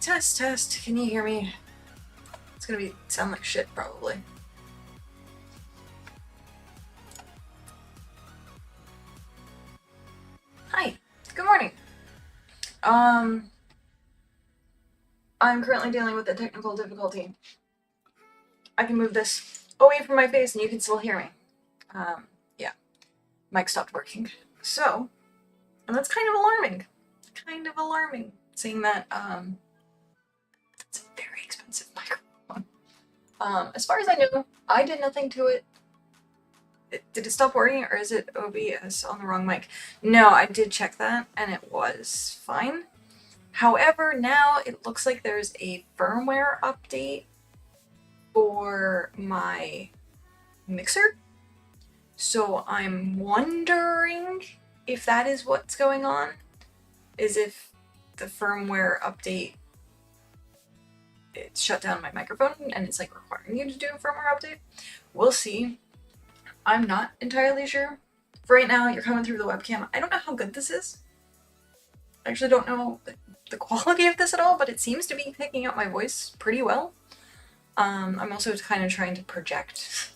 Test, test. Can you hear me? It's gonna sound like shit, probably. Hi. Good morning. I'm currently dealing with a technical difficulty. I can move this away from my face and you can still hear me. Yeah. Mic stopped working. So, and that's kind of alarming. Seeing that, it's a very expensive microphone. As far as I know, I did nothing to it. Did it stop working, or is it OBS on the wrong mic? No, I did check that, and it was fine. However, now it looks like there's a firmware update for my mixer. So I'm wondering if that is what's going on. Is if the firmware update, it shut down my microphone and it's like requiring you to do a firmware update. We'll see. I'm not entirely sure. For right now, you're coming through the webcam. I don't know how good this is. I actually don't know the quality of this at all, but it seems to be picking up my voice pretty well. I'm also kind of trying to project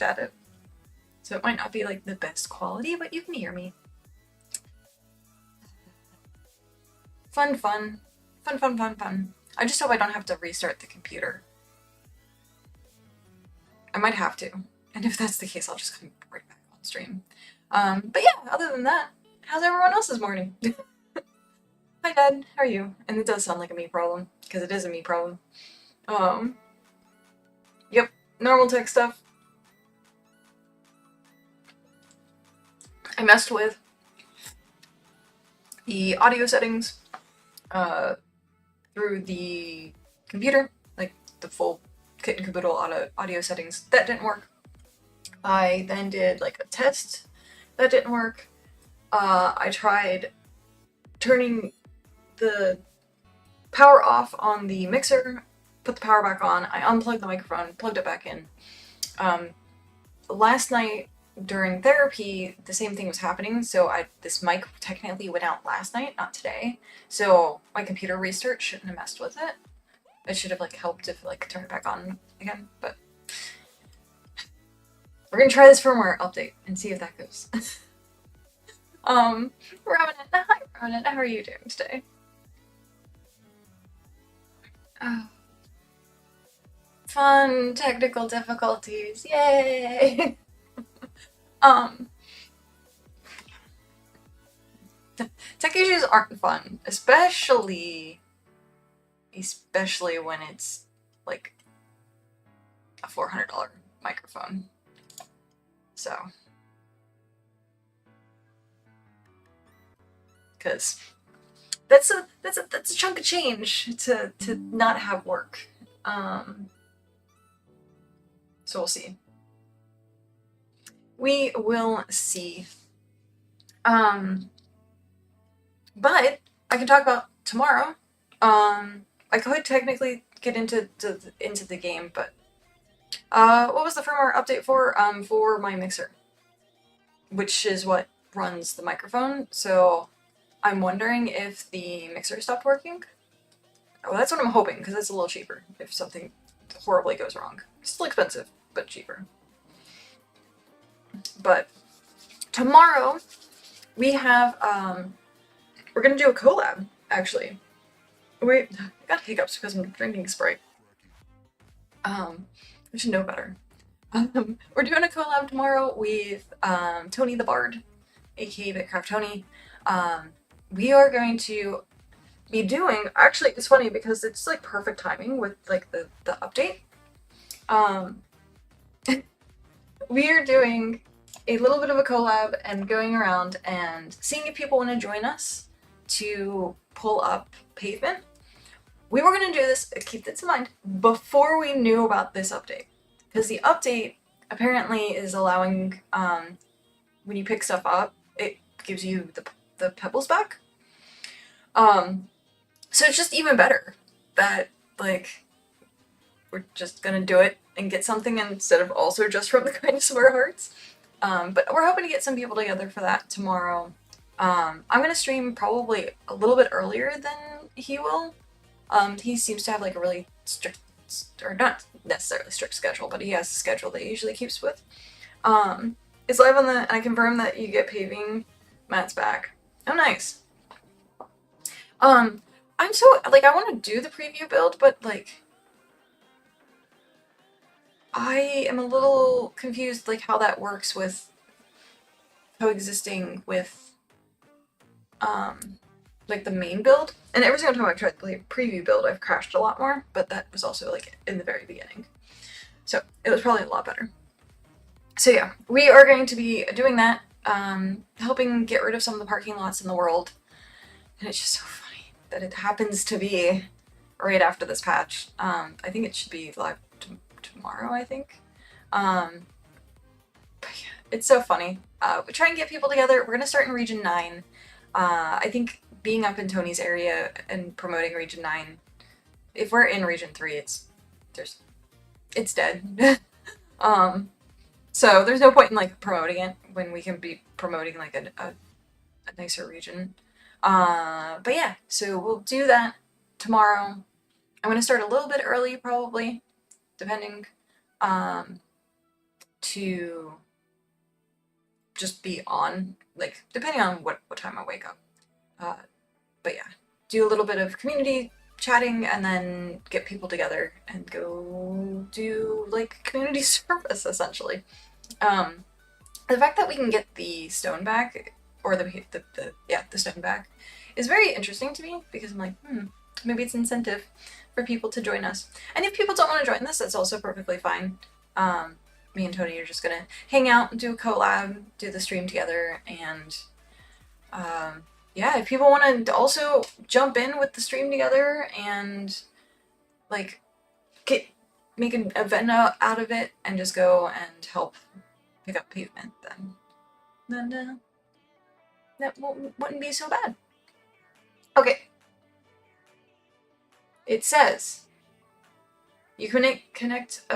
at it. So it might not be like the best quality, but you can hear me. Fun. I just hope I don't have to restart the computer. I might have to. And if that's the case, I'll just come right back on stream. But yeah, other than that, how's everyone else's morning? Hi Dad, how are you? And it does sound like a me problem, because it is a me problem. Yep, normal tech stuff. I messed with the audio settings through the computer, like the full kit and caboodle audio settings. That didn't work. I then did like a test. That didn't work. I tried turning the power off on the mixer, put the power back on. I unplugged the microphone, plugged it back in. Last night during therapy, the same thing was happening. So this mic technically went out last night, not today. So my computer restart shouldn't have messed with it. It should have like helped if like turn it back on again, but we're gonna try this firmware update and see if that goes. Revenant, hi Revenant, how are you doing today? Oh. Fun technical difficulties, yay! Tech issues aren't fun, especially when it's like a $400 microphone. So, because that's a chunk of change to not have work. So we'll see. We will see. But I can talk about tomorrow. I could technically get into the game, but what was the firmware update for my mixer, which is what runs the microphone. So I'm wondering if the mixer stopped working. Oh, that's what I'm hoping, because it's a little cheaper if something horribly goes wrong. It's still expensive, but cheaper. But tomorrow we have we're gonna do a collab, actually. Wait, I got hiccups because I'm drinking Sprite. I should know better. We're doing a collab tomorrow with Tony the Bard, aka BitCraft Tony. We are going to be doing, actually it's funny because it's like perfect timing with like the update. We are doing a little bit of a collab and going around and seeing if people want to join us to pull up Pavement. We were going to do this, keep this in mind, before we knew about this update. Because the update apparently is allowing, when you pick stuff up, it gives you the pebbles back. So it's just even better that, like, we're just gonna do it and get something instead of also just from the kindness of our hearts. But we're hoping to get some people together for that tomorrow. I'm gonna stream probably a little bit earlier than he will. He seems to have like a really strict, or not necessarily strict schedule, but he has a schedule that he usually keeps with. It's live on the, and I confirm that you get paving. Matt's back. Oh, nice. I'm so, like, I want to do the preview build, but like, I am a little confused, like, how that works with coexisting with, like, the main build. And every single time I've tried to play preview build, I've crashed a lot more, but that was also, like, in the very beginning. So, it was probably a lot better. So yeah, we are going to be doing that, helping get rid of some of the parking lots in the world. And it's just so funny that it happens to be right after this patch. I think it should be live tomorrow, I think. But yeah, it's so funny. We try and get people together. We're going to start in Region 9. I think being up in Tony's area and promoting Region 9, if we're in Region 3, it's dead. So there's no point in like promoting it when we can be promoting like a nicer region. But yeah, so we'll do that tomorrow. I'm gonna start a little bit early probably, depending, to just be on, like, depending on what time I wake up. But yeah, do a little bit of community chatting and then get people together and go do like community service essentially. The fact that we can get the stone back, or the stone back, is very interesting to me because I'm like, maybe it's incentive for people to join us. And if people don't want to join this, that's also perfectly fine. Me and Tony are just gonna hang out and do a collab, do the stream together, and yeah, if people want to also jump in with the stream together and like make an event out of it and just go and help pick up pavement, then that wouldn't be so bad. Okay. It says you connect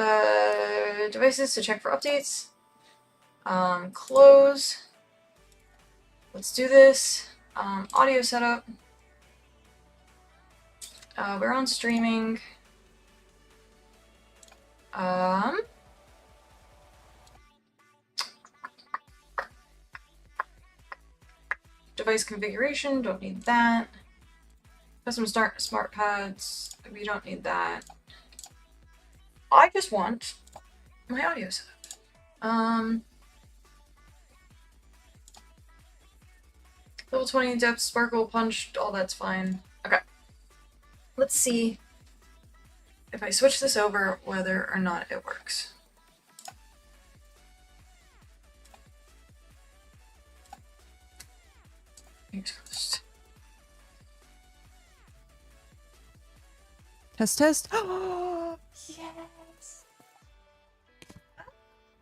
devices to check for updates. Close. Let's do this. Audio setup. We're on streaming. Device configuration, don't need that. Custom smart pads, we don't need that. I just want my audio setup. Level 20 depth, sparkle, punched, all that's fine. Okay. Let's see if I switch this over, whether or not it works. Fingers crossed. Test. Oh, yes!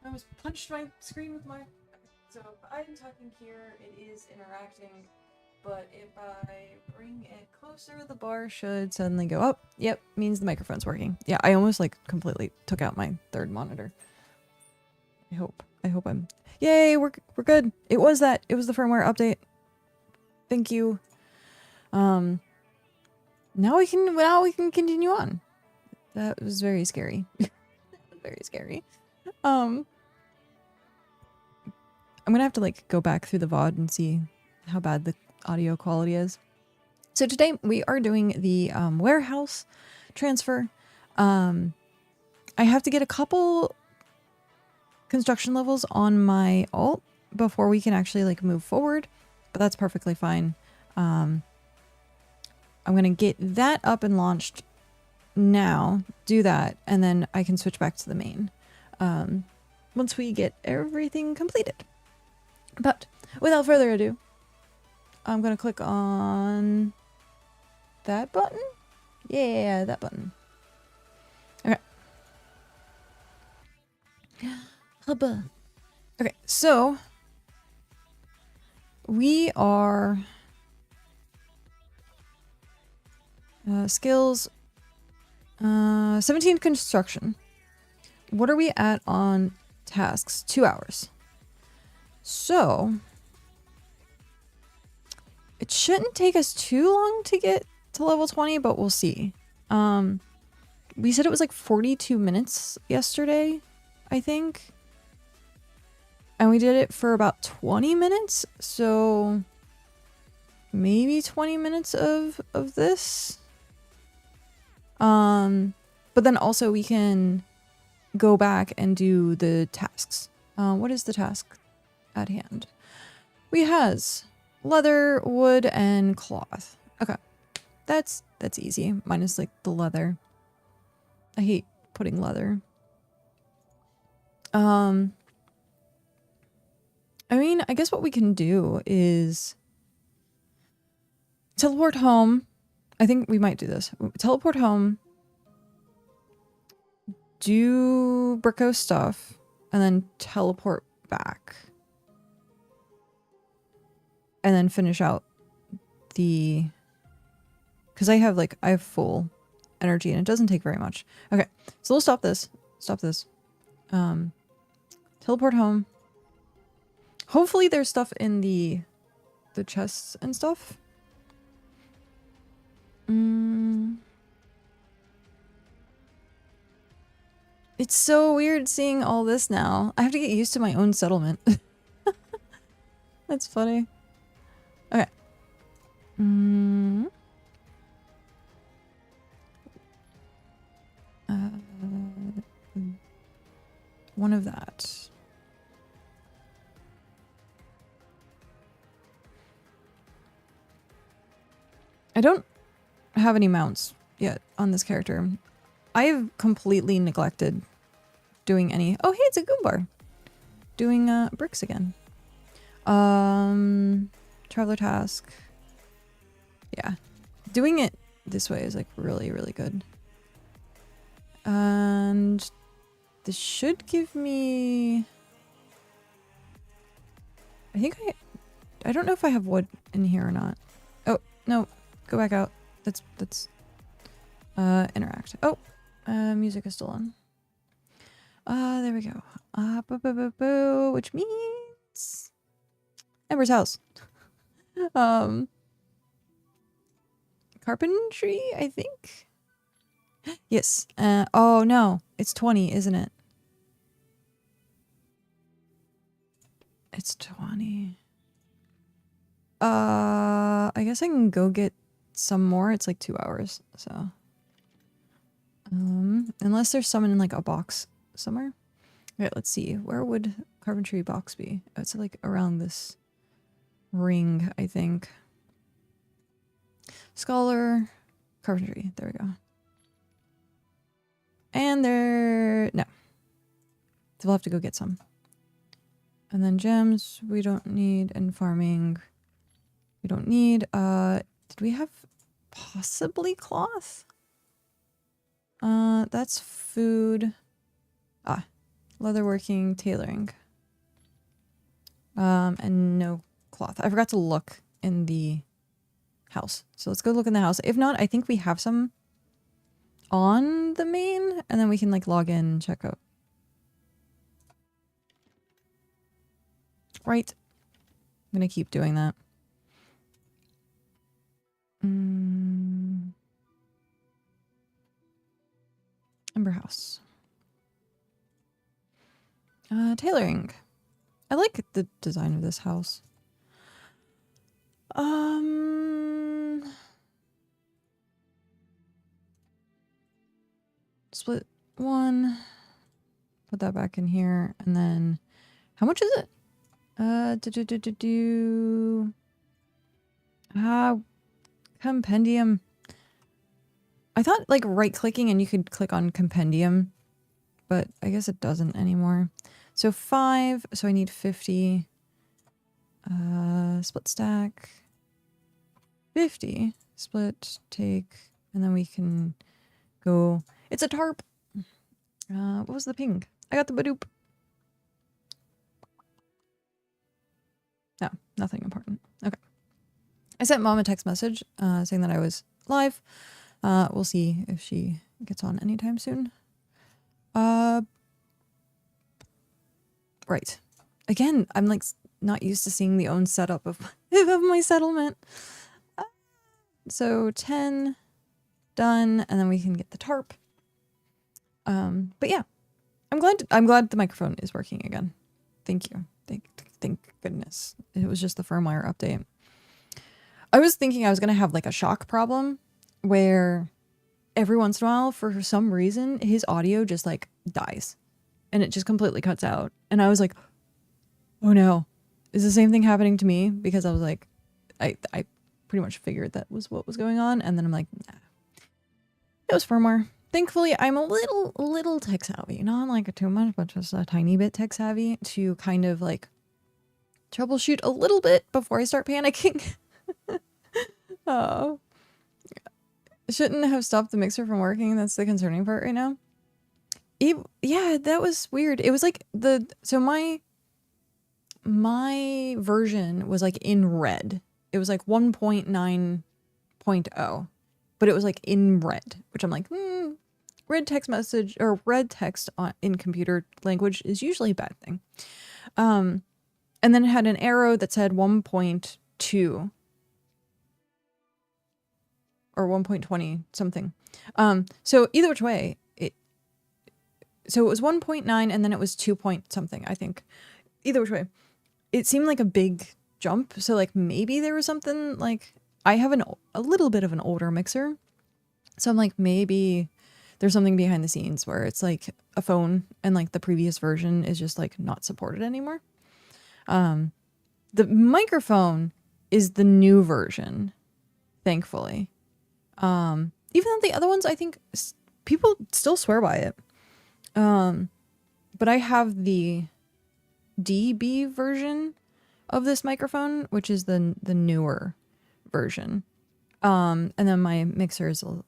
I was punched my screen with my... So if I'm talking here, it is interacting, but if I bring it closer, the bar should suddenly go up. Yep, means the microphone's working. Yeah, I almost like completely took out my third monitor. I hope I'm... Yay, we're good. It was the firmware update. Thank you. Now we can continue on. That was very scary. Very scary. I'm gonna have to like go back through the VOD and see how bad the audio quality is. So today we are doing the warehouse transfer. I have to get a couple construction levels on my alt before we can actually like move forward, but that's perfectly fine. I'm going to get that up and launched now, do that, and then I can switch back to the main once we get everything completed. But without further ado, I'm going to click on that button. Yeah, that button. Okay. Hubba. Okay, so we are... skills, 17 construction. What are we at on tasks? 2 hours. So, It shouldn't take us too long to get to level 20, but we'll see. We said it was like 42 minutes yesterday, I think. And we did it for about 20 minutes, so maybe 20 minutes of this. But then also we can go back and do the tasks. What is the task at hand? We has leather, wood, and cloth. Okay. That's easy, minus like the leather. I hate putting leather. I mean, I guess what we can do is teleport home. I think we might do this. Teleport home, do Bricko stuff, and then teleport back. And then finish out the... Because I have full energy and it doesn't take very much. Okay, so we'll stop this. Stop this. Teleport home. Hopefully there's stuff in the chests and stuff. It's so weird seeing all this now. I have to get used to my own settlement. That's funny. Okay. One of that. I don't have any mounts yet on this character. I've completely neglected doing any... Oh, hey, it's a Goombar. Doing bricks again. Traveler task. Yeah. Doing it this way is like really, really good. And this should give me... I think I don't know if I have wood in here or not. Oh, no. Go back out. That's interact. Oh, music is still on. There we go. Boo, which means Ember's house. Carpentry, I think. Yes. Oh no, it's 20, isn't it? It's 20. I guess I can go get some more. It's like 2 hours, so. Unless there's some in like a box somewhere. Okay, let's see. Where would carpentry box be? Oh, it's like around this ring, I think. Scholar, carpentry. There we go. And there... No. So we'll have to go get some. And then gems, we don't need. And farming, we don't need. Did we have possibly cloth? That's food. Leatherworking, tailoring. And no cloth. I forgot to look in the house. So let's go look in the house. If not, I think we have some on the main, and then we can like log in and check out. Right. I'm gonna keep doing that. Ember house. Tailoring. I like the design of this house. Split one. Put that back in here, and then how much is it? Compendium. I thought like right clicking and you could click on compendium, but I guess it doesn't anymore. So 5, so I need 50. Split stack. 50. Split, take, and then we can go. It's a tarp. What was the ping? I got the Badoop. No, nothing important. Okay. I sent Mom a text message saying that I was live. We'll see if she gets on anytime soon. Right. Again, I'm like not used to seeing the own setup of of my settlement. So 10 done, and then we can get the tarp. But yeah, I'm glad the microphone is working again. Thank you. Thank goodness. It was just the firmware update. I was thinking I was gonna have like a shock problem where every once in a while, for some reason, his audio just like dies and it just completely cuts out. And I was like, oh no, is the same thing happening to me? Because I was like, I pretty much figured that was what was going on. And then I'm like, nah, it was firmware. Thankfully, I'm a little tech savvy, not like too much, but just a tiny bit tech savvy to kind of like troubleshoot a little bit before I start panicking. Oh, shouldn't have stopped the mixer from working. That's the concerning part right now. Yeah, that was weird. It was like so my version was like in red. It was like 1.9.0, but it was like in red, which I'm like, red text message or red text in computer language is usually a bad thing. And then it had an arrow that said 1.2 or 1.20 something. So either which way, so it was 1.9 and then it was 2 point something, I think. Either which way, it seemed like a big jump. So like maybe there was something like, I have a little bit of an older mixer. So I'm like, maybe there's something behind the scenes where it's like a phone and like the previous version is just like not supported anymore. The microphone is the new version, thankfully. Even though the other ones, I think people still swear by it. But I have the DB version of this microphone, which is the newer version. And then my mixer is a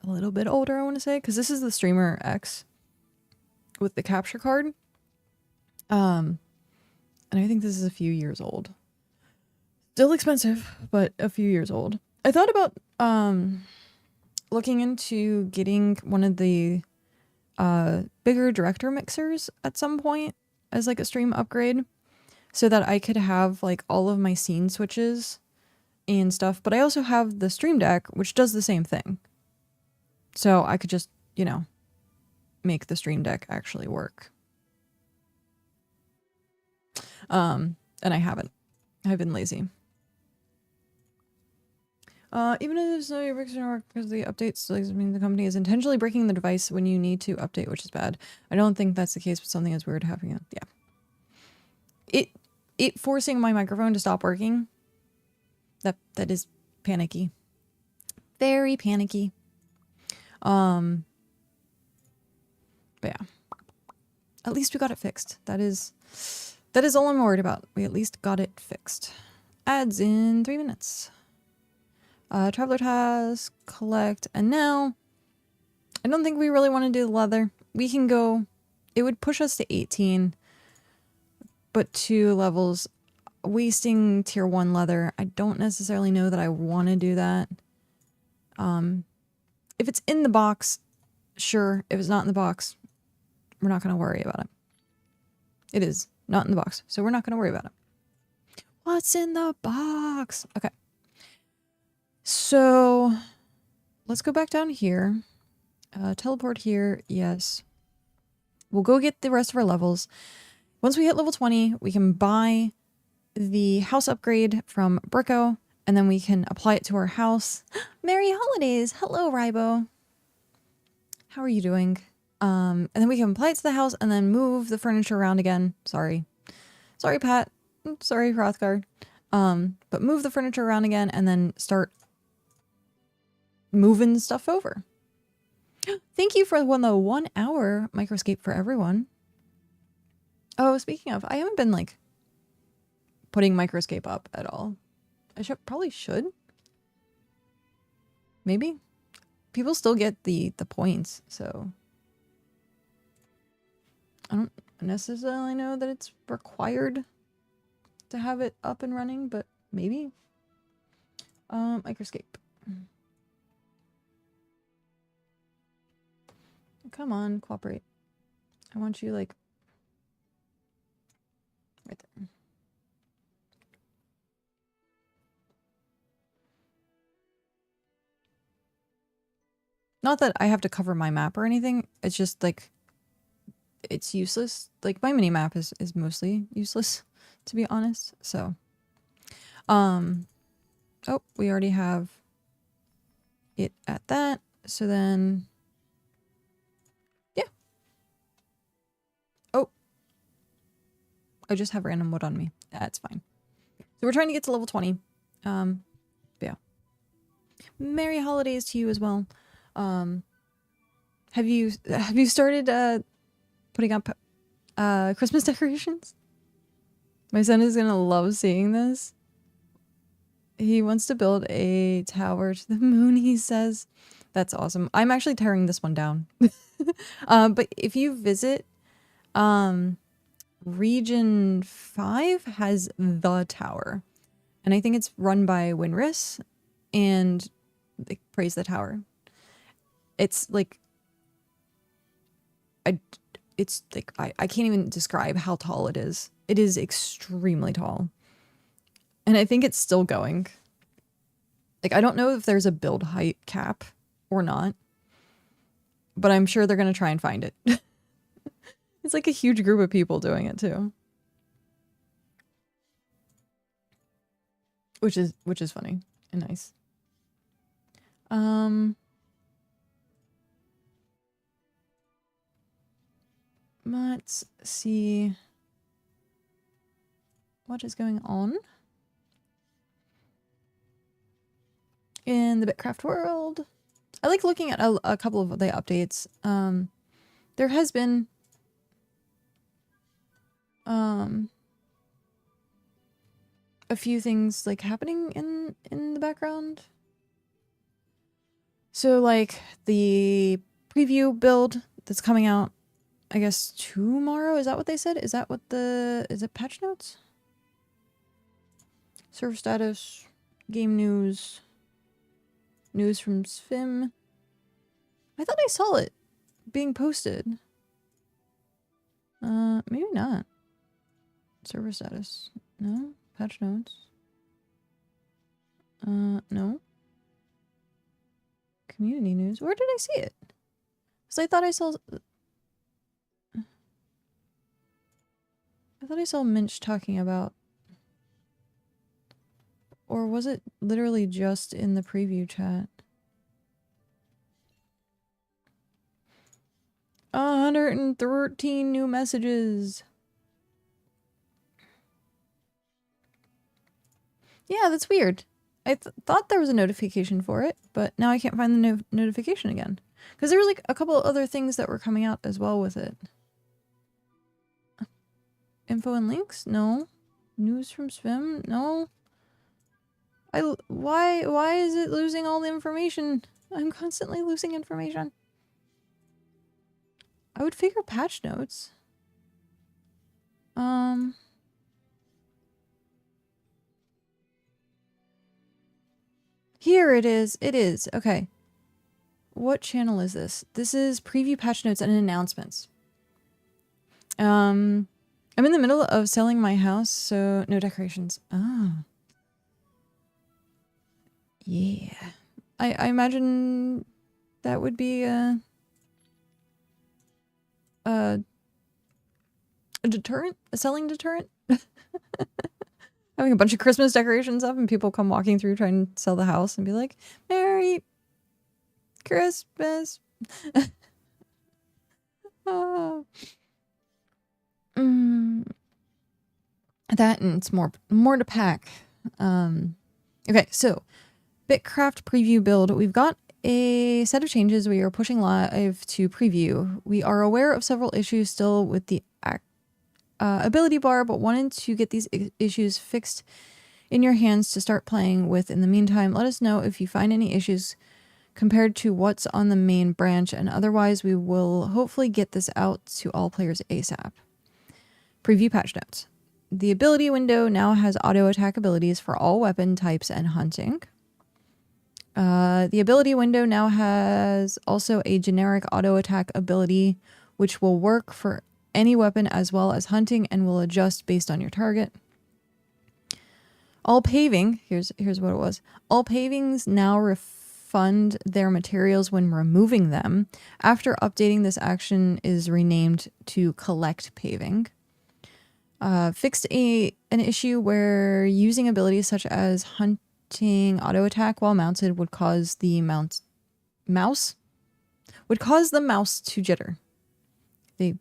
little bit older, I want to say, because this is the Streamer X with the capture card. And I think this is a few years old. Still expensive, but a few years old. I thought about looking into getting one of the bigger director mixers at some point as like a stream upgrade so that I could have like all of my scene switches and stuff. But I also have the Stream Deck, which does the same thing. So I could just, you know, make the Stream Deck actually work. And I haven't. I've been lazy. Even if so, your bricks don't work because the updates, like, I mean, the company is intentionally breaking the device when you need to update, which is bad. I don't think that's the case, but something is weird happening. Yeah. It forcing my microphone to stop working. That is panicky. Very panicky. But yeah. At least we got it fixed. That is all I'm worried about. We at least got it fixed. Ads in 3 minutes. Traveler task, collect, and now I don't think we really want to do the leather. We can go, it would push us to 18, but 2 levels, wasting tier 1 leather. I don't necessarily know that I want to do that. If it's in the box, sure. If it's not in the box, we're not going to worry about it. It is not in the box, so we're not going to worry about it. What's in the box? Okay. So let's go back down here. Teleport here. Yes. We'll go get the rest of our levels. Once we hit level 20, we can buy the house upgrade from Bricko, and then we can apply it to our house. Merry holidays. Hello, Rybo. How are you doing? And then we can apply it to the house and then move the furniture around again. Sorry, Pat. Sorry, Hrothgar. But move the furniture around again and then start moving stuff over. Thank you for the 1 hour Microscape for everyone. Oh, speaking of, I haven't been like putting Microscape up at all. I probably should. Maybe. People still get the points, so I don't necessarily know that it's required to have it up and running, but maybe. Microscape. Come on, cooperate. I want you like right there. Not that I have to cover my map or anything. It's just like it's useless. Like my mini map is mostly useless, to be honest. So, oh, we already have it at that. So then, yeah. Oh, I just have random wood on me. That's fine. So we're trying to get to level 20. Yeah. Merry holidays to you as well. Have you started putting up Christmas decorations? My son is gonna love seeing this. He wants to build a tower to the moon, he says. That's awesome. I'm actually tearing this one down. But if you visit, Region 5 has the tower. And I think it's run by Winris, and they praise the tower. It's like, I can't even describe how tall it is. It is extremely tall. And I think it's still going. Like, I don't know if there's a build height cap or not, but I'm sure they're going to try and find it. It's like a huge group of people doing it too. Which is funny and nice. Let's see what is going on in the BitCraft world. I like looking at a couple of the updates. There has been a few things like happening in the background. So like the preview build that's coming out, I guess tomorrow, is that what they said? Is that what is it patch notes? Server status, game news, news from Svim. I thought I saw it being posted. Maybe not. Server status. No. Patch notes. No. Community news. Where did I see it? Because I thought I saw Minch talking about, or was it literally just in the preview chat? 113 new messages. Yeah, that's weird. I thought there was a notification for it, but now I can't find the notification again. Because there was like a couple other things that were coming out as well with it. Info and links? No. News from Svim? No. Why is it losing all the information? I'm constantly losing information. I would figure patch notes. Here it is. It is. Okay. What channel is this? This is preview patch notes and announcements. I'm in the middle of selling my house, so no decorations. Oh. Yeah. I imagine that would be a deterrent? A selling deterrent? Having a bunch of Christmas decorations up and people come walking through trying to sell the house and be like, Merry Christmas. Oh. That and it's more to pack. Okay, so BitCraft preview build. We've got a set of changes we are pushing live to preview. We are aware of several issues still with the ability bar, but wanted to get these issues fixed in your hands to start playing with. In the meantime, let us know if you find any issues compared to what's on the main branch, and otherwise we will hopefully get this out to all players ASAP. Preview patch notes. The ability window now has auto attack abilities for all weapon types and hunting. The ability window now has also a generic auto attack ability, which will work for any weapon as well as hunting and will adjust based on your target. All paving, here's what it was. All pavings now refund their materials when removing them. After updating, this action is renamed to collect paving. Fixed an issue where using abilities such as hunting auto attack while mounted would cause the mouse to jitter. They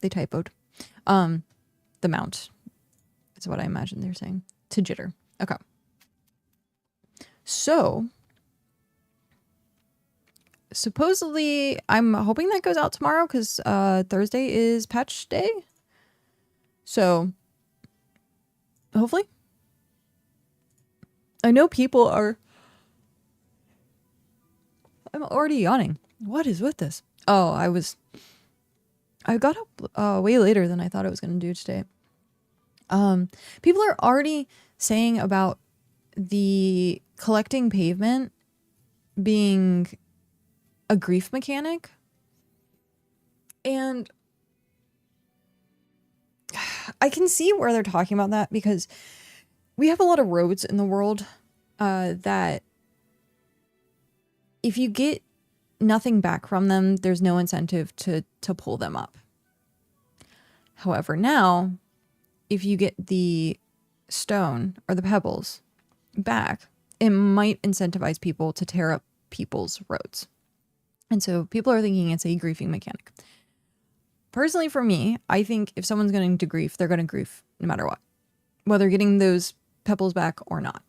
typoed. The mount is what I imagine they're saying. To jitter. Okay. So supposedly I'm hoping that goes out tomorrow because Thursday is patch day. So hopefully. I know people are... I'm already yawning. What is with this? Oh, I got up way later than I thought I was going to do today. People are already saying about the collecting pavement being a grief mechanic. And I can see where they're talking about that because we have a lot of roads in the world that if you get nothing back from them, there's no incentive to pull them up. However, now, if you get the stone or the pebbles back, it might incentivize people to tear up people's roads. And so people are thinking it's a griefing mechanic. Personally, for me, I think if someone's going to grief, they're going to grief no matter what. Whether getting those pebbles back or not.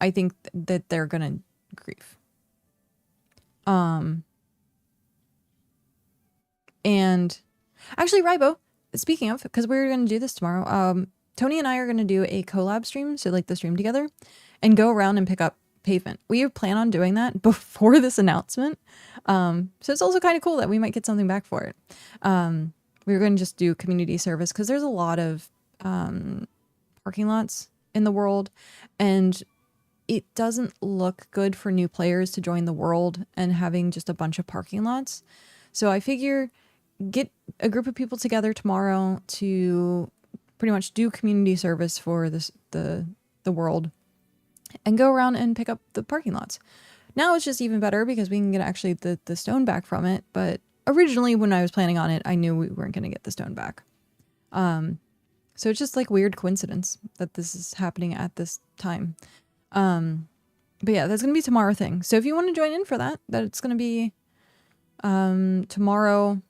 I think that they're going to grief. And actually, Rybo, speaking of, because we're going to do this tomorrow, Tony and I are going to do a collab stream, so like the stream together, and go around and pick up pavement. We plan on doing that before this announcement. So it's also kind of cool that we might get something back for it. We're going to just do community service because there's a lot of parking lots in the world, and it doesn't look good for new players to join the world and having just a bunch of parking lots. So I figure get a group of people together tomorrow to pretty much do community service for the world and go around and pick up the parking lots. Now it's just even better because we can get actually the stone back from it. But originally when I was planning on it, I knew we weren't going to get the stone back. So it's just like weird coincidence that this is happening at this time. But yeah, that's going to be tomorrow thing. So if you want to join in for that it's going to be tomorrow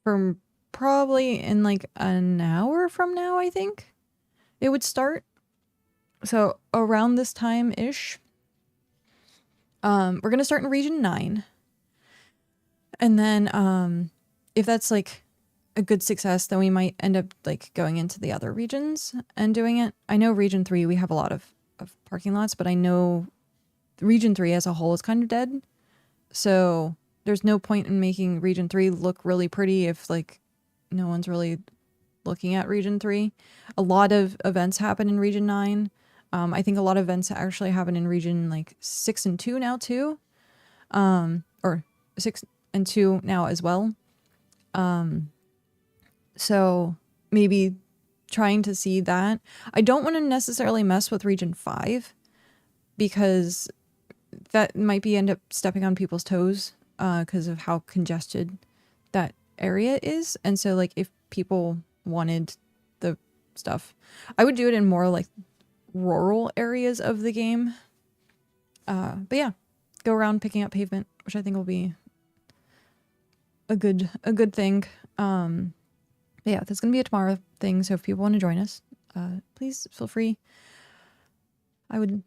from probably in like an hour from now, I think it would start. So around this time-ish. We're going to start in region 9. And then if that's like a good success, then we might end up like going into the other regions and doing it. I know region 3, we have a lot of parking lots, but I know region 3 as a whole is kind of dead. So there's no point in making region 3 look really pretty if like no one's really looking at region 3. A lot of events happen in region 9. I think a lot of events actually happen in region like 6 and 2 now too. Or 6 and 2 now as well. So maybe trying to see that. I don't want to necessarily mess with region 5 because that might end up stepping on people's toes because of how congested that area is. And so like if people wanted the stuff, I would do it in more like rural areas of the game. But yeah, go around picking up pavement, which I think will be a good thing. But yeah, that's gonna be a tomorrow thing. So if people want to join us, please feel free. I would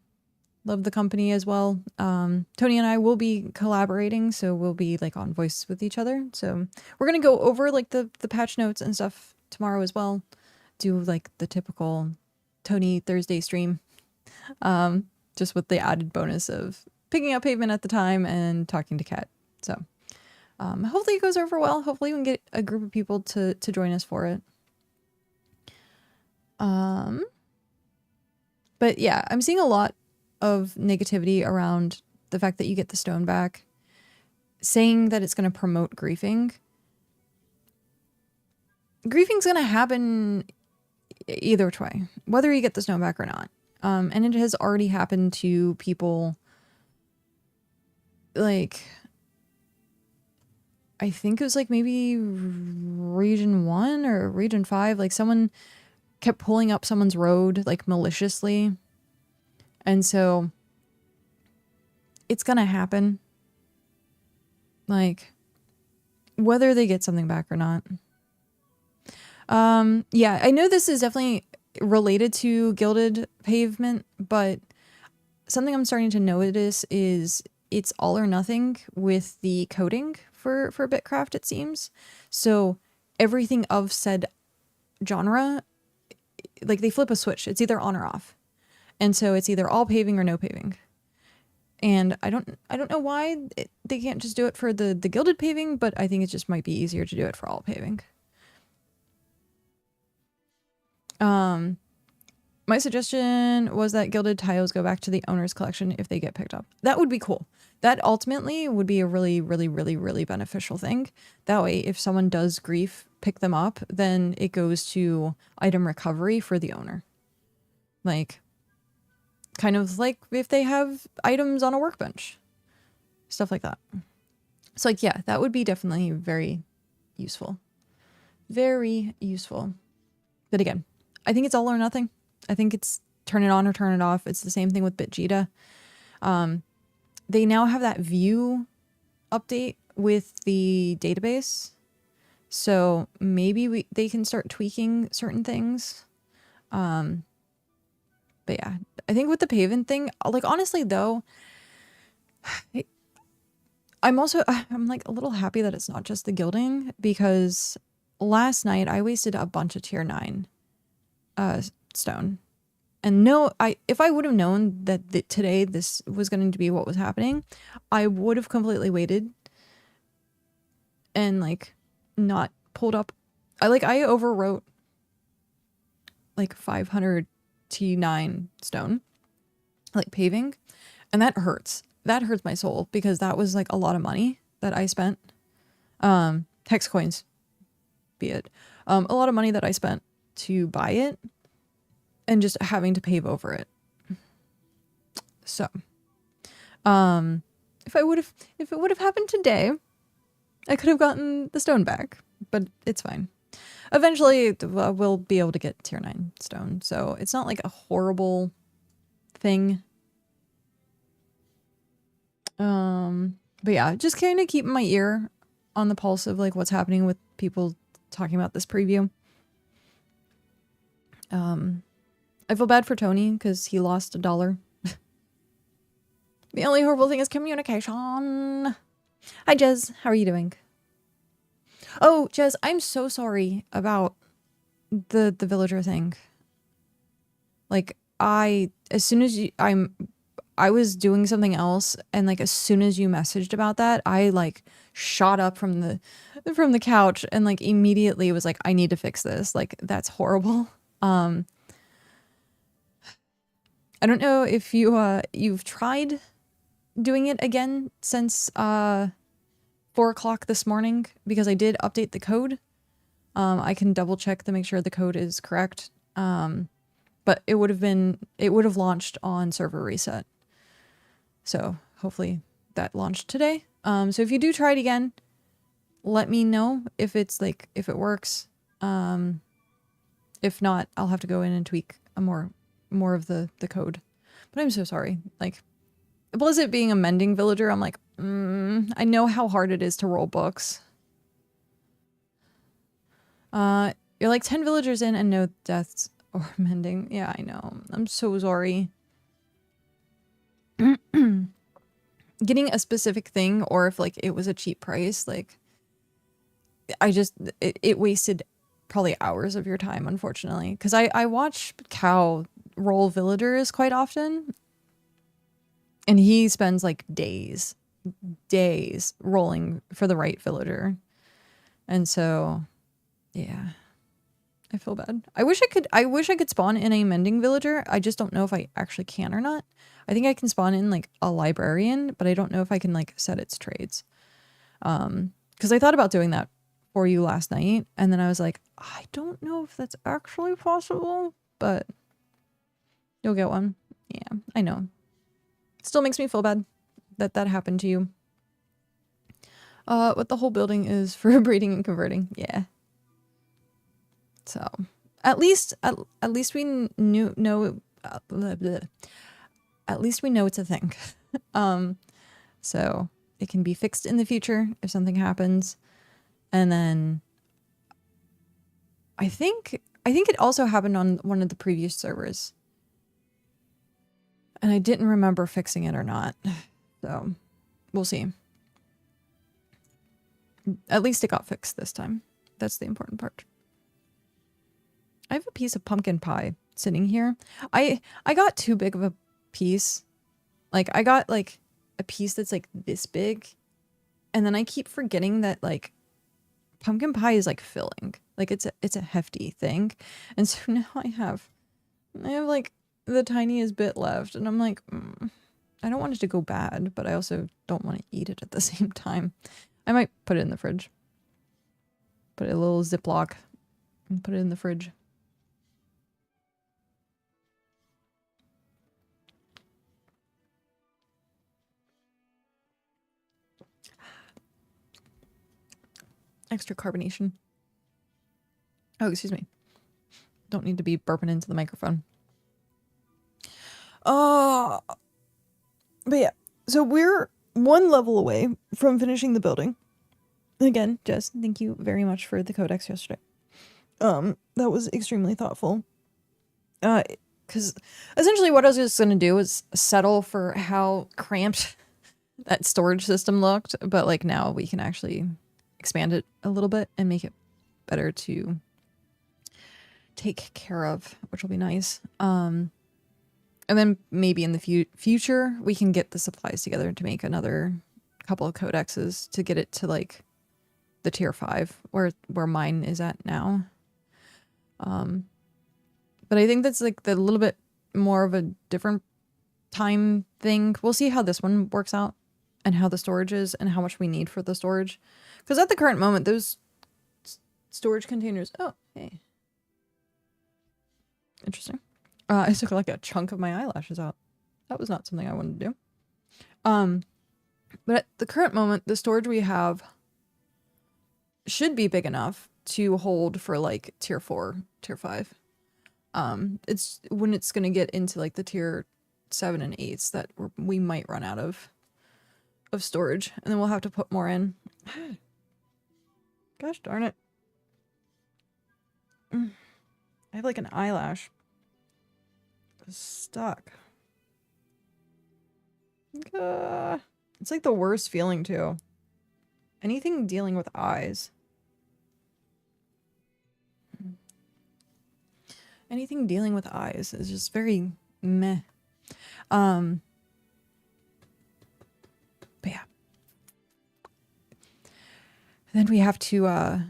love the company as well. Tony and I will be collaborating, so we'll be like on voice with each other. So we're gonna go over like the patch notes and stuff tomorrow as well. Do like the typical Tony Thursday stream, just with the added bonus of picking up pavement at the time and talking to Kat. So hopefully it goes over well. Hopefully we can get a group of people to join us for it. But yeah, I'm seeing a lot of negativity around the fact that you get the stone back, saying that it's going to promote griefing. Griefing's going to happen either way, whether you get the stone back or not. And it has already happened to people like, I think it was like maybe region 1 or region 5, like someone kept pulling up someone's road like maliciously. And so it's gonna happen. Like, whether they get something back or not. Yeah, I know this is definitely related to gilded pavement, but something I'm starting to notice is it's all or nothing with the coding for BitCraft, it seems. So everything of said genre, like they flip a switch. It's either on or off. And so it's either all paving or no paving. And I don't know why they can't just do it for the gilded paving, but I think it just might be easier to do it for all paving. My suggestion was that gilded tiles go back to the owner's collection if they get picked up. That would be cool. That ultimately would be a really, really, really, really beneficial thing. That way, if someone does grief pick them up, then it goes to item recovery for the owner. Like, kind of like if they have items on a workbench. Stuff like that. So, like, yeah, that would be definitely very useful. Very useful. But again, I think it's all or nothing. I think it's turn it on or turn it off. It's the same thing with BitJita. They now have that view update with the database. So maybe they can start tweaking certain things. But yeah, I think with the pavement thing, like honestly though, I'm like a little happy that it's not just the gilding, because last night I wasted a bunch of tier 9 stone. And no, if I would have known that today this was going to be what was happening, I would have completely waited and like not pulled up. I overwrote like 500 T9 stone, like paving, and that hurts. That hurts my soul because that was like a lot of money that I spent. Hex coins, be it. A lot of money that I spent to buy it. And just having to pave over it. So, if it would have happened today, I could have gotten the stone back, but it's fine. Eventually, we'll be able to get tier 9 stone, so it's not like a horrible thing. But yeah, just kind of keeping my ear on the pulse of like what's happening with people talking about this preview. I feel bad for Tony because he lost $1. The only horrible thing is communication. Hi, Jez. How are you doing? Oh, Jez, I'm so sorry about the villager thing. Like, I was doing something else, and like as soon as you messaged about that, I like shot up from the couch and like immediately was like, I need to fix this. Like, that's horrible. I don't know if you've tried doing it again since 4 o'clock this morning, because I did update the code. I can double check to make sure the code is correct. But it would have launched on server reset. So hopefully that launched today. So if you do try it again, let me know if it works. If not, I'll have to go in and tweak more of the code. But I'm so sorry. Like, Blizzard being a mending villager, I'm like, I know how hard it is to roll books. You're like 10 villagers in and no deaths or mending. Yeah, I know. I'm so sorry. Getting a specific thing, or if like it was a cheap price, like it wasted probably hours of your time, unfortunately. Because I watch Cow roll villagers quite often, and he spends like days rolling for the right villager. And so yeah, I feel bad. I wish I could spawn in a mending villager. I just don't know if I actually can or not. I think I can spawn in like a librarian, but I don't know if I can like set its trades. Because I thought about doing that for you last night, and then I was like, I don't know if that's actually possible, but you'll get one. Yeah, I know. It still makes me feel bad that happened to you. What the whole building is for breeding and converting. Yeah. So, at least we know blah, blah. At least we know it's a thing. So it can be fixed in the future if something happens. And then I think it also happened on one of the previous servers. And I didn't remember fixing it or not. So, we'll see. At least it got fixed this time. That's the important part. I have a piece of pumpkin pie sitting here. I got too big of a piece. Like, I got, like, a piece that's, like, this big. And then I keep forgetting that, like, pumpkin pie is, like, filling. Like, it's a hefty thing. And so now I have, like, the tiniest bit left. And I'm like, I don't want it to go bad, but I also don't want to eat it at the same time. I might put it in the fridge. Put it in a little Ziploc and put it in the fridge. Extra carbonation. Oh, excuse me. Don't need to be burping into the microphone. But yeah. So we're one level away from finishing the building. Again, Jess, thank you very much for the codex yesterday. That was extremely thoughtful. Because essentially what I was just going to do was settle for how cramped that storage system looked, but like now we can actually expand it a little bit and make it better to take care of, which will be nice. And then maybe in the future we can get the supplies together to make another couple of codexes to get it to like the tier 5 where mine is at now. But I think that's like the little bit more of a different time thing. We'll see how this one works out and how the storage is and how much we need for the storage. Because at the current moment, those storage containers... Oh, hey. Interesting. I took like a chunk of my eyelashes out. That was not something I wanted to do. But at the current moment, the storage we have should be big enough to hold for like tier 4, tier 5. It's when it's going to get into like the tier 7 and 8s that we might run out of storage, and then we'll have to put more in. Gosh darn it. I have like an eyelash stuck. It's like the worst feeling too. Anything dealing with eyes. Anything dealing with eyes is just very meh. But yeah. Then we have to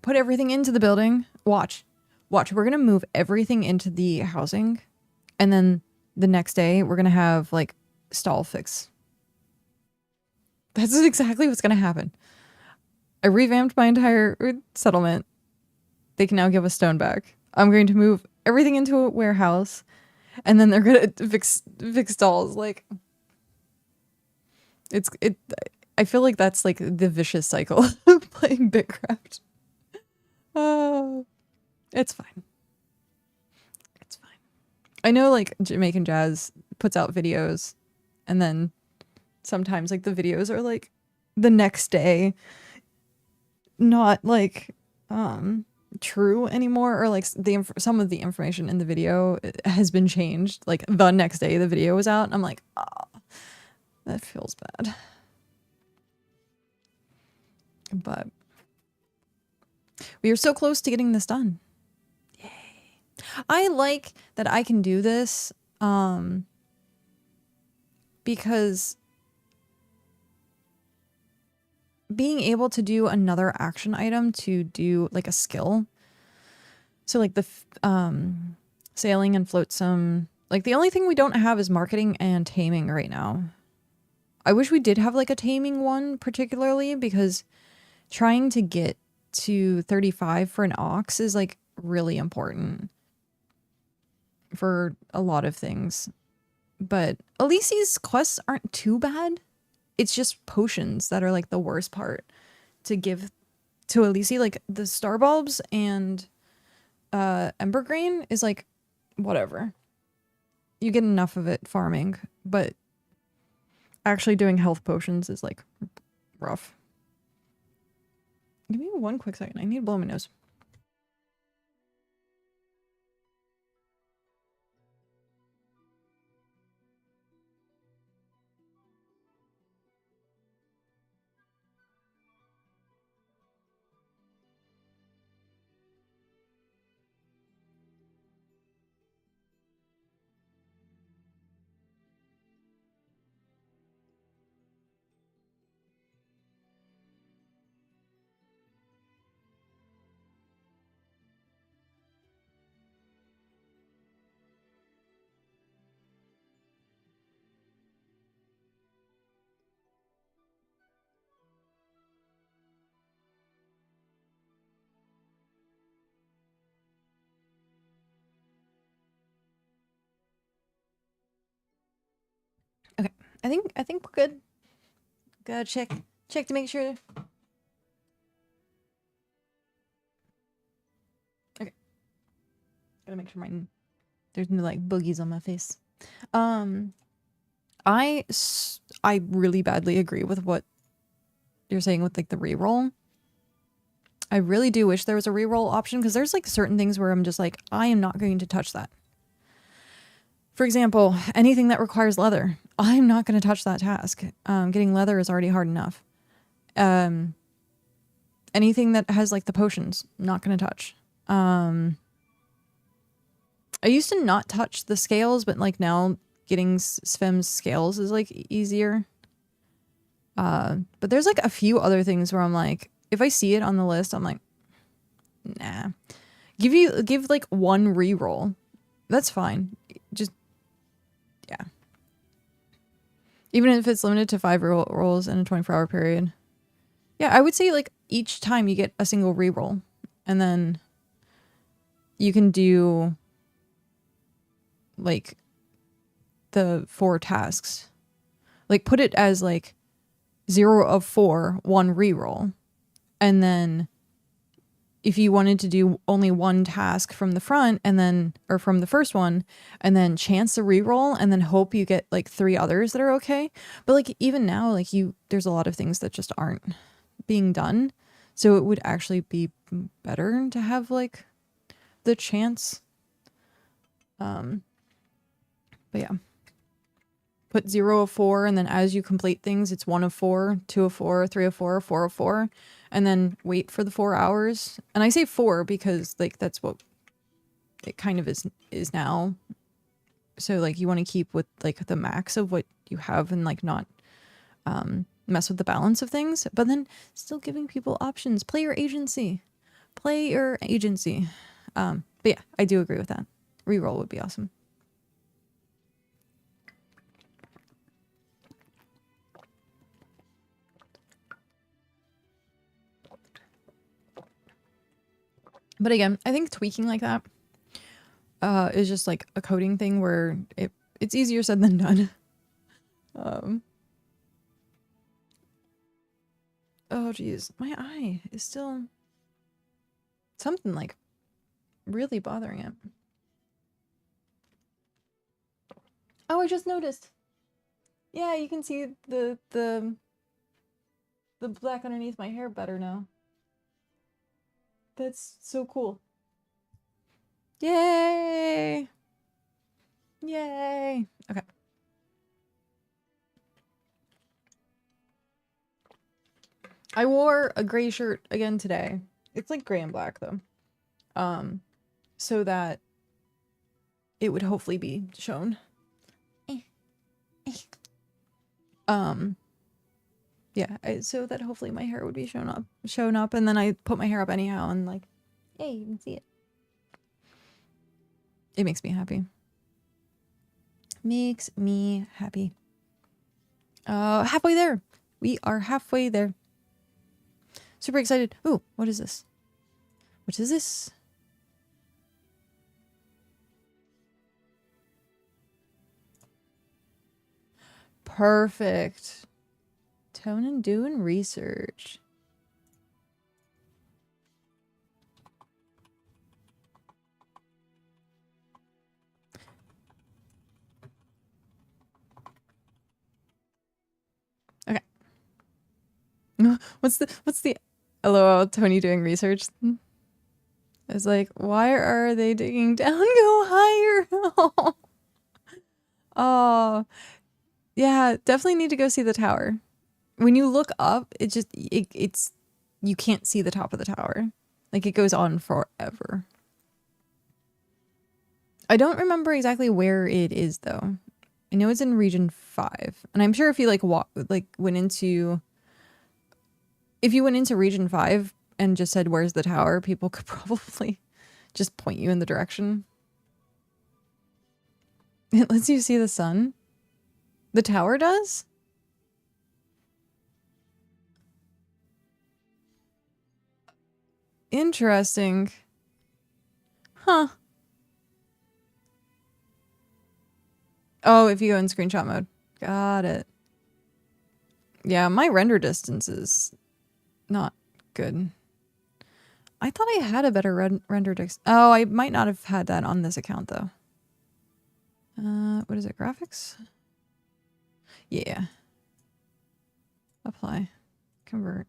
put everything into the building. Watch. We're going to move everything into the housing. And then the next day we're going to have like stall fix. That's exactly what's going to happen. I revamped my entire settlement. They can now give us stone back. I'm going to move everything into a warehouse, and then they're gonna fix stalls. Like, I feel like that's like the vicious cycle of playing BitCraft. Oh, it's fine. It's fine. I know like Jamaican Jazz puts out videos, and then sometimes like the videos are like the next day, not like true anymore, or like some of the information in the video has been changed. Like the next day the video was out, and I'm like, oh, that feels bad. But we are so close to getting this done. Yay. I like that I can do this because being able to do another action item to do like a skill. So like the sailing and flotsome, like the only thing we don't have is marketing and taming right now. I wish we did have like a taming one particularly, because trying to get to 35 for an ox is like really important for a lot of things. But Elise's quests aren't too bad. it's just potions that are like the worst part to give to Elise. Like the star bulbs and ember grain is like whatever. You get enough of it farming, but actually doing health potions is like rough. Give me one quick second. I need to blow my nose. Okay, I think we're good. Gotta check to make sure. Okay, gotta make sure there's no like boogies on my face. I really badly agree with what you're saying with like the reroll. I really do wish there was a reroll option because there's like certain things where I'm just like, I am not going to touch that. For example, anything that requires leather, I'm not going to touch that task. Getting leather is already hard enough. Anything that has like the potions, not going to touch. I used to not touch the scales, but like now getting Svem's scales is like easier. But there's like a few other things where I'm like, if I see it on the list, I'm like, nah. Give like one reroll. That's fine. Just, yeah. Even if it's limited to 5 rolls in a 24-hour period. Yeah, I would say like each time you get a single reroll. And then you can do like the 4 tasks. Like put it as like 0 of 4, 1 reroll. And then if you wanted to do only 1 task from the front and then, or from the first one, and then chance a reroll and then hope you get like 3 others that are okay. But like even now, like there's a lot of things that just aren't being done. So it would actually be better to have like the chance. But yeah. Put 0 of 4 and then as you complete things, it's 1 of 4, 2 of 4, 3 of 4, 4 of 4. And then wait for the 4 hours. And I say 4 because like that's what it kind of is now. So like you want to keep with like the max of what you have and like not mess with the balance of things, but then still giving people options. Play your agency. Play your agency. But yeah, I do agree with that. Reroll would be awesome. But again, I think tweaking like that is just like a coding thing where it's easier said than done. Oh geez, my eye is still something like really bothering it. Oh, I just noticed. Yeah, you can see the black underneath my hair better now. That's so cool. Yay! Yay! Okay. I wore a gray shirt again today. It's like gray and black though. So that it would hopefully be shown. Yeah, so that hopefully my hair would be shown up, and then I put my hair up anyhow, and like, hey, you can see it. It makes me happy. Makes me happy. Halfway there. We are halfway there. Super excited. Ooh, what is this? What is this? Perfect. Conan doing research. Okay. What's the LOL Tony doing research? I was like, why are they digging down? Go higher. Oh, yeah, definitely need to go see the tower. When you look up, it's you can't see the top of the tower. Like, it goes on forever. I don't remember exactly where it is though. I know it's in region 5. And I'm sure if you if you went into region 5 and just said where's the tower, people could probably just point you in the direction. It lets you see the sun. The tower does? Interesting. Huh. Oh, if you go in screenshot mode. Got it. Yeah, my render distance is not good. I thought I had a better render distance. Oh, I might not have had that on this account though. What is it? Graphics? Yeah. Apply. Convert.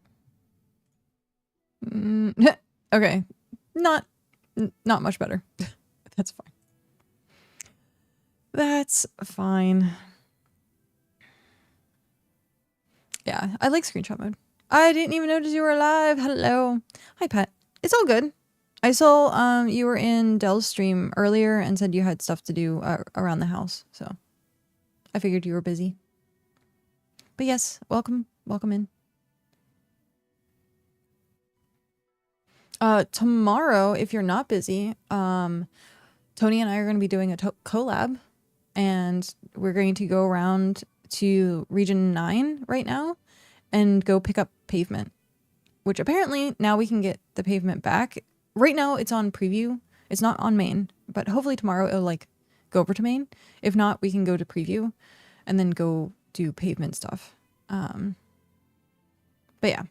Okay. Not much better. That's fine. That's fine. Yeah, I like screenshot mode. I didn't even notice you were alive. Hello. Hi, Pet. It's all good. I saw you were in Dell's stream earlier and said you had stuff to do around the house, so I figured you were busy. But yes, welcome in. Tomorrow, if you're not busy, Tony and I are going to be doing a collab, and we're going to go around to Region 9 right now and go pick up pavement, which apparently now we can get the pavement back. Right now it's on preview. It's not on main, but hopefully tomorrow it'll like go over to main. If not, we can go to preview and then go do pavement stuff. But yeah.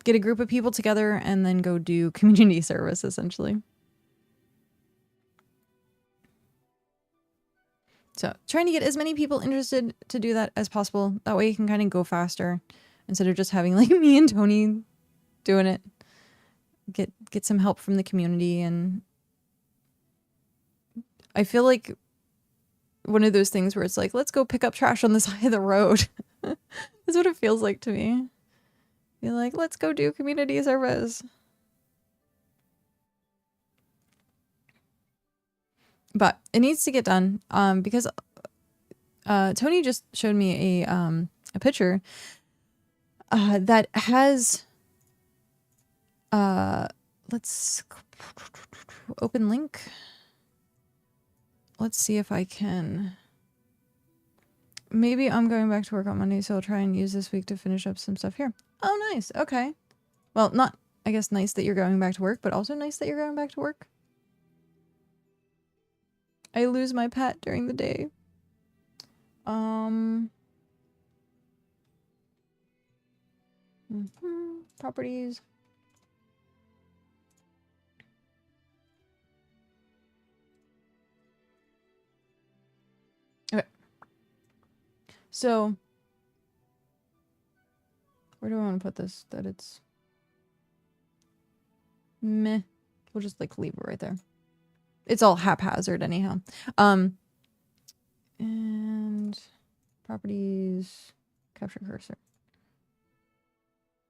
Get a group of people together and then go do community service, essentially. So trying to get as many people interested to do that as possible. That way you can kind of go faster instead of just having like me and Tony doing it. Get some help from the community. And I feel like one of those things where it's like, let's go pick up trash on the side of the road. That's what it feels like to me. You're like, let's go do community service. But it needs to get done because Tony just showed me a picture that has let's open link. Let's see if I can. Maybe I'm going back to work on Monday, so I'll try and use this week to finish up some stuff here. Oh, nice. Okay. Well, not, I guess, nice that you're going back to work, but also nice that you're going back to work. I lose my pet during the day. Properties. Okay. So, where do I want to put this? That it's meh. We'll just like leave it right there. It's all haphazard anyhow. And properties, capture cursor.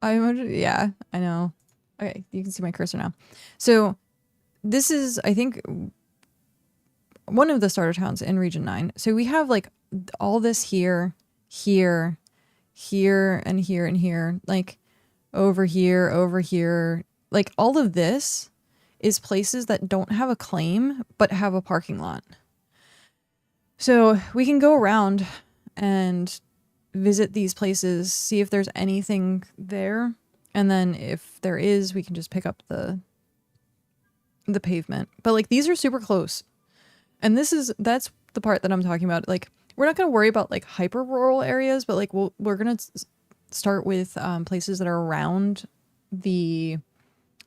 Yeah, I know. Okay, you can see my cursor now. So this is, I think, one of the starter towns in Region 9. So we have like all this here, here, here, and here, and here. Like over here. Like all of this is places that don't have a claim, but have a parking lot. So we can go around and visit these places, see if there's anything there. And then if there is, we can just pick up the pavement. But like these are super close. And that's the part that I'm talking about. Like we're not going to worry about like hyper rural areas, but like we're going to start with places that are around the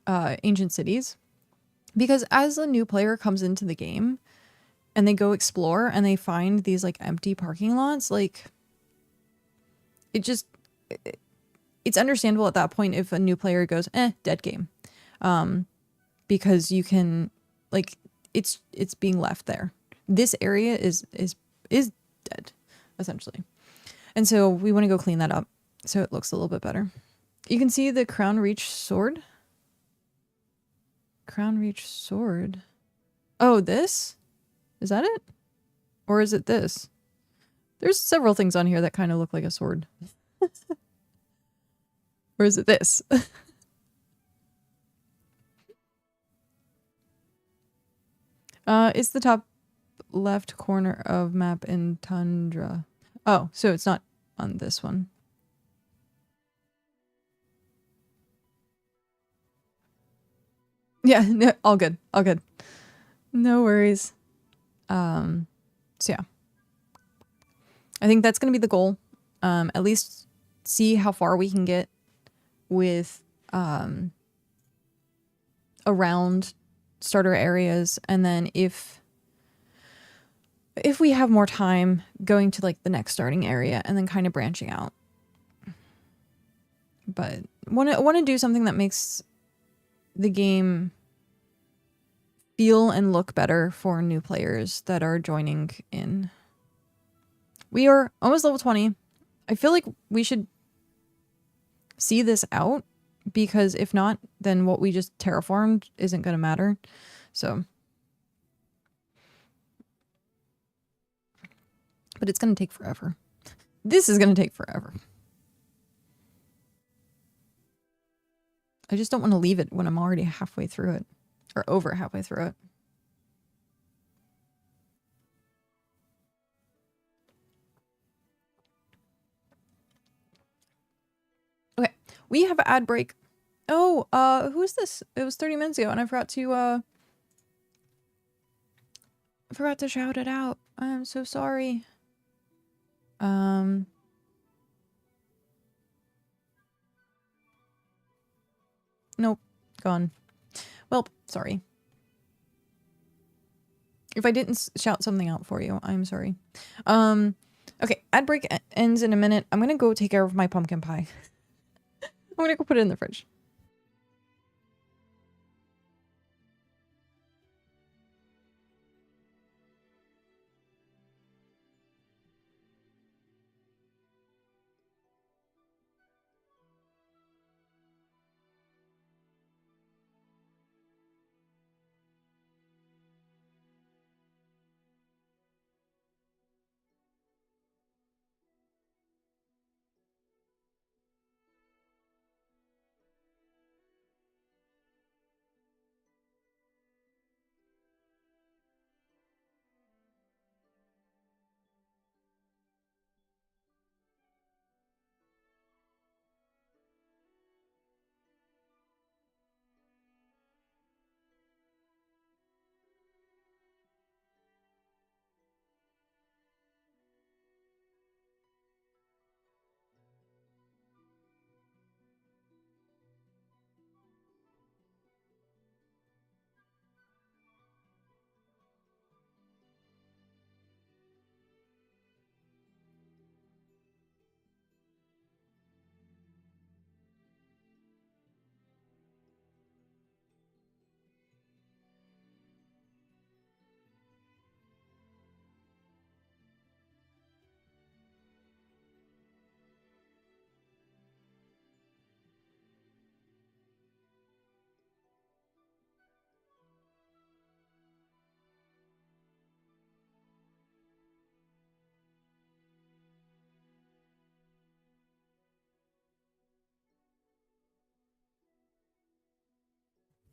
ancient cities, because as a new player comes into the game and they go explore and they find these like empty parking lots, like it's understandable at that point if a new player goes, dead game. Because you can, like, it's being left there. This area is dead, essentially. And so we want to go clean that up so it looks a little bit better. You can see the Crown Reach sword. Crown Reach sword. Oh, this? Is that it? Or is it this? There's several things on here that kind of look like a sword. Or is it this? It's the top left corner of map in Tundra. Oh, so it's not on this one. Yeah, no, all good. All good. No worries. So yeah. I think that's going to be the goal. At least see how far we can get with around starter areas, and then if we have more time, going to like the next starting area and then kind of branching out. But want to do something that makes the game feel and look better for new players that are joining in. We are almost level 20. I feel like we should see this out, because if not, then what we just terraformed isn't going to matter. So, but it's going to take forever. This is going to take forever. I just don't want to leave it when I'm already halfway through it, or over halfway through it. Okay, we have an ad break. Oh, who's this? It was 30 minutes ago and I forgot to shout it out. I'm so sorry. Nope, gone. Well, sorry. If I didn't shout something out for you, I'm sorry. Okay, ad break ends in a minute. I'm gonna go take care of my pumpkin pie. I'm gonna go put it in the fridge.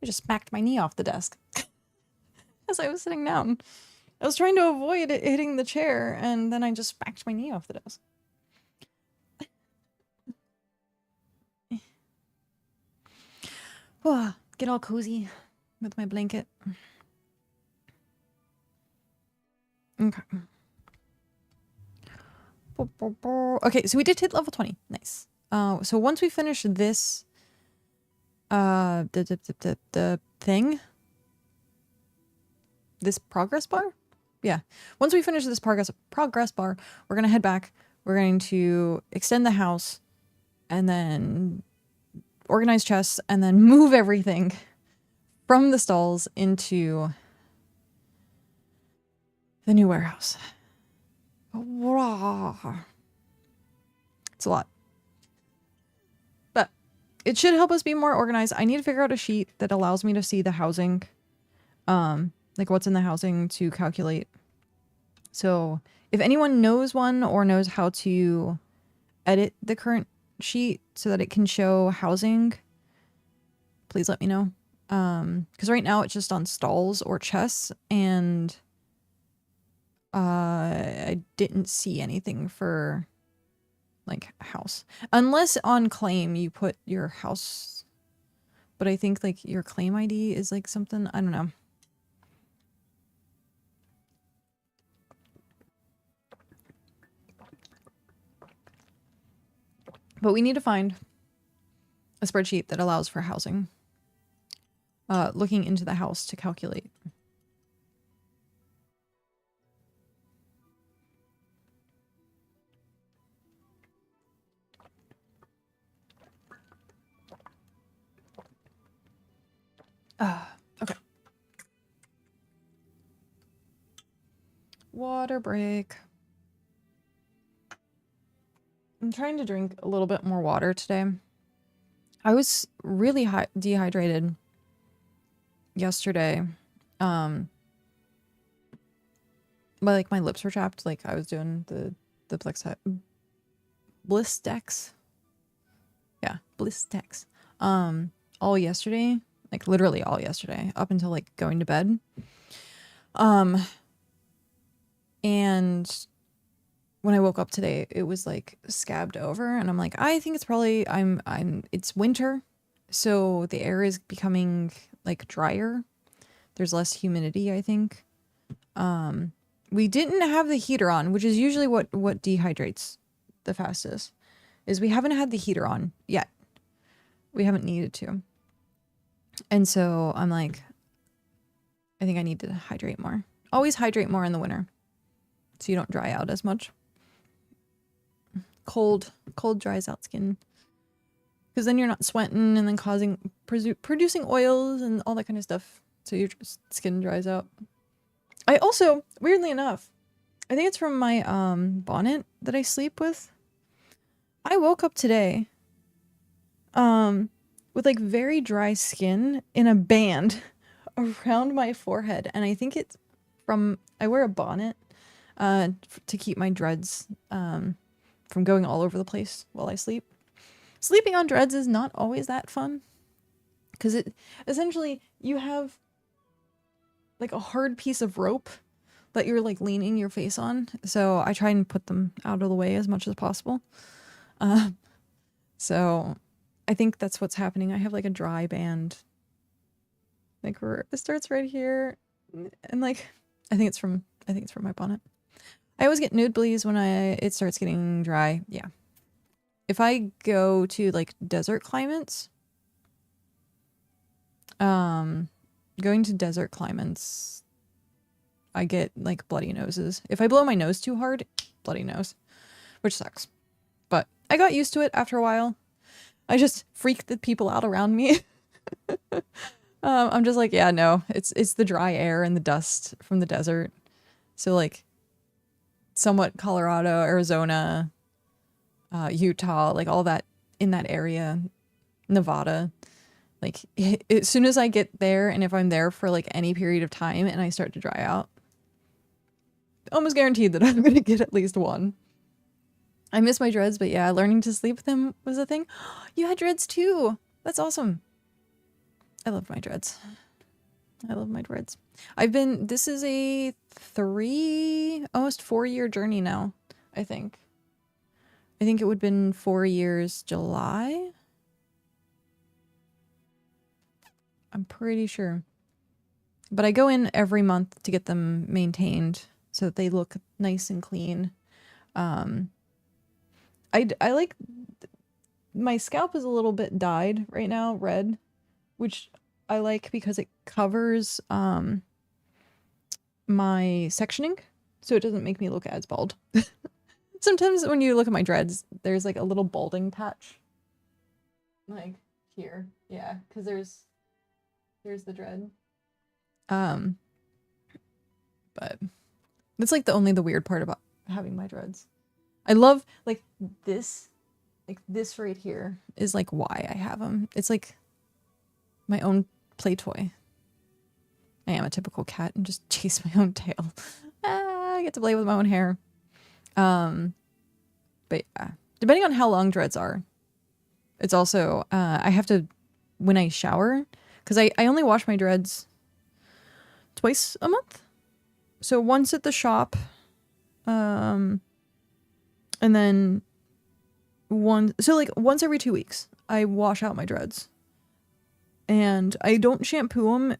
I just smacked my knee off the desk as I was sitting down. I was trying to avoid it hitting the chair, and then I just smacked my knee off the desk. Oh, get all cozy with my blanket. Okay. Okay, so we did hit level 20. Nice. So once we finish this, the thing, this progress bar, yeah. Once we finish this progress bar, we're gonna head back. We're going to extend the house, and then organize chests, and then move everything from the stalls into the new warehouse. It's a lot. But it should help us be more organized. I need to figure out a sheet that allows me to see the housing. Like what's in the housing to calculate. So if anyone knows one or knows how to edit the current sheet so that it can show housing, please let me know. Because right now it's just on stalls or chests, and I didn't see anything for like house, unless on claim you put your house, but I think like your claim ID is like something, I don't know. But we need to find a spreadsheet that allows for housing, looking into the house to calculate. Okay. Water break. I'm trying to drink a little bit more water today. I was really dehydrated yesterday. But like my lips were chapped. Like I was doing the Blistex. Yeah, Blistex. All yesterday, like literally all yesterday, up until like going to bed. And when I woke up today, it was like scabbed over, and I'm like, I think it's probably it's winter, so the air is becoming like drier. There's less humidity, I think. We didn't have the heater on, which is usually what dehydrates the fastest. Is we haven't had the heater on yet. We haven't needed to. And so I'm like, I think I need to hydrate more. Always hydrate more in the winter, so you don't dry out as much. Cold dries out skin, because then you're not sweating and then producing oils and all that kind of stuff, so your skin dries out. I also, weirdly enough, I think it's from my bonnet that I sleep with. I woke up today with like very dry skin in a band around my forehead, and I think it's from, I wear a bonnet to keep my dreads from going all over the place while I sleep. Sleeping on dreads is not always that fun, because it essentially, you have like a hard piece of rope that you're like leaning your face on. So I try and put them out of the way as much as possible. So I think that's what's happening. I have like a dry band, like where it starts right here, and like I think it's from my bonnet. I always get nude bleeds when it starts getting dry. Yeah. If I go to like desert climates, going to desert climates, I get like bloody noses. If I blow my nose too hard, bloody nose, which sucks. But I got used to it after a while. I just freak the people out around me. I'm just like, yeah, no, it's the dry air and the dust from the desert. So like somewhat Colorado, Arizona, Utah, like all that in that area, Nevada. Like as soon as I get there, and if I'm there for like any period of time and I start to dry out, almost guaranteed that I'm gonna get at least one. I miss my dreads, but yeah, learning to sleep with them was a thing. You had dreads too. That's awesome. I love my dreads. I love my dreads. This is a almost 4-year journey now, I think. I think it would have been 4 years July. I'm pretty sure. But I go in every month to get them maintained so that they look nice and clean. I like, my scalp is a little bit dyed right now, red, which I like because it covers my sectioning, so it doesn't make me look as bald. Sometimes when you look at my dreads, there's like a little balding patch. Like here. Yeah, because there's the dread. But that's like the weird part about having my dreads. I love like this right here is like why I have them. It's like my own play toy. I am a typical cat and just chase my own tail. I get to play with my own hair. But yeah, depending on how long dreads are, it's also, I have to, when I shower, because I only wash my dreads twice a month. So once at the shop, and then once every 2 weeks, I wash out my dreads. And I don't shampoo them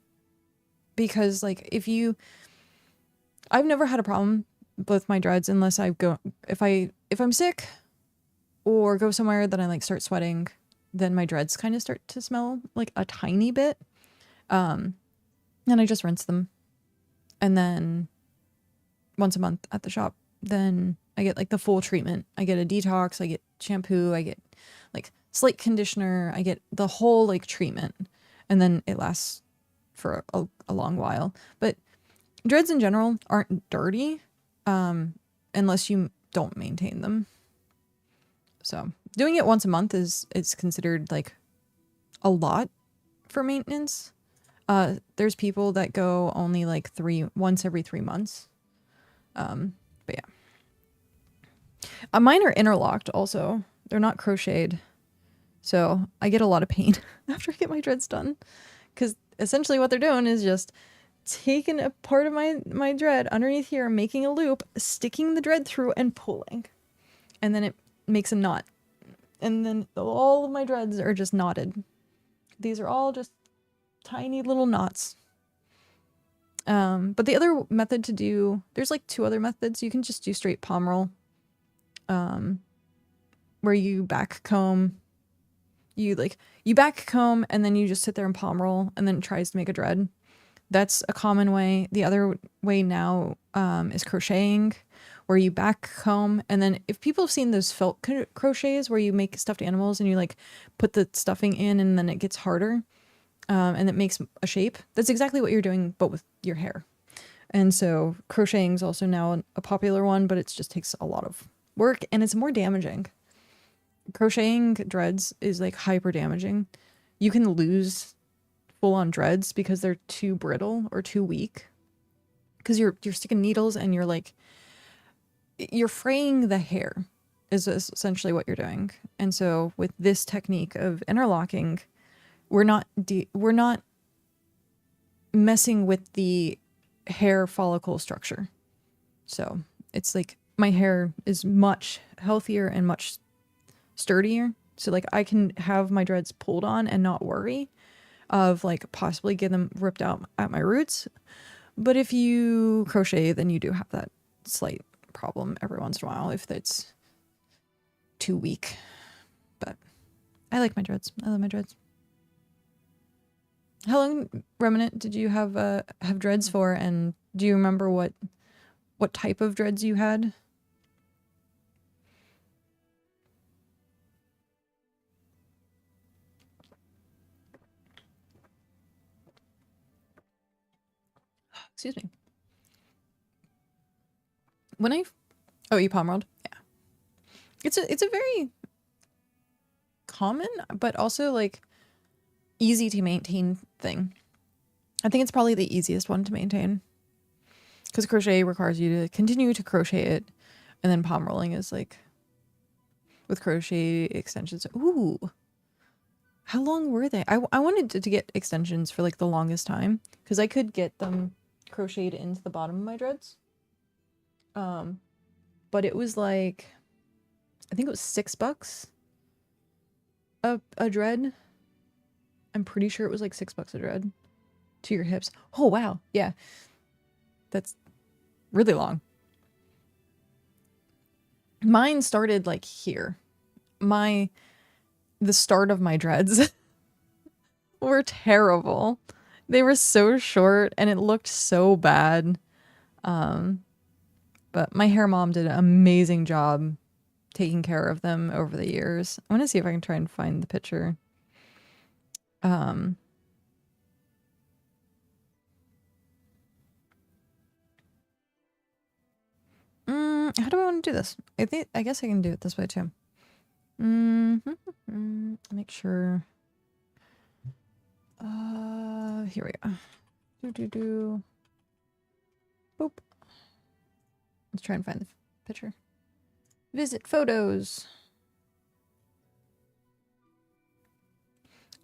because like I've never had a problem with my dreads unless if I'm sick or go somewhere that I like start sweating, then my dreads kind of start to smell like a tiny bit. And I just rinse them. And then once a month at the shop, then I get like the full treatment. I get a detox, I get shampoo, I get like slight conditioner, I get the whole like treatment. And then it lasts for a long while. But dreads in general aren't dirty unless you don't maintain them. So doing it once a month is considered like a lot for maintenance. There's people that go only like once every 3 months. But yeah. Mine are interlocked also. They're not crocheted. So I get a lot of pain after I get my dreads done. Because essentially what they're doing is just taking a part of my dread underneath here, making a loop, sticking the dread through and pulling. And then it makes a knot. And then all of my dreads are just knotted. These are all just tiny little knots. But the other method to do, there's like 2 other methods. You can just do straight palm roll, where you back comb. You back comb and then you just sit there and palm roll and then it tries to make a dread. That's a common way. The other way now is crocheting, where you back comb and then if people have seen those felt crochets where you make stuffed animals and you like put the stuffing in and then it gets harder and it makes a shape. That's exactly what you're doing, but with your hair. And so crocheting is also now a popular one, but it just takes a lot of work and it's more damaging. Crocheting dreads is like hyper damaging. You can lose full on dreads because they're too brittle or too weak. Because you're sticking needles and you're fraying the hair is essentially what you're doing. And so with this technique of interlocking, we're not messing with the hair follicle structure. So it's like my hair is much healthier and much sturdier. So like I can have my dreads pulled on and not worry of like possibly getting them ripped out at my roots. But if you crochet, then you do have that slight problem every once in a while if it's too weak. But I like my dreads. I love my dreads. How long, Remnant, did you have dreads for? And do you remember what type of dreads you had? Excuse me. Oh, you palm rolled? Yeah. It's a very common, but also like easy to maintain thing. I think it's probably the easiest one to maintain because crochet requires you to continue to crochet it, and then palm rolling is like with crochet extensions. Ooh, how long were they? I wanted to get extensions for like the longest time because I could get them crocheted into the bottom of my dreads. But it was like, I think it was $6 a dread. I'm pretty sure it was like $6 a dread to your hips. Oh, wow. Yeah. That's really long. Mine started like here. the start of my dreads were terrible. They were so short and it looked so bad. But my hair mom did an amazing job taking care of them over the years. I want to see if I can try and find the picture. How do I want to do this? I guess I can do it this way too. Make sure. Here we go. Boop. Let's try and find the picture. Visit photos.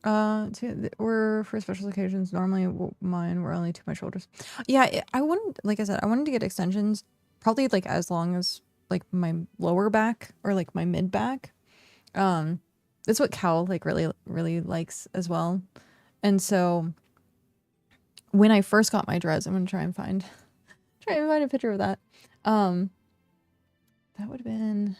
We're for special occasions. Normally mine were only to my shoulders. Yeah, I wanted, like I said, I wanted to get extensions probably like as long as like my lower back or like my mid back. That's what Cal like really likes as well. And so when I first got my dreads, I'm gonna try and find a picture of that. That would have been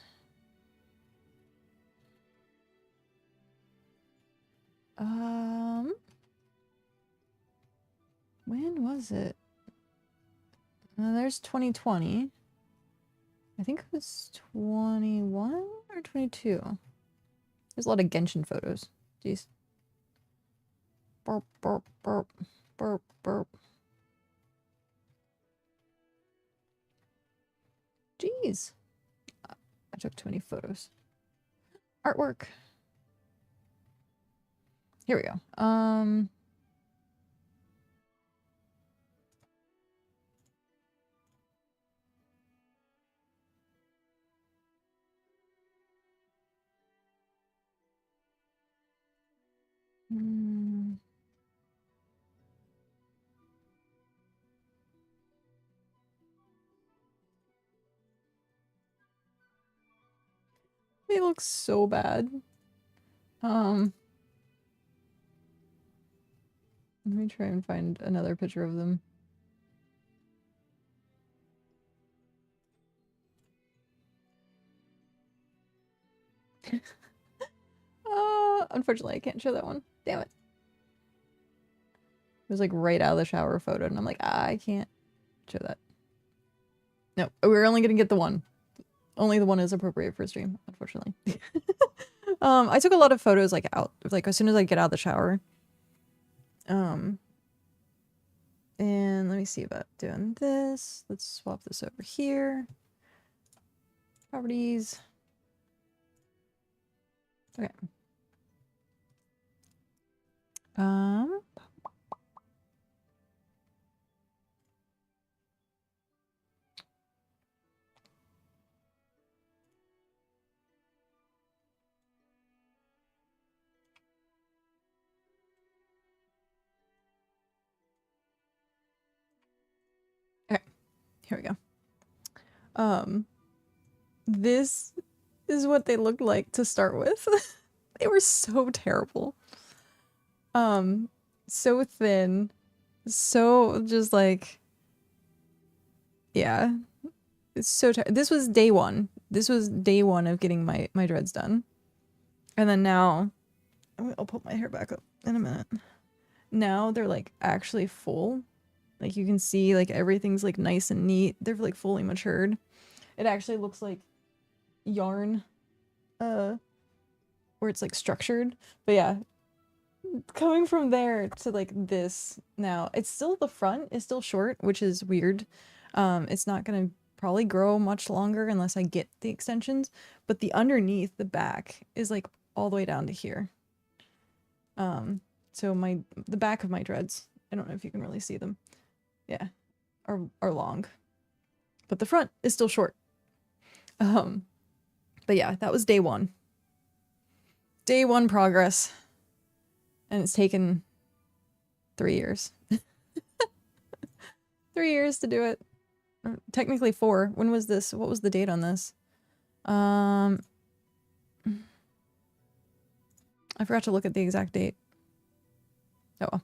when was it? There's 2020. I think it was 21 or 22. There's a lot of Genshin photos. Jeez. Burp, burp, burp, burp, burp. Jeez. I took too many photos. Artwork. Here we go. They look so bad. Let me try and find another picture of them. Unfortunately, I can't show that one. Damn it. It was like right out of the shower photo, and I'm like, I can't show that. No, we're only gonna get the one. Only the one is appropriate for stream, unfortunately. I took a lot of photos like out, like as soon as I get out of the shower. And let me see about doing this. Let's swap this over here. Properties. Okay. Okay, here we go. This is what they looked like to start with. They were so terrible. So thin, so just like, yeah, it's so this was day one. This was day one of getting my dreads done. And then now, I'll put my hair back up in a minute. Now they're like actually full. Like you can see like everything's like nice and neat. They're like fully matured. It actually looks like yarn, where it's like structured. But yeah, coming from there to like this now, it's still, the front is still short, which is weird. It's not gonna probably grow much longer unless I get the extensions, but the underneath, the back is like all the way down to here. So the back of my dreads, I don't know if you can really see them, yeah, are long, but the front is still short. But yeah, that was day one. Day one progress. And it's taken 3 years. 3 years to do it. Technically 4. When was this? What was the date on this? I forgot to look at the exact date. Oh well.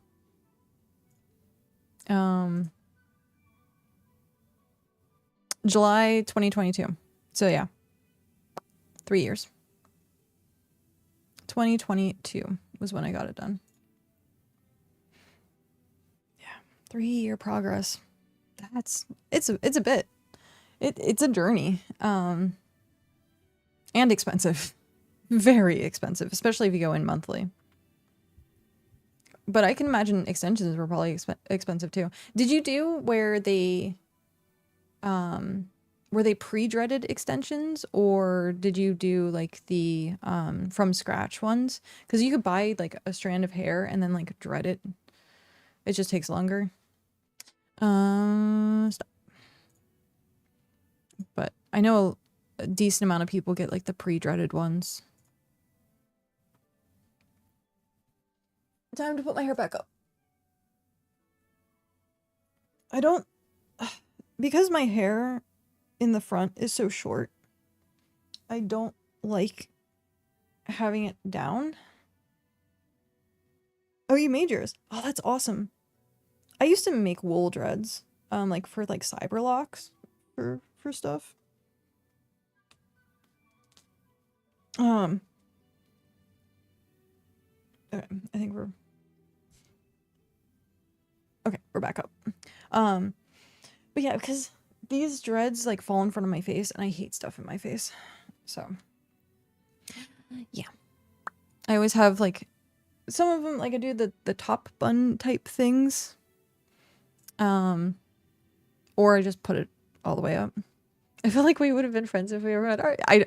July 2022. So yeah. 3 years. 2022 was when I got it done. Yeah, 3-year progress. It's a bit. It's a journey. And expensive. Very expensive, especially if you go in monthly. But I can imagine extensions were probably expensive too. Did you do where they pre-dreaded extensions, or did you do like the from scratch ones? Because you could buy like a strand of hair and then like dread it. It just takes longer. Stop. But I know a decent amount of people get like the pre-dreaded ones. Time to put my hair back up. I don't, because my hair in the front is so short, I don't like having it down. Oh, you made yours. Oh, that's awesome. I used to make wool dreads, like for like cyber locks for stuff. Okay, I think we're back up. But yeah, because these dreads like fall in front of my face and I hate stuff in my face. So yeah. I always have like some of them, like I do the top bun type things. Or I just put it all the way up. I feel like we would have been friends if we ever had art. I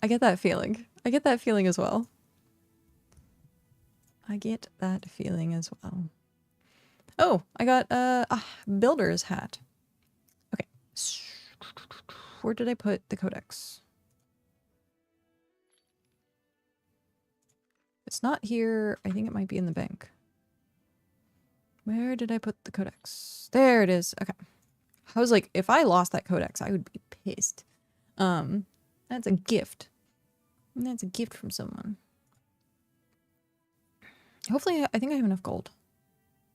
get that feeling. I get that feeling as well. I get that feeling as well. Oh, I got a builder's hat. Okay. Where did I put the codex? It's not here. I think it might be in the bank. Where did I put the codex? There it is. Okay. I was like, if I lost that codex, I would be pissed. That's a gift. That's a gift from someone. Hopefully, I think I have enough gold.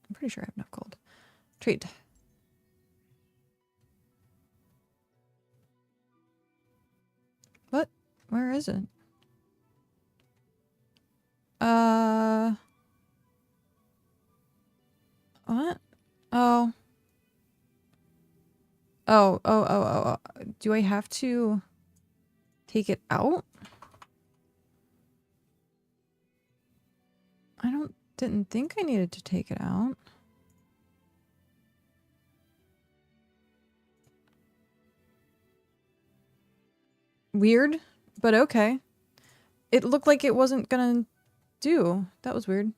I'm pretty sure I have enough gold. Trade. What? Where is it? What? Oh. Oh. Do I have to take it out? Didn't think I needed to take it out. Weird, but okay. It looked like it wasn't gonna do. That was weird.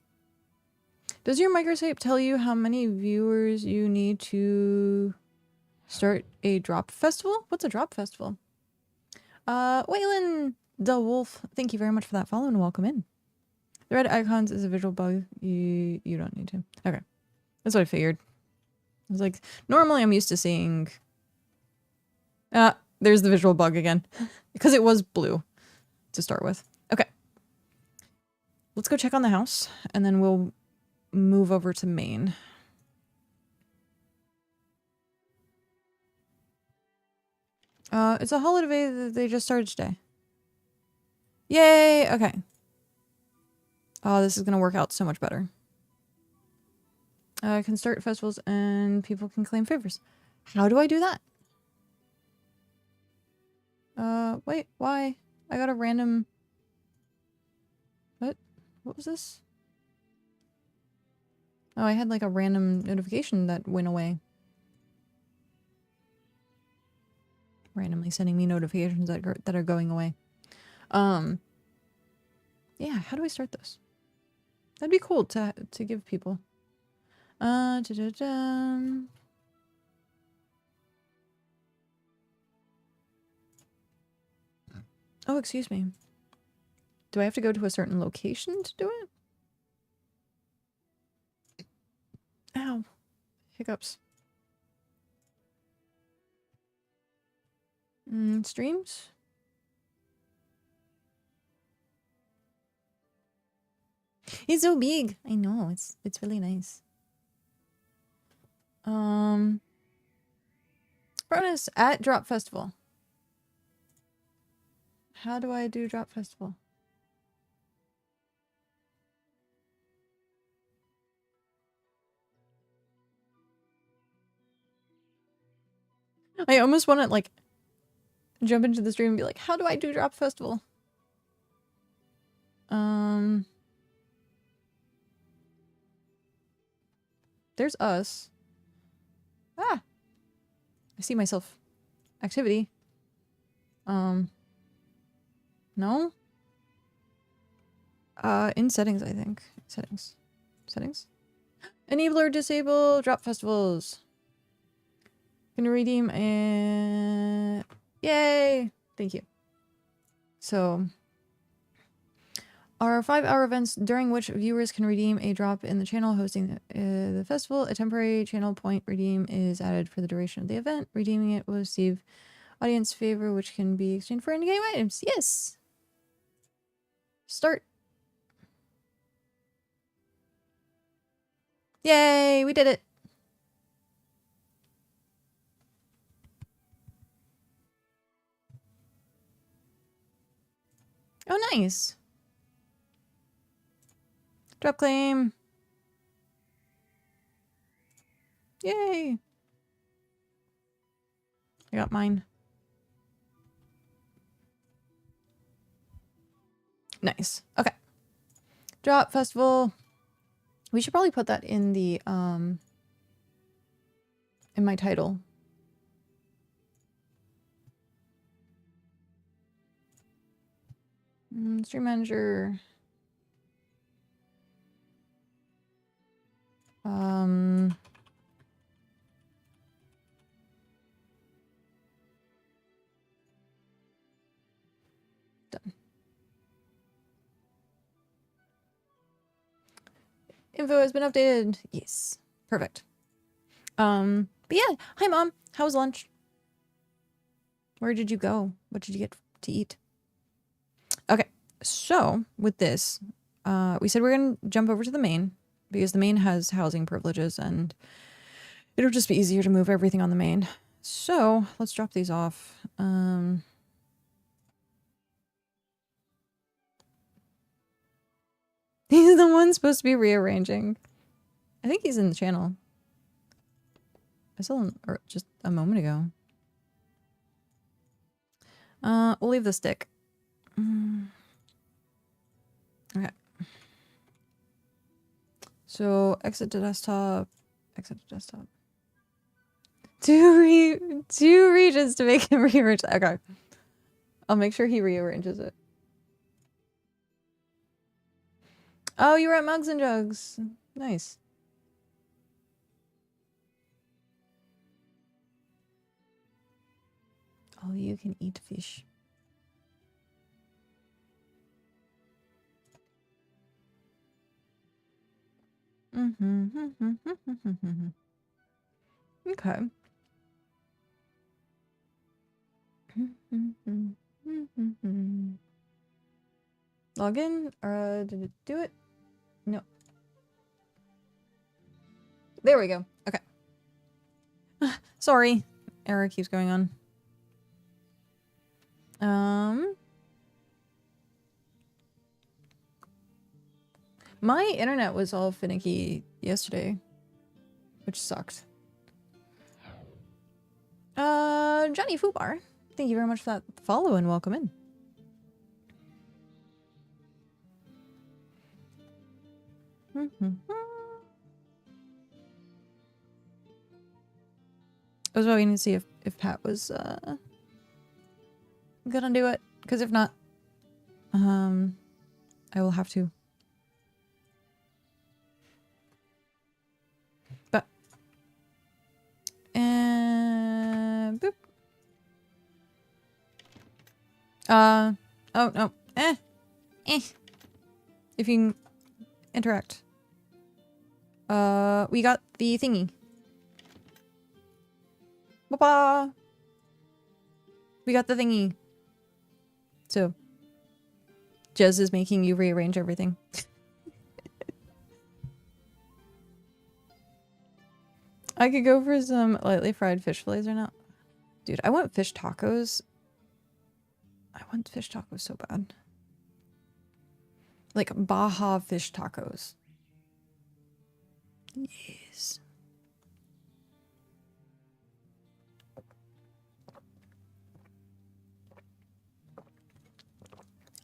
Does your Microscape tell you how many viewers you need to start a drop festival? What's a drop festival? Waylon the Wolf, thank you very much for that follow and welcome in. The red icons is a visual bug. You don't need to. Okay. That's what I figured. I was like, normally I'm used to seeing... there's the visual bug again. Because it was blue to start with. Okay. Let's go check on the house, and then we'll move over to Maine. It's a holiday that they just started today. Yay! Okay. Oh, this is gonna work out so much better. I can start festivals and people can claim favors. How do I do that? Wait, why? I got a random... What? What was this? Oh, I had like a random notification that went away. Randomly sending me notifications that are going away. Yeah, how do I start this? That'd be cool to give people. Oh, excuse me. Do I have to go to a certain location to do it? Ow. Hiccups. Streams? It's so big. I know, it's really nice. Bonus at Drop Festival. How do I do Drop Festival? I almost want to like jump into the stream and be like, how do I do Drop Festival? There's us. Ah, I see myself. Activity. No? In settings, I think. Settings. Settings? Enable or disable drop festivals. Can redeem and... Yay! Thank you. So... are 5-hour events during which viewers can redeem a drop in the channel hosting the festival. A temporary channel point redeem is added for the duration of the event. Redeeming it will receive audience favor, which can be exchanged for in-game items. Yes! Start. Yay! We did it! Oh, nice! Drop claim! Yay! I got mine. Nice. Okay. Drop festival. We should probably put that in the, in my title. Stream manager. Done. Info has been updated. Yes. Perfect. But yeah. Hi, Mom. How was lunch? Where did you go? What did you get to eat? Okay. So, with this, we said we're going to jump over to the main because the main has housing privileges and it'll just be easier to move everything on the main. So, let's drop these off. He's the one supposed to be rearranging. I think he's in the channel. I saw him just a moment ago. We'll leave the stick. Okay. So exit to desktop. Exit to desktop. Two regions to make him rearrange. Okay. I'll make sure he rearranges it. Oh, you were at Mugs and Jugs. Nice. All you can eat fish. Okay. Log in? Did it do it? No. There we go. Okay. Sorry. Error keeps going on. My internet was all finicky yesterday, which sucked. Johnny Fubar, thank you very much for that follow and welcome in. I was waiting to see if Pat was gonna do it, because if not, I will have to. But boop. Oh no. If you can interact. We got the thingy. Ba-ba! We got the thingy. So, Jez is making you rearrange everything. I could go for some lightly fried fish fillets or not. Dude, I want fish tacos. I want fish tacos so bad. Like Baja fish tacos. Yes.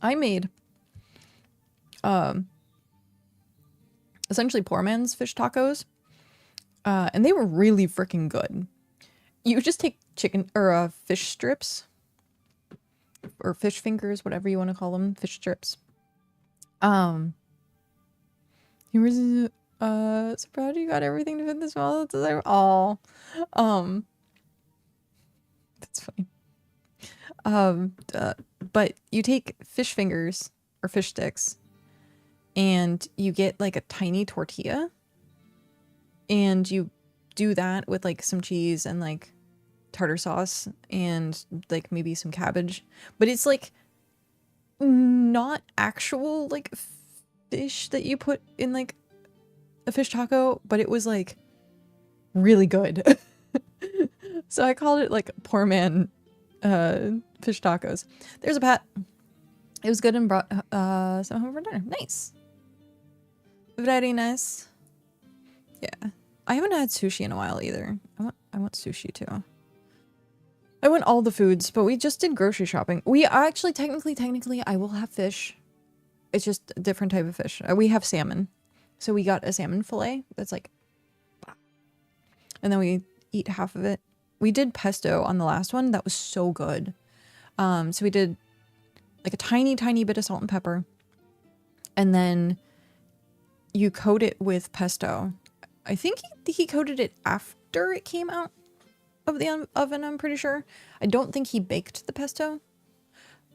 I made essentially poor man's fish tacos, and they were really freaking good. You just take chicken or fish strips or fish fingers, whatever you want to call them, fish strips. He was so proud you got everything to fit this well. Oh, that's funny. But you take fish fingers or fish sticks, and you get like a tiny tortilla, and you do that with like some cheese and like tartar sauce and like maybe some cabbage, but it's like not actual like fish that you put in like a fish taco, but it was like really good. So I called it like poor man fish tacos. There's a pet. It was good and brought some home for dinner. Nice. Very nice. Yeah. I haven't had sushi in a while either. I want sushi too. I want all the foods, but we just did grocery shopping. We actually technically I will have fish. It's just a different type of fish. We have salmon. So we got a salmon fillet that's like, and then we eat half of it. We did pesto on the last one. That was so good. So we did like a tiny bit of salt and pepper, and then you coat it with pesto. I think he coated it after it came out of the oven, I'm pretty sure. I don't think he baked the pesto.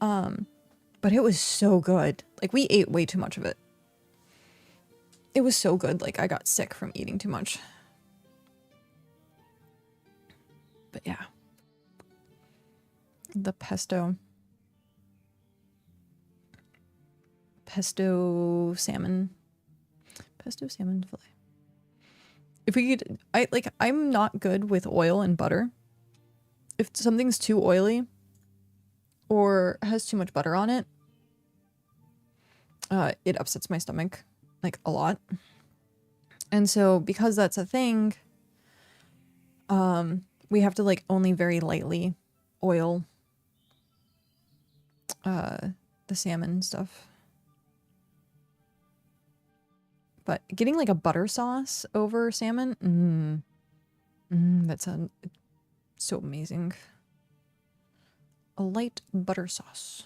But it was so good. Like, we ate way too much of it. It was so good. Like, I got sick from eating too much. But yeah. The pesto. Pesto salmon. Pesto salmon fillet. If we could, I'm not good with oil and butter. If something's too oily or has too much butter on it, it upsets my stomach like a lot. And so because that's a thing, we have to like only very lightly oil the salmon stuff. But getting like a butter sauce over salmon, that sounds so amazing. A light butter sauce.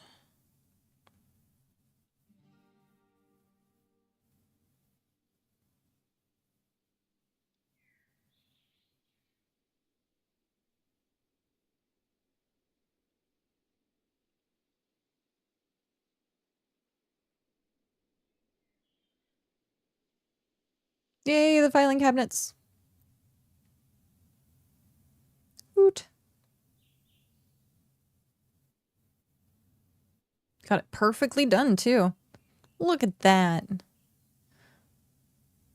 Yay, the filing cabinets. Woot. Got it perfectly done too. Look at that.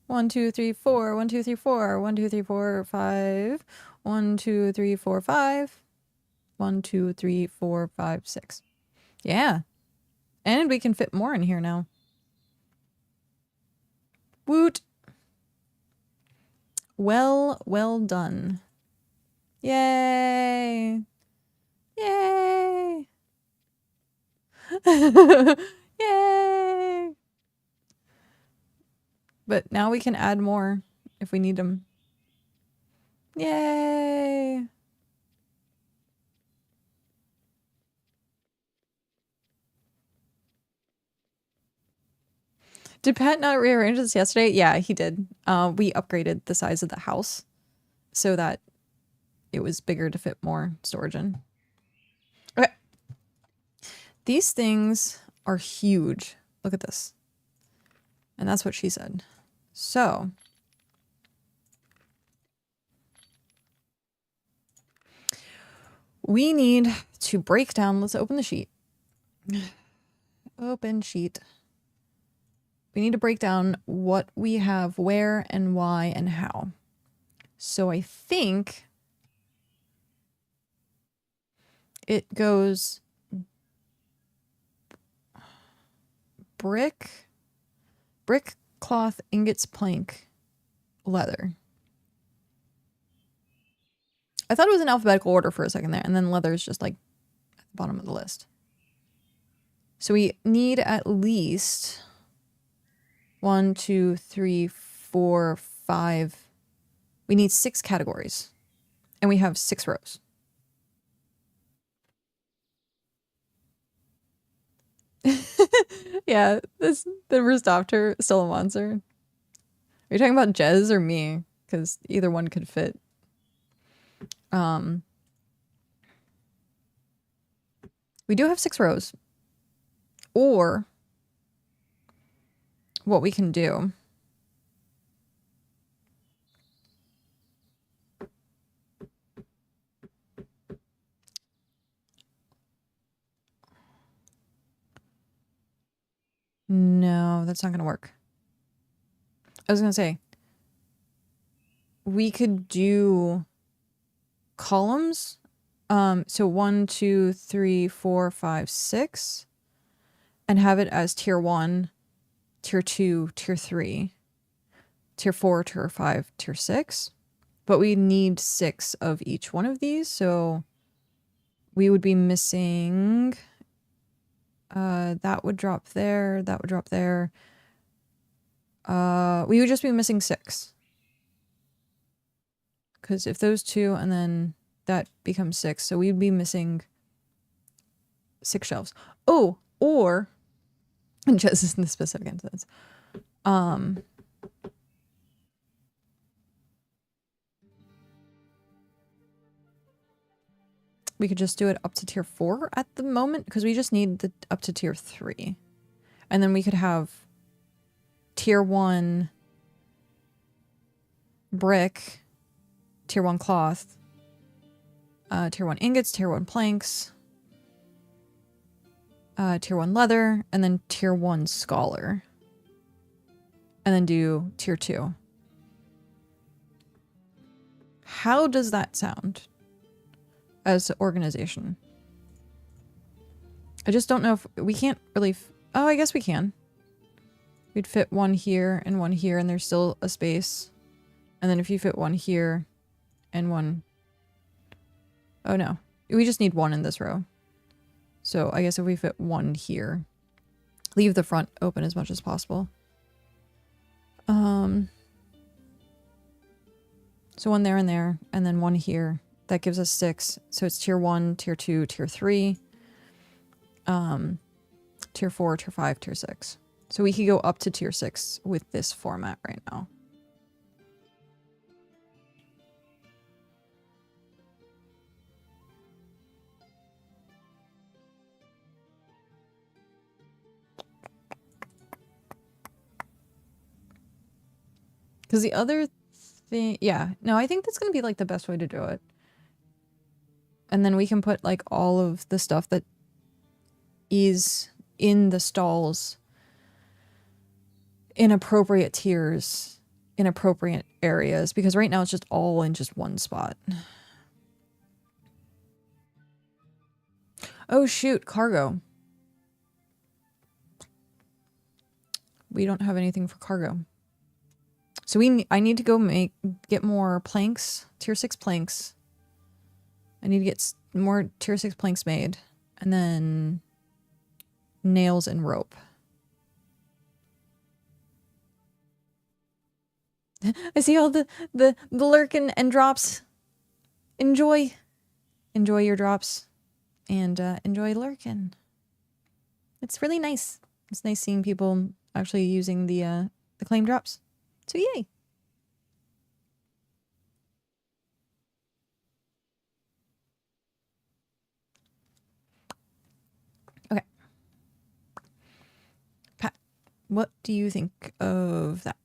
1, 2, 3, 4. 1, 2, 3, 4. 1, 2, 3, 4, 5. 1, 2, 3, 4, 5. 1, 2, 3, 4, 5, 6. Yeah. And we can fit more in here now. Woot. Well done. Yay. Yay. Yay. But now we can add more if we need them. Yay. Did Pat not rearrange this yesterday? Yeah, he did. We upgraded the size of the house so that it was bigger to fit more storage in. Okay. These things are huge. Look at this. And that's what she said. So we need to break down. Let's open the sheet. Open sheet. We need to break down what we have, where and why and how. So I think it goes brick, cloth, ingots, plank, leather. I thought it was in alphabetical order for a second there, and then leather is just like at the bottom of the list. So we need at least 1, 2, 3, 4, 5. We need 6 categories. And we have 6 rows. Yeah, the Rostopter still a monster. Are you talking about Jez or me? Because either one could fit. We do have 6 rows. Or what we can do no, that's not gonna work. I was gonna say we could do columns. So 1, 2, 3, 4, 5, 6, and have it as tier 1, tier 2, tier 3, tier 4, tier 5, tier 6. But we need 6 of each one of these, so we would be missing that would drop there, that would drop there. We would just be missing 6. Because if those 2 and then that becomes 6, so we'd be missing 6 shelves. Oh, or just in the specific instance. We could just do it up to tier 4 at the moment, because we just need the up to tier 3. And then we could have tier 1 brick, tier 1 cloth, tier 1 ingots, tier 1 planks, tier 1 leather, and then tier 1 scholar. And then do tier 2. How does that sound as organization? I just don't know if we can't really... oh, I guess we can. We'd fit 1 here, and there's still a space. And then if you fit 1 here and 1... oh no. We just need 1 in this row. So I guess if we fit 1 here, leave the front open as much as possible. So 1 there and there, and then 1 here. That gives us 6. So it's tier 1, tier 2, tier 3, tier 4, tier 5, tier 6. So we could go up to tier 6 with this format right now. Because the other thing... yeah, no, I think that's going to be like the best way to do it. And then we can put like all of the stuff that is in the stalls in appropriate tiers, in appropriate areas, because right now it's just all in just one spot. Oh shoot, cargo. We don't have anything for cargo. So I need to go get more planks, tier 6 planks. I need to get more tier 6 planks made, and then nails and rope. I see all the lurkin and drops. Enjoy your drops, and enjoy lurkin. It's really nice. It's nice seeing people actually using the claim drops. So yay. Okay. Pat, what do you think of that?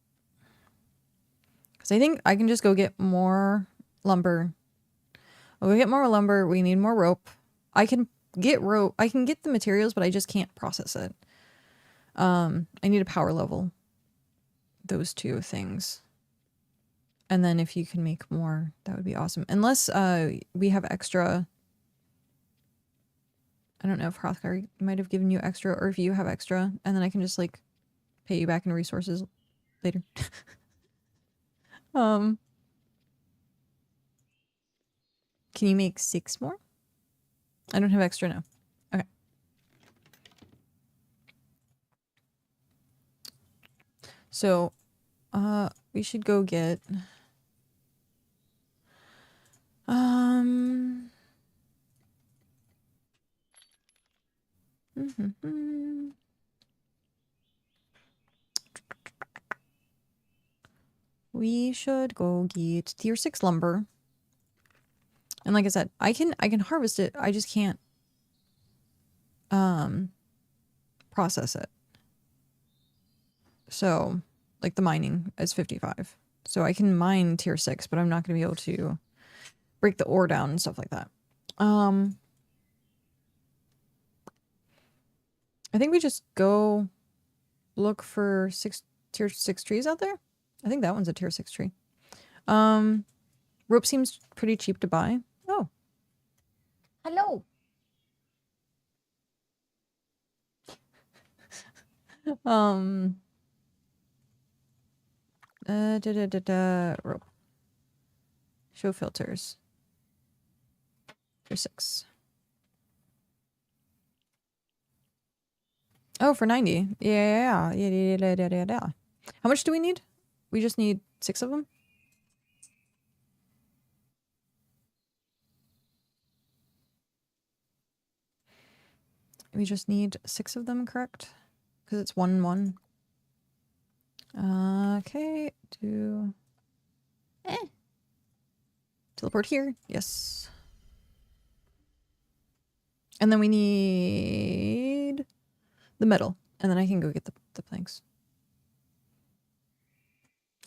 Because I think I can just go get more lumber. I'll go get more lumber. We need more rope. I can get rope. I can get the materials, but I just can't process it. I need a power level. Those 2 things. And then if you can make more, that would be awesome. Unless we have extra... I don't know if Hrothgar might have given you extra, or if you have extra, and then I can just like pay you back in resources later. Can you make 6 more? I don't have extra now. Okay. So, we should go get we should go get tier 6 lumber. And like I said, I can harvest it. I just can't process it. So, like the mining is 55. So I can mine tier 6, but I'm not going to be able to break the ore down and stuff like that. I think we just go look for tier 6 trees out there. I think that one's a tier 6 tree. Rope seems pretty cheap to buy. Oh. Hello. Rope. Show filters. Tier 6. Oh, for 90. Yeah. How much do we need? We just need 6 of them? We just need 6 of them, correct? Because it's 1 and 1. Okay, teleport here. Yes. And then we need the metal. And then I can go get the planks.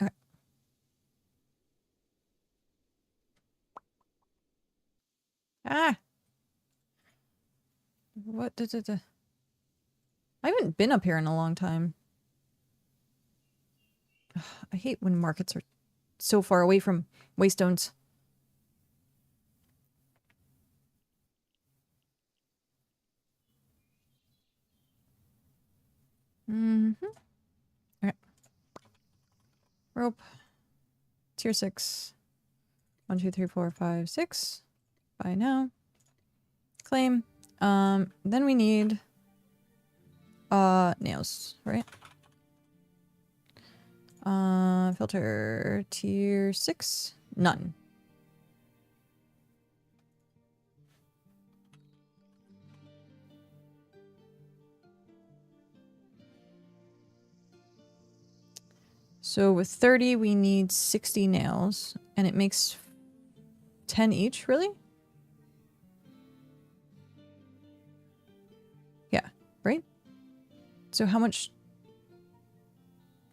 Okay. Ah! What? I haven't been up here in a long time. I hate when markets are so far away from waystones. Okay. Rope. Tier 6. 1, 2, 3, 4, 5, 6. Buy now. Claim. Then we need nails, right? Filter tier 6. None. So with 30, we need 60 nails, and it makes 10 each, really? Yeah, right? So how much,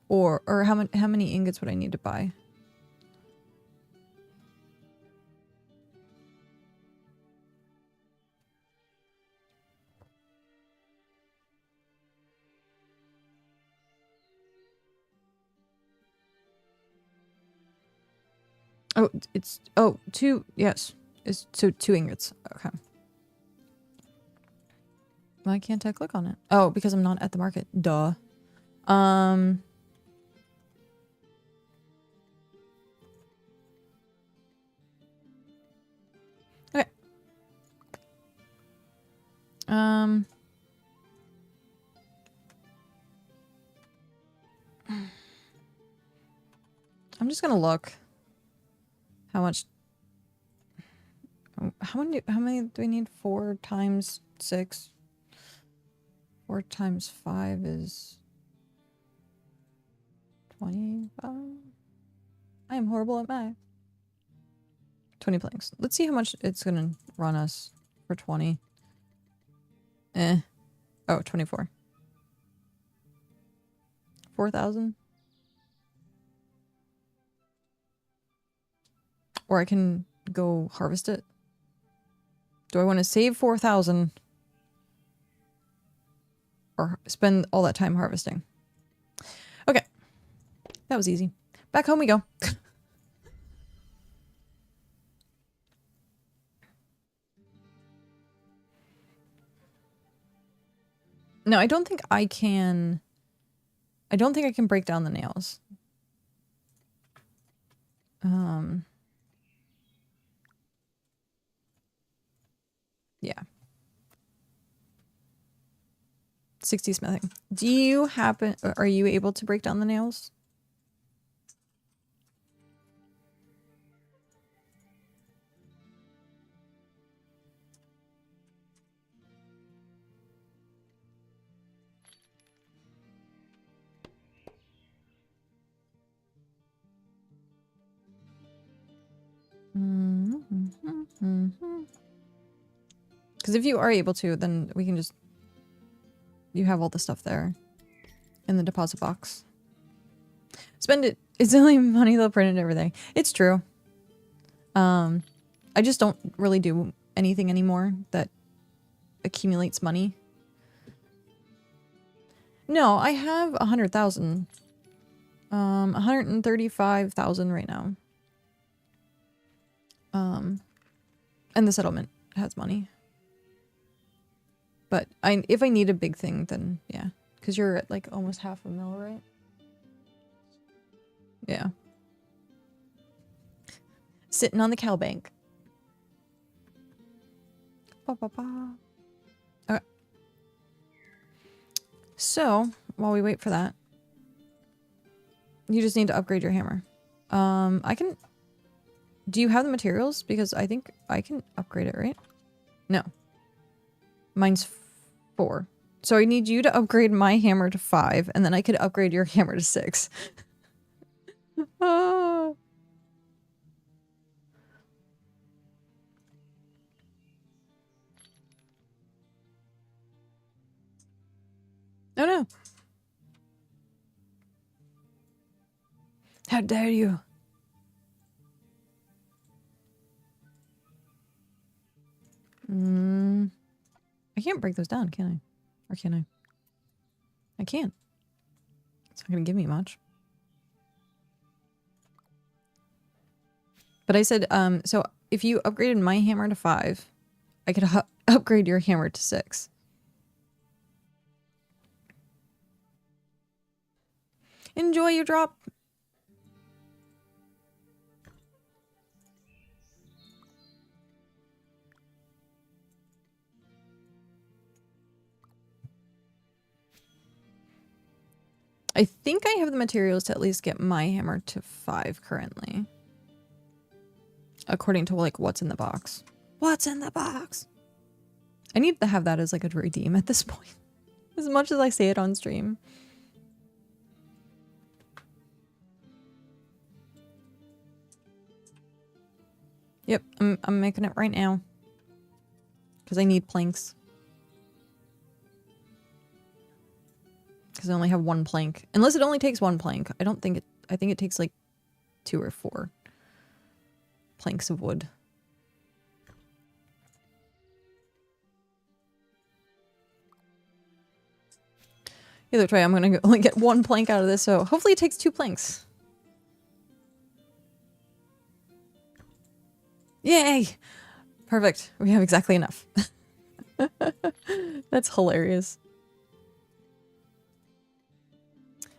or how many ingots would I need to buy? Oh, it's, oh, 2, yes. So 2 ingots. Okay. Why can't I click on it? Oh, because I'm not at the market. Duh. Okay. I'm just gonna look. How much? How many do we need? 4 times 6. 4 times 5 is 25. I am horrible at math. 20 planks. Let's see how much it's gonna run us for 20. Oh, 24. 4,000. Or I can go harvest it. Do I want to save 4,000? Or spend all that time harvesting? Okay. That was easy. Back home we go. No, I don't think I can... I don't think I can break down the nails. Yeah. 60 smithing. Do you happen... Are you able to break down the nails? Because if you are able to, then we can just... You have all the stuff there in the deposit box. Spend it. It's the only money they'll print and everything. It's true. I just don't really do anything anymore that accumulates money. No, I have 100,000. 135,000 right now. And the settlement has money. But if I need a big thing, then yeah. Because you're at like almost half a mil, right? Yeah. Sitting on the cow bank. Ba, ba, ba. Okay. So, while we wait for that, you just need to upgrade your hammer. I can... Do you have the materials? Because I think I can upgrade it, right? No. Mine's 4. So I need you to upgrade my hammer to 5, and then I could upgrade your hammer to 6. Oh. Oh no. How dare you? I can't break those down, can I? Or can I? I can't. It's not gonna give me much. But I said, so if you upgraded my hammer to 5, I could upgrade your hammer to 6. Enjoy your drop. I think I have the materials to at least get my hammer to 5 currently. According to like what's in the box. What's in the box? I need to have that as like a redeem at this point. As much as I say it on stream. Yep, I'm making it right now. Because I need planks. Because I only have 1 plank. Unless it only takes 1 plank. I don't think it... I think it takes like 2 or 4 planks of wood. Either way, I'm going to only get 1 plank out of this, so hopefully it takes 2 planks. Yay! Perfect. We have exactly enough. That's hilarious.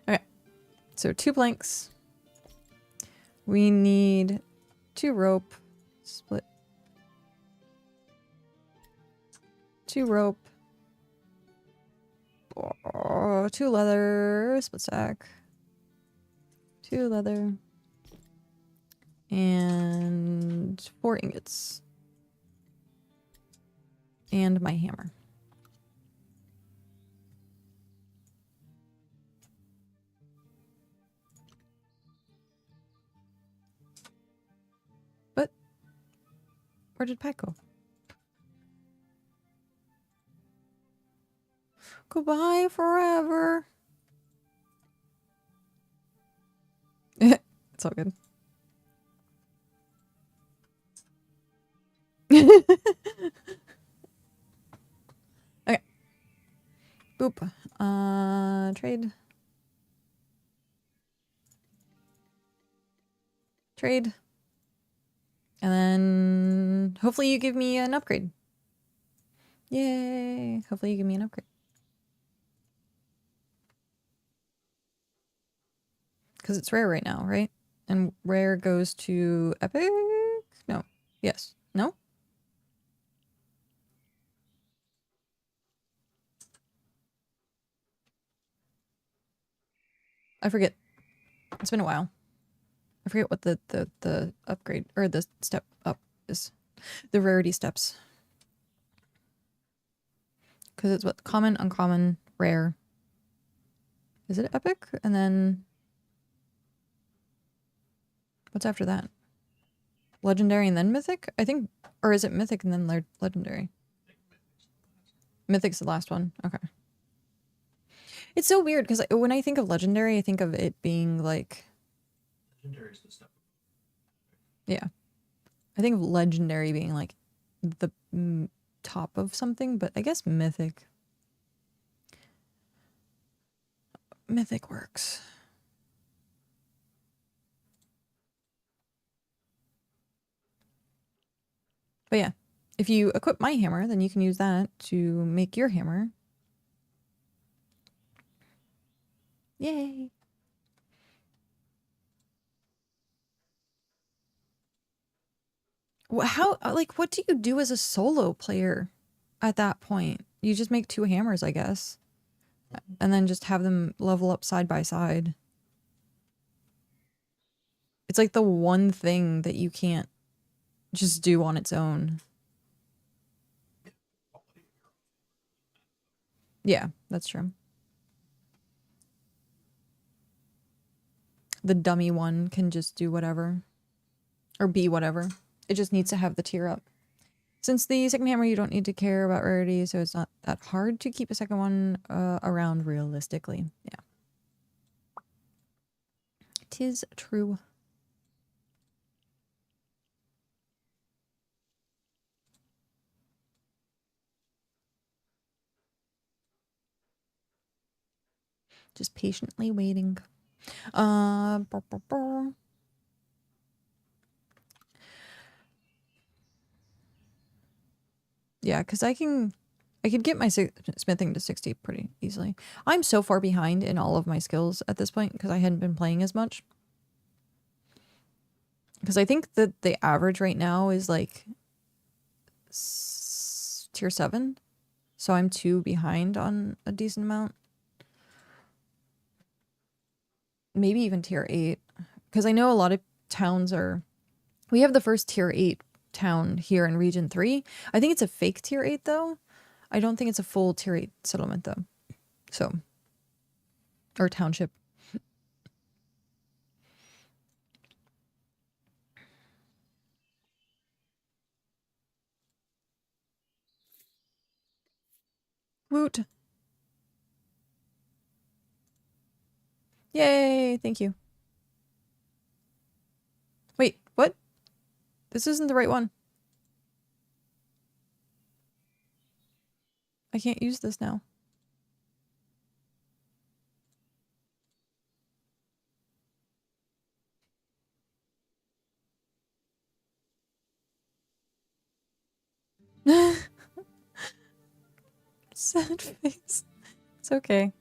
Okay. So 2 planks. We need 2 rope. Split. 2 rope. 2 leather. Split stack. 2 leather. And 4 ingots. And my hammer. But where did Pat go? Goodbye forever. It's all good. Okay. Boop. Trade. Trade. And then hopefully you give me an upgrade. Yay. Hopefully you give me an upgrade. Because it's rare right now, right? And rare goes to epic? No. Yes. No? I forget. It's been a while. I forget what the upgrade or the step up is. The rarity steps. Because it's what? Common, uncommon, rare. Is it epic? And then what's after that? Legendary and then mythic? I think, or is it mythic and then legendary? Mythic's the last one. Okay. It's so weird because when I think of legendary, I think of it being like. Legendary is the step. Yeah. I think of legendary being like the top of something, but I guess mythic. Mythic works. But yeah, if you equip my hammer, then you can use that to make your hammer. Yay! How, like, what do you do as a solo player at that point? You just make 2 hammers, I guess. And then just have them level up side by side. It's like the one thing that you can't just do on its own. Yeah, that's true. The dummy one can just do whatever. Or be whatever. It just needs to have the tier up. Since the second hammer, you don't need to care about rarity, so it's not that hard to keep a second one around realistically. Yeah. 'Tis true. Just patiently waiting. Brr, brr, brr. Yeah, because I could get my smithing to 60 pretty easily. I'm so far behind in all of my skills at this point because I hadn't been playing as much. Because I think that the average right now is like tier 7. So I'm 2 behind on a decent amount. Maybe even tier 8. Because I know a lot of towns are... We have the first tier 8 town here in region 3. I think it's a fake tier 8 though. I don't think it's a full tier 8 settlement though. So, or township. Woot. Yay, thank you. Wait, what? This isn't the right one. I can't use this now. Sad face. It's okay.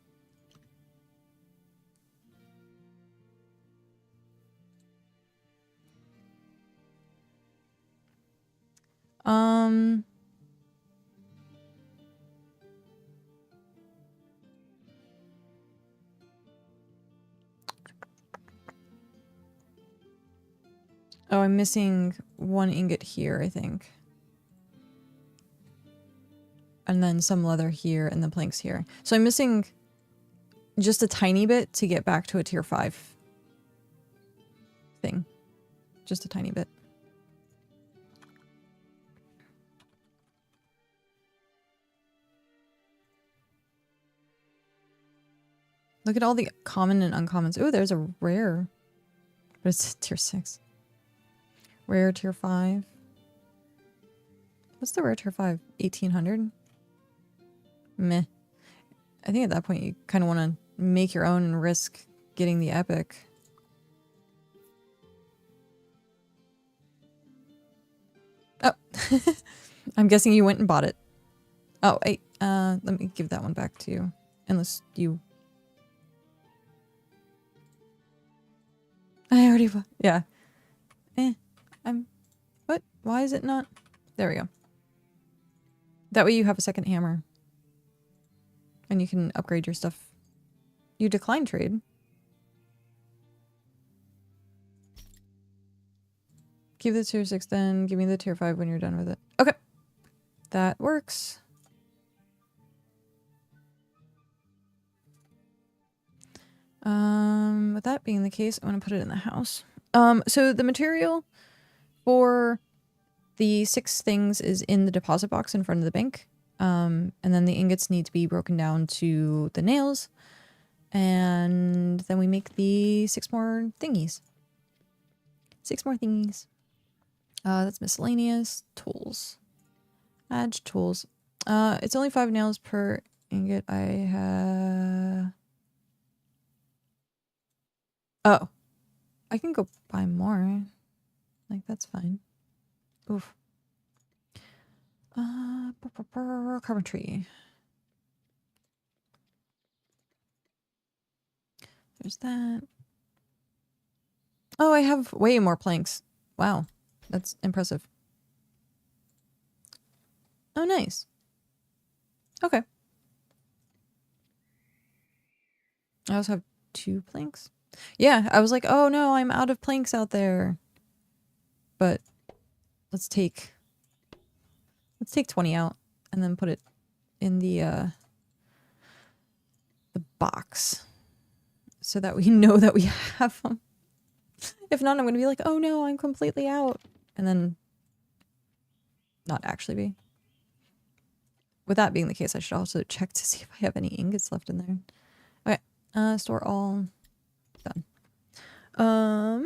Oh, I'm missing 1 ingot here, I think. And then some leather here and the planks here. So I'm missing just a tiny bit to get back to a tier 5 thing. Just a tiny bit. Look at all the common and uncommons. Oh, there's a rare. But it's tier 6. Rare tier 5. What's the rare tier 5? 1800? Meh. I think at that point you kind of want to make your own and risk getting the epic. Oh. I'm guessing you went and bought it. Oh, wait. Let me give that one back to you. Unless you... I already bought... Yeah. What? Why is it not? There we go. That way you have a second hammer. And you can upgrade your stuff. You decline trade. Keep the tier 6 then. Give me the tier 5 when you're done with it. Okay. That works. With that being the case, I'm going to put it in the house. So the material for the 6 things is in the deposit box in front of the bank. And then the ingots need to be broken down to the nails. And then we make the 6 more thingies. 6 more thingies. That's miscellaneous. Tools. Add tools. It's only 5 nails per ingot. I have... Oh. I can go buy more. Like, that's fine. Oof. Carpentry. There's that. Oh, I have way more planks. Wow. That's impressive. Oh, nice. Okay. I also have 2 planks. Yeah, I was like, oh no, I'm out of planks out there. But let's take 20 out and then put it in the box so that we know that we have them. If not, I'm going to be like, oh no, I'm completely out. And then not actually be. With that being the case, I should also check to see if I have any ingots left in there. Okay, store all. Done. I'm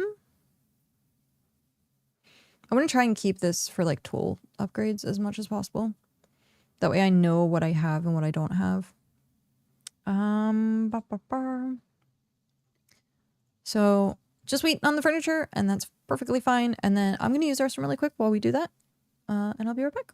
going to try and keep this for like tool upgrades as much as possible. That way I know what I have and what I don't have. So just wait on the furniture and that's perfectly fine. And then I'm going to use the restroom really quick while we do that. And I'll be right back.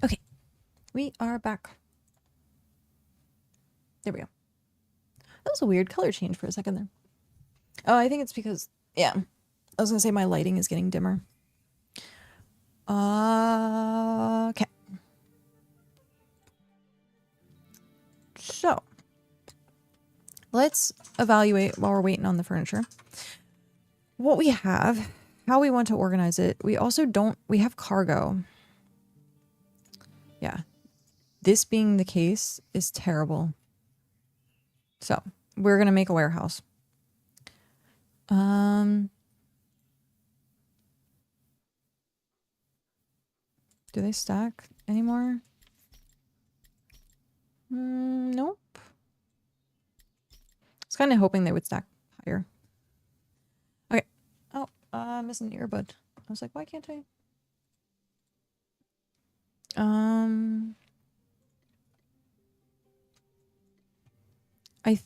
Okay, we are back. There we go. That was a weird color change for a second there. Oh, I think it's because, yeah, I was going to say my lighting is getting dimmer. Okay. So, let's evaluate while we're waiting on the furniture. What we have, how we want to organize it. We also we have cargo. Yeah. This being the case is terrible. So, we're going to make a warehouse. Do they stack anymore? Nope. was kind of hoping they would stack higher. Okay. Oh, I'm missing an earbud. I was like, why can't I? I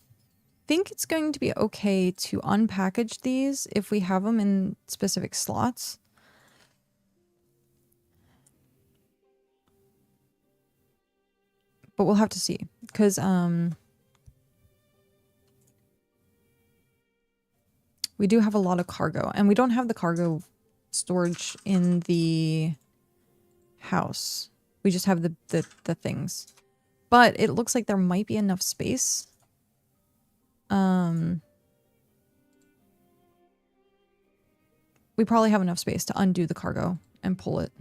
think it's going to be okay to unpackage these if we have them in specific slots. But we'll have to see, because we do have a lot of cargo, and we don't have the cargo storage in the house. We just have the things. But it looks like there might be enough space. We probably have enough space to undo the cargo and pull it.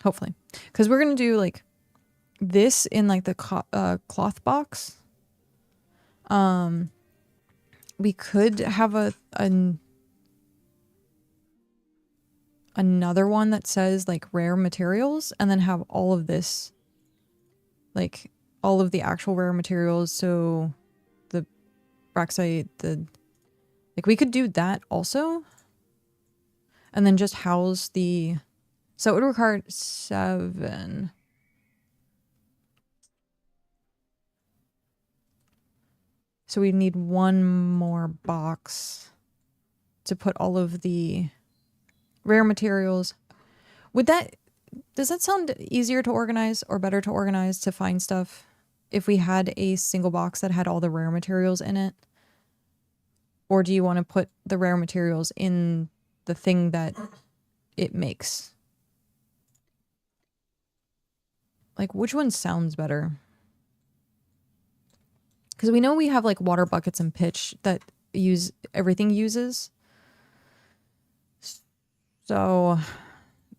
Hopefully. Because we're going to do like this in like the cloth box. We could have another one that says like rare materials, and then have all of this, like all of the actual rare materials. So the Braxite, like we could do that also, and then just house the, so it would require 7. So we need one more box to put all of the rare materials. Does that sound easier to organize or better to organize to find stuff if we had a single box that had all the rare materials in it? Or do you want to put the rare materials in the thing that it makes? Like, which one sounds better? Because we know we have like water buckets and pitch that everything uses. So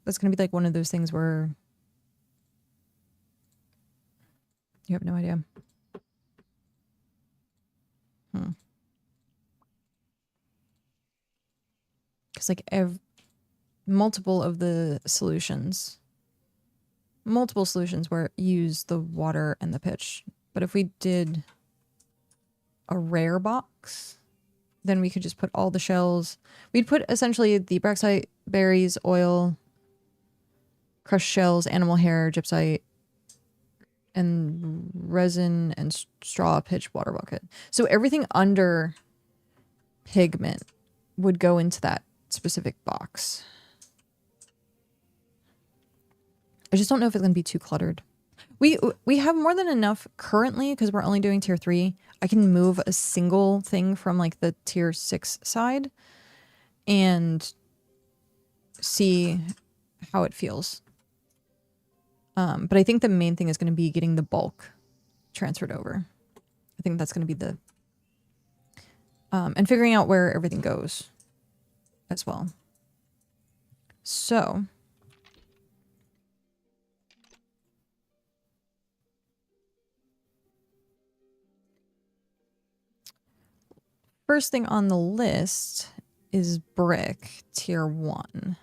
that's going to be like one of those things where you have no idea. Because like multiple solutions where use the water and the pitch. But if we did a rare box, then we could just put all the shells. We'd put essentially the Braxite, berries, oil, crushed shells, animal hair, gypsite, and resin and straw, pitch, water bucket. So everything under pigment would go into that specific box. I just don't know if it's going to be too cluttered. We have more than enough currently because we're only doing tier 3. I can move a single thing from like the tier 6 side and see how it feels. But I think the main thing is going to be getting the bulk transferred over. I think that's going to be the and figuring out where everything goes as well. So first thing on the list is brick, tier 1.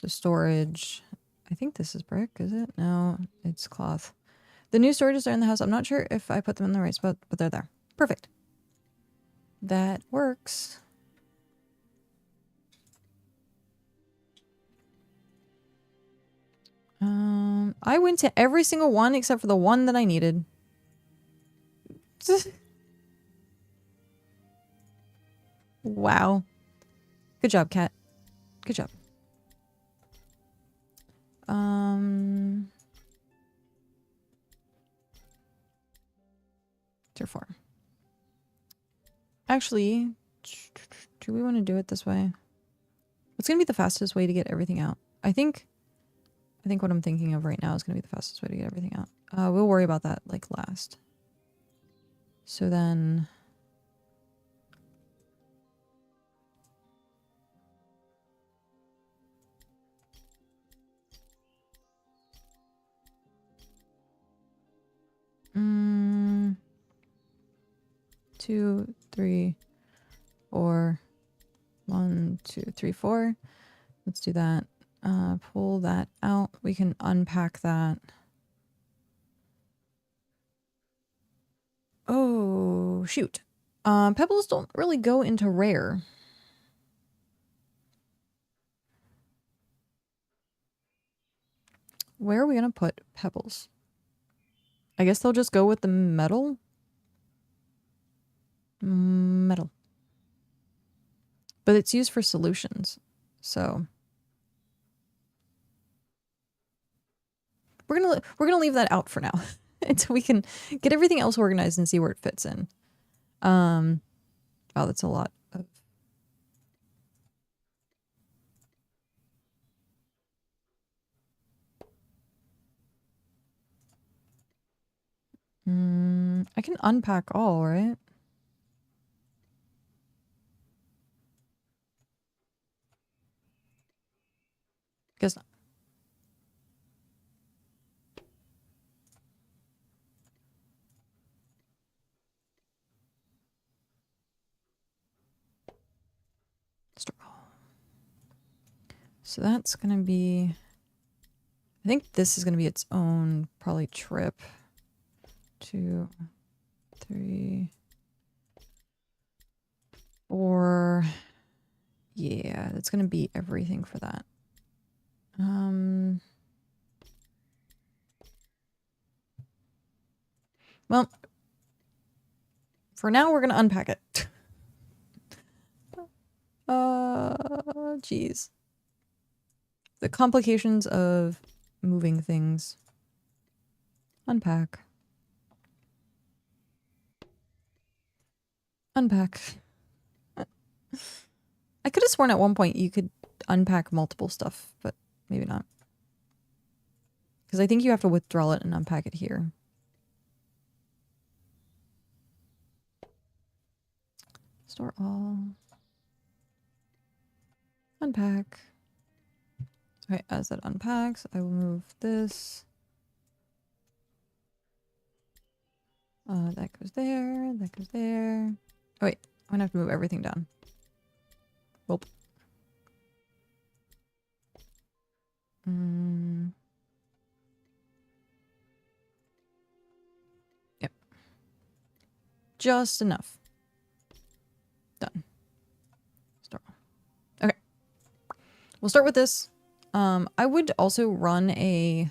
So storage. I think this is brick, is it? No, it's cloth. The new storages are in the house. I'm not sure if I put them in the right spot, but they're there. Perfect. That works. I went to every single one except for the one that I needed. Wow. Good job, Kat. Good job. Tier 4. Actually, do we want to do it this way? What's going to be the fastest way to get everything out? I think what I'm thinking of right now is going to be the fastest way to get everything out. We'll worry about that like last. So then two, 3, 4. 1, 2, 3, 4. Let's do that. Pull that out. We can unpack that. Oh, shoot. Pebbles don't really go into rare. Where are we going to put pebbles? I guess they'll just go with the metal. Metal. But it's used for solutions. So we're gonna leave that out for now until we can get everything else organized and see where it fits in. Wow, that's a lot of... I can unpack all, right? Guess not. So that's gonna be... I think this is gonna be its own probably trip. 2, 3, 4. Yeah, that's gonna be everything for that. Well, for now we're gonna unpack it. Jeez. The complications of moving things. Unpack. Unpack. I could have sworn at one point you could unpack multiple stuff, but maybe not. Because I think you have to withdraw it and unpack it here. Store all. Unpack. Okay, as it unpacks, I will move this. That goes there, that goes there. Oh wait, I'm gonna have to move everything down. Whoop. Yep. Just enough. Done. Start. Okay. We'll start with this. I would also run a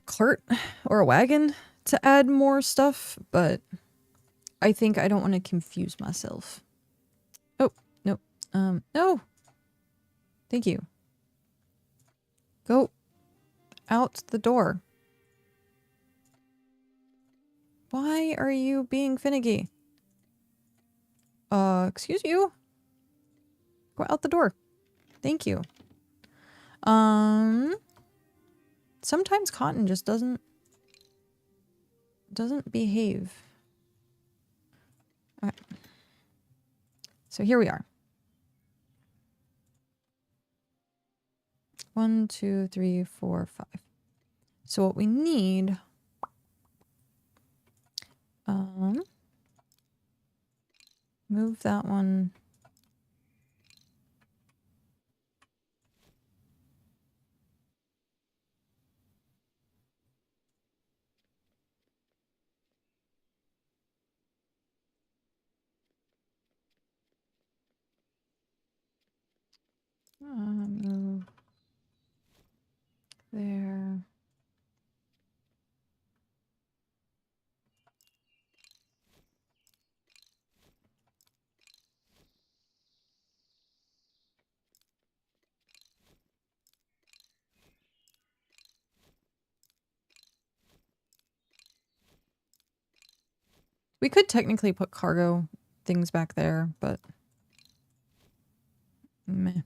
cart or a wagon to add more stuff, but I think I don't want to confuse myself. Oh, no. No. Thank you. Go out the door. Why are you being finicky? Excuse you? Go out the door. Thank you. Sometimes cotton just doesn't behave. Okay. So here we are. 1, 2, 3, 4, 5. So what we need, move that one. Move there. We could technically put cargo things back there, but meh.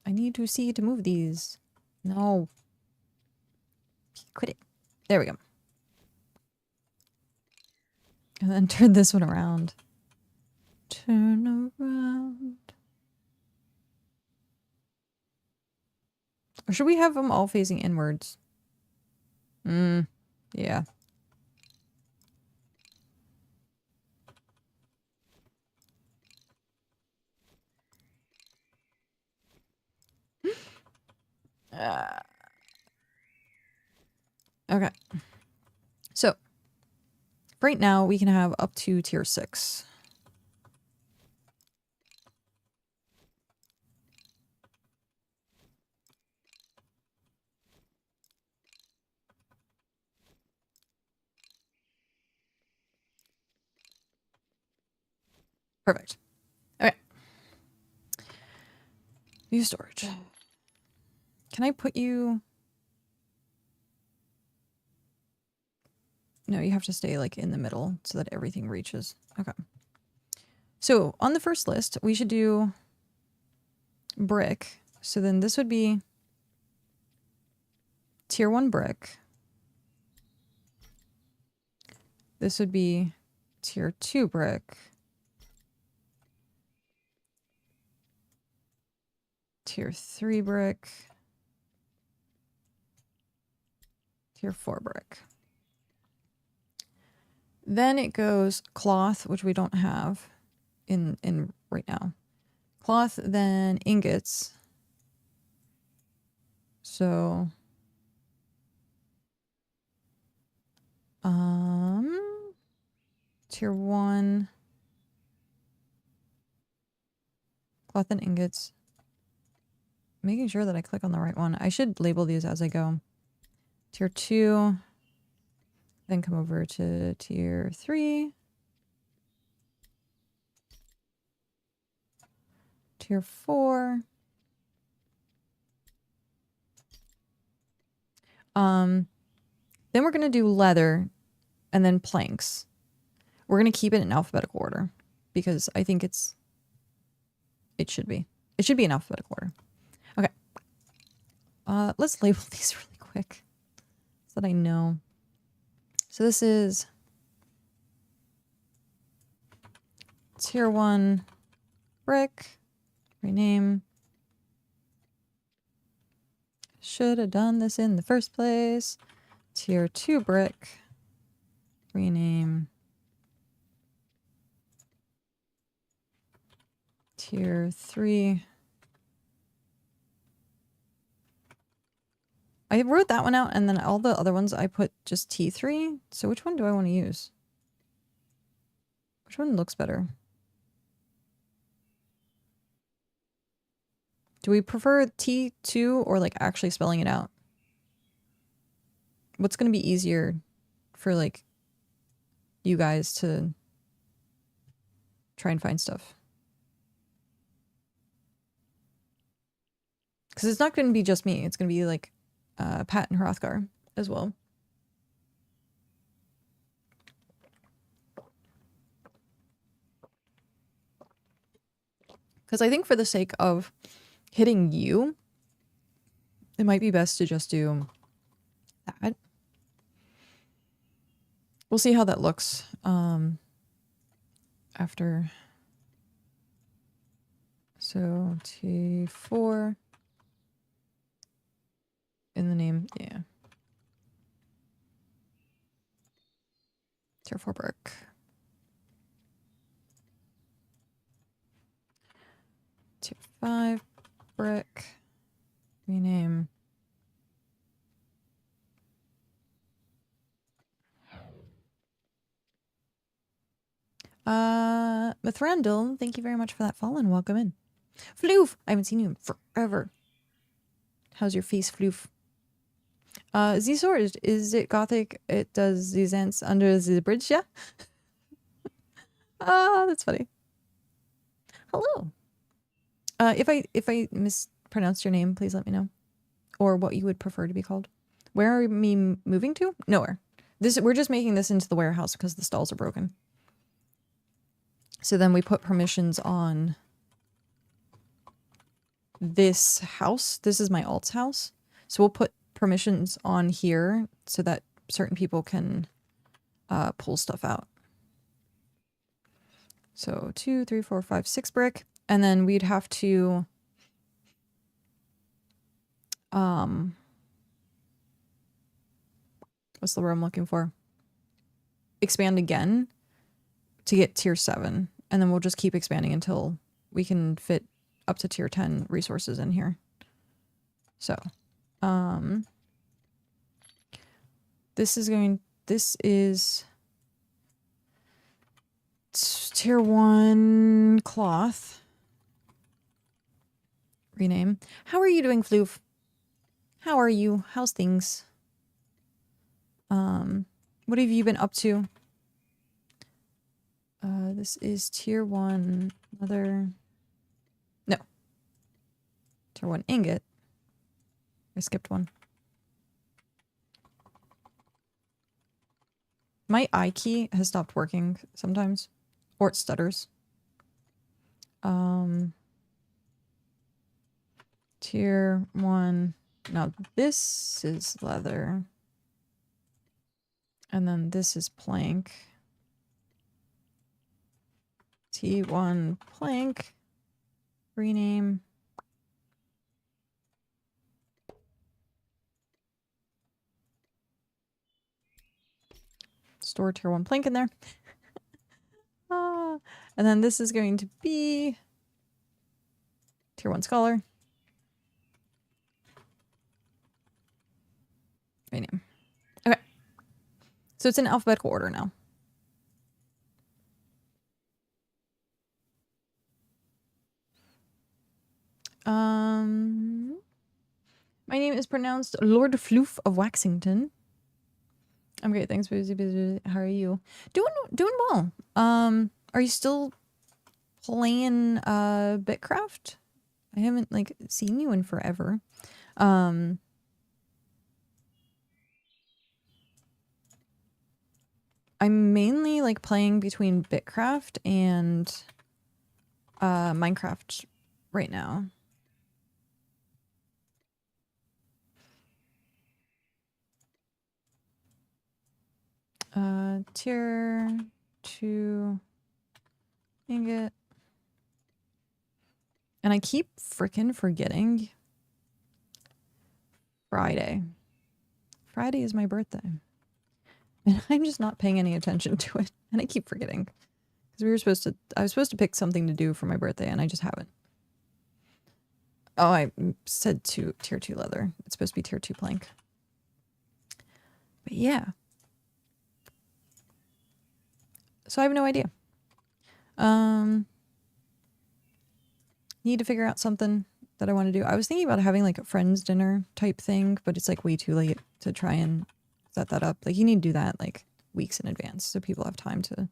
I need to see to move these. No. Quit it. There we go. And then turn this one around. Turn around. Or should we have them all facing inwards? Yeah. Okay. So, right now we can have up to tier 6. Perfect. Okay. View storage. Can I put you... No, you have to stay like in the middle so that everything reaches. Okay. So on the first list, we should do brick. So then this would be tier 1 brick. This would be tier 2 brick. Tier 3 brick. Tier 4 brick. Then it goes cloth, which we don't have in right now. Cloth, then ingots. So tier 1 cloth and ingots. Making sure that I click on the right one. I should label these as I go. Tier 2, then come over to tier 3. Tier 4. Then we're going to do leather and then planks. We're going to keep it in alphabetical order because I think it should be. It should be in alphabetical order. Okay. Let's label these really quick so that I know. So this is tier 1 brick. Rename. Should have done this in the first place. Tier 2 brick. Rename. Tier 3. I wrote that one out and then all the other ones I put just T3. So which one do I want to use? Which one looks better? Do we prefer T2 or like actually spelling it out? What's going to be easier for like you guys to try and find stuff? Because it's not going to be just me. It's going to be like Pat and Hrothgar as well. Because I think for the sake of hitting you, it might be best to just do that. We'll see how that looks after. So T4 in the name, yeah. Tier 4 brick. Tier 5 brick. Rename. Mithrandil, thank you very much for that follow and welcome in. Floof! I haven't seen you in forever. How's your face, Floof? Z-Sword, is it gothic? It does the Zants under the bridge, yeah? Ah, that's funny. Hello. If I mispronounced your name, please let me know. Or what you would prefer to be called. Where are we moving to? Nowhere. We're just making this into the warehouse because the stalls are broken. So then we put permissions on this house. This is my alt's house. So we'll put permissions on here so that certain people can pull stuff out. So 2, 3, 4, 5, 6 brick. And then we'd have to what's the word I'm looking for? Expand again to get tier 7. And then we'll just keep expanding until we can fit up to tier 10 resources in here. So This is tier 1 cloth. Rename. How are you doing, Floof? How are you? How's things? What have you been up to? This is tier 1 leather. No. Tier 1 ingot. I skipped one. My I key has stopped working sometimes. Or it stutters. Tier 1. Now this is leather. And then this is plank. T1 plank. Rename. Store tier 1 plank in there. And then this is going to be tier 1 scholar. Rename. Okay. So it's in alphabetical order now. My name is pronounced Lord Floof of Waxington. I'm great, thanks. Busy. How are you? Doing well. Are you still playing BitCraft? I haven't like seen you in forever. I'm mainly like playing between BitCraft and Minecraft right now. Tier 2 ingot. And I keep freaking forgetting Friday. Friday is my birthday. And I'm just not paying any attention to it. And I keep forgetting. Because I was supposed to pick something to do for my birthday and I just haven't. Oh, I said tier 2 leather. It's supposed to be tier 2 plank. But yeah. So I have no idea. Need to figure out something that I want to do. I was thinking about having like a friends dinner type thing, but it's like way too late to try and set that up. Like you need to do that like weeks in advance so people have time to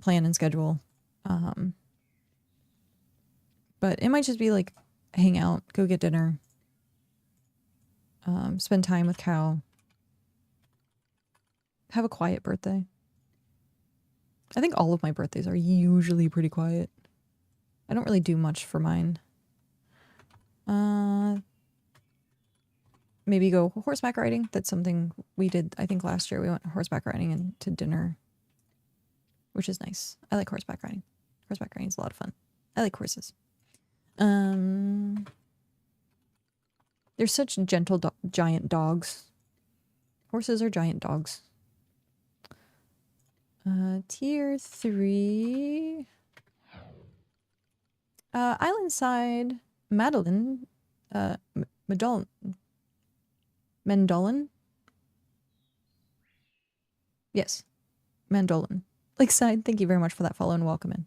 plan and schedule. But it might just be like hang out, go get dinner, spend time with Cal, have a quiet birthday. I think all of my birthdays are usually pretty quiet. I don't really do much for mine. Maybe go horseback riding. That's something we did, I think last year we went horseback riding and to dinner, which is nice. I like horseback riding. Horseback riding is a lot of fun. I like horses. They're such gentle giant dogs. Horses are giant dogs. Tier 3. Island side. Madeline. Mandolin? Yes. Mandolin. Lakeside, thank you very much for that follow and welcome in.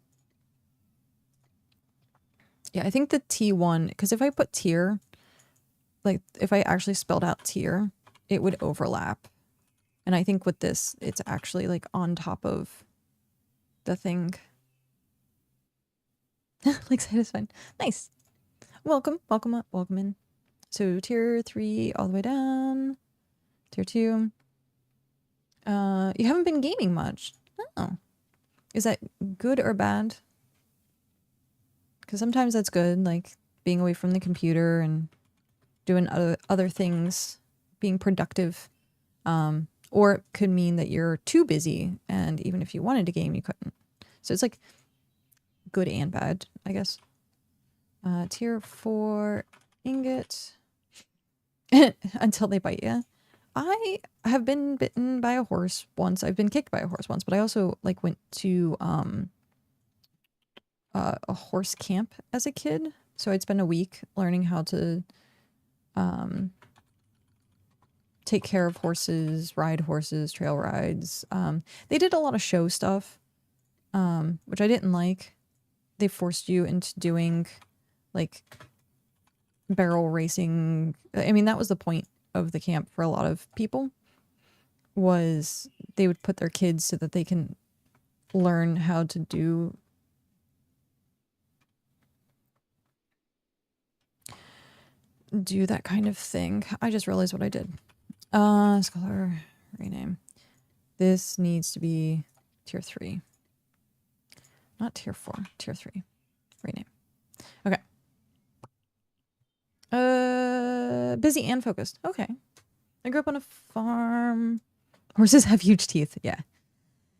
Yeah, I think the T1, because if I put tier, like if I actually spelled out tier, it would overlap. And I think with this, it's actually like on top of the thing. Lakeside is fine. Nice. Welcome up, welcome in. So tier 3 all the way down. Tier 2. You haven't been gaming much. Oh. Is that good or bad? Because sometimes that's good, like being away from the computer and doing other things, being productive. Or it could mean that you're too busy and even if you wanted to game, you couldn't. So it's like good and bad, I guess. Tier 4 ingot. Until they bite you. I have been bitten by a horse once. I've been kicked by a horse once, but I also like went to a horse camp as a kid. So I'd spend a week learning how to take care of horses, ride horses, trail rides. They did a lot of show stuff, which I didn't like. They forced you into doing like barrel racing. I mean, that was the point of the camp for a lot of people, was they would put their kids so that they can learn how to do that kind of thing. I just realized what I did. Scholar rename. This needs to be tier 3. Not tier 4, tier 3. Rename. Okay. Busy and focused. Okay. I grew up on a farm. Horses have huge teeth. Yeah.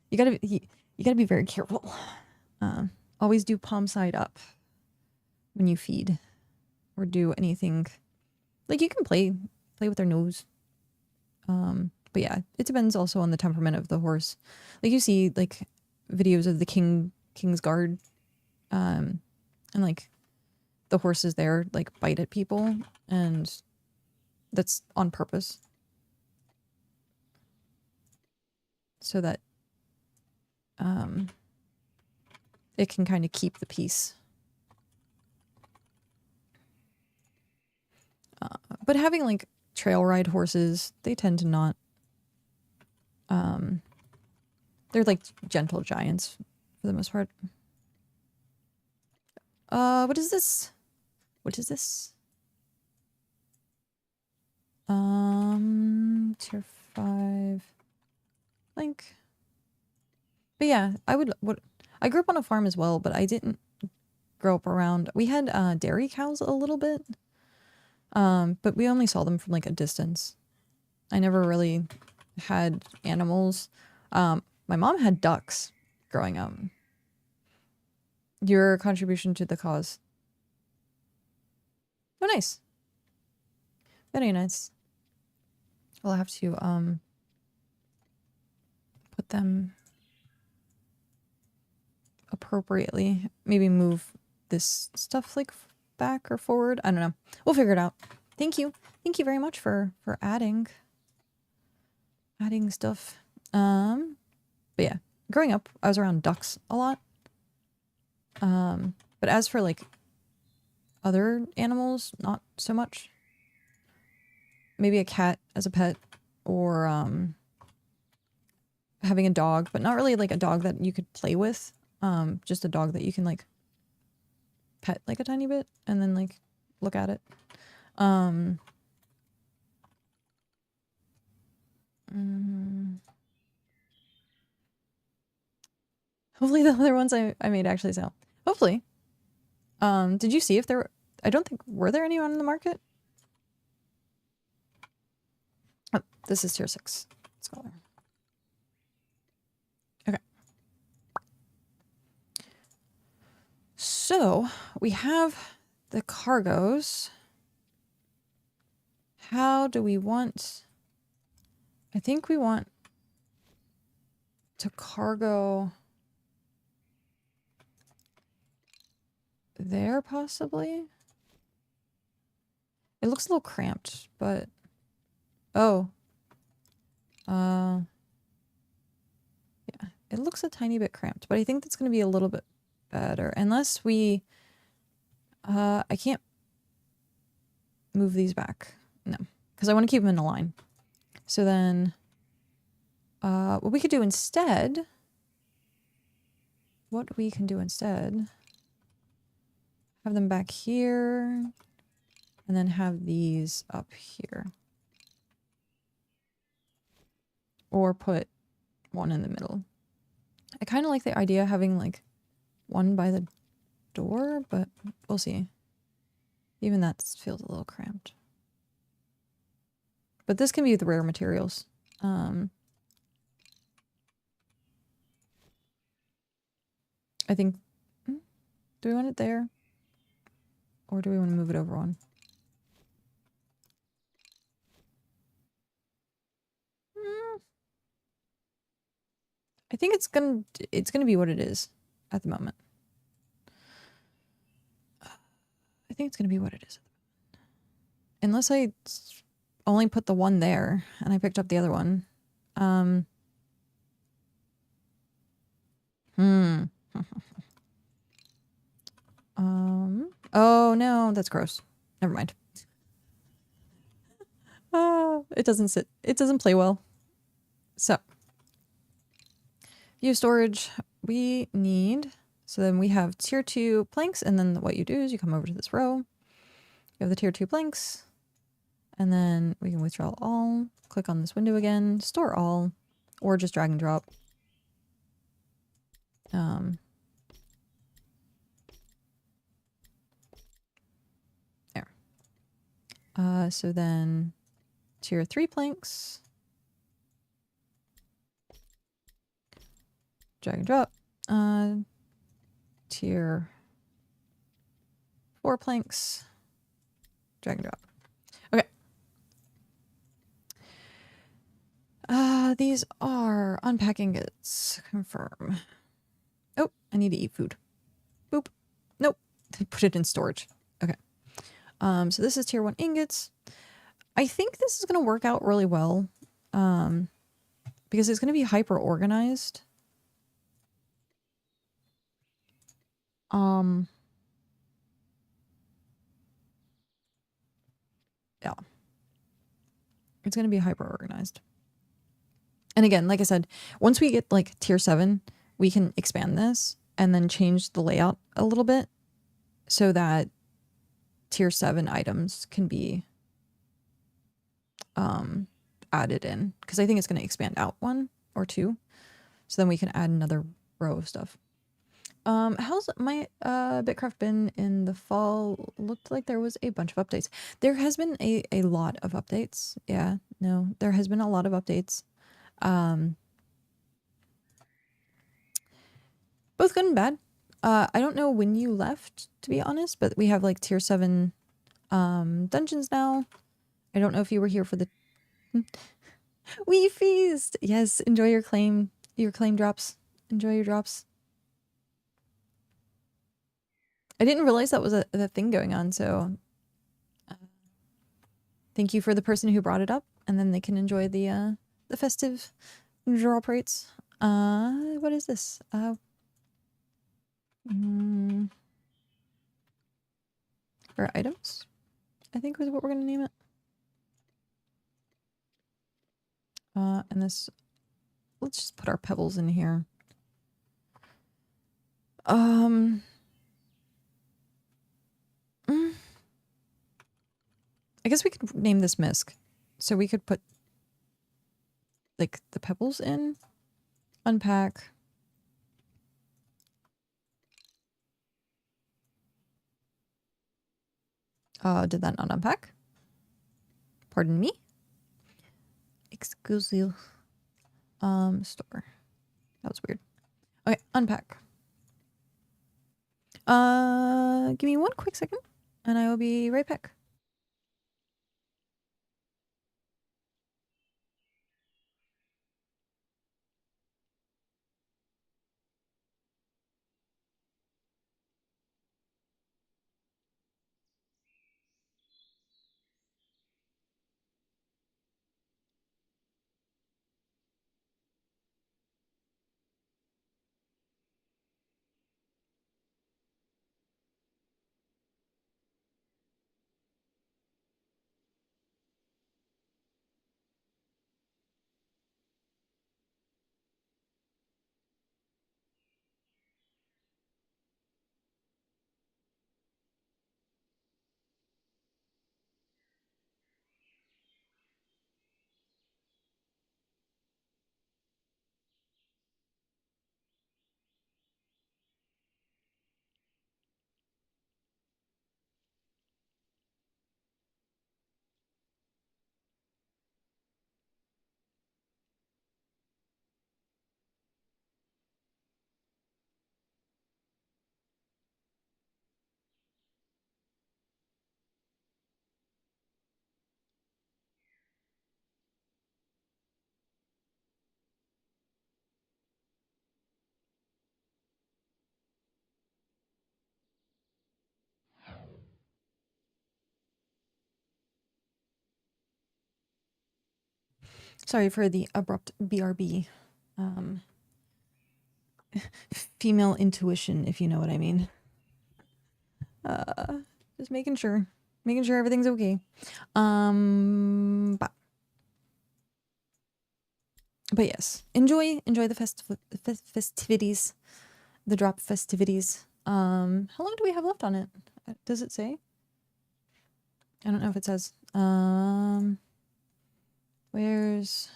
You gotta be very careful. Always do palm side up when you feed or do anything. Like, you can play with their nose. But yeah, it depends also on the temperament of the horse. Like, you see like videos of the King's Guard, and like the horses there like bite at people, and that's on purpose so that it can kind of keep the peace. But having like trail ride horses, they tend to not. They're like gentle giants for the most part. What is this? What is this? Tier 5 link. But yeah, I grew up on a farm as well, but I didn't grow up around. We had dairy cows a little bit. But we only saw them from like a distance. I never really had animals. My mom had ducks growing up. Your contribution to the cause. Oh, nice. Very nice. I'll have to put them appropriately. Maybe move this stuff like back or forward. I don't know. We'll figure it out. Thank you. Thank you very much for adding stuff. But yeah, growing up, I was around ducks a lot. But as for like other animals, not so much. Maybe a cat as a pet, or having a dog, but not really like a dog that you could play with. Just a dog that you can like pet like a tiny bit and then like look at it. Hopefully the other ones I made actually sell. Hopefully. Did you see if there were, I don't think, were there anyone in the market? Oh, this is tier 6 scholar. Okay. So we have the cargoes. How do we want? I think we want to cargo there, possibly. It looks a little cramped, but oh, yeah, it looks a tiny bit cramped, but I think that's going to be a little bit better, unless we I can't move these back. No, because I want to keep them in a line. So then what we can do instead, have them back here, and then have these up here. Or put one in the middle. I kind of like the idea of having like one by the door, but we'll see. Even that feels a little cramped. But this can be with rare materials. I think, do we want it there? Or do we want to move it over one? I think it's gonna be what it is at the moment. I think it's gonna be what it is. Unless I only put the one there, and I picked up the other one. Hmm. Oh no, that's gross. Never mind. It doesn't sit. It doesn't play well. So, view storage. We need. So then we have tier 2 planks, and then what you do is you come over to this row. You have the tier 2 planks, and then we can withdraw all. Click on this window again, store all, or just drag and drop. There. So then tier 3 planks. Drag and drop. Tier 4 planks. Drag and drop. Okay. These are unpacking ingots. Confirm. Oh, I need to eat food. Boop. Nope. Put it in storage. Okay. So this is tier 1 ingots. I think this is going to work out really well. Because it's going to be hyper organized. Yeah. It's going to be hyper organized. And again, like I said, once we get like tier 7, we can expand this and then change the layout a little bit so that tier 7 items can be added in. Because I think it's going to expand out 1 or 2. So then we can add another row of stuff. How's my BitCraft been in the fall? Looked like there was a bunch of updates. There has been a lot of updates. Yeah, no, there has been a lot of updates. Both good and bad. I don't know when you left, to be honest, but we have like tier 7 dungeons now. I don't know if you were here for the We feast. Yes, enjoy your claim drops. Enjoy your drops. I didn't realize that was a thing going on, so thank you for the person who brought it up, and then they can enjoy the festive drop rates. What is this? For items, I think was what we're gonna name it. And this, let's just put our pebbles in here. I guess we could name this misc. So we could put like the pebbles in, unpack. Did that not unpack? Pardon me? Excuse you. Store. That was weird. Okay, unpack. Give me one quick second and I will be right back. Sorry for the abrupt BRB. Female intuition, if you know what I mean. Just making sure everything's okay. But yes, enjoy the festivities, the drop festivities. How long do we have left on it? Does it say? I don't know if it says. Where's...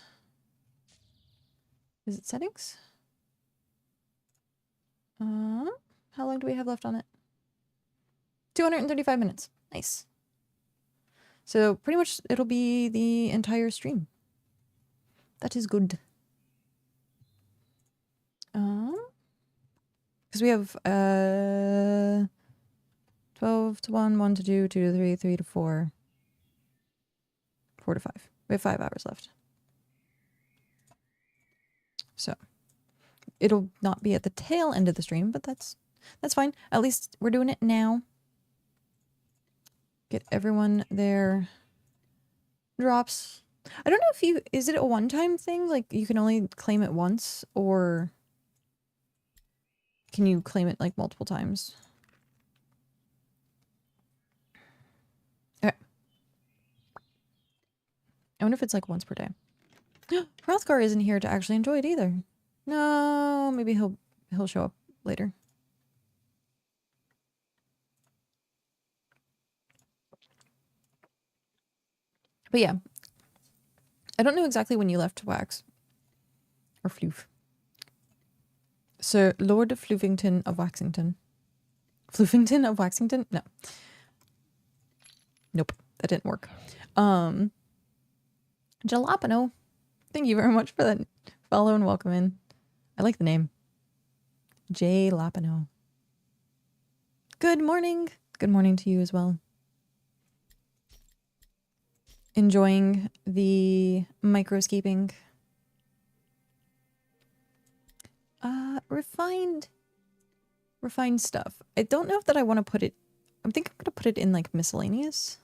Is it settings? How long do we have left on it? 235 minutes. Nice. So pretty much it'll be the entire stream. That is good. Because we have 12 to 1, 1 to 2, 2 to 3, 3 to 4, 4 to 5. We have 5 hours left. So it'll not be at the tail end of the stream, but that's fine. At least we're doing it now. Get everyone their drops. I don't know if you... Is it a one-time thing? Like, you can only claim it once? Or can you claim it, like, multiple times? Okay. I wonder if it's, like, once per day. Hrothgar isn't here to actually enjoy it either. No, maybe he'll show up later. But yeah. I don't know exactly when you left Wax. Or Floof. Sir Lord Floofington of Waxington. Floofington of Waxington? No. Nope. That didn't work. Jalapeno. Thank you very much for that follow and welcome in. I like the name. J. Lapino. Good morning. Good morning to you as well. Enjoying the microscaping. Refined stuff. I don't know if that I want to put it... I think I'm going to put it in like miscellaneous.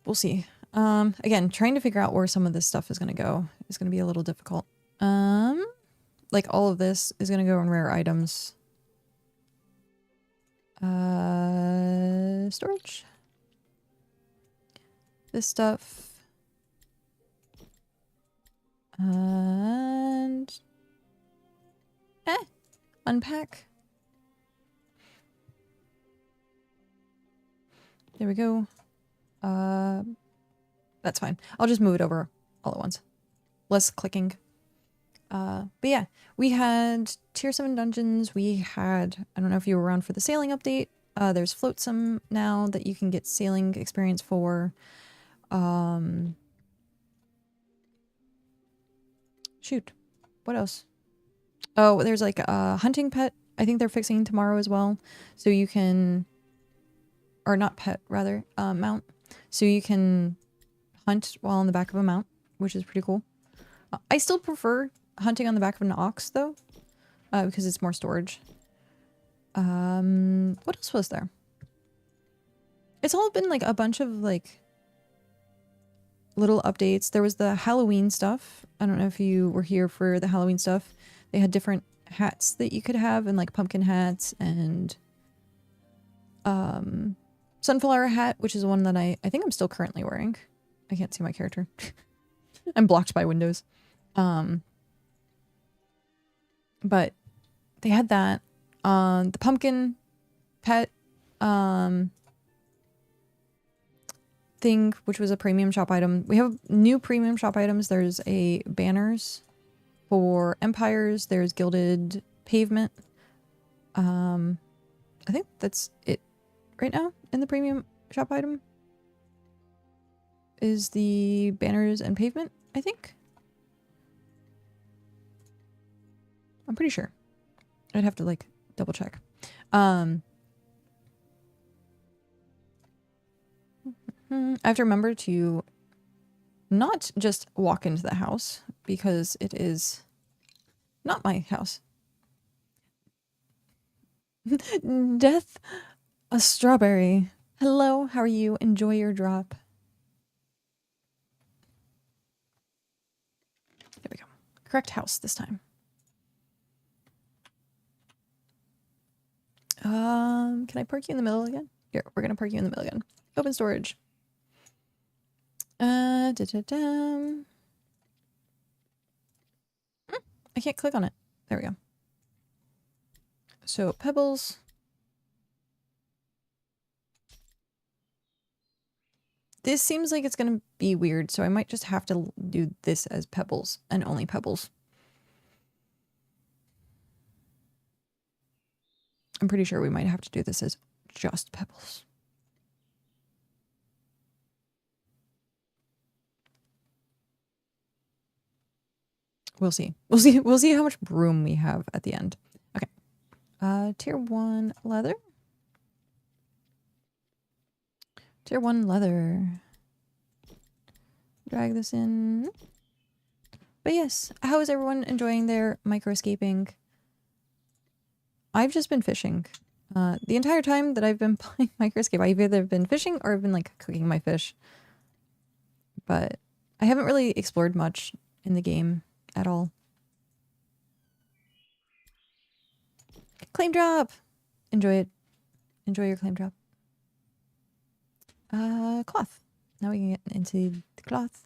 We'll see. Again, trying to figure out where some of this stuff is going to go is going to be a little difficult. Like all of this is going to go in rare items. Storage. This stuff. And... unpack. There we go. That's fine. I'll just move it over all at once. Less clicking. But yeah, we had tier 7 dungeons. We had, I don't know if you were around for the sailing update. There's flotsam now that you can get sailing experience for. Shoot. What else? Oh, there's like a hunting pet. I think they're fixing tomorrow as well. So you can, or not pet, rather, mount. So you can hunt while on the back of a mount, which is pretty cool. I still prefer hunting on the back of an ox though, because it's more storage. What else was there? It's all been like a bunch of like little updates. There was the Halloween stuff. I don't know if you were here for the Halloween stuff. They had different hats that you could have, and like pumpkin hats and sunflower hat, which is one that I think I'm still currently wearing. I can't see my character. I'm blocked by windows. But they had that. The pumpkin pet thing, which was a premium shop item. We have new premium shop items. There's a banners for empires. There's gilded pavement. I think that's it right now in the premium shop item. Is the banners and pavement, I think. I'm pretty sure. I'd have to like double check. I have to remember to not just walk into the house because it is not my house. Death, a strawberry. Hello, how are you? Enjoy your drop. Correct house this time. Can I park you in the middle again? Here, we're gonna park you in the middle again. Open storage. I can't click on it. There we go. So pebbles. This seems like it's gonna be weird, so I might just have to do this as pebbles and only pebbles. I'm pretty sure we might have to do this as just pebbles. We'll see. We'll see how much room we have at the end. Okay. Tier 1 leather. Tier 1 leather. Drag this in. But yes, how is everyone enjoying their microscaping? I've just been fishing. The entire time that I've been playing Microscape, I've either been fishing or I've been like cooking my fish. But I haven't really explored much in the game at all. Claim drop! Enjoy it. Enjoy your claim drop. Cloth. Now we can get into the cloth.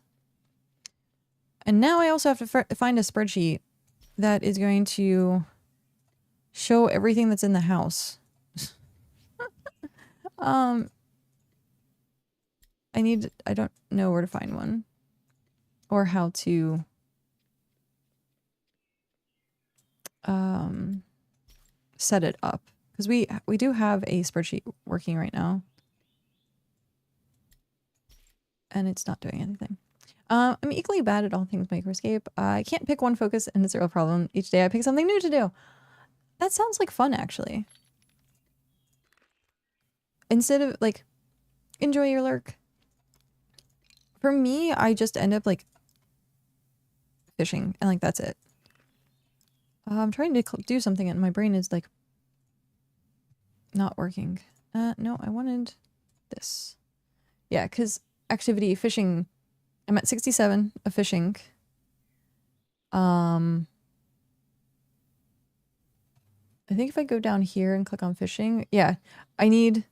And now I also have to find a spreadsheet that is going to show everything that's in the house. I don't know where to find one. Or how to set it up. Because we do have a spreadsheet working right now. And it's not doing anything. I'm equally bad at all things Microscape. I can't pick one focus and it's a real problem. Each day I pick something new to do. That sounds like fun, actually. Instead of, like, enjoy your lurk. For me, I just end up, like, fishing. And, like, that's it. I'm trying to do something and my brain is, like, not working. No, I wanted this. Yeah, because activity, fishing... I'm at 67 of fishing. I think if I go down here and click on fishing, yeah, I need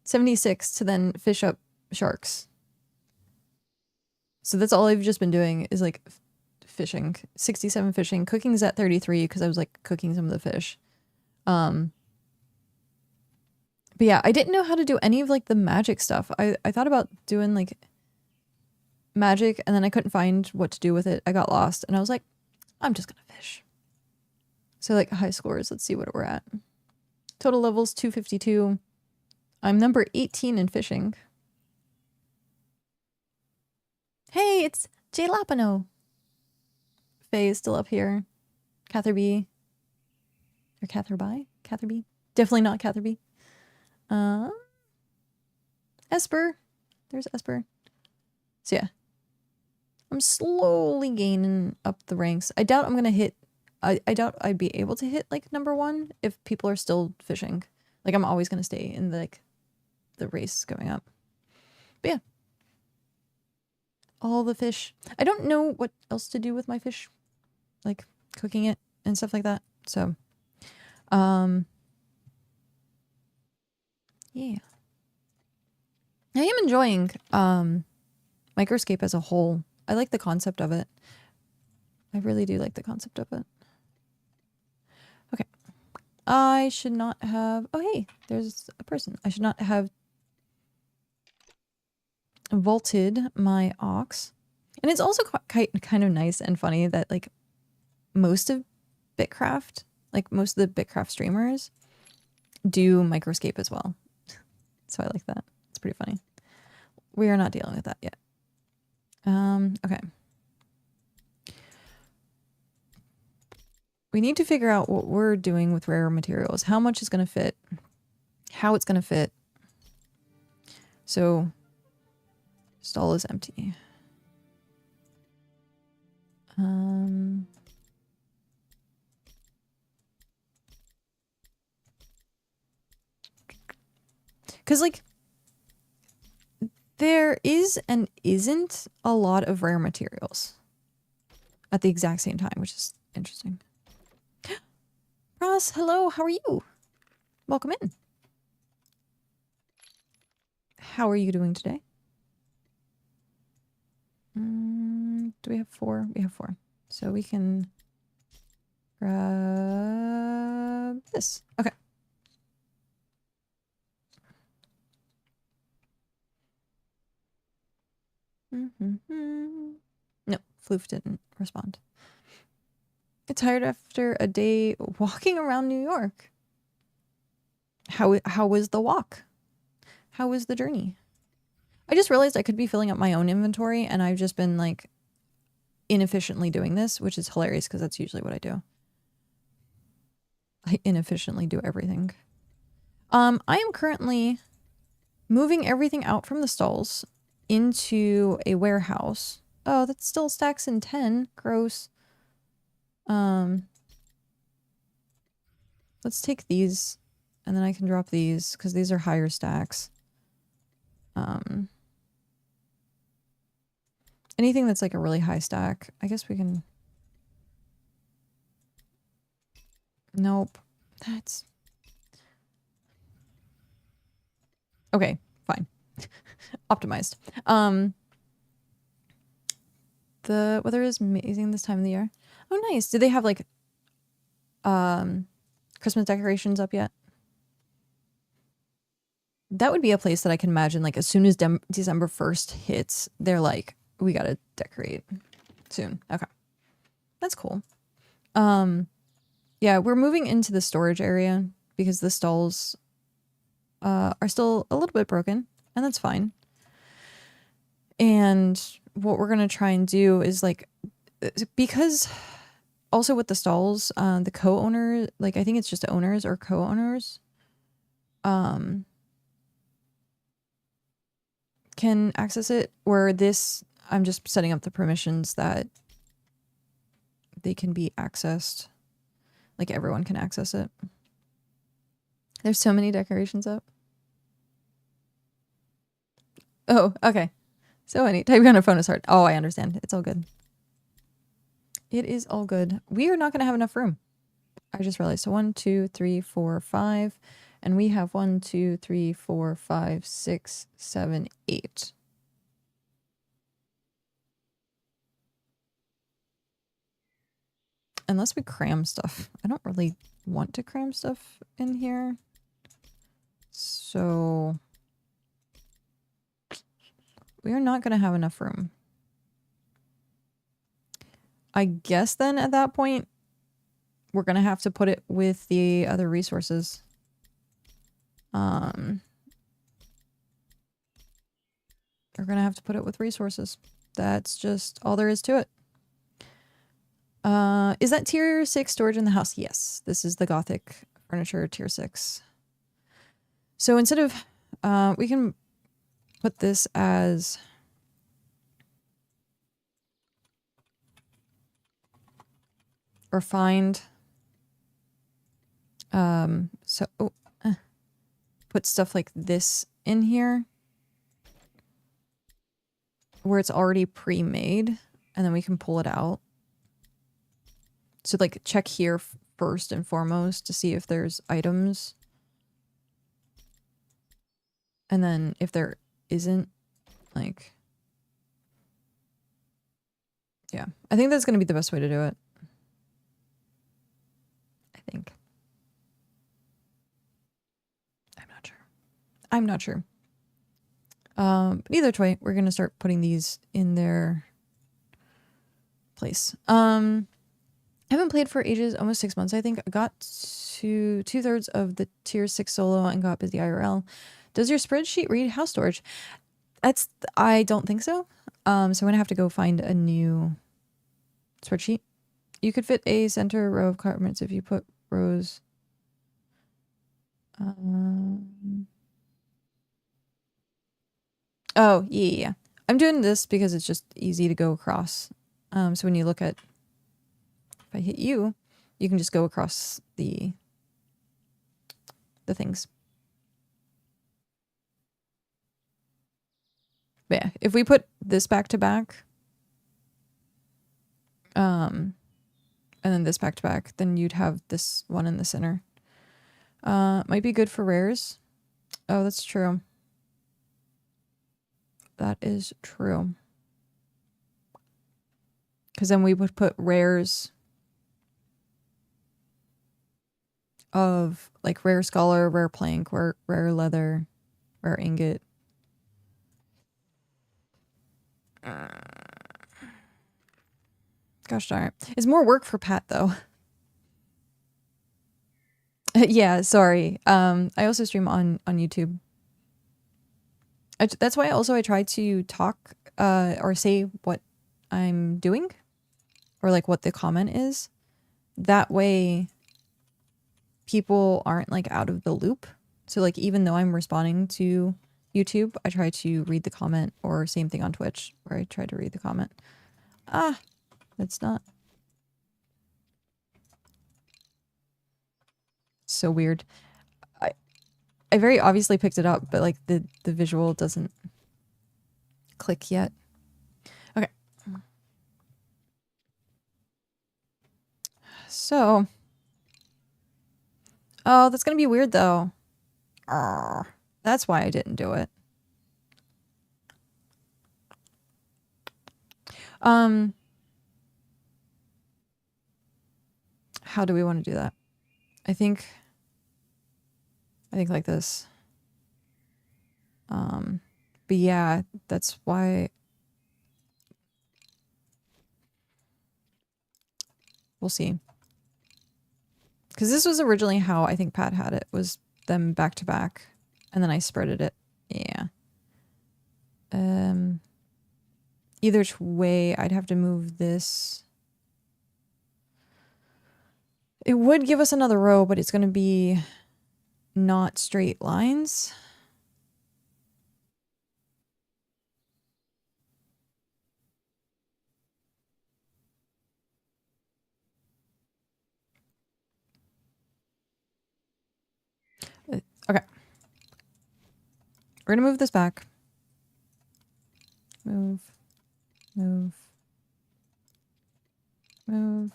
76 to then fish up sharks. So that's all I've just been doing is like fishing. 67 fishing. Cooking is at 33 because I was like cooking some of the fish. But yeah, I didn't know how to do any of like the magic stuff. I thought about doing like magic and then I couldn't find what to do with it. I got lost and I was like, I'm just gonna fish. So like high scores, let's see what we're at. Total levels 252. I'm number 18 in fishing. Hey, it's Jay Lapino. Faye is still up here. Catherby. Or Catherby? Catherby? Definitely not Catherby. Esper. There's Esper. So yeah. I'm slowly gaining up the ranks. I doubt I'm gonna hit... I doubt I'd be able to hit like number 1 if people are still fishing. Like I'm always gonna stay in the race going up. But yeah. All the fish. I don't know what else to do with my fish. Like cooking it and stuff like that. So yeah. I am enjoying Microscape as a whole. I like the concept of it. I really do like the concept of it. Okay. I should not have... Oh, hey, there's a person. I should not have vaulted my ox. And it's also kind of nice and funny that, like, most of BitCraft, like, most of the BitCraft streamers do Microscape as well. So I like that. It's pretty funny. We are not dealing with that yet. Okay. We need to figure out what we're doing with rare materials. How much is going to fit. How it's going to fit. So, stall is empty. Because, like, there is and isn't a lot of rare materials. at the exact same time, which is interesting. Ross, hello, how are you? Welcome in. How are you doing today? Do we have 4? We have 4. So we can grab this. Okay. No, Floof didn't respond. It's tired after a day walking around New York. How was the walk? How was the journey? I just realized I could be filling up my own inventory, and I've just been like inefficiently doing this, which is hilarious because that's usually what I do. I inefficiently do everything. I am currently moving everything out from the stalls into a warehouse. Oh, that still stacks in 10. Gross. Let's take these, and then I can drop these because these are higher stacks. Anything that's like a really high stack, I guess we can... Nope. That's... Okay, fine. Optimized. The weather is amazing this time of the year. Oh, nice. Do they have like Christmas decorations up yet? That would be a place that I can imagine, like, as soon as December 1st hits, they're like, we gotta decorate soon. Okay. That's cool. Yeah, we're moving into the storage area because the stalls are still a little bit broken, and that's fine. And what we're gonna try and do is, like, because also with the stalls, the co-owner, like, I think it's just owners or co-owners, can access it, where this, I'm just setting up the permissions that they can be accessed. Like, everyone can access it. There's so many decorations up. Oh, okay. So many. Typing on a phone is hard. Oh, I understand. It's all good. It is all good. We are not going to have enough room. I just realized. So 1, 2, 3, 4, 5. And we have 1, 2, 3, 4, 5, 6, 7, 8. Unless we cram stuff. I don't really want to cram stuff in here. So we are not going to have enough room. I guess then at that point, we're going to have to put it with the other resources. We're going to have to put it with resources. That's just all there is to it. Is that tier 6 storage in the house? Yes. This is the Gothic furniture tier 6. So instead of, we can put this as refined. Put stuff like this in here where it's already pre-made, and then we can pull it out. So like check here first and foremost to see if there's items. And then if there isn't, like, yeah, I think that's going to be the best way to do it. I think. I'm not sure. But either way, we're going to start putting these in their place. I haven't played for ages, almost 6 months, I think. I got to 2/3 of the tier 6 solo and got busy IRL. Does your spreadsheet read house storage? I don't think so. So I'm going to have to go find a new spreadsheet. You could fit a center row of compartments if you put rows. Oh, yeah. I'm doing this because it's just easy to go across. So when you look at, if I hit you, you can just go across the things. But yeah, if we put this back to back, And then this back to back, then you'd have this one in the center. Might be good for rares. Oh, that's true. That is true. Because then we would put rares of like rare scholar, rare plank, rare leather, rare ingot. Gosh darn it. It's more work for Pat though. Yeah, sorry. I also stream on YouTube. That's why also I try to talk or say what I'm doing or like what the comment is. That way people aren't like out of the loop. So like even though I'm responding to YouTube, I try to read the comment, or same thing on Twitch where I try to read the comment. Ah, that's not. So weird. I very obviously picked it up, but like the visual doesn't click yet. Okay. So. Oh, that's gonna be weird though. That's why I didn't do it. How do we want to do that? I think like this. But yeah, that's why we'll see. Because this was originally how I think Pat had it, was them back to back, and then I spreaded it. Yeah. Either way, I'd have to move this. It would give us another row, but it's going to be not straight lines. Okay. We're going to move this back. Move. Move. Move.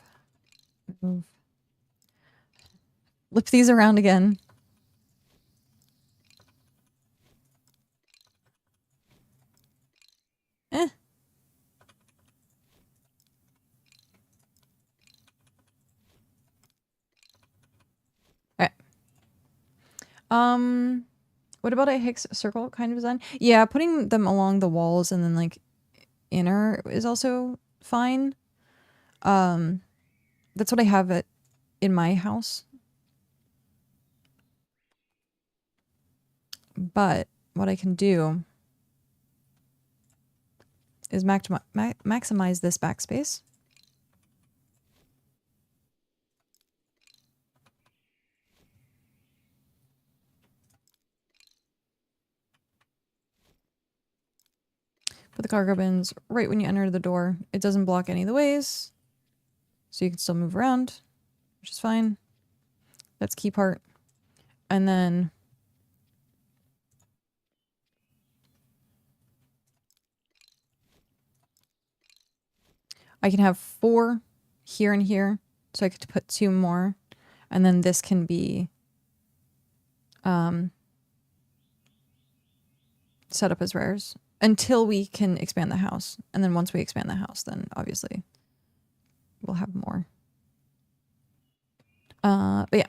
Move. Flip these around again. Eh. Okay. What about a Hicks circle kind of design? Yeah, putting them along the walls and then like inner is also fine. That's what I have it in my house. But what I can do is maximize this backspace. Put the cargo bins right when you enter the door. It doesn't block any of the ways, so you can still move around, which is fine. That's key part. And then I can have 4 here and here, so I could put 2 more, and then this can be set up as rares until we can expand the house. And then once we expand the house, then obviously we'll have more. But yeah.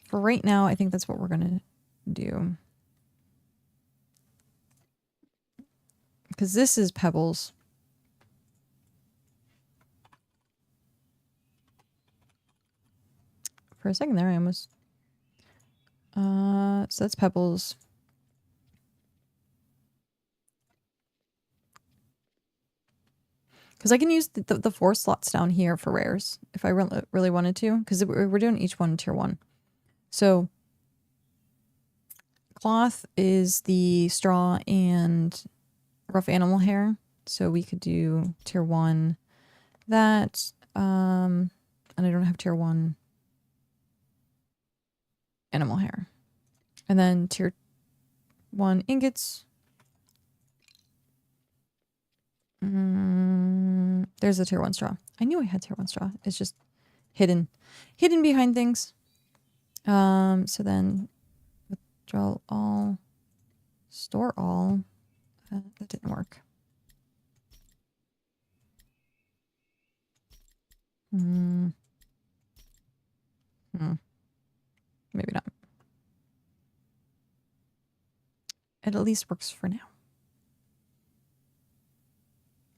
For right now, I think that's what we're gonna do. Because this is pebbles. For a second there, I almost... so that's pebbles. Because I can use the 4 slots down here for rares if I really wanted to. Because we're doing each one tier 1. So cloth is the straw and rough animal hair. So we could do tier 1 that. And I don't have tier 1 animal hair. And then tier 1 ingots. There's a tier 1 straw. I knew I had tier 1 straw. It's just hidden behind things. So then withdraw all, store all. That didn't work. Maybe not. It at least works for now.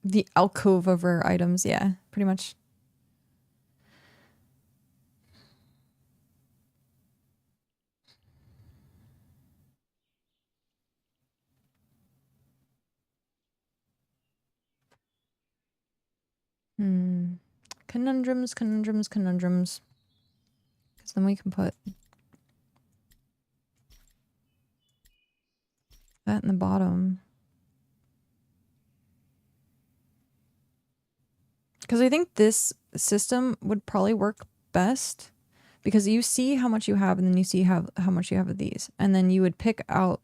The alcove of rare items, yeah, pretty much. Conundrums. Because then we can put that in the bottom. Because I think this system would probably work best because you see how much you have and then you see how much you have of these. And then you would pick out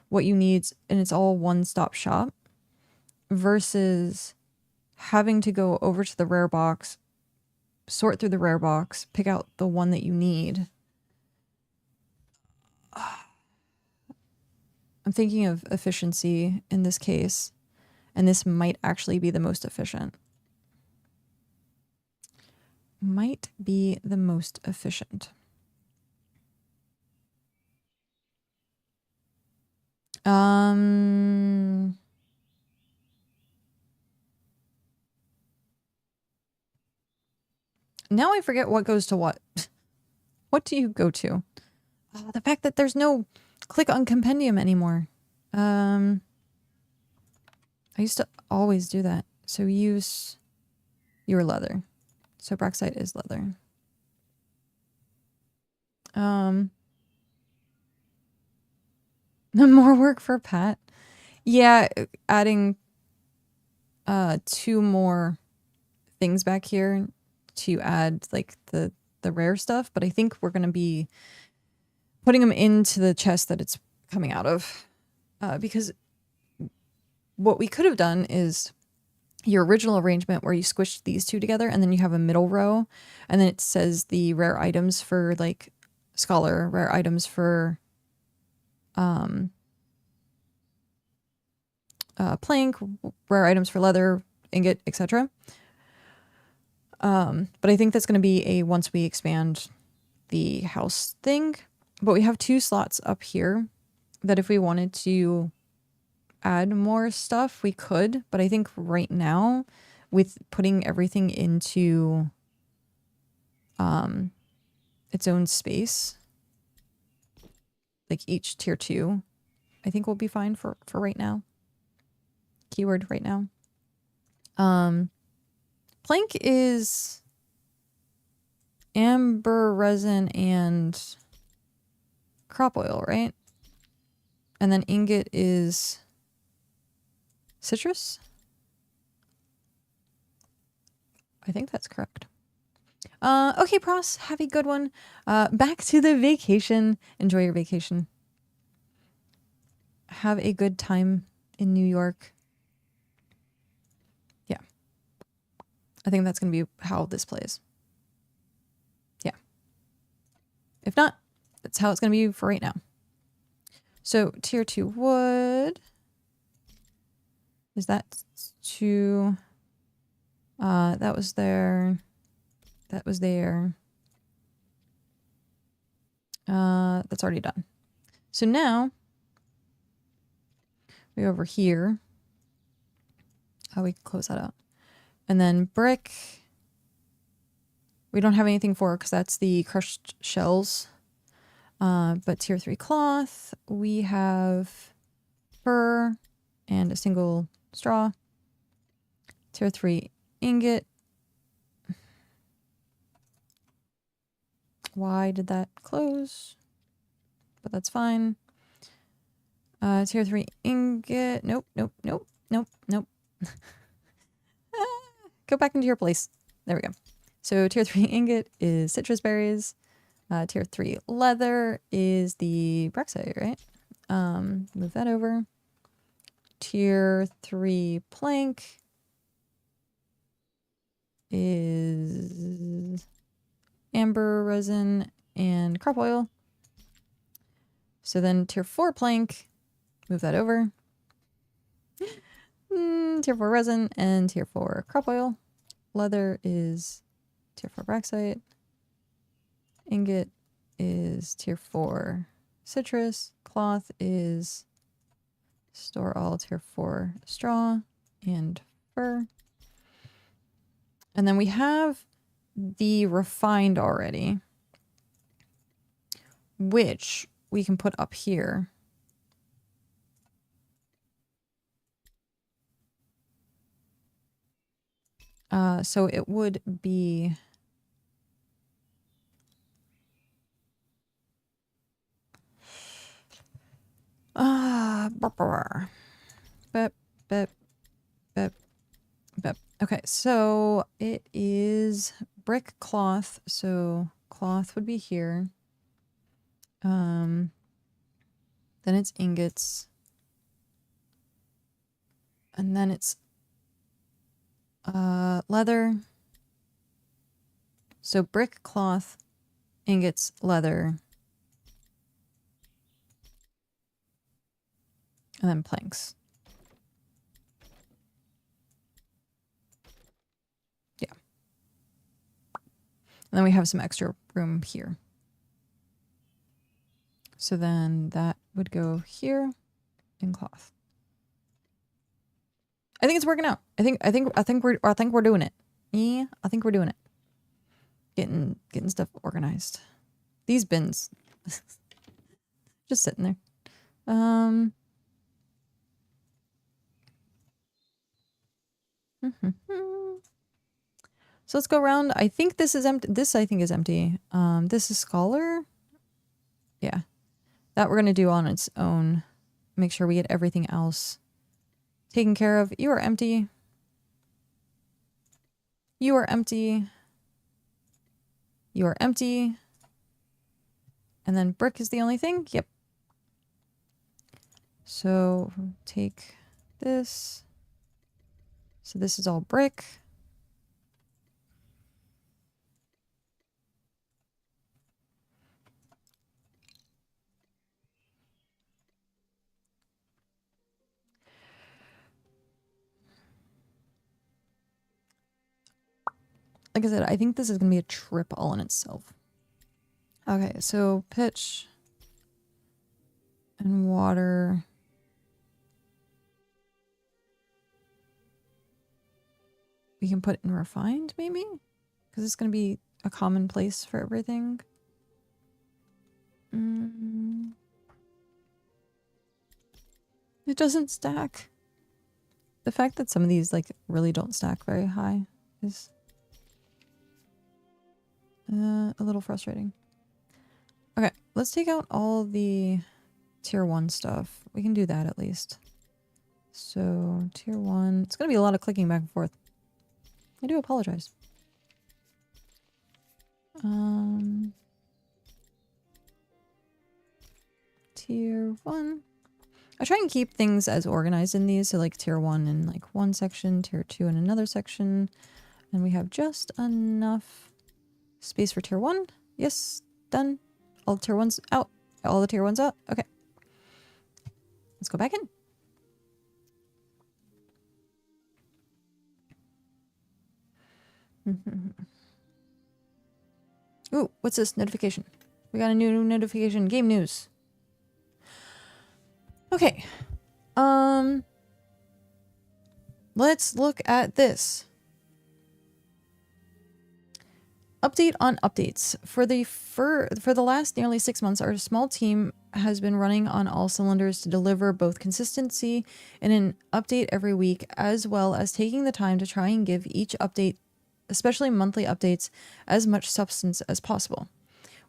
what you need and it's all one-stop shop versus having to go over to the rare box, sort through the rare box, pick out the one that you need. I'm thinking of efficiency in this case, and this might actually be the most efficient. Might be the most efficient. Now I forget what goes to what. What do you go to? The fact that there's no click on compendium anymore. I used to always do that. So use your leather. So Braxite is leather. More work for Pat. Yeah, adding 2 more things back here to add like the rare stuff, but I think we're going to be putting them into the chest that it's coming out of. Because what we could have done is your original arrangement where you squished these 2 together and then you have a middle row and then it says the rare items for like scholar, rare items for plank, rare items for leather, ingot, etc. But I think that's going to be a once we expand the house thing. But we have 2 slots up here that if we wanted to add more stuff, we could. But I think right now, with putting everything into its own space, like each tier 2, I think we'll be fine for right now. Keyword right now. Plank is amber resin and crop oil, right? And then ingot is citrus? I think that's correct. Okay, Pros, have a good one. Back to the vacation. Enjoy your vacation. Have a good time in New York. Yeah. I think that's going to be how this plays. Yeah. If not, that's how it's going to be for right now. So tier 2 wood. Is that 2? That was there. That was there. That's already done. So now we go over here. Oh, we can close that out. And then brick. We don't have anything for because that's the crushed shells. But tier 3 cloth, we have fur and a single straw. Tier 3 ingot. Why did that close? But that's fine. Tier 3 ingot. Nope. Go back into your place. There we go. So tier 3 ingot is citrus berries. Tier 3 leather is the Brexite, right? Move that over. Tier 3 plank is amber resin and crop oil. So then tier 4 plank, move that over. Tier 4 resin and tier 4 crop oil. Leather is tier 4 braxite. Ingot is tier 4 citrus. Cloth is store all tier 4 straw and fur. And then we have the refined already, which we can put up here. So it would be bep, bep, bep, bep. Okay, so it is brick cloth, so cloth would be here. Then it's ingots. And then it's leather. So brick, cloth, ingots, leather, and then planks. Yeah. And then we have some extra room here. So then that would go here in cloth. I think it's working out. I think we're doing it. Yeah, I think we're doing it. Getting stuff organized. These bins just sitting there. So let's go around. I think this is empty. This I think is empty. This is scholar. Yeah. That we're gonna do on its own. Make sure we get everything else taken care of. You are empty. You are empty. You are empty. And then brick is the only thing? Yep. So take this. So this is all brick. Like I said, I think this is going to be a trip all in itself. Okay, so pitch and water. We can put in refined, maybe? Because it's going to be a common place for everything. It doesn't stack. The fact that some of these like really don't stack very high is a little frustrating. Okay, let's take out all the tier 1 stuff. We can do that at least. So tier 1, it's going to be a lot of clicking back and forth. I do apologize. Tier 1. I try and keep things as organized in these. So like tier 1 in like one section, tier 2 in another section. And we have just enough space for tier 1. Yes, done. All tier 1s out. All the tier 1s out. Okay. Let's go back in. Ooh, what's this notification? We got a new notification. Game news. Okay. Let's look at this. Update on updates. For the last nearly 6 months, our small team has been running on all cylinders to deliver both consistency and an update every week, as well as taking the time to try and give each update, especially monthly updates, as much substance as possible.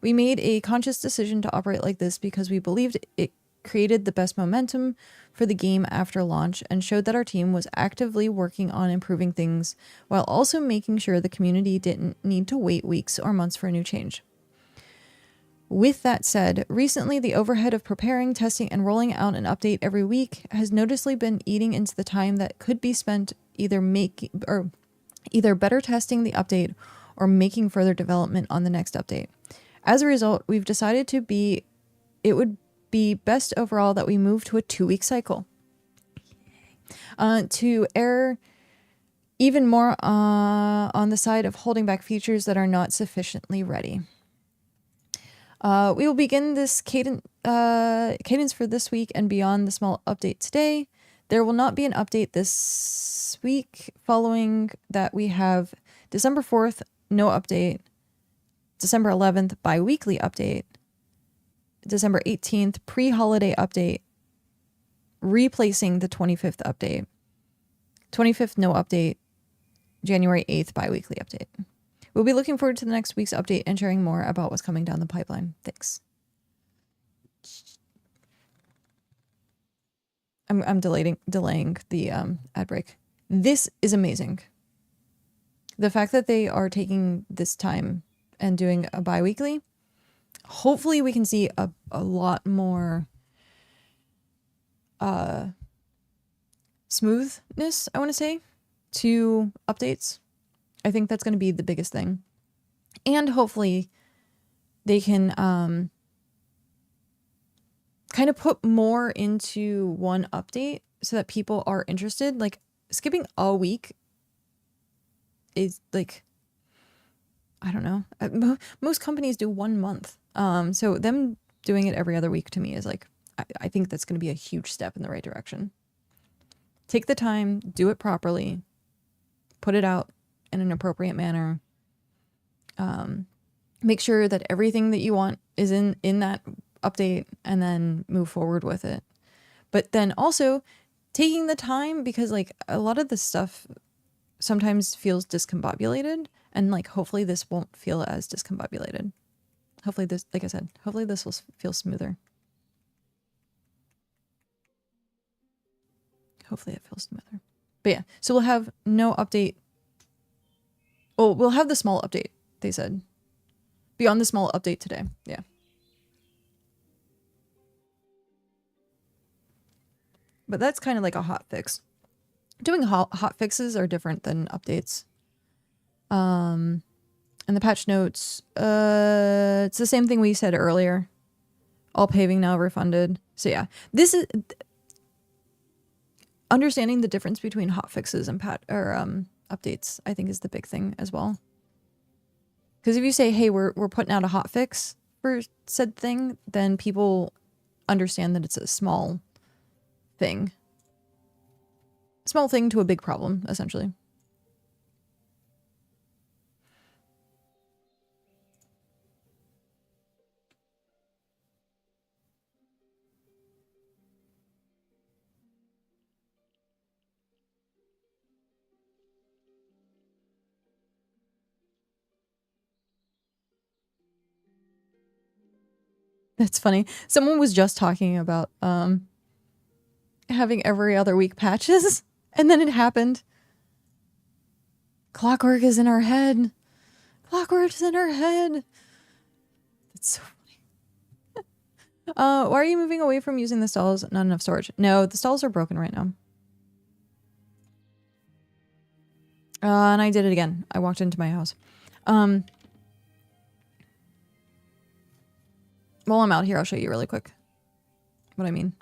We made a conscious decision to operate like this because we believed it created the best momentum for the game after launch and showed that our team was actively working on improving things while also making sure the community didn't need to wait weeks or months for a new change. With that said, recently the overhead of preparing, testing, and rolling out an update every week has noticeably been eating into the time that could be spent either either better testing the update or making further development on the next update. As a result, we've decided it would be best overall that we move to a 2-week cycle. To err even more on the side of holding back features that are not sufficiently ready. We will begin this cadence for this week and beyond the small update today. There will not be an update this week. Following that, we have December 4th, no update. December 11th, bi-weekly update. December 18th, pre-holiday update, replacing the 25th update. 25th, no update. January 8th, bi-weekly update. We'll be looking forward to the next week's update and sharing more about what's coming down the pipeline. Thanks. I'm delaying the ad break. This is amazing. The fact that they are taking this time and doing a bi-weekly, hopefully we can see a lot more smoothness, I want to say, to updates. I think that's going to be the biggest thing. And hopefully they can kind of put more into one update so that people are interested. Like, skipping a week is like, I don't know. Most companies do 1 month. So them doing it every other week to me is like, I think that's going to be a huge step in the right direction. Take the time, do it properly, put it out in an appropriate manner. Make sure that everything that you want is in that update, and then move forward with it. But then also taking the time, because like a lot of this stuff sometimes feels discombobulated, and like hopefully this won't feel as discombobulated. Hopefully this, like I said, hopefully this will feel smoother. Hopefully it feels smoother. But yeah, so we'll have no update. Oh, we'll have the small update, they said. Beyond the small update today. Yeah. But that's kind of like a hot fix. Doing hot fixes are different than updates. And the patch notes, it's the same thing we said earlier. All paving now refunded. So yeah, this is understanding the difference between hot fixes and updates, I think, is the big thing as well. Because if you say, hey, we're putting out a hot fix for said thing, then people understand that it's a small thing. Small thing to a big problem, essentially. That's funny. Someone was just talking about having every other week patches, and then it happened. Clockwork is in our head. Clockwork is in our head. That's so funny. Why are you moving away from using the stalls? Not enough storage. No, the stalls are broken right now. And I did it again. I walked into my house. While I'm out here, I'll show you really quick what I mean.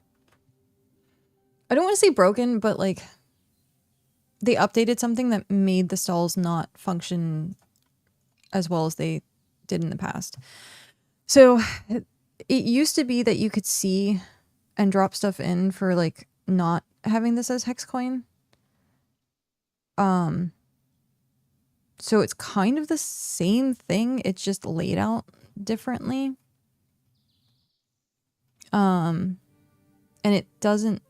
I don't want to say broken, but like they updated something that made the stalls not function as well as they did in the past. So it used to be that you could see and drop stuff in for like not having this as hex coin. So it's kind of the same thing. It's just laid out differently. And it doesn't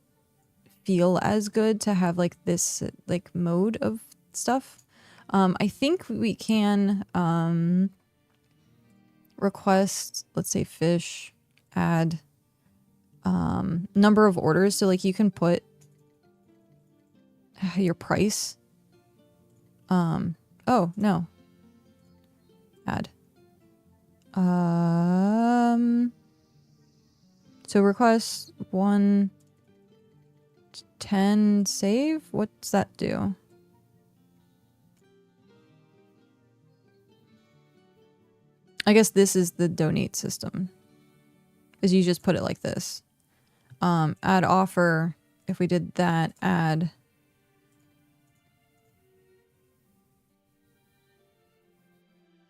feel as good to have like this like mode of stuff. I think we can request, let's say, fish, add number of orders. So like you can put your price. Oh no. Add. So request 1 to 10 save. What's that do? I guess this is the donate system. Is you just put it like this. Add offer. If we did that, add.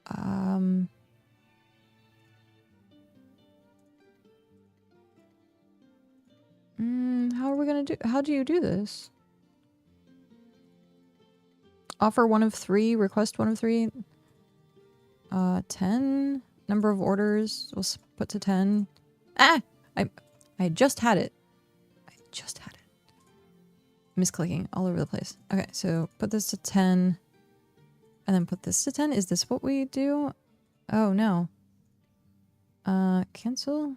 How are we gonna do? How do you do this? Offer 1 of 3. Request 1 of 3. 10. Number of orders. We'll put to 10. Ah! I just had it. I just had it. Misclicking all over the place. Okay, so put this to 10. And then put this to 10. Is this what we do? Oh, no. Cancel.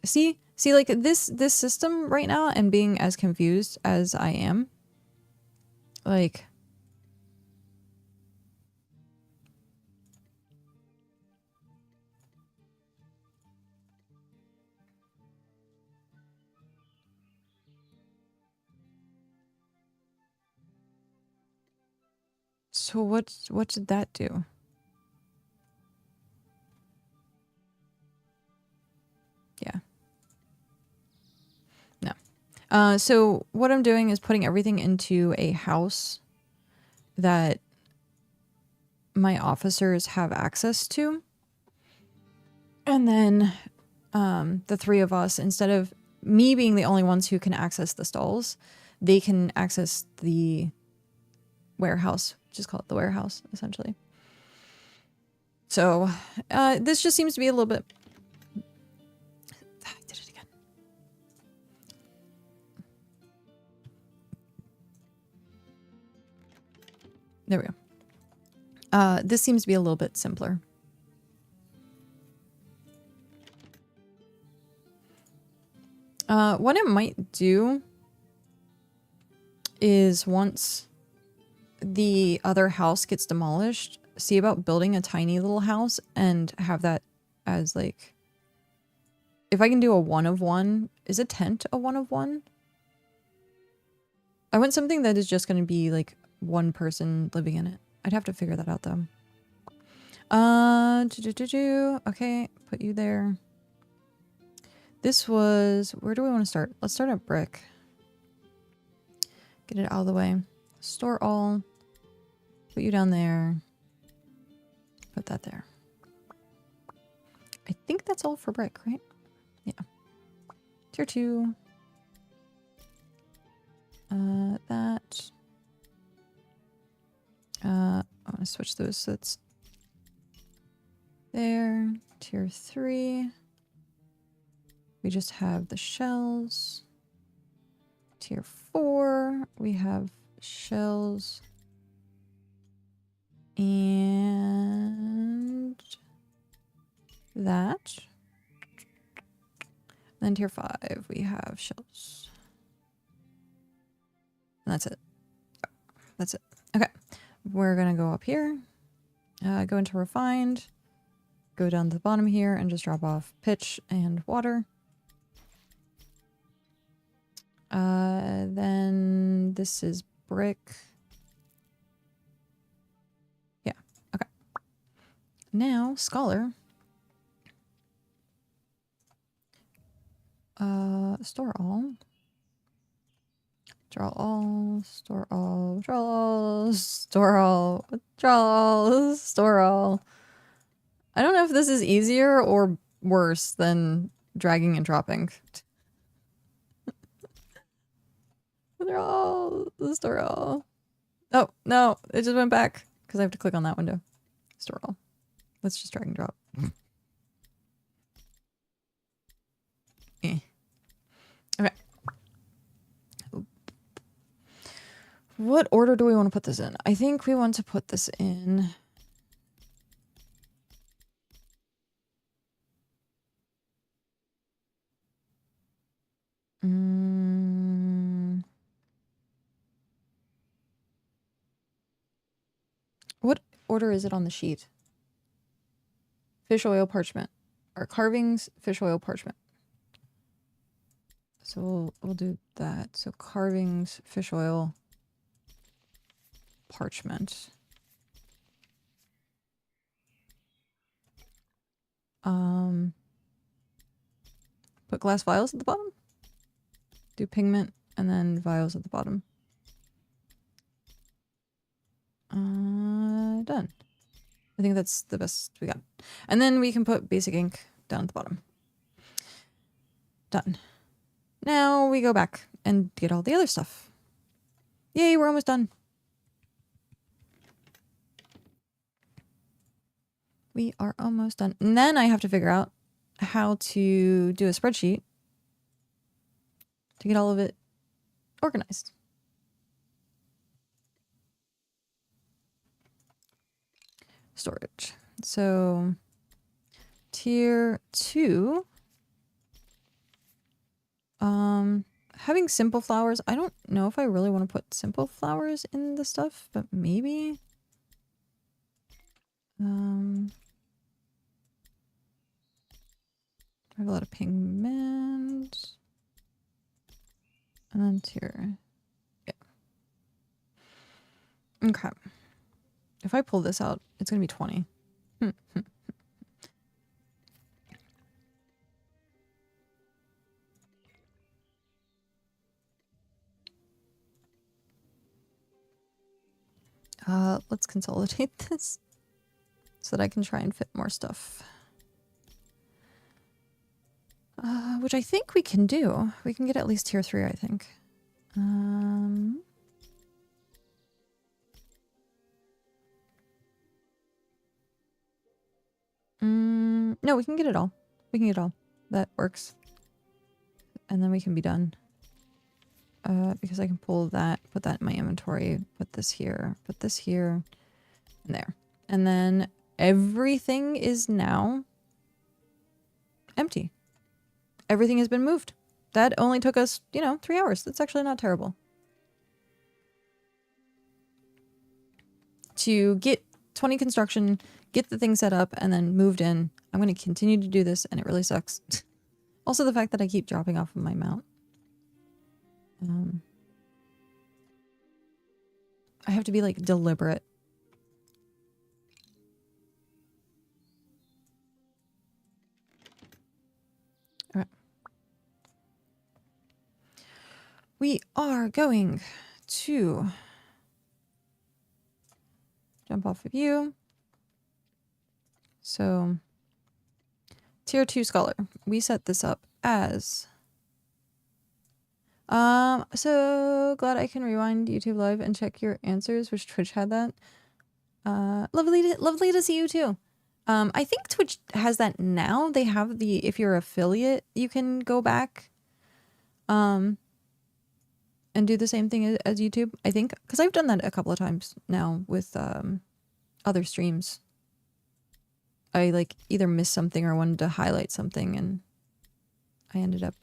See, like this system right now, and being as confused as I am, like, so what did that do? Yeah. No. So what I'm doing is putting everything into a house that my officers have access to. And then the 3 of us, instead of me being the only ones who can access the stalls, they can access the warehouse. Just call it the warehouse, essentially. So this just seems to be a little bit... I did it again. There we go. This seems to be a little bit simpler. What it might do is, once the other house gets demolished, see about building a tiny little house and have that as, like, if I can do a 1 of 1, is a tent a 1 of 1? I want something that is just going to be like one person living in it. I'd have to figure that out though. Okay, put you there. This was, where do we want to start? Let's start at brick. Get it out of the way. Store all. Put you down there. Put that there. I think that's all for brick, right? Yeah. Tier 2. That. I want to switch those so it's there. Tier 3. We just have the shells. Tier 4. We have shells. And that. Then tier 5, we have shells. And that's it. That's it. Okay. We're going to go up here. Go into refined. Go down to the bottom here and just drop off pitch and water. Then this is brick. Yeah. Okay. Now, scholar. Store all. Draw all, store all, draw all, store all, draw all, store all. I don't know if this is easier or worse than dragging and dropping. Draw all, store all. Oh, no, it just went back because I have to click on that window. Store all. Let's just drag and drop. Okay. What order do we want to put this in? I think we want to put this in... What order is it on the sheet? Fish oil parchment. Or carvings, fish oil parchment. So we'll do that. So carvings, fish oil, parchment. Put glass vials at the bottom. Do pigment and then vials at the bottom. Done. I think that's the best we got. And then we can put basic ink down at the bottom. Done. Now we go back and get all the other stuff. Yay, we're almost done. We are almost done. And then I have to figure out how to do a spreadsheet to get all of it organized. Storage. So tier 2. Having simple flowers. I don't know if I really want to put simple flowers in the stuff, but maybe. I have a lot of pigment. And then tier. Yeah. Okay. If I pull this out, it's going to be 20. Let's consolidate this so that I can try and fit more stuff. Which I think we can do. We can get at least tier 3, I think. No, we can get it all. We can get it all. That works. And then we can be done. Because I can pull that, put that in my inventory, put this here, and there. And then everything is now empty. Everything has been moved. That only took us, 3 hours. That's actually not terrible. To get 20 construction, get the thing set up, and then moved in. I'm going to continue to do this, and it really sucks. Also, the fact that I keep dropping off of my mount. I have to be, like, deliberate. All right. We are going to jump off of you. So, tier 2 scholar. We set this up as... so glad I can rewind YouTube Live and check your answers. Wish Twitch had that. Lovely to see you too. I think Twitch has that now. They have the, if you're affiliate, you can go back, and do the same thing as YouTube, I think. Because I've done that a couple of times now with, other streams. I, like, either missed something or wanted to highlight something, and I ended up,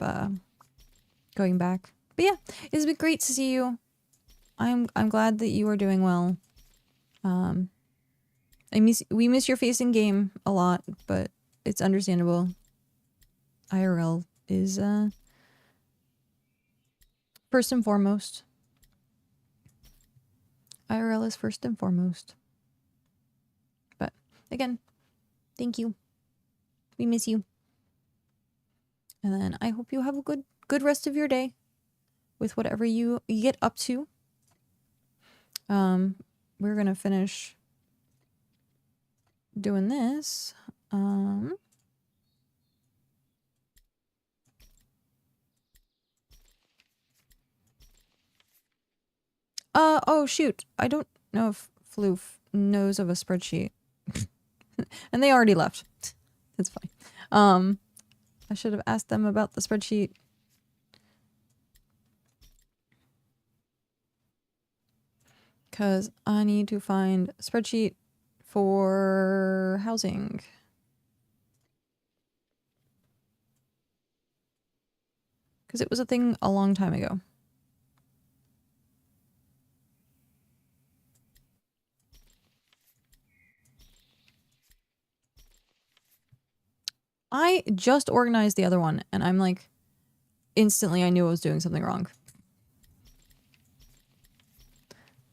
going back. But yeah, it's been great to see you. I'm glad that you are doing well. We miss your face in game a lot, but it's understandable. IRL is first and foremost. IRL is first and foremost. But again, thank you. We miss you. And then I hope you have a good rest of your day with whatever you get up to. We're gonna finish doing this. Oh shoot. I don't know if Floof knows of a spreadsheet. And they already left. It's fine. I should have asked them about the spreadsheet. Because I need to find a spreadsheet for housing. Because it was a thing a long time ago. I just organized the other one, and I'm like, instantly I knew I was doing something wrong.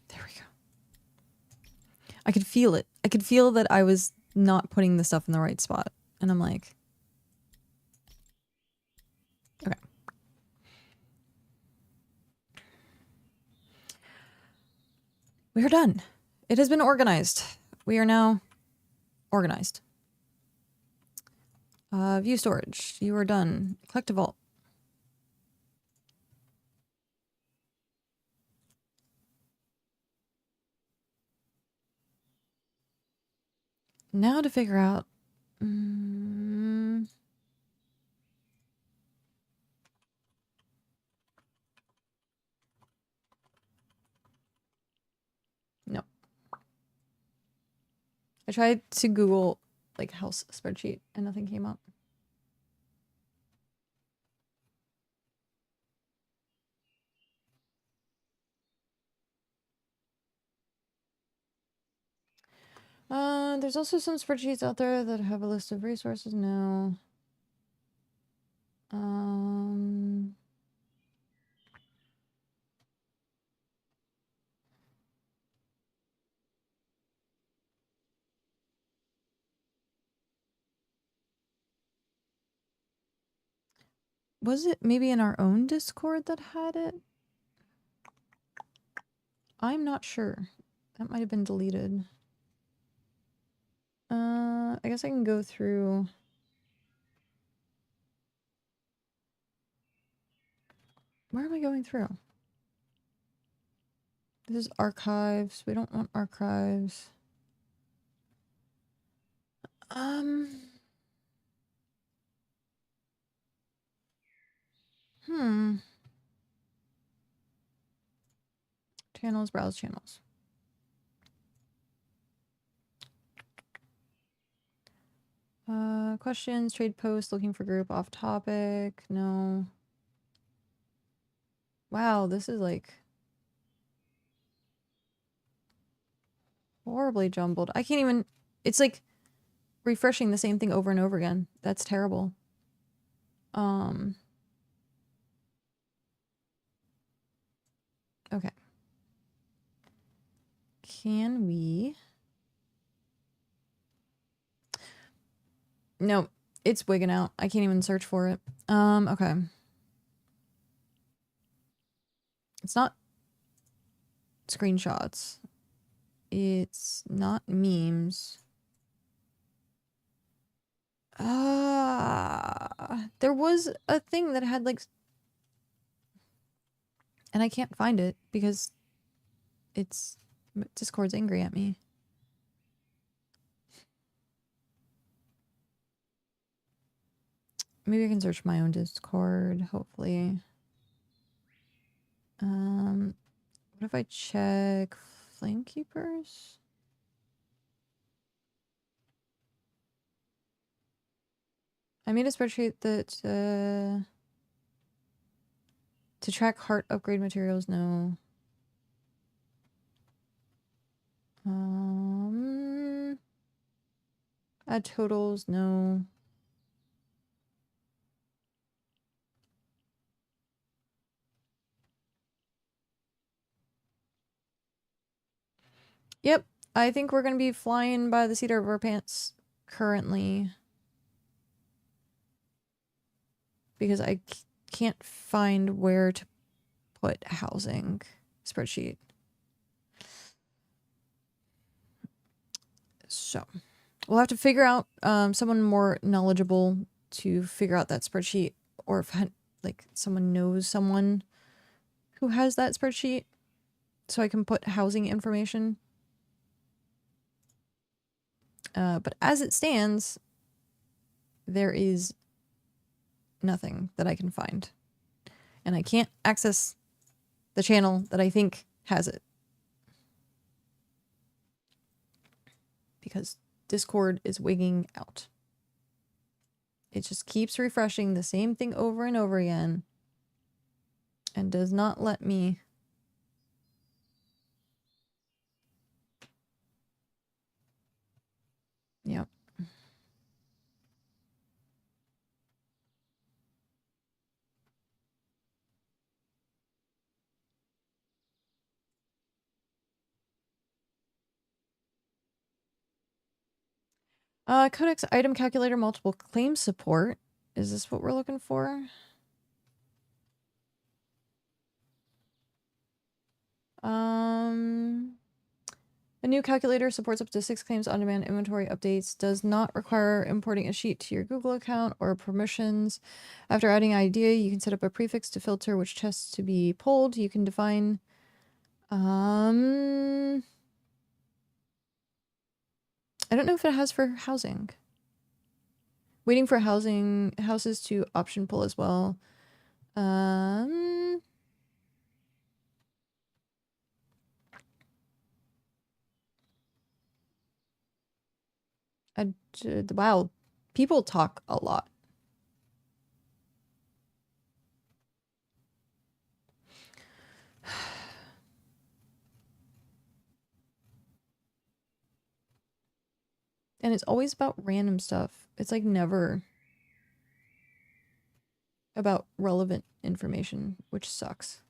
There we go. I could feel it. I could feel that I was not putting the stuff in the right spot. And I'm like, okay. We are done. It has been organized. We are now organized. View storage. You are done. Collect a vault. Now to figure out... no. I tried to Google like house spreadsheet and nothing came up. There's also some spreadsheets out there that have a list of resources. No. Was it maybe in our own Discord that had it? I'm not sure. That might have been deleted. I guess I can go through... Where am I going through? This is archives. We don't want archives. Channels, browse channels. Questions, trade posts, looking for group, off topic. No. Wow, this is like horribly jumbled. I can't even, it's like refreshing the same thing over and over again. That's terrible. Okay. Can we? No, it's wigging out. I can't even search for it. Okay. It's not screenshots. It's not memes. There was a thing that had like, and I can't find it because it's Discord's angry at me. Maybe I can search my own Discord, hopefully. What if I check Flamekeepers? I made a spreadsheet that, to track heart upgrade materials, no. Add totals, no. Yep, I think we're gonna be flying by the seat of our pants currently. Because I can't find where to put housing spreadsheet. So we'll have to figure out someone more knowledgeable to figure out that spreadsheet, or if like someone knows someone who has that spreadsheet so I can put housing information. But as it stands, there is nothing that I can find. And I can't access the channel that I think has it. Because Discord is wigging out. It just keeps refreshing the same thing over and over again. And does not let me... Yep. Codex item calculator multiple claim support. Is this what we're looking for? A new calculator supports up to 6 claims on-demand inventory updates, does not require importing a sheet to your Google account or permissions. After adding an idea, you can set up a prefix to filter which tests to be pulled. You can define... I don't know if it has for housing. Waiting for houses to option pull as well. Wow, people talk a lot. And it's always about random stuff. It's like never about relevant information, which sucks.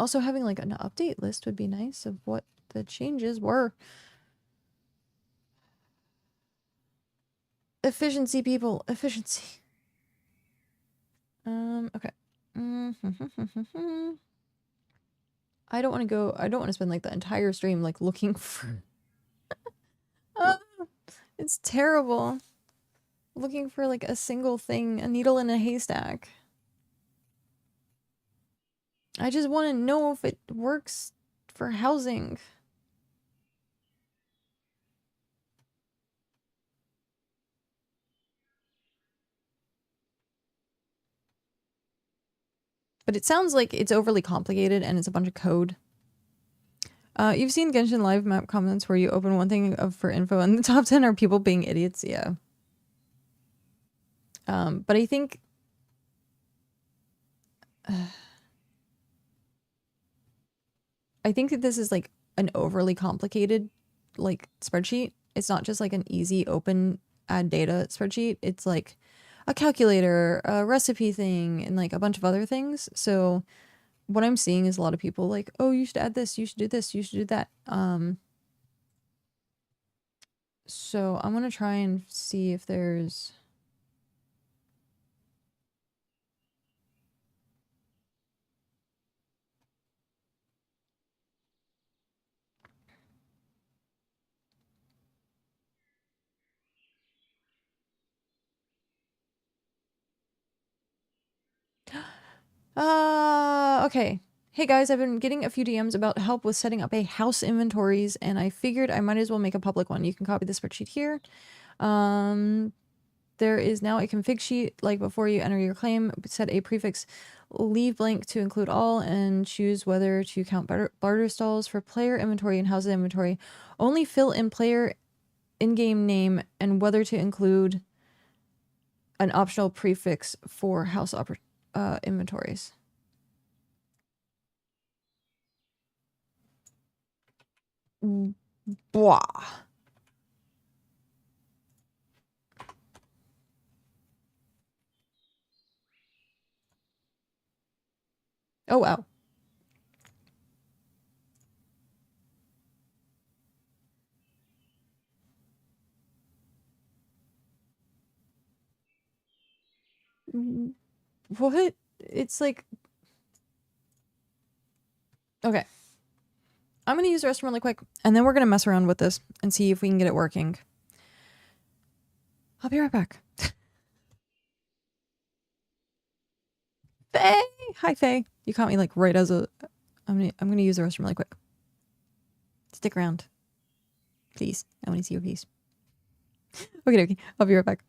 Also having like an update list would be nice of what the changes were. Efficiency, people. Efficiency. Okay. I don't want to spend like the entire stream like looking for... it's terrible. Looking for like a single thing, a needle in a haystack. I just want to know if it works for housing. But it sounds like it's overly complicated and it's a bunch of code. You've seen Genshin Live map comments where you open one thing for info and the top 10 are people being idiots. Yeah. But I think... I think that this is like an overly complicated like spreadsheet. It's not just like an easy open add data spreadsheet. It's like a calculator, a recipe thing, and like a bunch of other things. So what I'm seeing is a lot of people like, oh, you should add this, you should do this, you should do that. So I'm gonna try and see if there's... Okay. Hey guys, I've been getting a few DMs about help with setting up a house inventories, and I figured I might as well make a public one. You can copy the spreadsheet here. There is now a config sheet, like before you enter your claim, set a prefix, leave blank to include all, and choose whether to count barter stalls for player inventory and house inventory. Only fill in player in-game name and whether to include an optional prefix for house inventories. Blah. Oh, wow. What? It's like... Okay. I'm going to use the restroom really quick, and then we're going to mess around with this and see if we can get it working. I'll be right back. Faye! Hi, Faye. You caught me like right as a... I'm gonna use the restroom really quick. Stick around. Please. I want to see your piece. Okay. I'll be right back.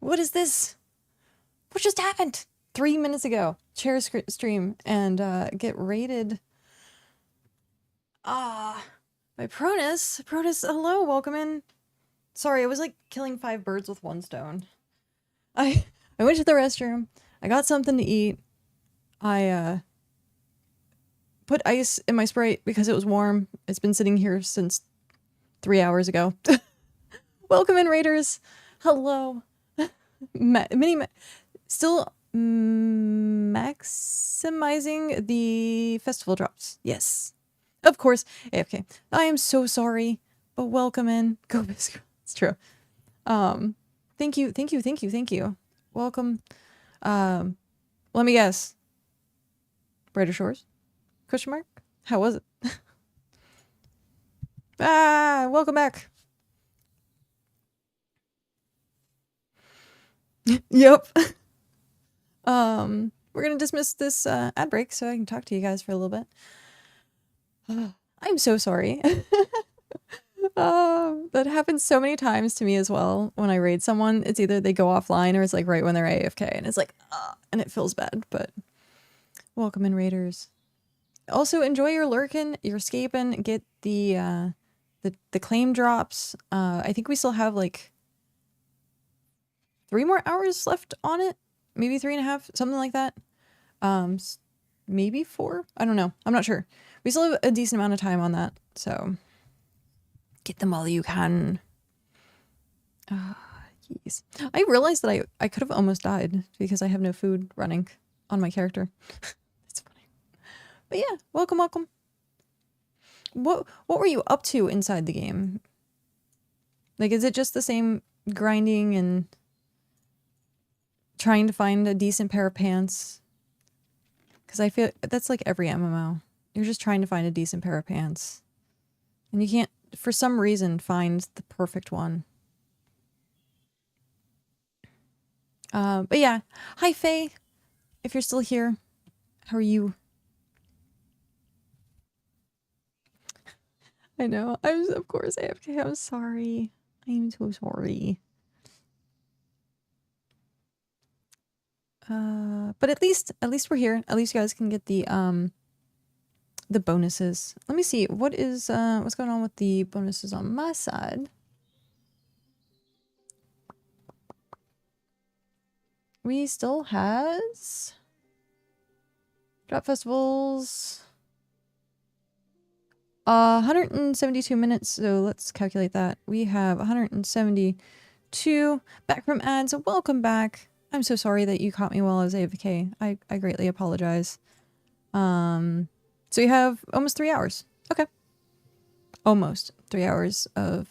What is this? What just happened? 3 minutes ago. Share stream and get raided. By Pronus. Pronus, hello, welcome in. Sorry, I was like killing 5 birds with 1 stone. I went to the restroom. I got something to eat. I put ice in my Sprite because it was warm. It's been sitting here since 3 hours ago. Welcome in, raiders. Hello. Still maximizing the festival drops. Yes. Of course. AFK. I am so sorry, but welcome in. Go Biscuit. It's true. Thank you. Welcome. Let me guess. Brighter Shores? Question mark? How was it? Welcome back. Yep. We're gonna dismiss this ad break so I can talk to you guys for a little bit. I'm so sorry. That happens so many times to me as well. When I raid someone, it's either they go offline or it's like right when they're AFK, and it's like, and it feels bad. But welcome in, raiders. Also, enjoy your lurking, your escaping. Get the claim drops. I think we still have like 3 more hours left on it. Maybe 3.5, something like that. Maybe 4. I don't know. I'm not sure. We still have a decent amount of time on that, so get them all you can. Jeez. I realized that I could have almost died because I have no food running on my character. It's funny. But yeah, welcome. What were you up to inside the game? Like, is it just the same grinding and trying to find a decent pair of pants? Because I feel that's like every MMO. You're just trying to find a decent pair of pants. And you can't, for some reason, find the perfect one. But yeah. Hi, Faye. If you're still here, how are you? I know. I'm, of course, AFK. I'm sorry. I'm so sorry. But at least we're here. At least you guys can get the bonuses. Let me see. What's going on with the bonuses on my side? We still has drop festivals. 172 minutes, so let's calculate that. We have 172 back from ads. So welcome back. I'm so sorry that you caught me while I was AFK. I greatly apologize. So you have almost 3 hours. Okay. Almost 3 hours of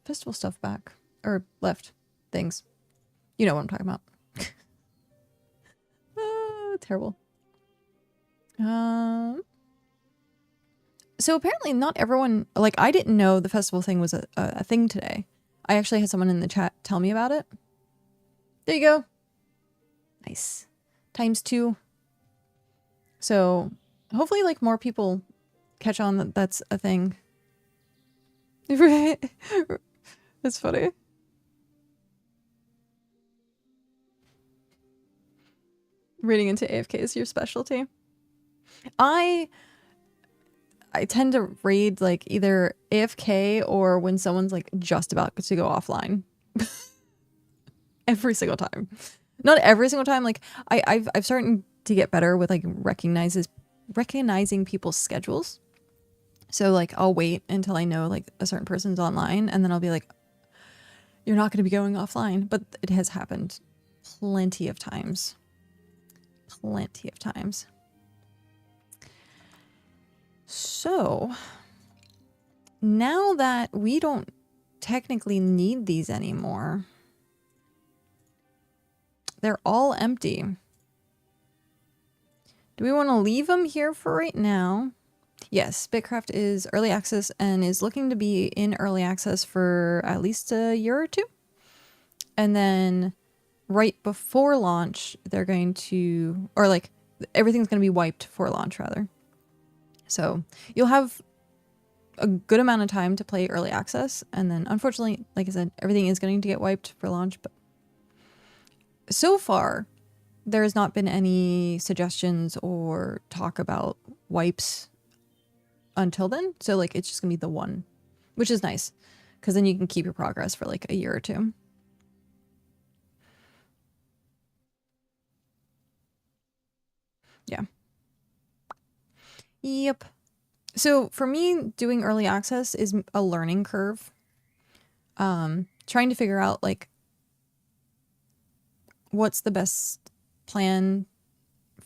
festival stuff back. Or left. Things. You know what I'm talking about. Terrible. So apparently not everyone, like, I didn't know the festival thing was a thing today. I actually had someone in the chat tell me about it. There you go. Nice. ×2. So hopefully, like, more people catch on that that's a thing. Right? That's funny. Reading into AFK is your specialty. I tend to raid, like, either AFK or when someone's, like, just about to go offline. Every single time. Not every single time. Like, I've started to get better with, like, recognizing people's schedules. So, like, I'll wait until I know, like, a certain person's online, and then I'll be like, you're not going to be going offline. But it has happened plenty of times. Plenty of times. So, now that we don't technically need these anymore, they're all empty. Do we want to leave them here for right now? Yes, BitCraft is early access and is looking to be in early access for at least a year or 2. And then right before launch, they're going to, or like, everything's going to be wiped for launch, rather. So you'll have a good amount of time to play early access. And then, unfortunately, like I said, everything is going to get wiped for launch. But so far, there has not been any suggestions or talk about wipes until then. So like it's just gonna be the one, which is nice because then you can keep your progress for like a year or two. Yeah. Yep. So for me, doing early access is a learning curve. Trying to figure out like what's the best plan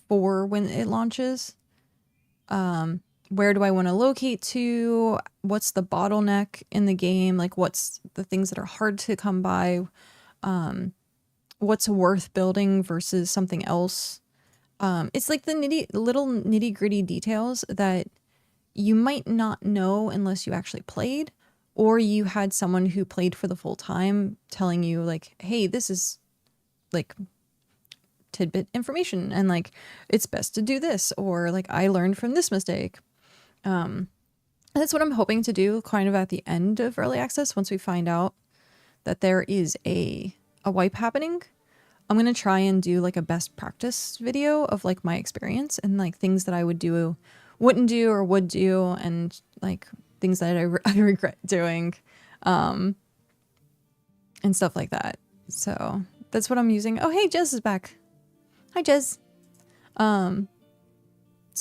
for when it launches. Where do I want to locate to? What's the bottleneck in the game? Like what's the things that are hard to come by? What's worth building versus something else? It's like the little nitty gritty details that you might not know unless you actually played, or you had someone who played for the full time telling you like, hey, this is like tidbit information and like it's best to do this, or like I learned from this mistake. That's what I'm hoping to do kind of at the end of early access. Once we find out that there is a wipe happening, I'm going to try and do like a best practice video of like my experience and like things that I would do, wouldn't do, or would do, and like things that I regret doing, and stuff like that. So that's what I'm using. Oh, hey, Jez is back. Hi, Jez. So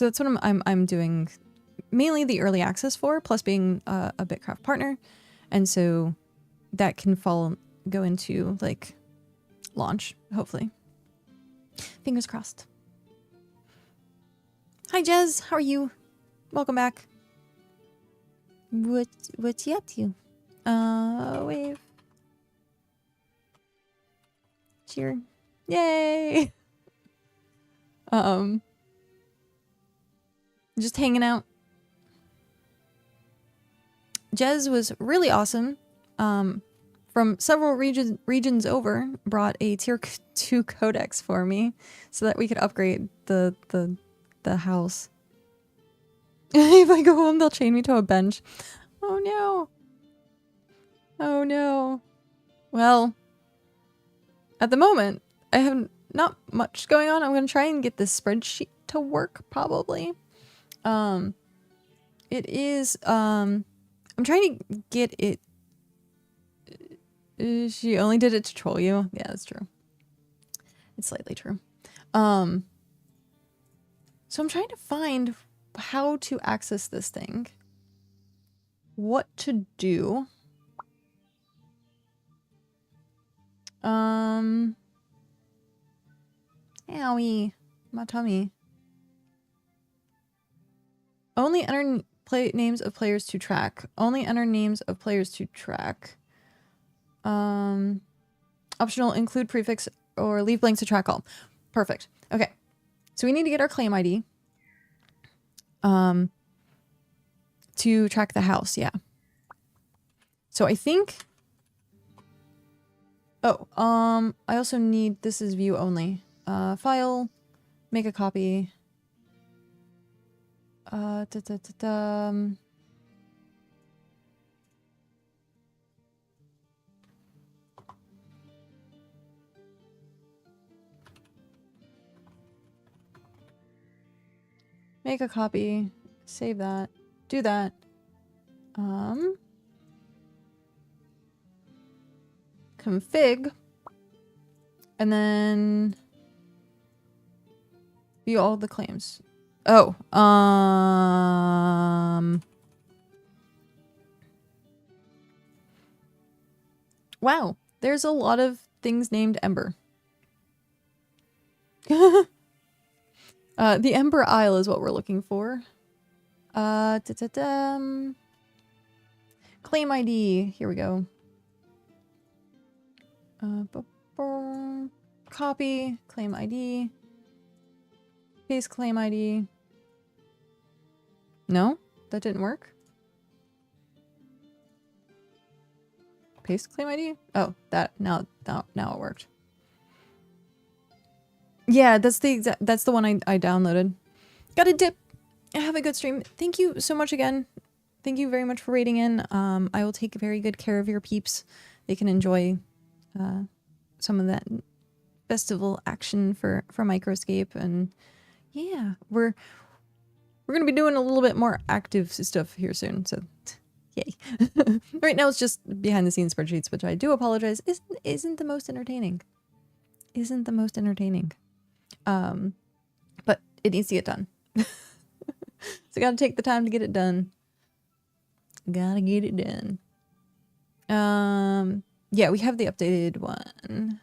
that's what I'm doing mainly the early access for, plus being a BitCraft partner. And so that can go into like launch, hopefully. Fingers crossed. Hi, Jez. How are you? Welcome back. What's you up to? Wave. Cheer. Yay. Just hanging out. Jez was really awesome. From several regions over, brought a tier 2 codex for me so that we could upgrade the house. If I go home, they'll chain me to a bench. Oh no. Oh no. Well, at the moment, I have not much going on. I'm going to try and get this spreadsheet to work, probably. It is, I'm trying to get it. She only did it to troll you. Yeah, that's true. It's slightly true. So I'm trying to find how to access this thing. What to do. Owie. My tummy. Only enter names of players to track. Only enter names of players to track. Optional include prefix or leave blanks to track all. Perfect. Okay. So we need to get our claim ID. To track the house, yeah. So I think... Oh, I also need... This is view only. File. Make a copy. Make a copy. Save that. Do that. Config. And then view all the claims. Oh, wow, there's a lot of things named Ember. The Ember Isle is what we're looking for. Claim ID. Here we go. Copy. Claim ID. Paste claim ID. No? That didn't work? Paste claim ID? Oh, that now it worked. Yeah, that's the one I downloaded. Got a dip. Have a good stream. Thank you so much again. Thank you very much for raiding in. I will take very good care of your peeps. They can enjoy some of that festival action for Microscape, and yeah, we're gonna be doing a little bit more active stuff here soon. So, yay! Right now it's just behind the scenes spreadsheets, which I do apologize isn't the most entertaining. Isn't the most entertaining. But it needs to get done. So gotta take the time to get it done. Gotta get it done. Yeah, we have the updated one.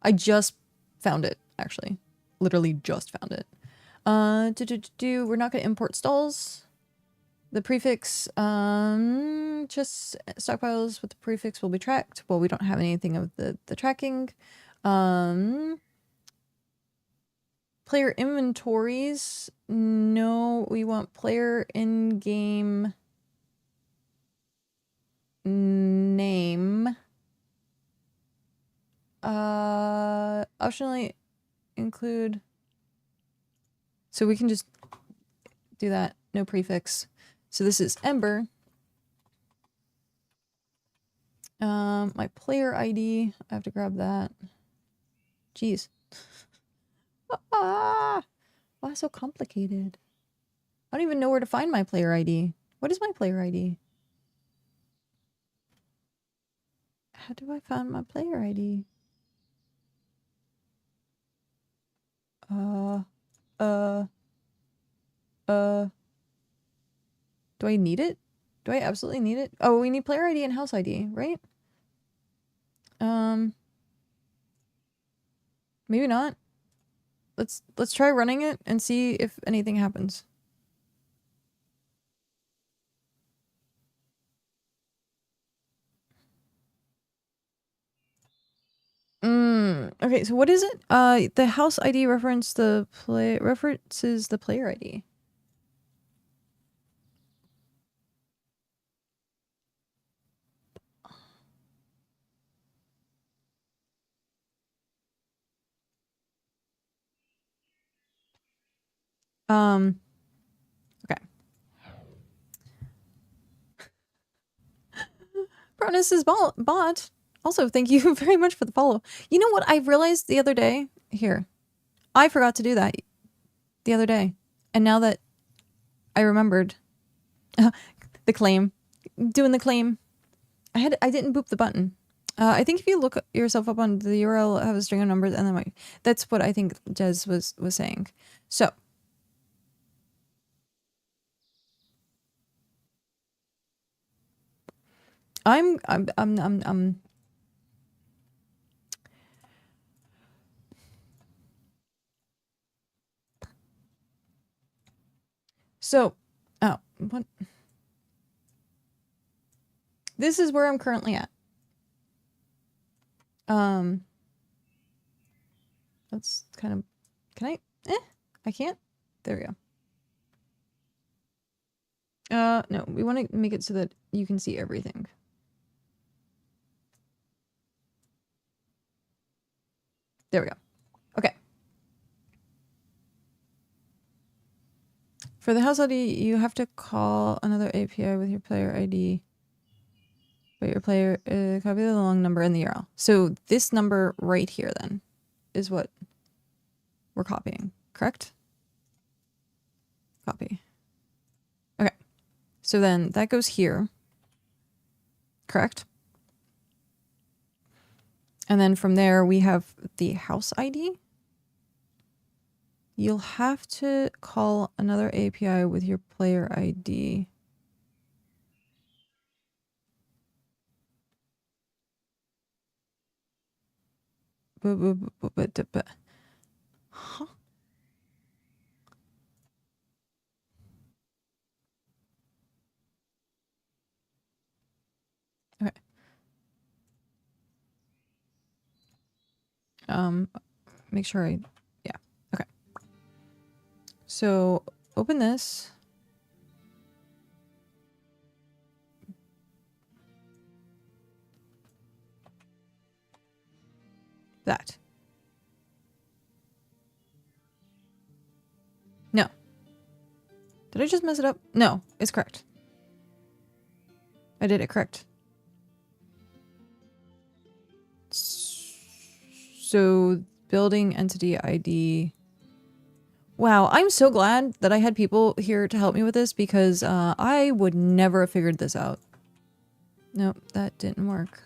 I just found it, actually. Literally just found it. We're not gonna import stalls. The prefix, just stockpiles with the prefix will be tracked. Well, we don't have anything of the tracking. Player inventories. No, we want player in-game name. Optionally include. So we can just do that. No prefix. So this is Ember. My player ID. I have to grab that. Jeez. Ah, why so complicated? I don't even know where to find my player ID. What is my player ID? How do I find my player ID? Do I need it? Do I absolutely need it? Oh, we need player ID and house ID, right? Maybe not. Let's try running it and see if anything happens. Okay, so what is it? The house ID references the player ID. Okay. Bronus is bot. Also, thank you very much for the follow. You know what I realized the other day? Here. I forgot to do that the other day. And now that I remembered the claim. Doing the claim. I didn't boop the button. I think if you look yourself up on the URL, have a string of numbers, and then that's what I think Jez was saying. So. So, oh, what? This is where I'm currently at. That's kind of, can I can't? There we go. No, we want to make it so that you can see everything. There we go. Okay. For the house ID, you have to call another API with your player ID. But your player, copy the long number and the URL. So this number right here then is what we're copying, correct? Copy. Okay. So then that goes here, correct? And then from there we have the house ID. You'll have to call another API with your player ID. Huh? Okay. Make sure yeah. Okay. So open this. That. No. Did I just mess it up? No, it's correct. I did it correct. So building entity ID. Wow, I'm so glad that I had people here to help me with this because I would never have figured this out. Nope, that didn't work.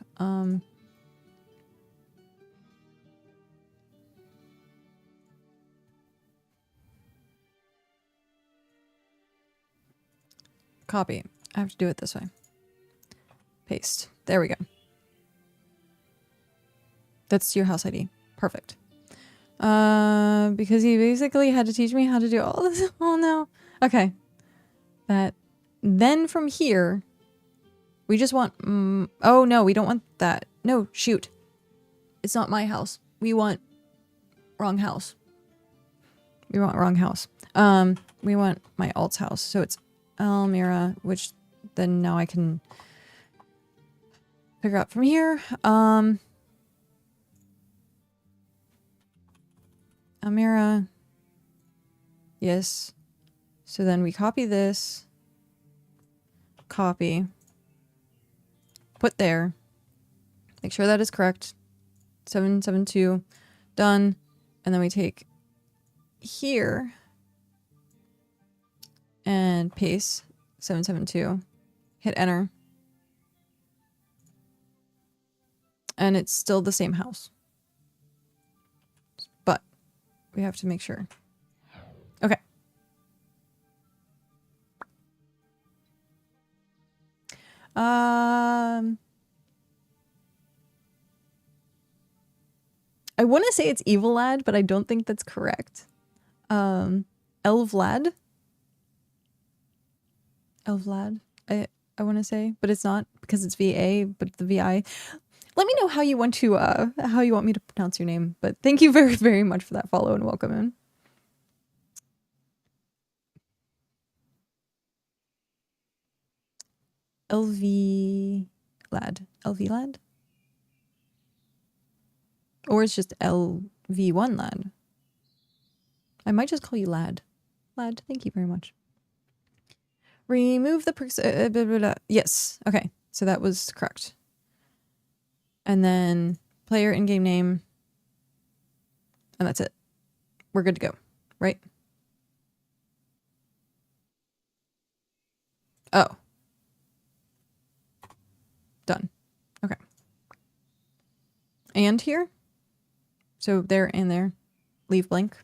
Copy. I have to do it this way. Paste. There we go. That's your house ID. Perfect. Because he basically had to teach me how to do all this. Oh no. Okay. That. Then from here, we just want. Oh no, we don't want that. No, shoot. It's not my house. We want wrong house. We want wrong house. We want my alt's house. So it's Elmira, which then now I can figure out from here. Elmira. Yes. So then we copy this. Copy. Put there. Make sure that is correct. 772. Done. And then we take here and paste 772. Hit enter. And it's still the same house. But we have to make sure. Okay. I want to say it's Evil Lad, but I don't think that's correct. Elvlad. Elvlad, I want to say, but it's not because it's VA, but the VI. Let me know how you want to how you want me to pronounce your name. But thank you very, very much for that follow and welcome in. LV Lad. LV Lad? Or it's just LV1 Lad. I might just call you Lad. Lad, thank you very much. Remove the perks. Blah, blah, blah. Yes. Okay. So that was correct. And then player in-game name. And that's it. We're good to go. Right? Oh. Done. Okay. And here. So there and there. Leave blank.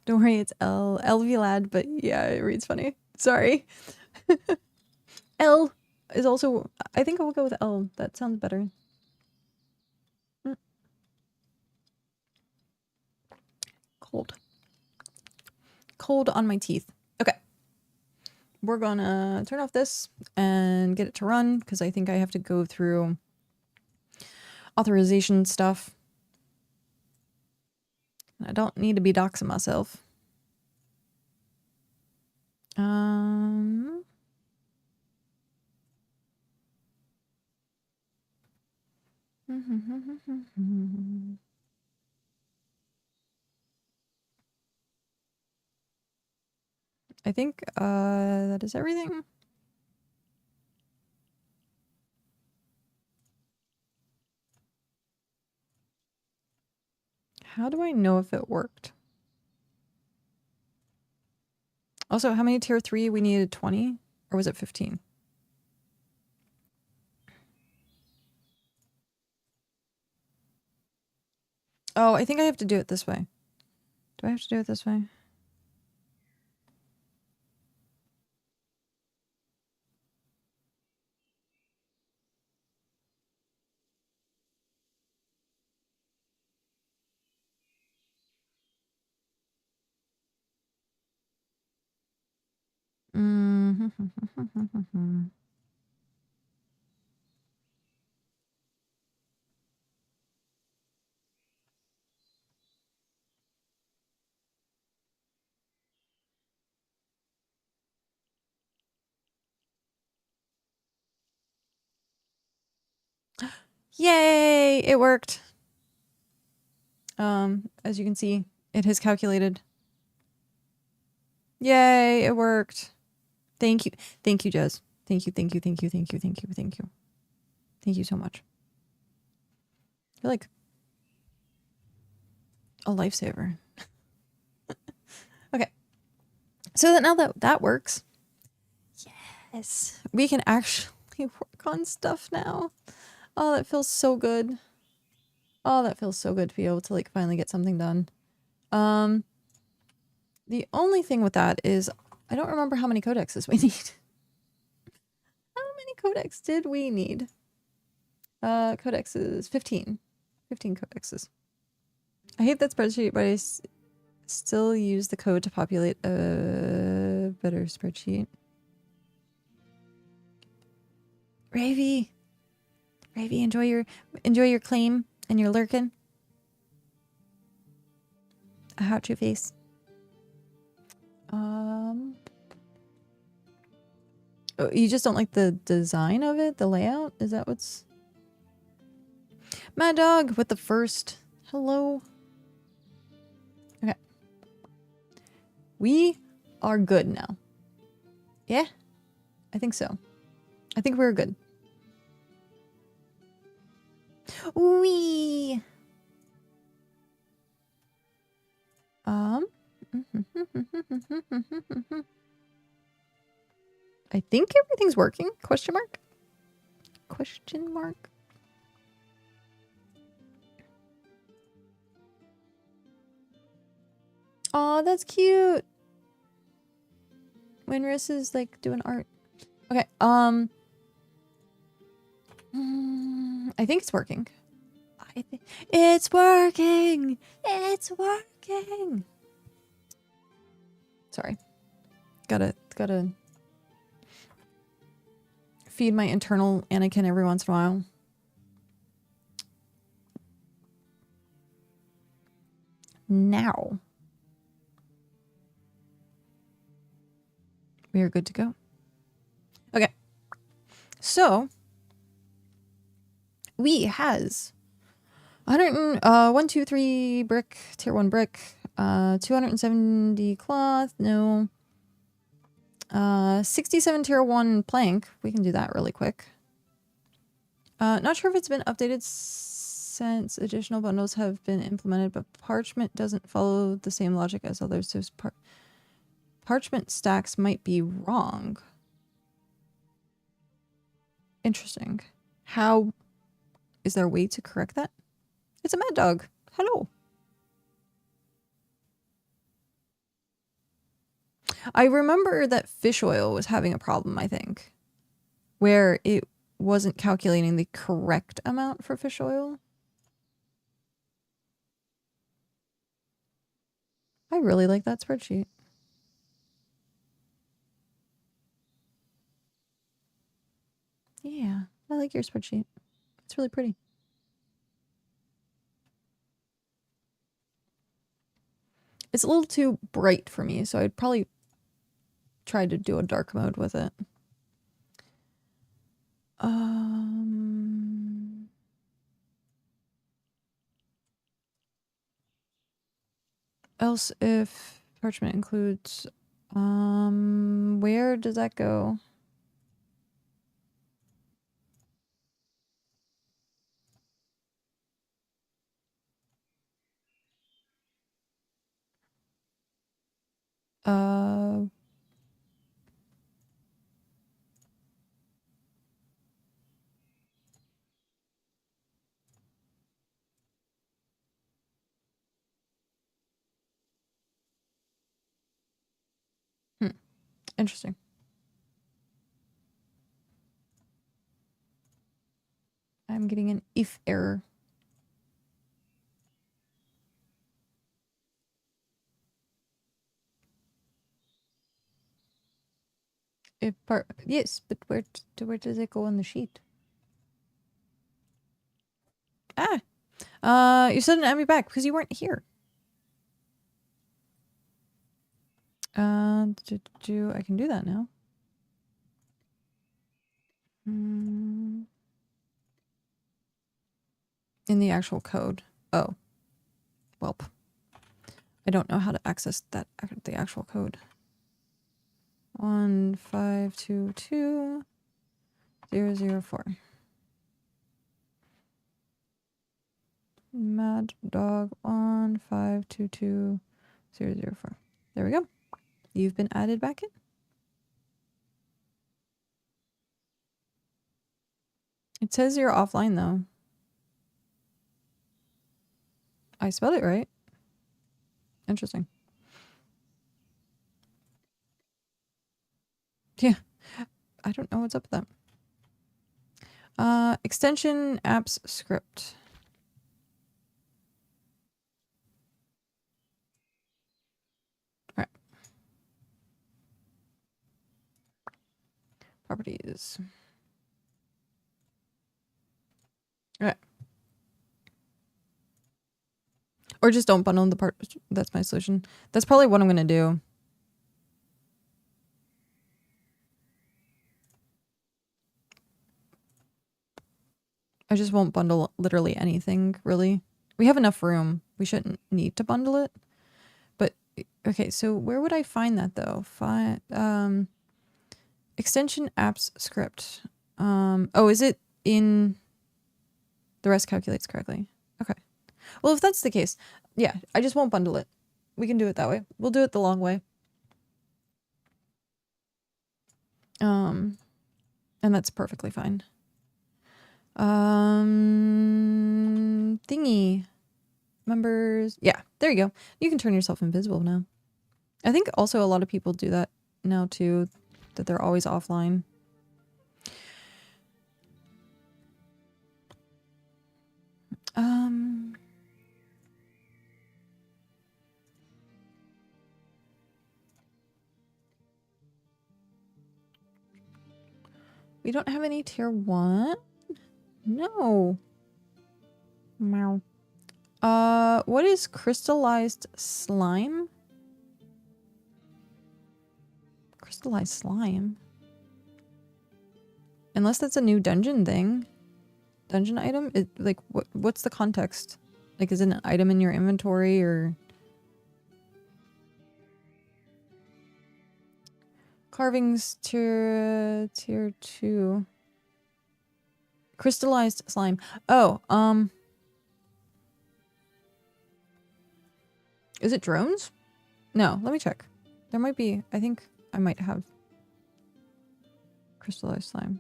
Don't worry, it's LV Lad, but yeah, it reads funny. Sorry. L is also, I think I'll go with L. That sounds better. Cold. Cold on my teeth. Okay. We're gonna turn off this and get it to run because I think I have to go through authorization stuff. I don't need to be doxing myself. I think that is everything. How do I know if it worked? Also, how many tier 3? We needed 20? Or was it 15? Oh, I think I have to do it this way. Do I have to do it this way? Yay! It worked. As you can see, it has calculated. Yay! It worked. Thank you. Thank you, Jez. Thank you, thank you, thank you, thank you, thank you, thank you. Thank you so much. You're like a lifesaver. Okay. So that now that that works, yes, we can actually work on stuff now. Oh, that feels so good. Oh, that feels so good to be able to like finally get something done. The only thing with that is I don't remember how many codexes we need. How many codex did we need? Codexes 15. 15 codexes. I hate that spreadsheet, but I still use the code to populate a better spreadsheet. Ravy, enjoy your claim and your lurkin. A how to face. Oh, you just don't like the design of it, the layout? Is that what's... Mad Dog with the first. Hello. Okay. We are good now. Yeah? I think so. I think we're good. Wee. I think everything's working. Question mark? Question mark? Oh, that's cute. When Riss is like doing art. Okay, I think it's working. I think it's working. It's working. Sorry. Gotta feed my internal Anakin every once in a while. Now we are good to go. Okay. So we has 1, 2, 3 brick, tier 1 brick, 270 cloth, no. 67 tier 1 plank. We can do that really quick. Not sure if it's been updated since additional bundles have been implemented, but parchment doesn't follow the same logic as others, so parchment stacks might be wrong. Interesting. How is there a way to correct that? It's a Mad Dog. Hello. I remember that fish oil was having a problem, I think, where it wasn't calculating the correct amount for fish oil. I really like that spreadsheet. Yeah, I like your spreadsheet. It's really pretty. It's a little too bright for me, so I'd probably try to do a dark mode with it. Else if parchment includes, where does that go? Interesting. I'm getting an if error. If part yes, but where does it go on the sheet? Ah, you suddenly add me back because you weren't here. I can do that now. In the actual code. Oh. Welp. I don't know how to access that the actual code. 1522004. Mad dog 1522004. There we go. You've been added back in. It says you're offline though. I spelled it right. Interesting. Yeah. I don't know what's up with that. Extension apps script. All right. Properties. All right. Or just don't bundle the part. That's my solution. That's probably what I'm going to do. I just won't bundle literally anything, really. We have enough room. We shouldn't need to bundle it. But, okay, so where would I find that, though? Extension apps script. Oh, is it in... The rest calculates correctly. Okay. Well, if that's the case, yeah, I just won't bundle it. We can do it that way. We'll do it the long way. And that's perfectly fine. Thingy. Members. Yeah, there you go. You can turn yourself invisible now. I think also a lot of people do that now too, that they're always offline. We don't have any tier 1? No. Meow. What is crystallized slime? Crystallized slime? Unless that's a new dungeon thing. Dungeon item? Like, what's the context? Like, is it an item in your inventory or... Carvings tier 2. Crystallized slime. Oh, is it drones? No, let me check. There might be. I think I might have crystallized slime.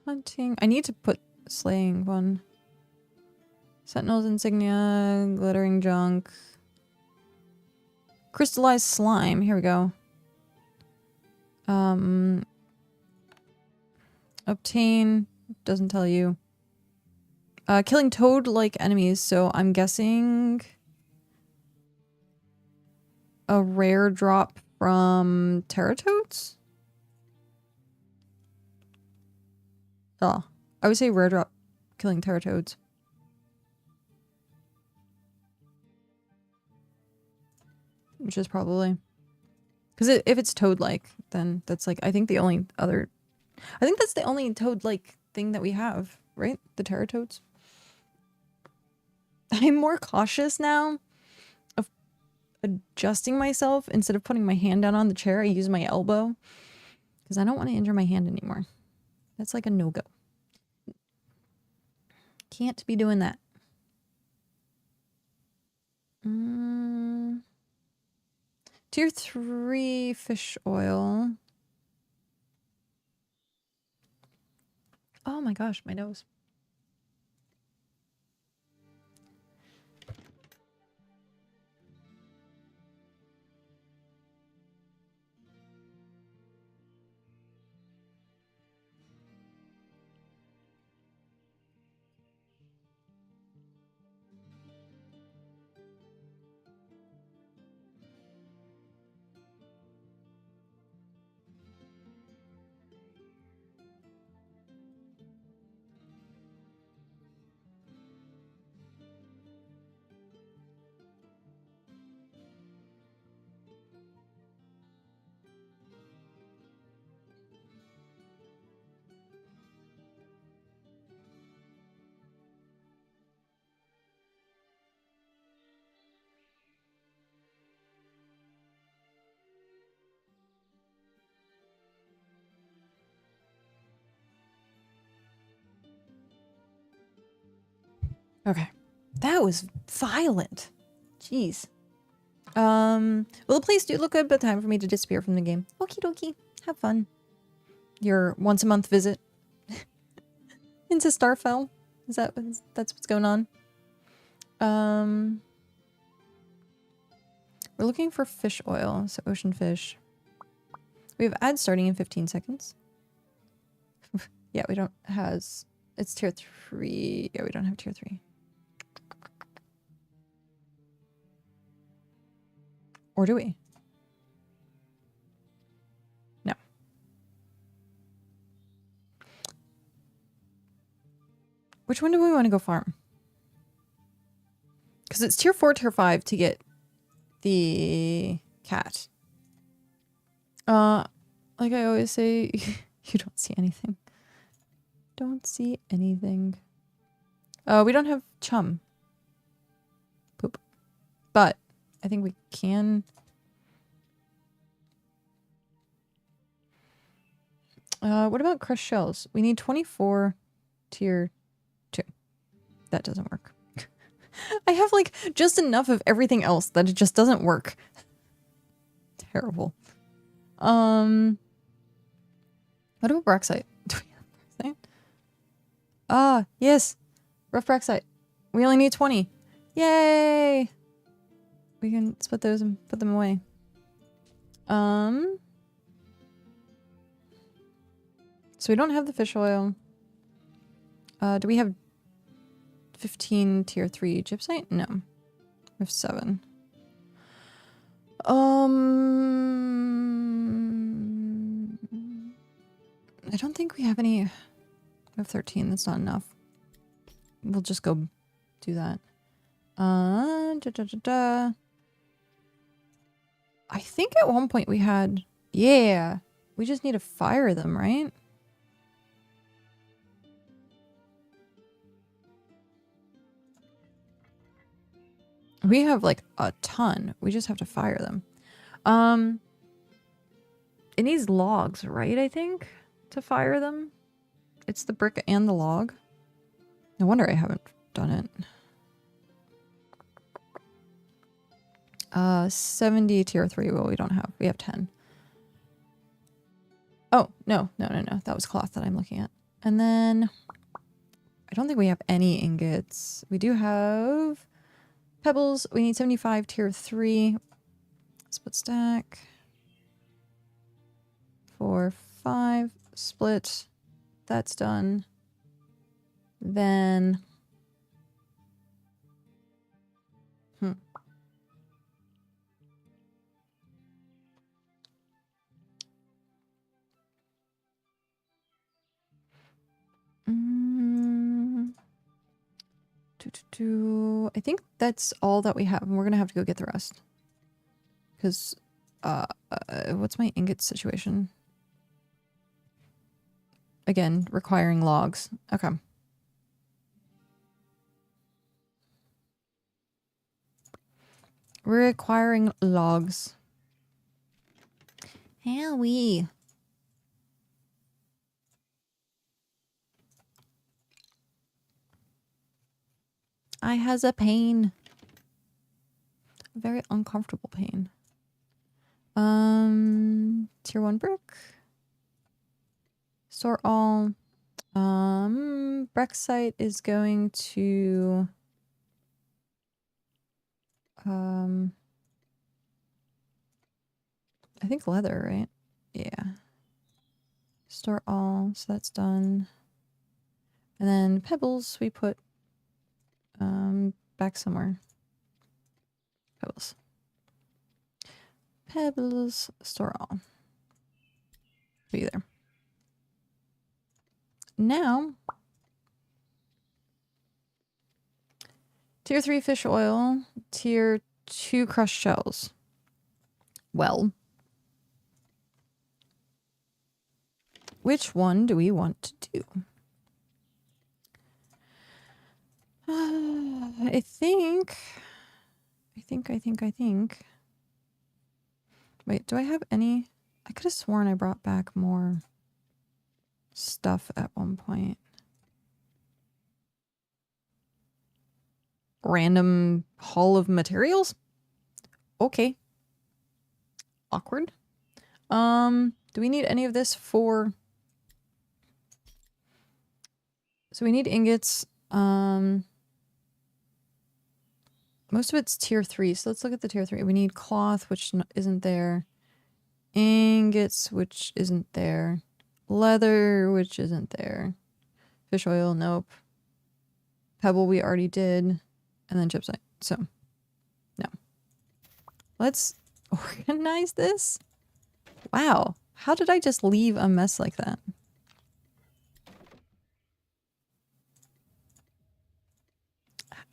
Hunting. I need to put slaying one. Sentinel's insignia, glittering junk. Crystallized slime. Here we go. Obtain. Doesn't tell you. Killing toad-like enemies. So I'm guessing a rare drop from teratoads? Oh, I would say rare drop killing teratoads. Which is probably... Because if it's toad-like, then that's like... I think the only other... I think that's the only toad-like thing that we have, right? The teratoads. I'm more cautious now of adjusting myself. Instead of putting my hand down on the chair, I use my elbow. Because I don't want to injure my hand anymore. That's like a no-go. Can't be doing that. Tier 3 fish oil. Oh my gosh, my nose. Okay. That was violent. Jeez. Well, the place do look good, but time for me to disappear from the game. Okie dokie. Have fun. Your once a month visit into Starfell. That's what's going on? We're looking for fish oil, so ocean fish. We have ads starting in 15 seconds. Yeah, we don't has it's tier 3. Yeah, we don't have tier 3. Or do we? No. Which one do we want to go farm? Because it's tier 4, tier 5 to get the cat. Like I always say, you don't see anything. Don't see anything. We don't have chum. Poop. But I think we can. What about crushed shells? We need 24 tier 2. That doesn't work. I have like just enough of everything else that it just doesn't work. Terrible. What about Braxite? Do we have Braxite? Ah, yes. Rough Braxite. We only need 20. Yay! We can split those and put them away. So we don't have the fish oil. Do we have 15 tier 3 gypsite? No. We have 7. I don't think we have any. We have 13. That's not enough. We'll just go do that. I think at one point we had. Yeah. We just need to fire them, right? We have like a ton. We just have to fire them. It needs logs, right? I think to fire them. It's the brick and the log. No wonder I haven't done it. 70 tier 3. Well, we don't have. We have 10. Oh, no. That was cloth that I'm looking at. And then I don't think we have any ingots. We do have pebbles. We need 75 tier 3. Split stack. 4, 5. Split. That's done. Then I think that's all that we have, and we're gonna have to go get the rest. Because, what's my ingot situation? Again, requiring logs. Okay. We're acquiring logs. Howie. I has a pain. A very uncomfortable pain. Tier 1 brick. Store all. Brexite is going to I think leather, right? Yeah. Store all, so that's done. And then pebbles we put back somewhere. Pebbles, store all. Be there. Now, tier 3 fish oil, tier 2 crushed shells. Well, which one do we want to do? I think. Wait, do I have any? I could have sworn I brought back more stuff at one point. random haul of materials? Okay. Awkward. Do we need any of this for... So we need ingots. Most of it's tier 3, so let's look at the tier 3. We need cloth, which isn't there. Ingots, which isn't there. Leather, which isn't there. Fish oil, nope. Pebble, we already did. And then gypsite. So, no. Let's organize this. Wow. How did I just leave a mess like that?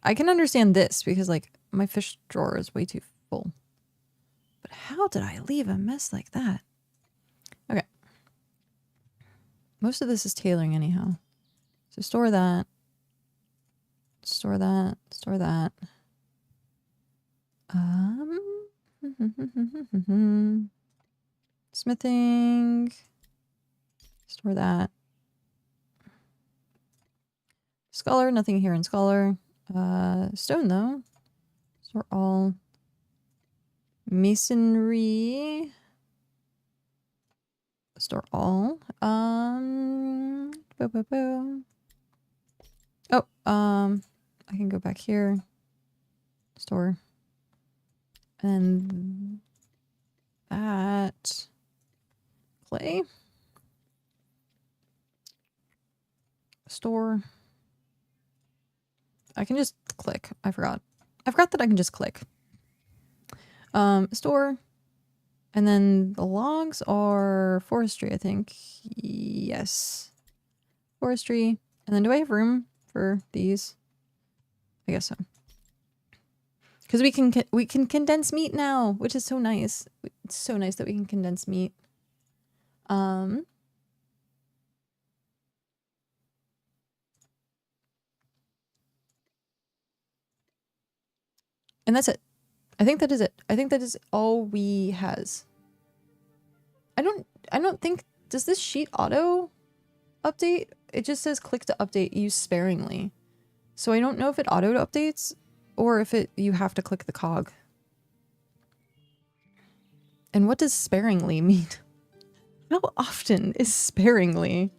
I can understand this because, like, my fish drawer is way too full. But how did I leave a mess like that? Okay. Most of this is tailoring anyhow. So store that. Store that. Store that. Smithing. Store that. Scholar, nothing here in Scholar. Stone though. Store all. Masonry. Store all. Oh, I can go back here. Store. And that. Clay. Store. I can just click. I forgot. I forgot that I can just click. Store. And then the logs are forestry, I think. Yes. Forestry. And then do I have room for these? I guess so. Because we can condense meat now, which is so nice. It's so nice that we can condense meat. And that's it. I think that is it. I think that is all we has. I don't think, does this sheet auto update? It just says click to update, use sparingly. So I don't know if it auto updates or if you have to click the cog. And what does sparingly mean? How often is sparingly?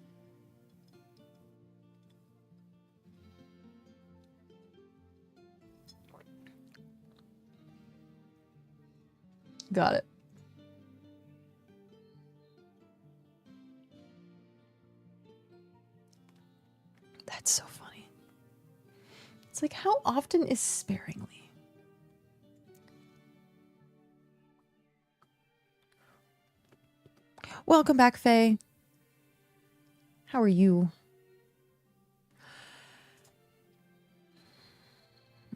Got it. That's so funny. It's like, how often is sparingly? Welcome back, Faye. How are you?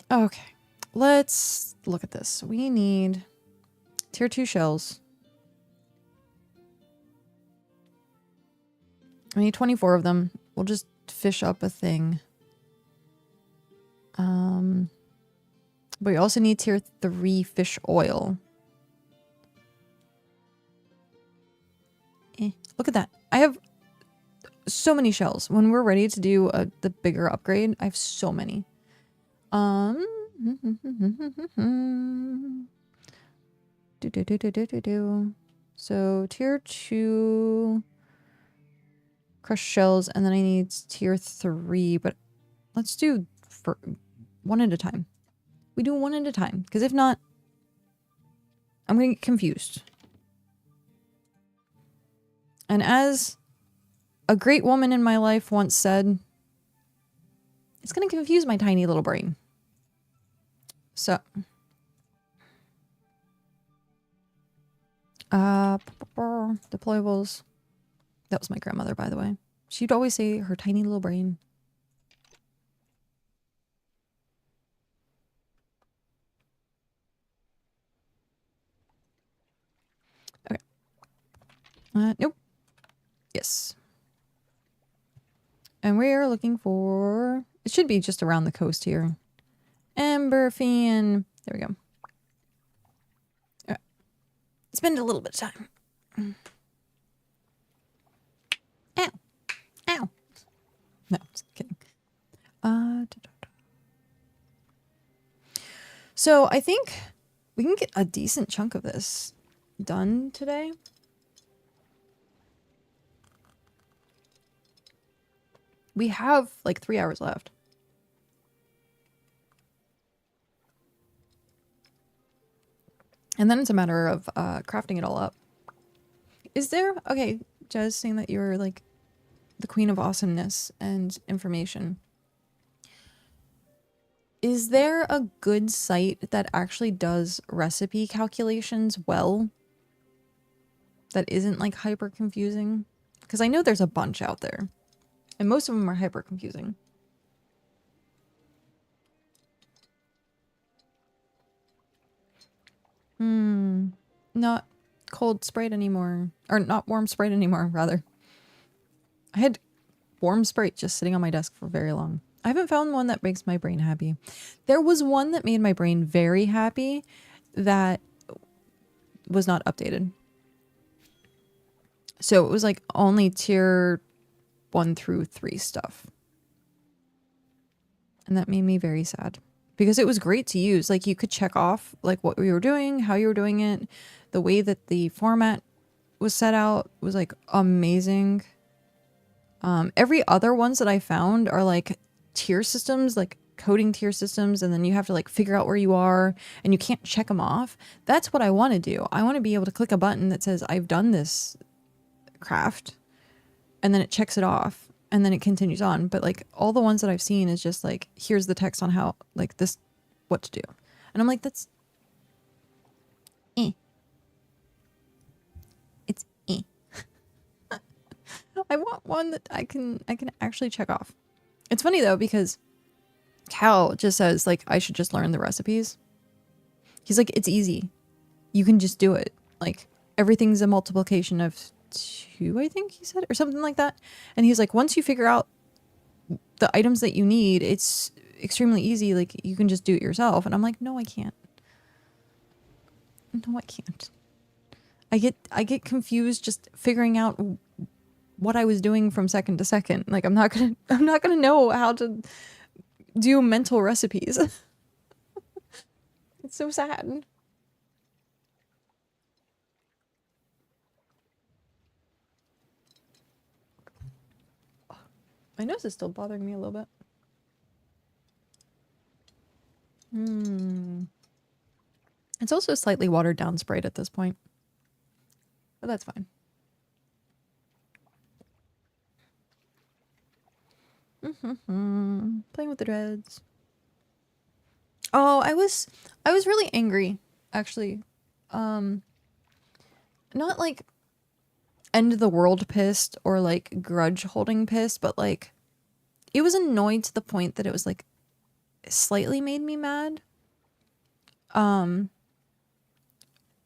Okay, let's look at this. We need tier 2 shells. We need 24 of them. We'll just fish up a thing. But we also need tier 3 fish oil. Look at that. I have so many shells. When we're ready to do the bigger upgrade, I have so many. So tier 2 crushed shells, and then I need tier 3, but let's do for one at a time. We do one at a time, because if not, I'm gonna get confused. And as a great woman in my life once said, it's gonna confuse my tiny little brain. So, deployables. That was my grandmother, by the way. She'd always say her tiny little brain. Okay. Nope. Yes. And we are looking for... It should be just around the coast here. Ember fan. There we go. Alright. Spend a little bit of time. Ow. Ow. No, just kidding. So I think we can get a decent chunk of this done today. We have like 3 hours left. And then it's a matter of crafting it all up. Is there... Okay, Jez saying that you're like the queen of awesomeness and information. Is there a good site that actually does recipe calculations well? That isn't like hyper confusing? Because I know there's a bunch out there. And most of them are hyper confusing. Not cold Sprite anymore. Or not warm Sprite anymore, rather. I had warm Sprite just sitting on my desk for very long. I haven't found one that makes my brain happy. There was one that made my brain very happy that was not updated. So it was like only tier 1 through 3 stuff. And that made me very sad. Because it was great to use. Like you could check off like what we were doing, how you were doing it. The way that the format was set out was like amazing. Every other ones that I found are like tier systems, like coding tier systems, and then you have to like figure out where you are and you can't check them off. That's what I want to do. I want to be able to click a button that says I've done this craft, and then it checks it off, and then it continues on. But like all the ones that I've seen is just like, here's the text on how like this, what to do. And I'm like, that's it's I want one that I can actually check off. It's funny though, because Cal just says like I should just learn the recipes. He's like, it's easy. You can just do it. Like everything's a multiplication of 2, I think he said, or something like that. And he's like, once you figure out the items that you need, it's extremely easy. Like you can just do it yourself. And I'm like, no, I can't. No, I can't. I get confused just figuring out what I was doing from second to second. Like I'm not gonna know how to do mental recipes. It's so sad. My nose is still bothering me a little bit. It's also a slightly watered down Sprite at this point. But that's fine. Playing with the dreads. Oh, I was really angry, actually. Not like end of the world pissed or like grudge holding pissed, but like it was annoyed to the point that it was like slightly made me mad.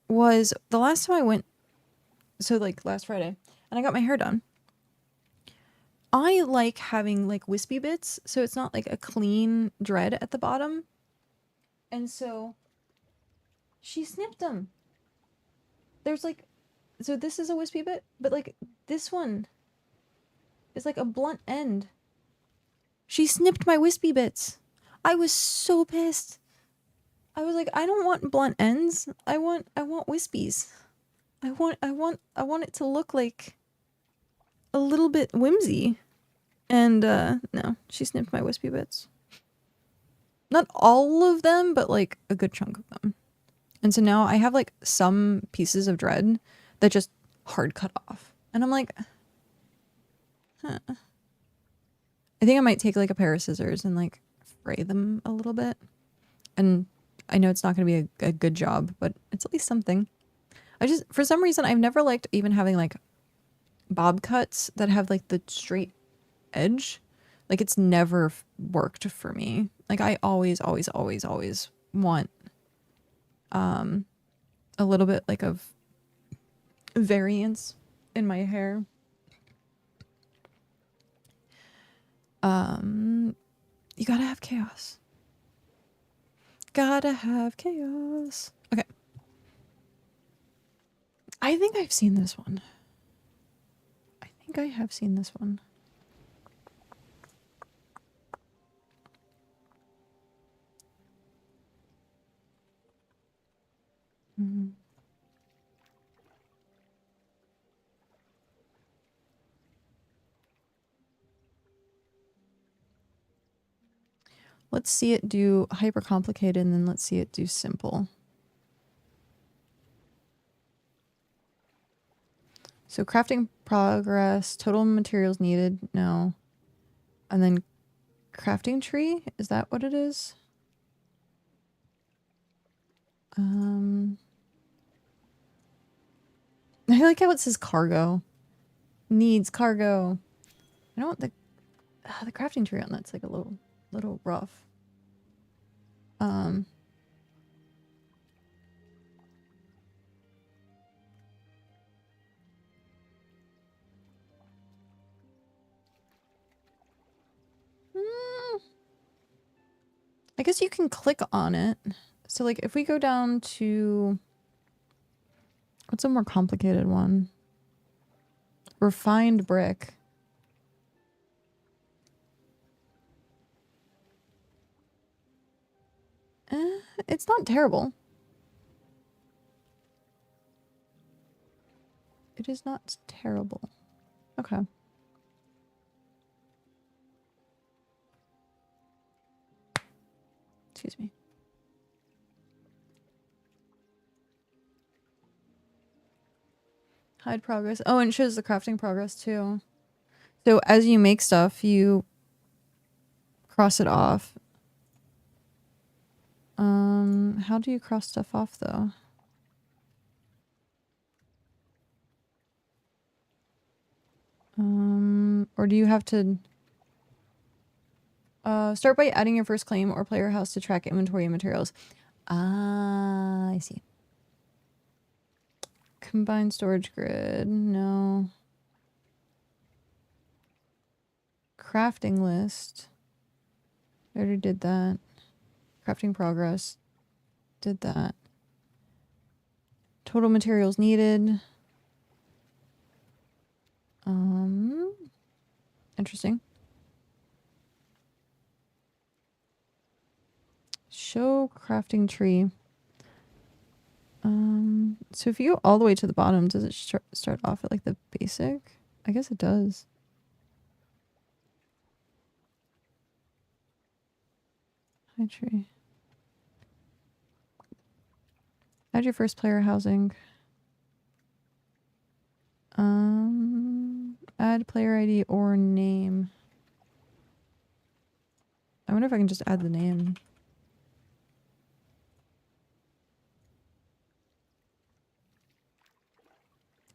Was the last time I went, so like last Friday, and I got my hair done. I like having like wispy bits, so it's not like a clean dread at the bottom. And so she snipped them. There's like, so this is a wispy bit, but like this one is like a blunt end. She snipped my wispy bits. I was so pissed. I was like, I don't want blunt ends. I want wispies. I want it to look like a little bit whimsy. And no, she snipped my wispy bits. Not all of them, but like a good chunk of them. And so now I have like some pieces of dread that just hard cut off. And I'm like, huh. I think I might take like a pair of scissors and like fray them a little bit. And I know it's not going to be a good job, but it's at least something. I just, for some reason, I've never liked even having like bob cuts that have like the straight edge. Like it's never worked for me. Like I always want a little bit like of variance in my hair. You gotta have chaos. Gotta have chaos. Okay. I think I've seen this one. I think I have seen this one. Mhm. Let's see it do hyper complicated and then let's see it do simple. So crafting progress, total materials needed, no. And then crafting tree, is that what it is? I like how it says cargo. Needs cargo. I don't want the crafting tree on that's like a little rough. I guess you can click on it. So like if we go down to what's a more complicated one? Refined brick. It's not terrible. It is not terrible. Okay. Excuse me. Hide progress. Oh, and it shows the crafting progress too. So as you make stuff, you cross it off. How do you cross stuff off though? Or do you have to start by adding your first claim or player house to track inventory and materials? Ah, I see. Combined storage grid. No. Crafting list. I already did that. Crafting progress. Did that. Total materials needed. Interesting. Show crafting tree. So if you go all the way to the bottom, does it start off at like the basic? I guess it does. High tree. Add your first player housing. Add player ID or name. I wonder if I can just add the name.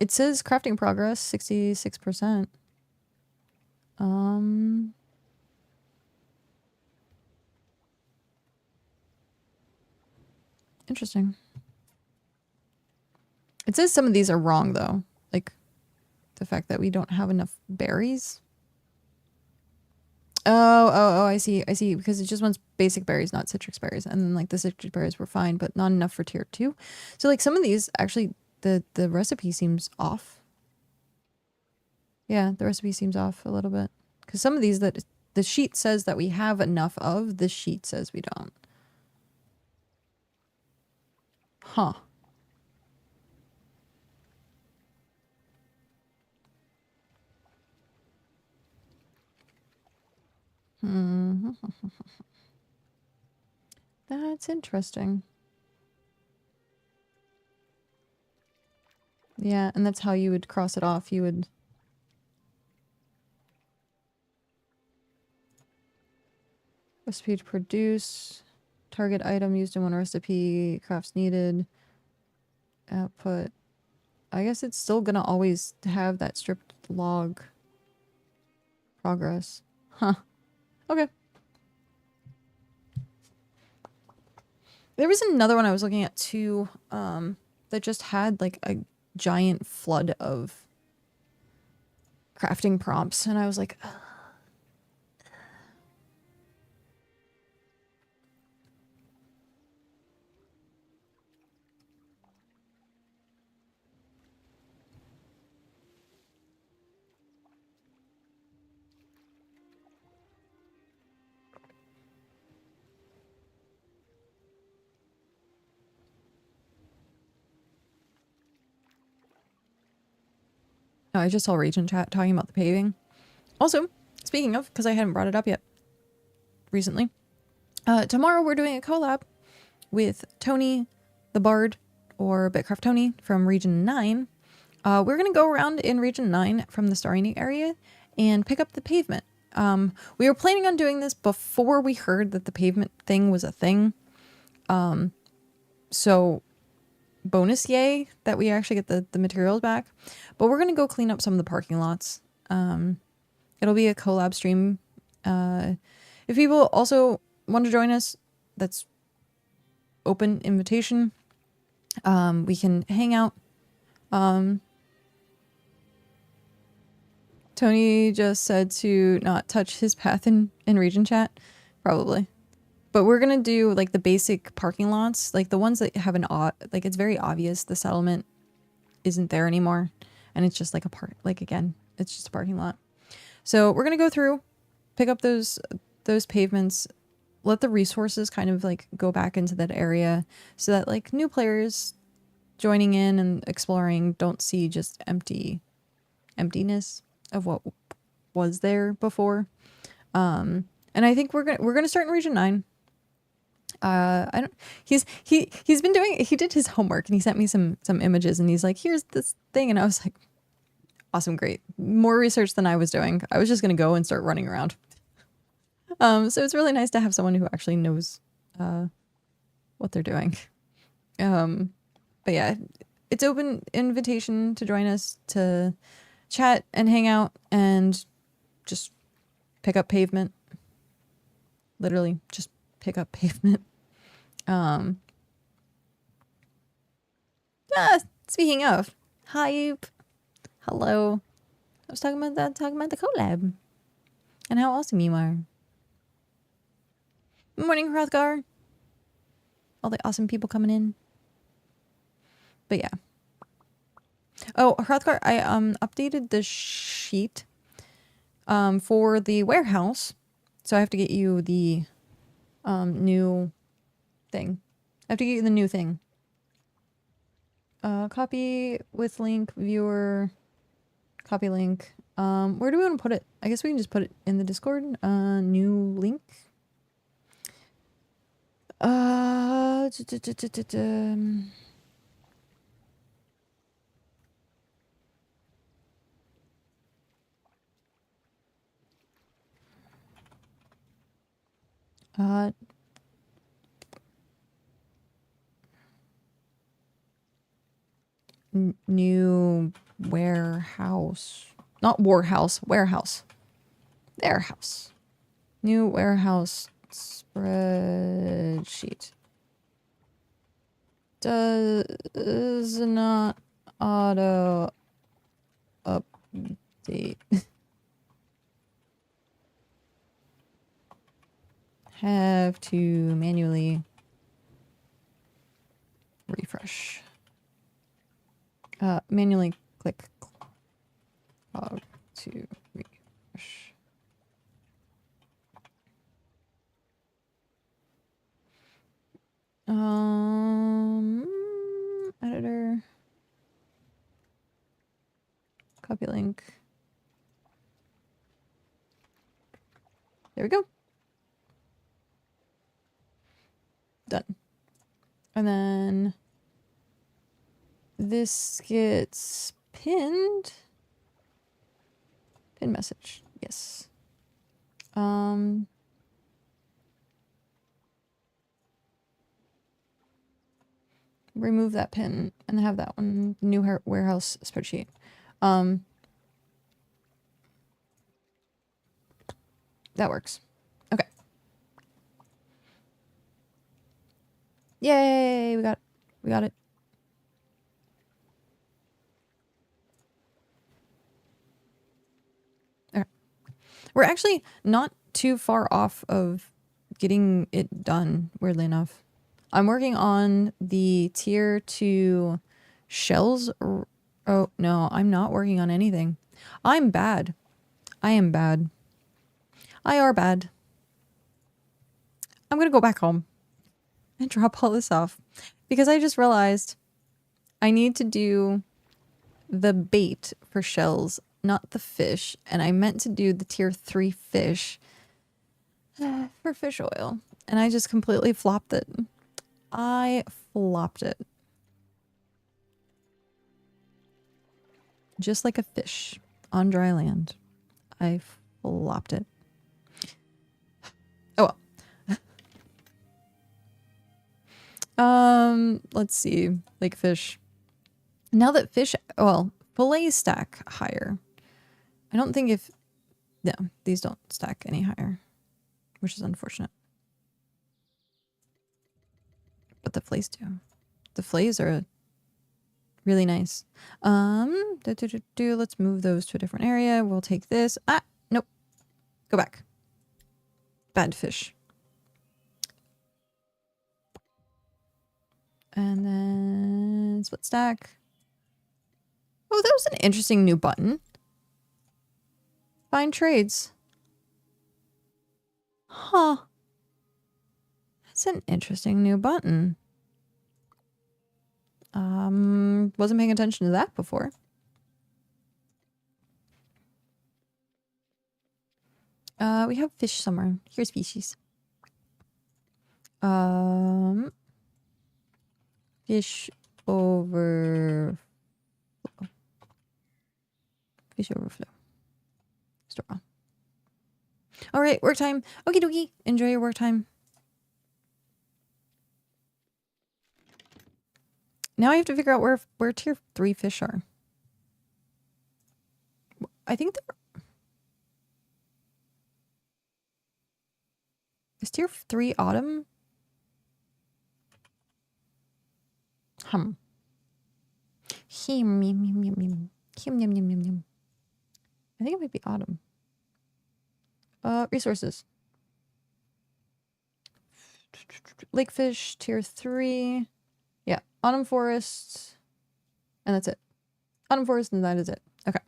It says crafting progress 66%. Interesting. It says some of these are wrong though. Like the fact that we don't have enough berries. Oh, I see. Because it just wants basic berries, not citrus berries. And then like the citrus berries were fine, but not enough for tier 2. So like some of these actually the recipe seems off. Yeah, the recipe seems off a little bit. Because some of these that the sheet says that we have enough of, the sheet says we don't. Huh. That's interesting. Yeah, and that's how you would cross it off. You would... Recipe to produce. Target item used in one recipe. Crafts needed. Output. I guess it's still gonna always have that stripped log progress. Huh. Okay. There was another one I was looking at too, that just had like a giant flood of crafting prompts, and I was like, ugh. Oh, I just saw Rage in chat talking about the paving. Also, speaking of, because I hadn't brought it up yet recently, tomorrow we're doing a collab with Tony the Bard, or BitCraft Tony from Region 9. We're going to go around in Region 9 from the Starry area and pick up the pavement. We were planning on doing this before we heard that the pavement thing was a thing. So bonus yay that we actually get the materials back. But we're going to go clean up some of the parking lots. It'll be a collab stream. If people also want to join us, that's open invitation. We can hang out. Tony just said to not touch his path in region chat. Probably. But we're going to do like the basic parking lots, like the ones that have an like it's very obvious the settlement isn't there anymore. And it's just like a again, it's just a parking lot. So we're going to go through, pick up those pavements, let the resources kind of like go back into that area so that like new players joining in and exploring don't see just emptiness of what was there before. And I think we're gonna start in Region 9. He's been doing, he did his homework and he sent me some images and he's like, here's this thing, and I was like, awesome, great, more research than I was doing. I was just gonna go and start running around. So it's really nice to have someone who actually knows what they're doing. But yeah, it's open invitation to join us to chat and hang out and just pick up pavement. Literally just pick up pavement. Speaking of hype, hello. I was talking about the collab and how awesome you are. Morning, Hrothgar. All the awesome people coming in. But yeah. Oh, Hrothgar, I updated the sheet for the warehouse. So I have to get you the new thing. I have to get you the new thing. Copy with link, viewer, copy link. Where do we want to put it? I guess we can just put it in the Discord. New link. New warehouse. Not warehouse, warehouse. Warehouse. New warehouse spreadsheet. Does not auto update. Have to manually refresh. Manually click log to refresh. Editor. Copy link. There we go. Done. And then this gets pinned. Pin message. Yes. Remove that pin and have that one, new warehouse spreadsheet. That works. Okay. Yay, we got it. Okay. We're actually not too far off of getting it done, weirdly enough. I'm working on the tier 2 shells. Oh, no, I'm not working on anything. I'm bad. I am bad. I are bad. I'm going to go back home and drop all this off because I just realized I need to do the bait for shells, not the fish. And I meant to do the tier 3 fish for fish oil. And I just completely flopped it. I flopped it. Just like a fish on dry land. I flopped it. Oh well. Let's see. Like fish. Now that fish, well, fillets stack higher. I don't think if, no, these don't stack any higher, which is unfortunate. But the fillets do. The fillets are really nice. Let's move those to a different area. We'll take this. Ah, nope. Go back. Bad fish. And then split stack. Oh, that was an interesting new button. Find trades. Huh. That's an interesting new button. Wasn't paying attention to that before. We have fish somewhere. Here's species. Fish overflow. Fish overflow. Store on. All right, work time. Okie dokie. Enjoy your work time. Now I have to figure out where tier 3 fish are. I think they're... Is tier 3 autumn? Hum. Him, yum, yum, yum, yum. Him, yum, yum, yum, yum. I think it might be autumn. Resources. Lakefish, tier 3. Yeah, autumn forest. And that's it. Autumn forest and that is it. Okay.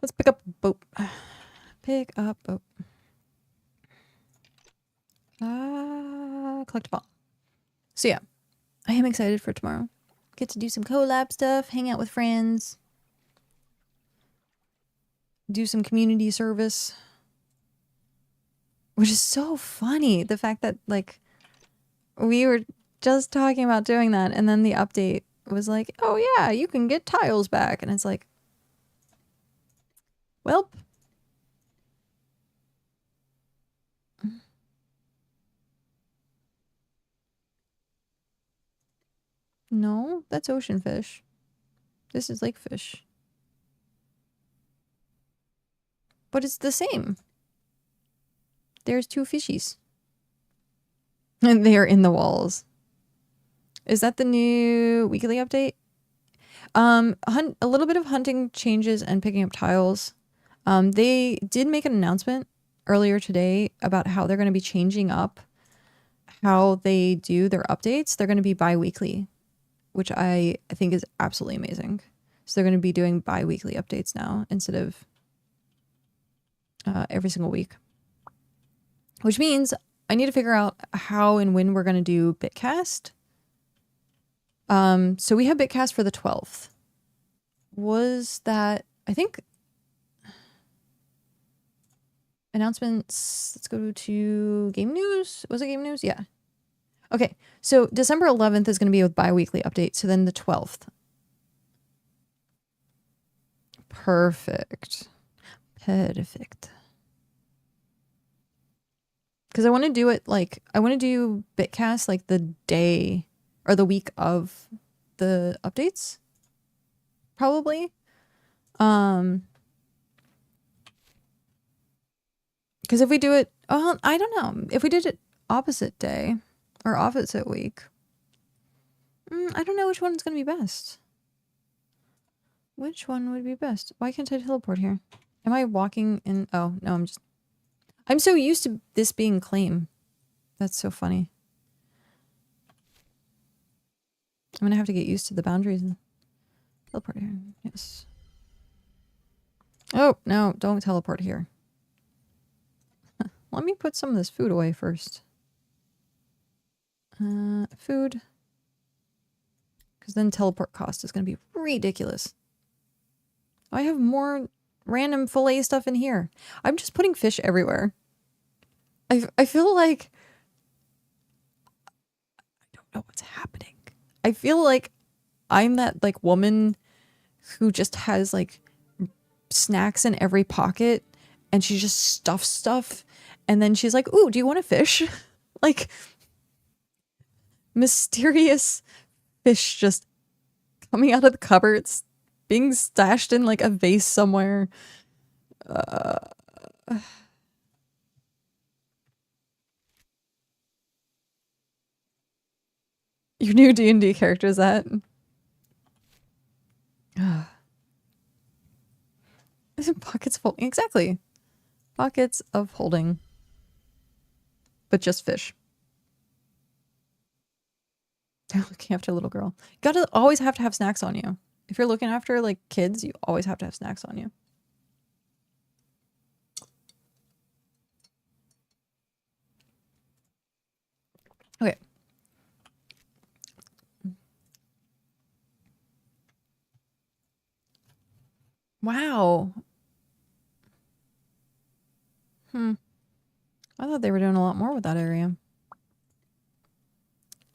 Let's pick up a boat. Pick up boat. Collect ball. So yeah, I am excited for tomorrow. Get to do some collab stuff, hang out with friends, do some community service, which is so funny. The fact that like we were just talking about doing that and then the update was like, oh yeah, you can get tiles back. And it's like, welp. No, that's ocean fish. This is lake fish. But it's the same. There's 2 fishies. And they are in the walls. Is that the new weekly update? A little bit of hunting changes and picking up tiles. They did make an announcement earlier today about how they're going to be changing up how they do their updates. They're going to be bi-weekly, which I think is absolutely amazing. So they're going to be doing bi-weekly updates now instead of every single week. Which means I need to figure out how and when we're going to do BitCast. So we have BitCast for the 12th. Was that, I think, announcements, let's go to game news. Was it game news? Yeah. Okay, so December 11th is going to be a bi-weekly update. So then the 12th. Perfect. Perfect. Because I want to do it like, I want to do BitCast like the day or the week of the updates. Probably. Because if we do it, I don't know. If we did it opposite day or opposite week, I don't know which one's going to be best. Which one would be best? Why can't I teleport here? Am I walking in? Oh, no, I'm so used to this being claim. That's so funny. I'm going to have to get used to the boundaries. Teleport here. Yes. Oh, no, don't teleport here. Let me put some of this food away first. Food. Because then teleport cost is going to be Ridiculous. I have more random fillet stuff in here. I'm just putting fish everywhere. I feel like I don't know what's happening. I feel like I'm that like woman who just has like snacks in every pocket and she just stuffs stuff and then she's like, "Ooh, do you want a fish?" Like mysterious fish just coming out of the cupboards, being stashed in like a vase somewhere. Your new D&D character is that? Pockets of holding. Exactly. Pockets of holding. But just fish. Looking after a little girl. You gotta always have to have snacks on you. If you're looking after like kids, you always have to have snacks on you. Okay. Wow. I thought they were doing a lot more with that area.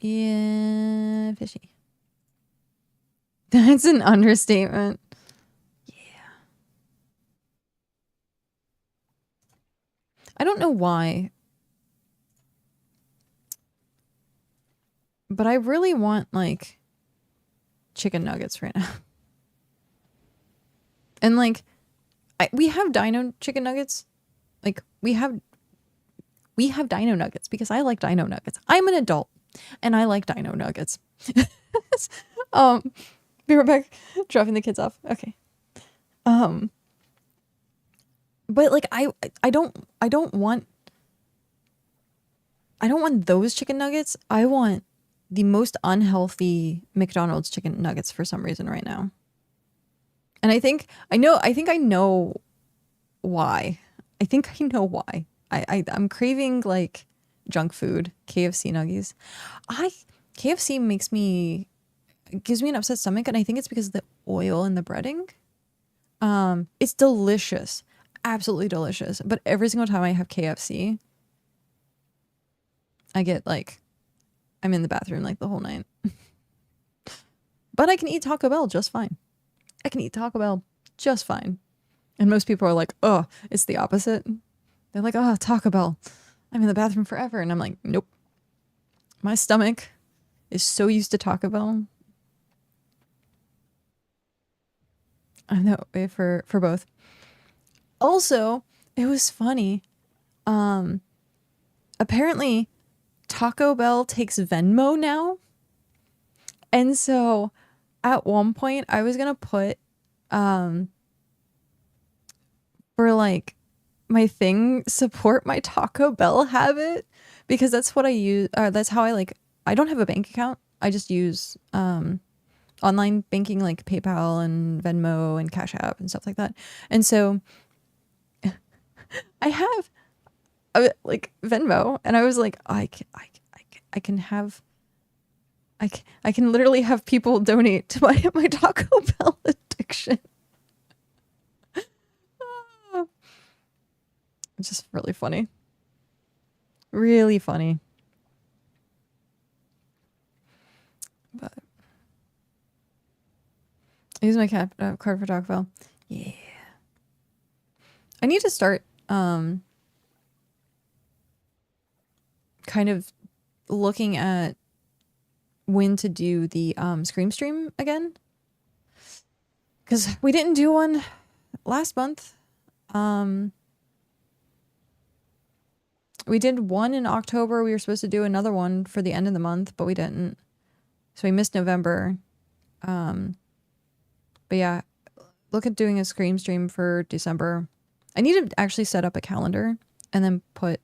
Yeah, fishy. That's an understatement. Yeah. I don't know why, but I really want like chicken nuggets right now. And like we have dino chicken nuggets. Like we have dino nuggets because I like dino nuggets. I'm an adult and I like dino nuggets. Be right back. Dropping the kids off. Okay. But like I don't want those chicken nuggets. I want the most unhealthy McDonald's chicken nuggets for some reason right now. And I think I know why. I think I know why. I'm craving like junk food, KFC nuggies. KFC gives me an upset stomach, and I think it's because of the oil in the breading. It's delicious. Absolutely delicious. But every single time I have KFC, I get like I'm in the bathroom like the whole night. But I can eat Taco Bell just fine. And most people are like, "Oh, it's the opposite." They're like, "Oh, Taco Bell. I'm in the bathroom forever." And I'm like, "Nope. My stomach is so used to Taco Bell." I'm that way for both. Also, it was funny. Apparently Taco Bell takes Venmo now. And so at one point I was going to put for like my thing, support my Taco Bell habit, because that's what I use. That's how I don't have a bank account. I just use online banking like PayPal and Venmo and Cash App and stuff like that. And so I have like Venmo, and I was like, I can literally have people donate to my Taco Bell addiction. It's just really funny. Really funny. But I use my card for Taco Bell. Yeah. I need to start kind of looking at when to do the Scream stream again. Because we didn't do one last month. We did one in October. We were supposed to do another one for the end of the month, but we didn't. So we missed November. But yeah, look at doing a Scream stream for December. I need to actually set up a calendar and then put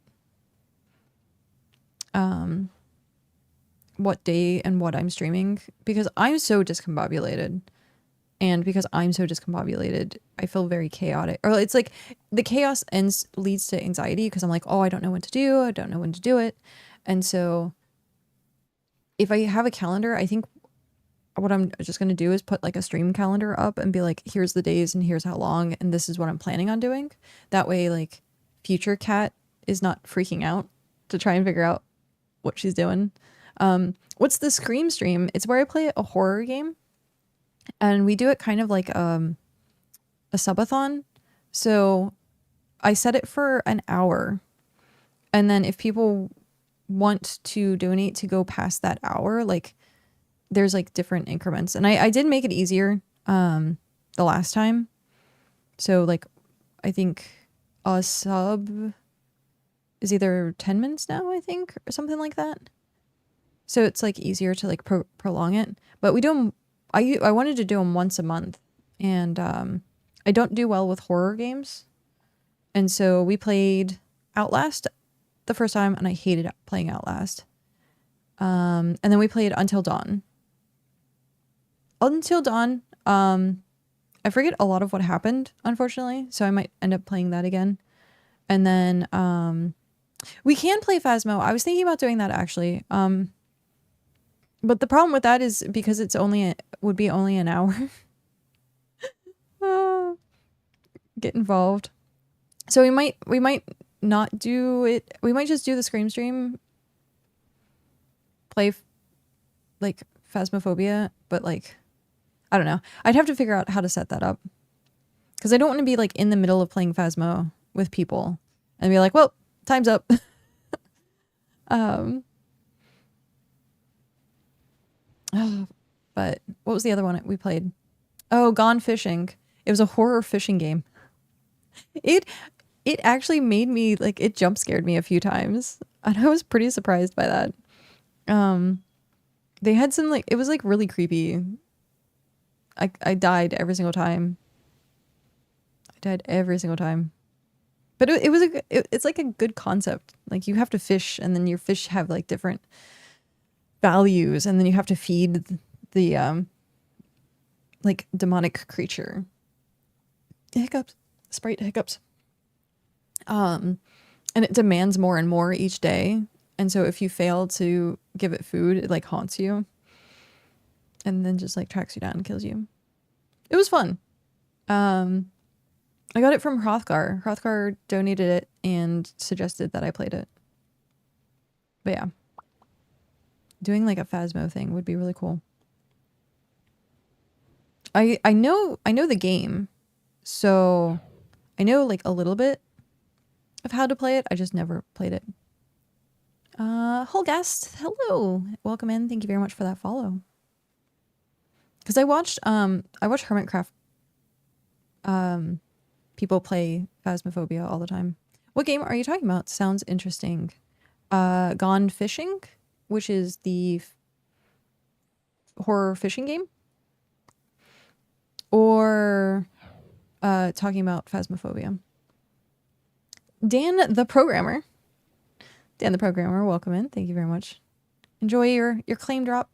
what day and what I'm streaming, because I'm so discombobulated. And because I'm so discombobulated, I feel very chaotic. Or it's like the chaos leads to anxiety, because I'm like, oh, I don't know what to do. I don't know when to do it. And so if I have a calendar, I think what I'm just going to do is put like a stream calendar up and be like, here's the days and here's how long and this is what I'm planning on doing. That way like future cat is not freaking out to try and figure out what she's doing. What's the Scream stream? It's where I play a horror game and we do it kind of like a subathon. So I set it for an hour and then if people want to donate to go past that hour, like there's like different increments. And I did make it easier the last time. So like I think a sub is either 10 minutes now, I think, or something like that. So it's like easier to like prolong it. But we do them, I wanted to do them once a month. And I don't do well with horror games. And so we played Outlast the first time and I hated playing Outlast. And then we played Until Dawn. Until Dawn, I forget a lot of what happened, unfortunately, so I might end up playing that again. And then we can play Phasmo. I was thinking about doing that actually. But the problem with that is because it's would be only an hour. Get involved. So we might not do it. We might just do the Scream stream. Play like Phasmophobia, but like I don't know. I'd have to figure out how to set that up. Because I don't want to be like in the middle of playing Phasmo with people and be like, well, time's up. But what was the other one we played? Oh, Gone Fishing. It was a horror fishing game. It actually made me like it jump scared me a few times. And I was pretty surprised by that. They had some like it was like really creepy. I died every single time. But it's like a good concept. Like you have to fish and then your fish have like different values and then you have to feed the like demonic creature. Hiccups. Sprite hiccups. And it demands more and more each day. And so if you fail to give it food, it like haunts you. And then just like tracks you down and kills you. It was fun. I got it from Hrothgar. Hrothgar donated it and suggested that I played it. But yeah. Doing like a Phasmo thing would be really cool. I know the game. So I know like a little bit of how to play it. I just never played it. Holgast, hello. Welcome in. Thank you very much for that follow. Because I watched Hermitcraft people play Phasmophobia all the time. What game are you talking about? Sounds interesting. Gone Fishing, which is the horror fishing game? Or talking about Phasmophobia? Dan the Programmer. Dan the Programmer, welcome in. Thank you very much. Enjoy your claim drop.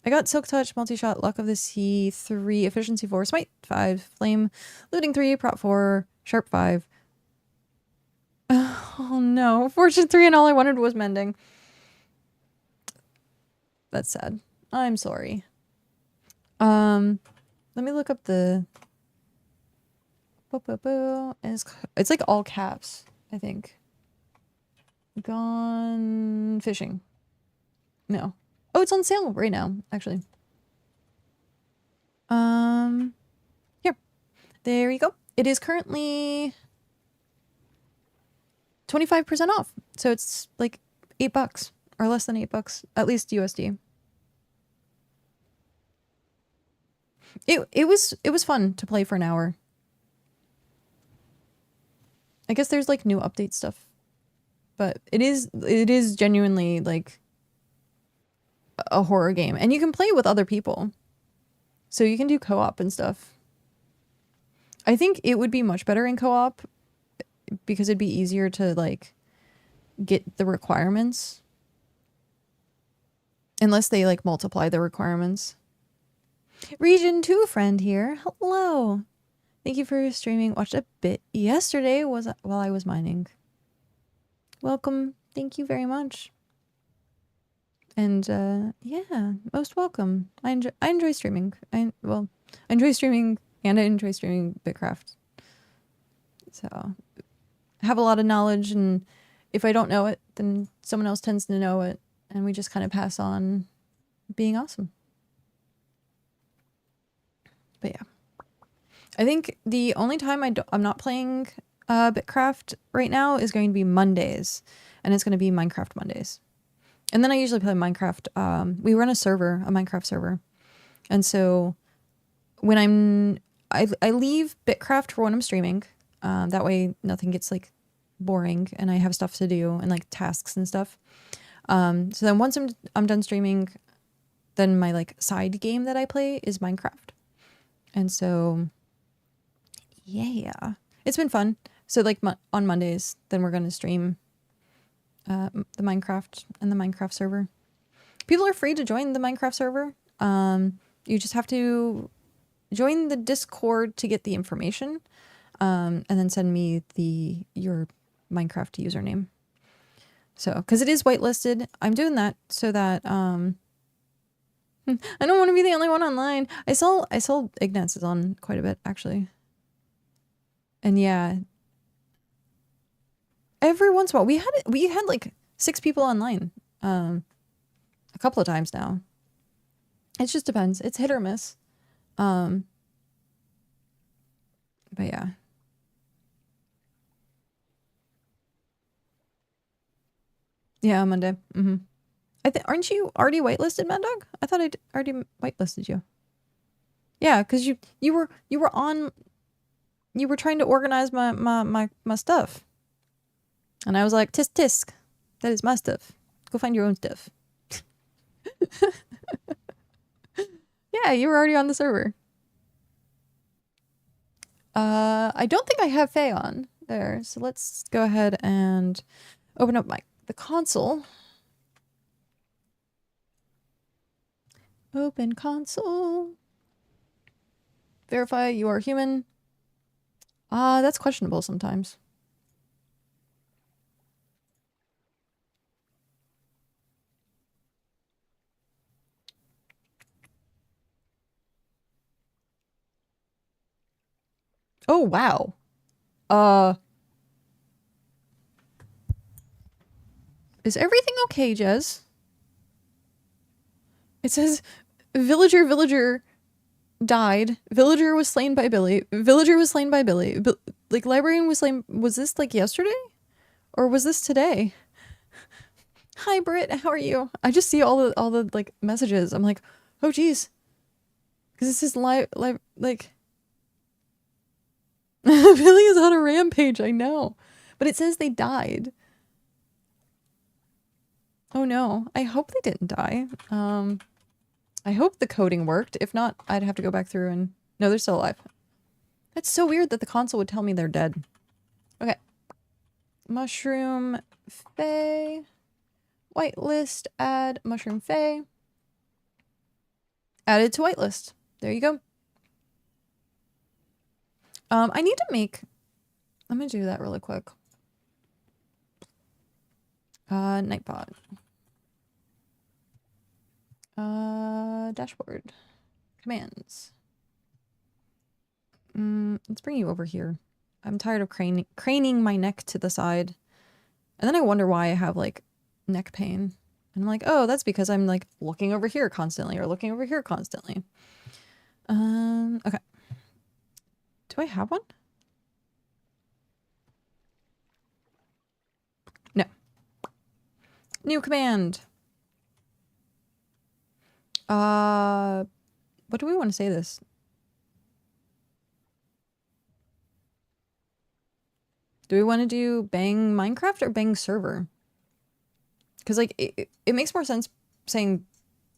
I got Silk Touch, Multi-Shot, Luck of the Sea, 3, Efficiency 4, Smite 5, Flame, Looting 3, Prop 4, Sharp 5. Oh no, Fortune 3 and all I wanted was Mending. That's sad. I'm sorry. Let me look up the... It's like all caps, I think. Gone Fishing. No. Oh, it's on sale right now, actually. Here. There you go. It is currently 25% off. So it's like $8 or less than $8, at least USD. It was fun to play for an hour. I guess there's like new update stuff. But it is genuinely like a horror game, and you can play with other people, so you can do co-op and stuff. I think it would be much better in co-op because it'd be easier to like get the requirements, unless they like multiply the requirements. Region 2 friend here, hello. Thank you for streaming. Watched a bit yesterday while I was mining. Welcome. Thank you very much. And yeah, most welcome. I enjoy streaming. I enjoy streaming and I enjoy streaming BitCraft. So I have a lot of knowledge, and if I don't know it, then someone else tends to know it, and we just kind of pass on being awesome. But yeah, I think the only time I'm not playing BitCraft right now is going to be Mondays, and it's going to be Minecraft Mondays. And then I usually play Minecraft. We run a Minecraft server. And so when I leave BitCraft for when I'm streaming. That way nothing gets like boring and I have stuff to do and like tasks and stuff. So then once I'm done streaming, then my like side game that I play is Minecraft. And so, yeah, it's been fun. So like on Mondays, then we're going to stream the Minecraft and the Minecraft server. People are free to join the Minecraft server. You just have to join the Discord to get the information, and then send me your Minecraft username. So, because it is whitelisted, I'm doing that so that I don't want to be the only one online. I saw Ignatz is on quite a bit actually, and yeah, every once in a while we had like 6 people online, a couple of times now. It just depends. It's hit or miss. But yeah. Yeah, Monday. Mm-hmm. Aren't you already whitelisted, Mad Dog? I thought I'd already whitelisted you. Yeah, because you were trying to organize my stuff. And I was like, tisk tisk. That is my stuff. Go find your own stuff. Yeah, you were already on the server. I don't think I have Faye on there, so let's go ahead and open up the console. Open console. Verify you are human. That's questionable sometimes. Oh, wow. Is everything okay, Jez? It says, villager died. Villager was slain by Billy. Villager was slain by Billy. Like, librarian was slain. Was this, like, yesterday? Or was this today? Hi, Britt. How are you? I just see all the like, messages. I'm like, oh, geez. Because this is live, like... Billy is on a rampage, I know. But it says they died. Oh no, I hope they didn't die. I hope the coding worked. If not, I'd have to go back through and... No, they're still alive. That's so weird that the console would tell me they're dead. Okay. Mushroom Faye. Whitelist, add Mushroom Faye. Added to whitelist. There you go. I need to make... I'm gonna do that really quick. Nightbot. Dashboard. Commands. Let's bring you over here. I'm tired of craning my neck to the side. And then I wonder why I have, like, neck pain. And I'm like, oh, that's because I'm, like, looking over here constantly or looking over here constantly. Okay. Do I have one? No. New command. What do we want to say this? Do we want to do bang Minecraft or bang server? Because, like, it makes more sense saying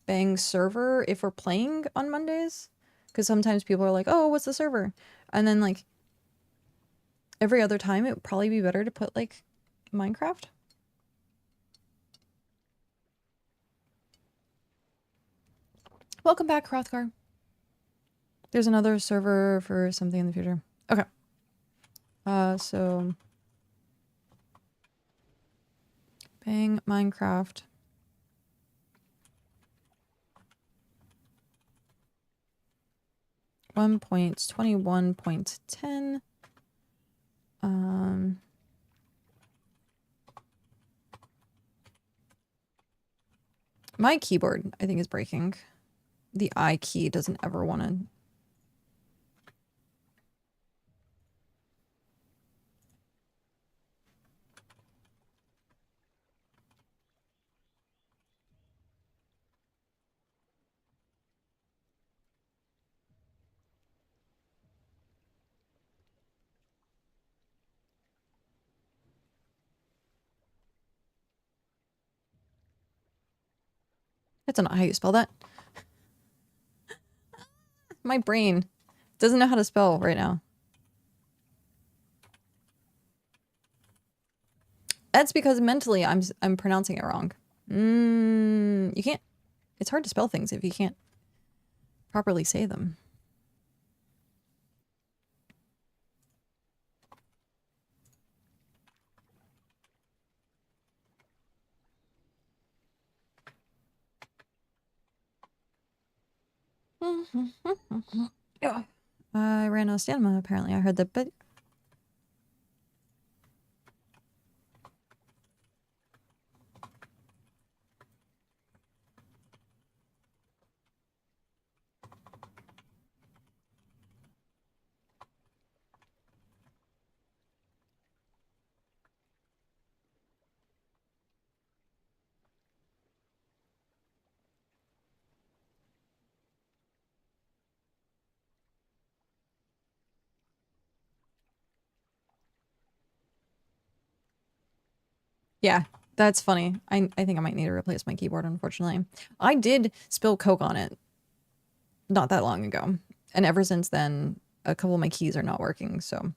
bang server if we're playing on Mondays. Because sometimes people are like, oh, what's the server? And then, like, every other time, it would probably be better to put, like, Minecraft. Welcome back, Hrothgar. There's another server for something in the future. Okay. So... bang Minecraft. 1.21.10. My keyboard, I think, is breaking. The I key doesn't ever want to... That's not how you spell that. My brain doesn't know how to spell right now. That's because mentally I'm pronouncing it wrong. You can't... It's hard to spell things if you can't properly say them. I ran out of stamina, apparently. I heard that, but... Yeah, that's funny. I think I might need to replace my keyboard, unfortunately. I did spill Coke on it not that long ago. And ever since then, a couple of my keys are not working, so...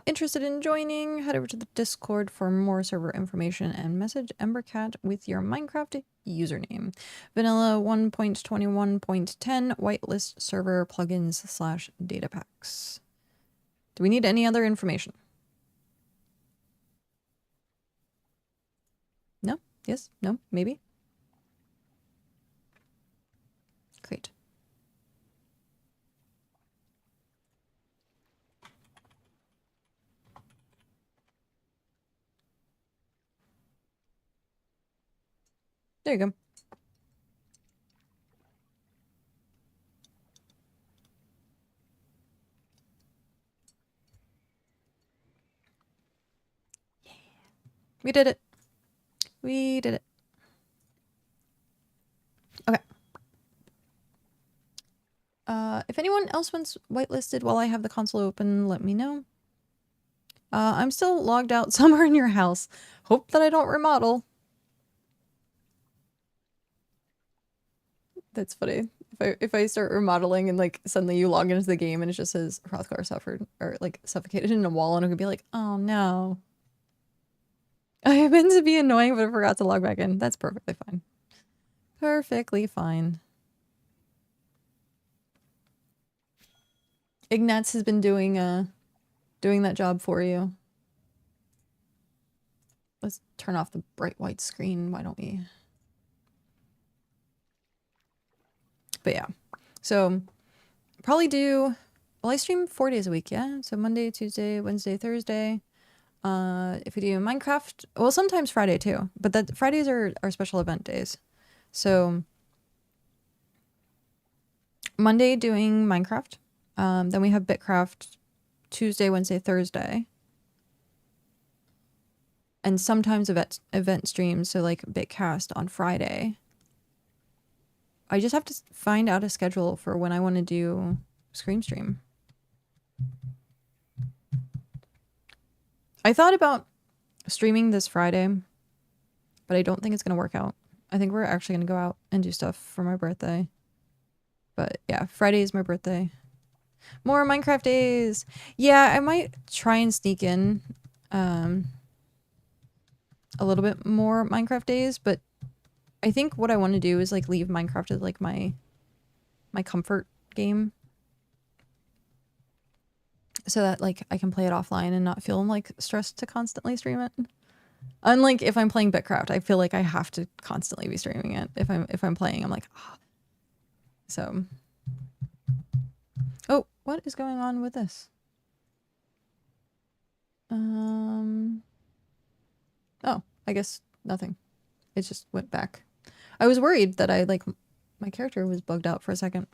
Interested in joining? Head over to the Discord for more server information and message emberKat with your Minecraft username. Vanilla 1.21.10 whitelist server plugins / data packs. Do we need any other information? No? Yes? No? Maybe? Great. There you go. Yeah. We did it. We did it. Okay. If anyone else wants whitelisted while I have the console open, let me know. I'm still logged out somewhere in your house. Hope that I don't remodel. That's funny. If I start remodeling and like suddenly you log into the game and it just says Hrothgar suffered or like suffocated in a wall and it could be like, oh no. I meant to be annoying but I forgot to log back in. That's perfectly fine. Perfectly fine. Ignatz has been doing that job for you. Let's turn off the bright white screen, why don't we? But yeah, so probably do, well, I stream 4 days a week, yeah? So Monday, Tuesday, Wednesday, Thursday. If we do Minecraft, well, sometimes Friday too, but that Fridays are special event days. So Monday doing Minecraft. Then we have BitCraft Tuesday, Wednesday, Thursday. And sometimes event streams, so like BitCast on Friday. I just have to find out a schedule for when I want to do Scream Stream. I thought about streaming this Friday, but I don't think it's going to work out. I think we're actually going to go out and do stuff for my birthday. But yeah, Friday is my birthday. More Minecraft days! Yeah, I might try and sneak in a little bit more Minecraft days, but I think what I want to do is like leave Minecraft as like my comfort game, so that like I can play it offline and not feel like stressed to constantly stream it. Unlike if I'm playing BitCraft, I feel like I have to constantly be streaming it. If I'm playing, I'm like, ah. So, oh, what is going on with this? Oh, I guess nothing. It just went back. I was worried that my character was bugged out for a second.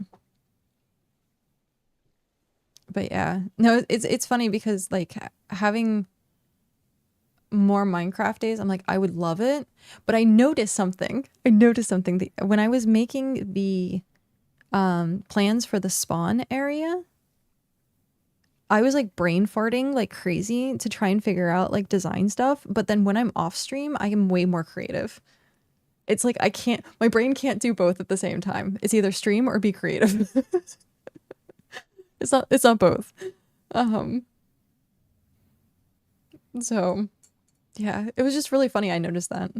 But yeah, no, it's funny because like having more Minecraft days, I'm like, I would love it, but I noticed something. When I was making the plans for the spawn area, I was like brain farting like crazy to try and figure out like design stuff. But then when I'm off stream, I am way more creative. It's like my brain can't do both at the same time. It's either stream or be creative. It's not both. So yeah, it was just really funny. I noticed that.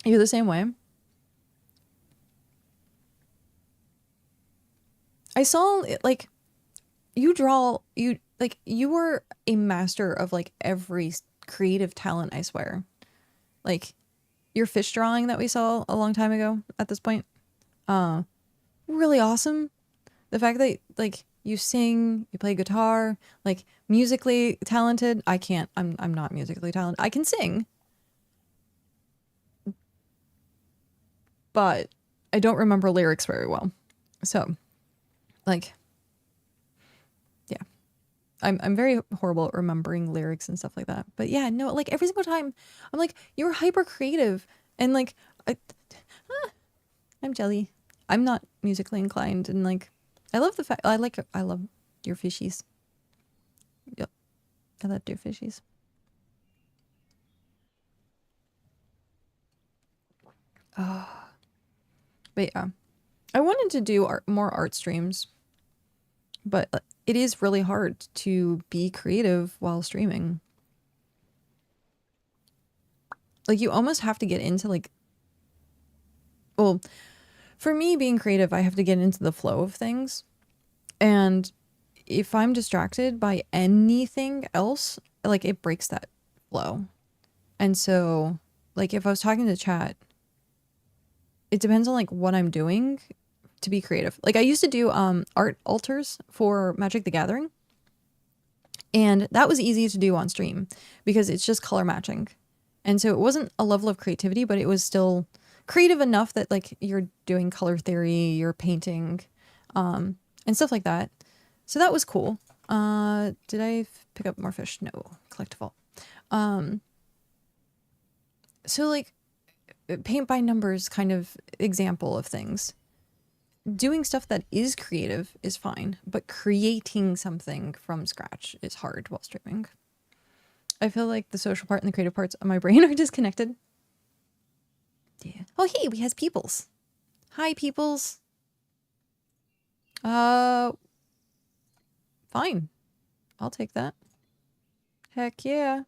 You're the same way. I saw like you were a master of like every creative talent, I swear. Like your fish drawing that we saw a long time ago at this point. Really awesome. The fact that like you sing, you play guitar, like musically talented. I'm not musically talented. I can sing, but I don't remember lyrics very well. So like, yeah, I'm very horrible at remembering lyrics and stuff like that. But yeah, no, like every single time I'm like, you're hyper creative, and like I'm jelly. I'm not musically inclined, and like I love the fact I love your fishies. Yep, I love your fishies. But yeah, I wanted to do more art streams, but it is really hard to be creative while streaming. Like you almost have to get into like, well, for me being creative, I have to get into the flow of things. And if I'm distracted by anything else, like it breaks that flow. And so like if I was talking to chat, it depends on like what I'm doing to be creative. Like I used to do art altars for Magic the Gathering. And that was easy to do on stream because it's just color matching. And so it wasn't a level of creativity, but it was still creative enough that like you're doing color theory, you're painting, and stuff like that. So that was cool. Did I pick up more fish? No, collect all. So like paint by numbers kind of example of things. Doing stuff that is creative is fine, but creating something from scratch is hard while streaming. I feel like the social part and the creative parts of my brain are disconnected. Yeah. Oh, hey, we has peoples. Hi, peoples. Fine. I'll take that. Heck yeah.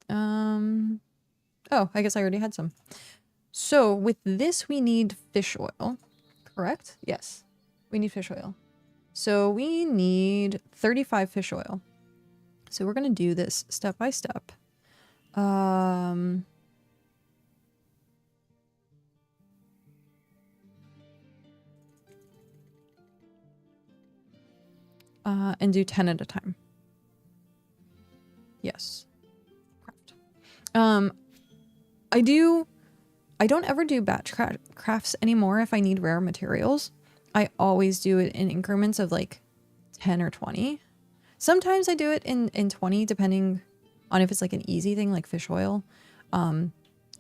Oh, I guess I already had some. So with this, we need fish oil, correct? Yes, we need fish oil. So we need 35 fish oil. So we're going to do this step by step. And do 10 at a time. Yes. I don't ever do batch crafts anymore if I need rare materials. I always do it in increments of like 10 or 20. Sometimes I do it in 20 depending on if it's like an easy thing like fish oil.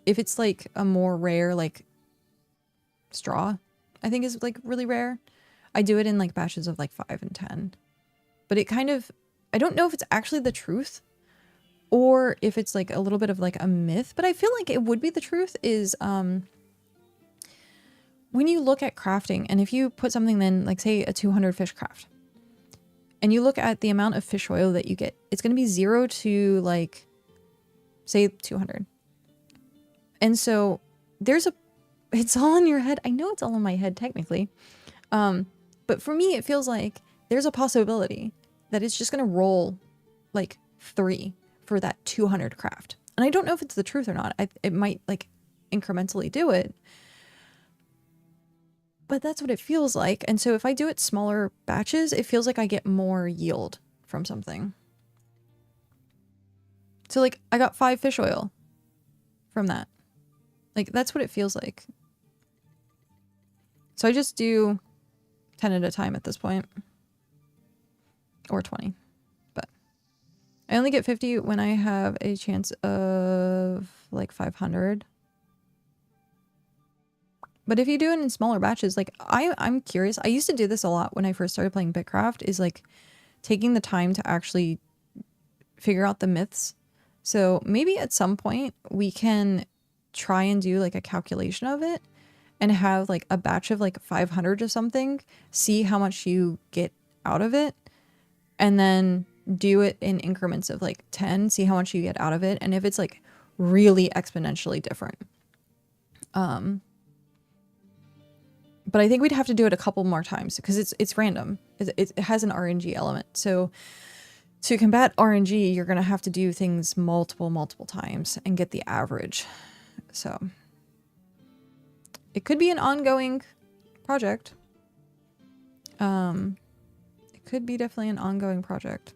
If it's like a more rare like straw, I think is like really rare, I do it in like batches of like 5 and 10. But it kind of, I don't know if it's actually the truth or if it's like a little bit of like a myth, but I feel like it would be the truth is when you look at crafting and if you put something then like say a 200 fish craft, and you look at the amount of fish oil that you get, it's going to be 0 to like, say 200. And so it's all in your head. I know it's all in my head technically. But for me, it feels like there's a possibility that it's just going to roll like 3 for that 200 craft. And I don't know if it's the truth or not. It might like incrementally do it. But that's what it feels like. And so if I do it smaller batches, it feels like I get more yield from something. So like I got 5 fish oil from that. Like that's what it feels like. So I just do 10 at a time at this point. Or 20. But I only get 50 when I have a chance of like 500. But if you do it in smaller batches, like I'm curious. I used to do this a lot when I first started playing BitCraft, is like taking the time to actually figure out the myths. So maybe at some point we can try and do like a calculation of it and have like a batch of like 500 or something, see how much you get out of it, and then do it in increments of like 10, see how much you get out of it. And if it's like really exponentially different. But I think we'd have to do it a couple more times because it's random. It has an RNG element. So to combat RNG, you're going to have to do things multiple times and get the average. So it could be an ongoing project. It could be definitely an ongoing project.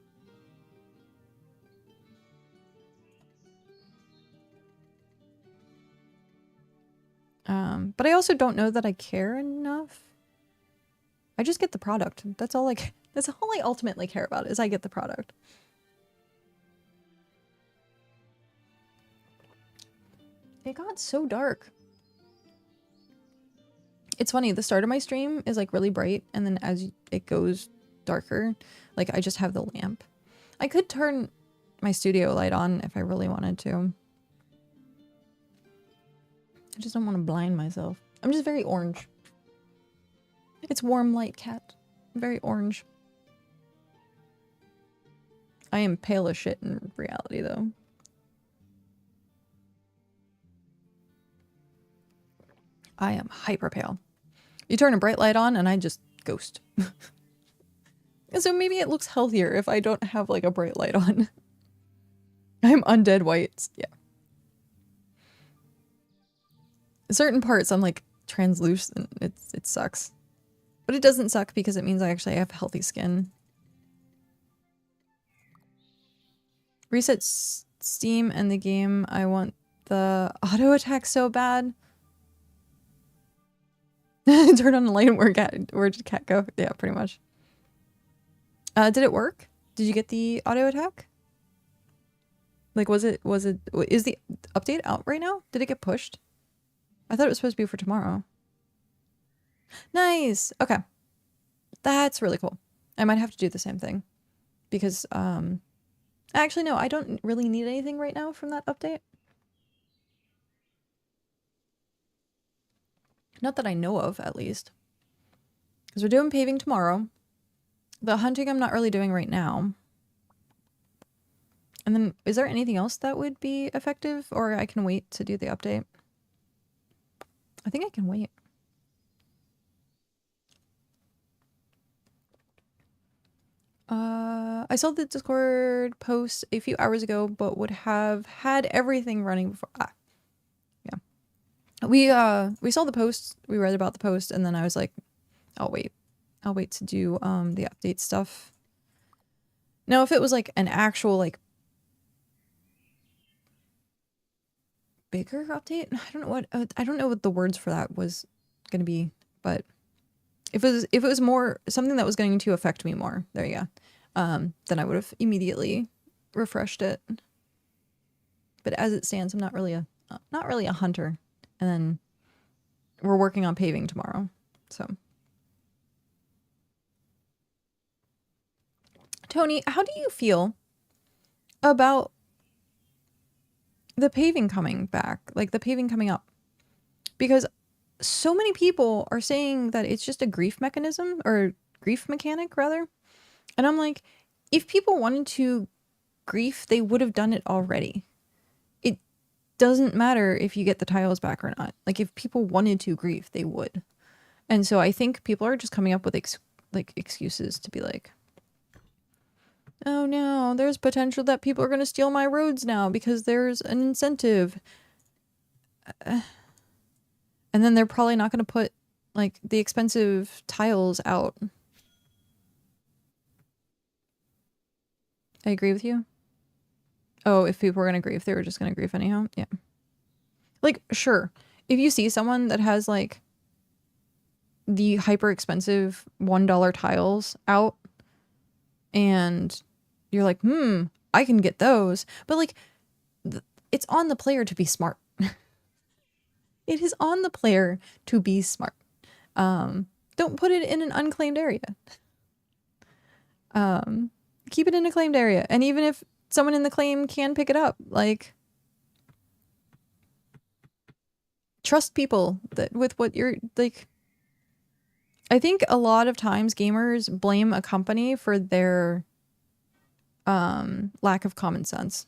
But I also don't know that I care enough. I just get the product. That's all that's all I ultimately care about, is I get the product. It got so dark. It's funny, the start of my stream is like really bright, and then as it goes darker, like I just have the lamp. I could turn my studio light on if I really wanted to. I just don't want to blind myself. I'm just very orange. It's warm light, cat. Very orange. I am pale as shit in reality, though. I am hyper pale. You turn a bright light on and I just ghost. So maybe it looks healthier if I don't have like a bright light on. I'm undead white. Yeah. Certain parts I'm like translucent. It sucks. But it doesn't suck because it means I actually have healthy skin. Reset Steam and the game. I want the auto attack so bad. Turn on the light and where did cat go? Yeah, pretty much. Did it work? Did you get the auto attack? Like, is the update out right now? Did it get pushed? I thought it was supposed to be for tomorrow. Nice. Okay. That's really cool. I might have to do the same thing because, actually, no, I don't really need anything right now from that update. Not that I know of, at least. Because we're doing paving tomorrow. The hunting I'm not really doing right now. And then, is there anything else that would be effective? Or I can wait to do the update? I think I can wait. I saw the Discord post a few hours ago, but would have had everything running before. Yeah. We saw the post, we read about the post, and then I was like, I'll wait to do the update stuff. Now, if it was like an actual like bigger update, I don't know what the words for that was gonna be, but if it was more something that was going to affect me more, there you go. Then I would have immediately refreshed it. But as it stands, I'm not really a hunter. And then we're working on paving tomorrow. So Tony, how do you feel about the paving coming back? Like the paving coming up? Because so many people are saying that it's just a grief mechanism, or grief mechanic rather. And I'm like, if people wanted to grief, they would have done it already. It doesn't matter if you get the tiles back or not. Like, if people wanted to grief, they would. And so I think people are just coming up with excuses to be like, oh no, there's potential that people are going to steal my roads now because there's an incentive. And then they're probably not going to put like the expensive tiles out. I agree with you. Oh, if people were going to grief, they were just going to grief anyhow. Yeah. Like, sure. If you see someone that has like the hyper expensive $1 tiles out and you're like, I can get those. But like, it's on the player to be smart. It is on the player to be smart. Don't put it in an unclaimed area. Keep it in a claimed area. And even if someone in the claim can pick it up, like, trust people that with what you're like. I think a lot of times gamers blame a company for their lack of common sense.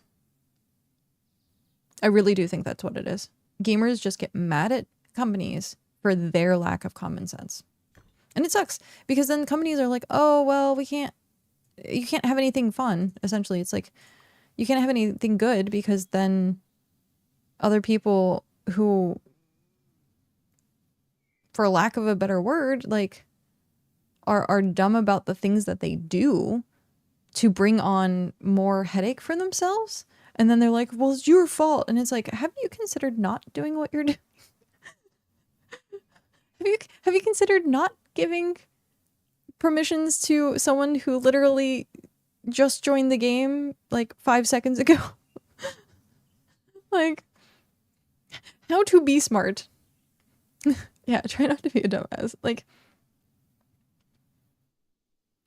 I really do think that's what it is. Gamers just get mad at companies for their lack of common sense. And it sucks because then companies are like, oh, well, you can't have anything fun. Essentially, it's like, you can't have anything good because then other people who, for lack of a better word, like, are dumb about the things that they do to bring on more headache for themselves. And then they're like, well, it's your fault. And it's like, have you considered not doing what you're doing? Have you considered not giving permissions to someone who literally just joined the game like 5 seconds ago? Like, how to be smart. Yeah, try not to be a dumbass. Like,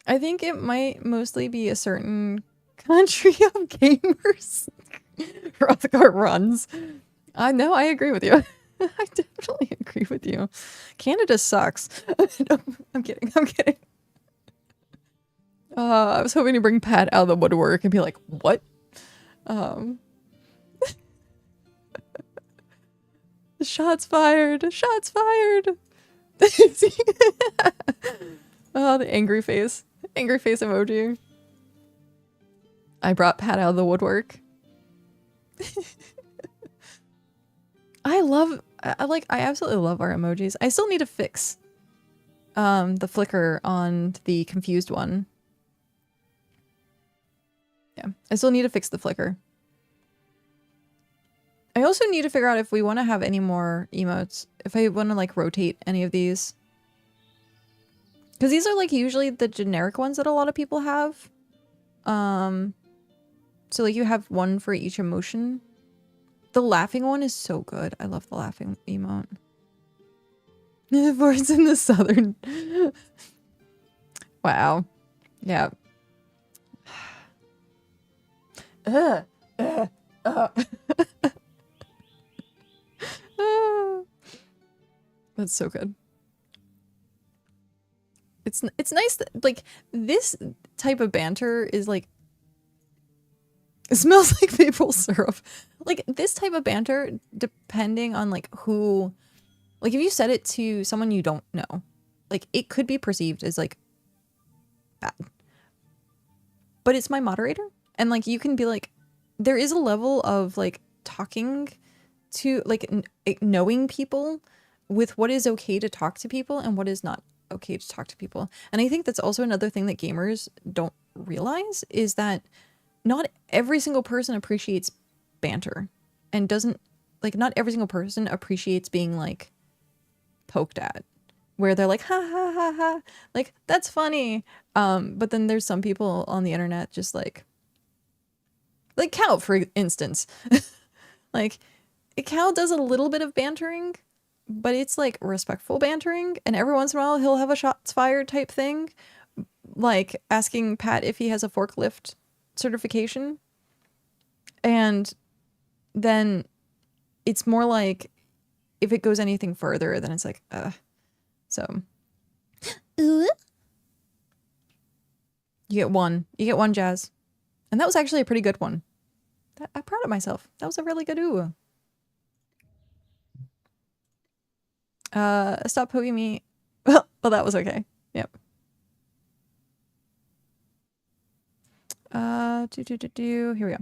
I think it might mostly be a certain country of gamers. Rothgar runs. No, I agree with you. I definitely agree with you. Canada sucks. No, I'm kidding. I was hoping to bring Pat out of the woodwork and be like, what? Shots fired. Shots fired. Oh, the angry face. Angry face emoji. I brought Pat out of the woodwork. I absolutely love our emojis. I still need to fix the flicker on the confused one. Yeah, I still need to fix the flicker. I also need to figure out if we want to have any more emotes. If I want to like rotate any of these. Because these are like usually the generic ones that a lot of people have. So like you have one for each emotion. The laughing one is so good. I love the laughing emote. Forts in the southern. Wow. Yeah. That's so good. It's nice that like this type of banter is like, it smells like maple syrup. Like this type of banter, depending on like who, like if you said it to someone you don't know, like it could be perceived as like bad. But it's my moderator, and like you can be like, there is a level of like talking to like knowing people with what is okay to talk to people and what is not okay to talk to people. And I think that's also another thing that gamers don't realize is that not every single person appreciates banter and doesn't like, not every single person appreciates being like poked at where they're like, ha ha ha ha, like that's funny. But then there's some people on the internet just like Cal, for instance. Like Cal does a little bit of bantering, but it's like respectful bantering, and every once in a while he'll have a shots fired type thing, like asking Pat if he has a forklift certification. And then it's more like if it goes anything further, then it's like so you You get one. You get one, Jazz. And that was actually a pretty good one. I'm proud of myself. That was a really good ooh. Stop poking me. Well, that was okay. Yep. Here we go.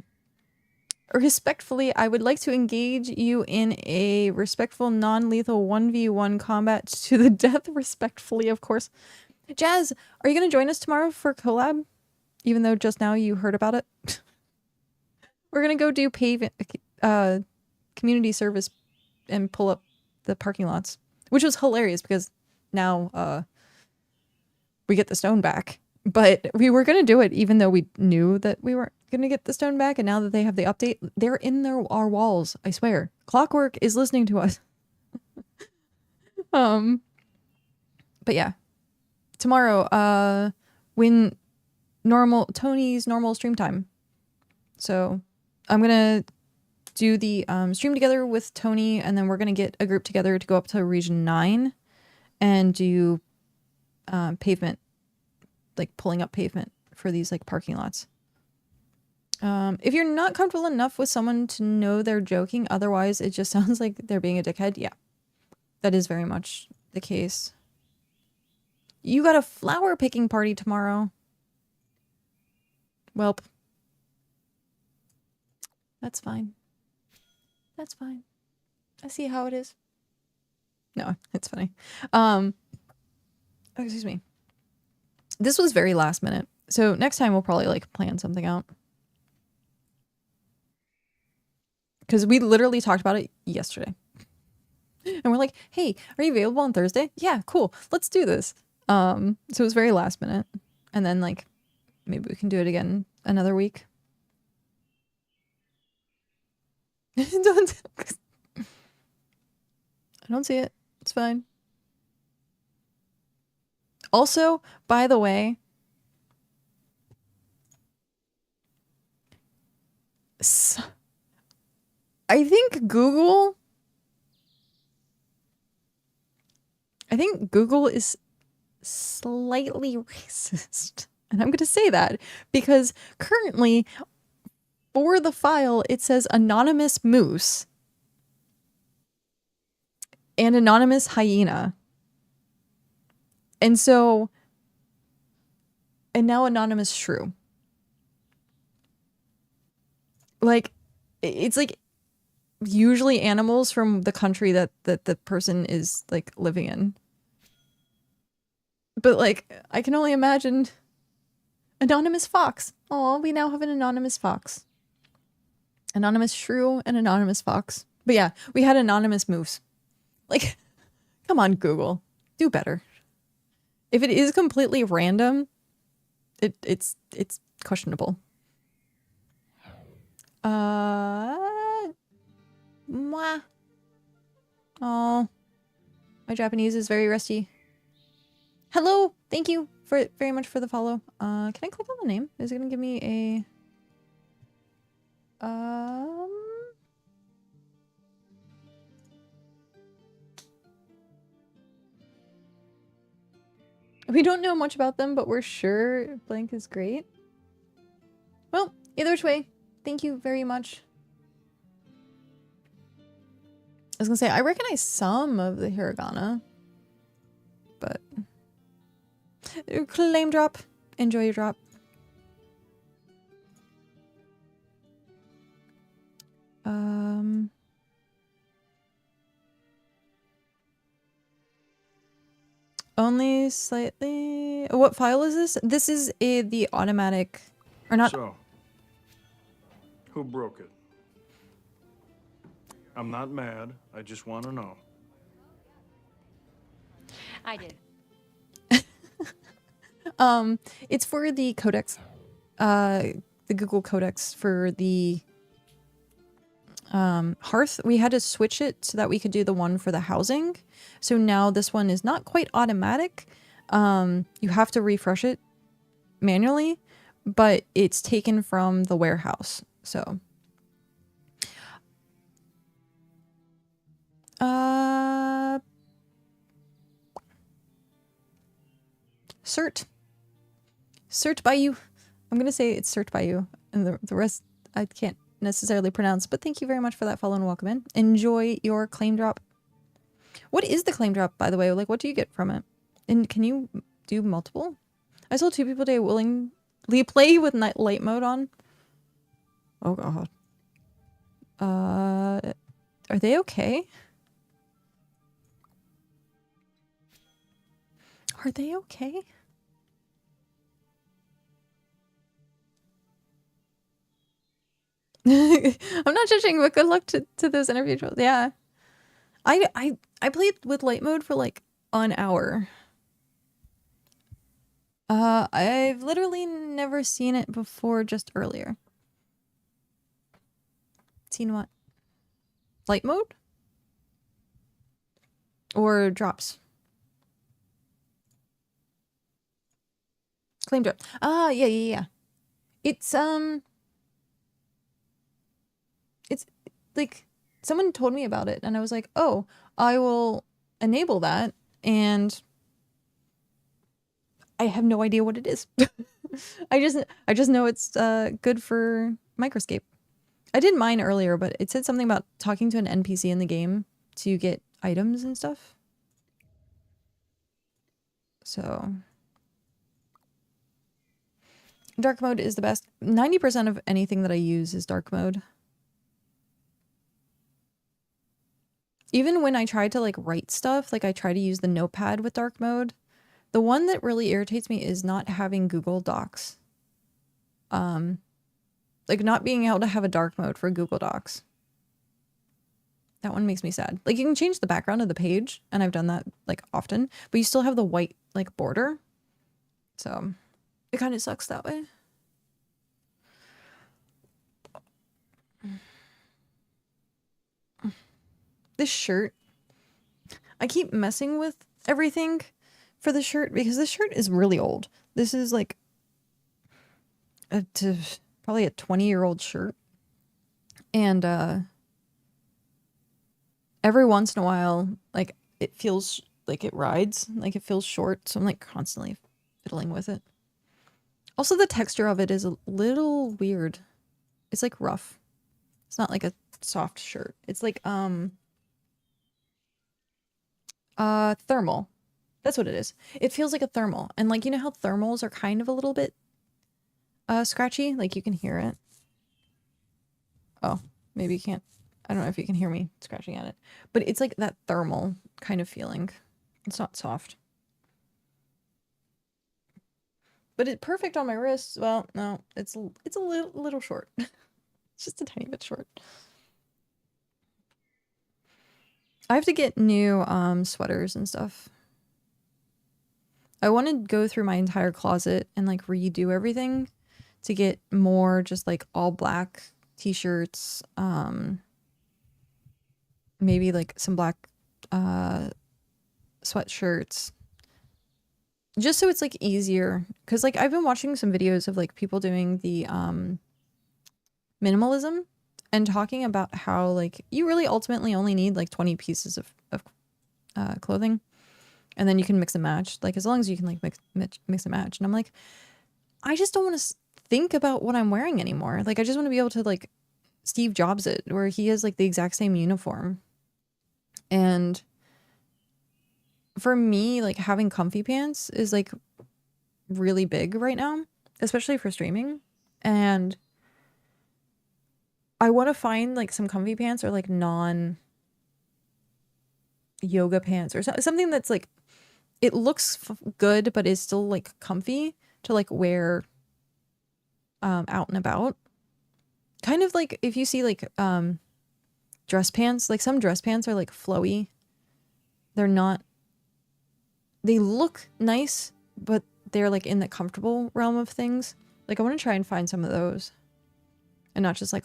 Respectfully, I would like to engage you in a respectful, non-lethal 1v1 combat to the death. Respectfully, of course. Jazz, are you going to join us tomorrow for collab? Even though just now you heard about it? We're going to go do community service and pull up the parking lots. Which was hilarious because now we get the stone back. But we were going to do it even though we knew that we weren't going to get the stone back. And now that they have the update, they're in our walls. I swear. Clockwork is listening to us. But yeah. Tomorrow, when Tony's normal stream time. So I'm going to do the stream together with Tony, and then we're going to get a group together to go up to Region 9 and do pavement, like pulling up pavement for these like parking lots. If you're not comfortable enough with someone to know they're joking, otherwise it just sounds like they're being a dickhead, yeah. That is very much the case. You got a flower picking party tomorrow. Welp. That's fine. That's fine. I see how it is. No, it's funny. Oh, excuse me. This was very last minute. So next time we'll probably like plan something out. Because we literally talked about it yesterday. And we're like, hey, are you available on Thursday? Yeah, cool. Let's do this. So it was very last minute. And then like maybe we can do it again another week. I don't see it. It's fine. Also, by the way, I think Google is slightly racist. And I'm going to say that because currently for the file, it says anonymous moose and anonymous hyena. And so, and now anonymous shrew. Like, it's like usually animals from the country that the person is like living in. But like, I can only imagine anonymous fox. Oh, we now have an anonymous fox. Anonymous shrew and anonymous fox. But yeah, we had anonymous moose. Like, come on, Google. Do better. If it is completely random, it's questionable. Mwah. Oh, my Japanese is very rusty. Hello, thank you very much for the follow. Can I click on the name? Is it gonna give me a we don't know much about them, but we're sure blank is great. Well, either which way, thank you very much. I was gonna say, I recognize some of the hiragana, but claim drop. Enjoy your drop. Only slightly. What file is this? This is the automatic, or not? So, who broke it? I'm not mad. I just want to know. I did. It's for the codex, the Google codex for the Hearth. We had to switch it so that we could do the one for the housing. So now this one is not quite automatic. You have to refresh it manually, but it's taken from the warehouse. So Cert by you. I'm gonna say it's cert by you, and the rest I can't necessarily pronounce. But thank you very much for that follow and welcome in. Enjoy your claim drop. What is the claim drop, by the way? Like, what do you get from it? And can you do multiple? I saw 2 people today willingly play with light mode on. Oh god. Are they okay? Are they okay? I'm not judging, but good luck to those individuals. Yeah. I played with light mode for like an hour. I've literally never seen it before, just earlier. Seen what? Light mode? Or drops? Claim drop. Ah, yeah. It's like someone told me about it and I was like, oh, I will enable that, and I have no idea what it is. I just know it's good for Microscape. I did mine earlier, but it said something about talking to an NPC in the game to get items and stuff. So dark mode is the best. 90% of anything that I use is dark mode. Even when I try to like write stuff, like I try to use the notepad with dark mode. The one that really irritates me is not having Google Docs. Like not being able to have a dark mode for Google Docs. That one makes me sad. Like you can change the background of the page, and I've done that like often, but you still have the white like border. So it kind of sucks that way. This shirt, I keep messing with everything for the shirt because this shirt is really old. This is like probably a 20-year-old shirt. And every once in a while, like it feels like it rides, like it feels short. So I'm like constantly fiddling with it. Also, the texture of it is a little weird. It's like rough. It's not like a soft shirt. It's like thermal. That's what it is. It feels like a thermal. And like, you know how thermals are kind of a little bit scratchy? Like you can hear it. Oh, maybe you can't. I don't know if you can hear me scratching at it. But it's like that thermal kind of feeling. It's not soft. But it's perfect on my wrists. Well, no, it's a little short. It's just a tiny bit short. I have to get new sweaters and stuff. I want to go through my entire closet and like redo everything to get more just like all black t-shirts, maybe like some black sweatshirts, just so it's like easier, because like I've been watching some videos of like people doing the minimalism and talking about how like you really ultimately only need like 20 pieces of clothing, and then you can mix and match, like as long as you can like mix and match. And I'm like, I just don't want to think about what I'm wearing anymore. Like I just want to be able to like Steve Jobs it, where he has like the exact same uniform. And for me, like having comfy pants is like really big right now, especially for streaming. And I want to find like some comfy pants or like non yoga pants or something that's like, it looks good, but is still like comfy to like wear out and about. Kind of like if you see like dress pants, like some dress pants are like flowy. They're not, they look nice, but they're like in the comfortable realm of things. Like I want to try and find some of those, and not just like,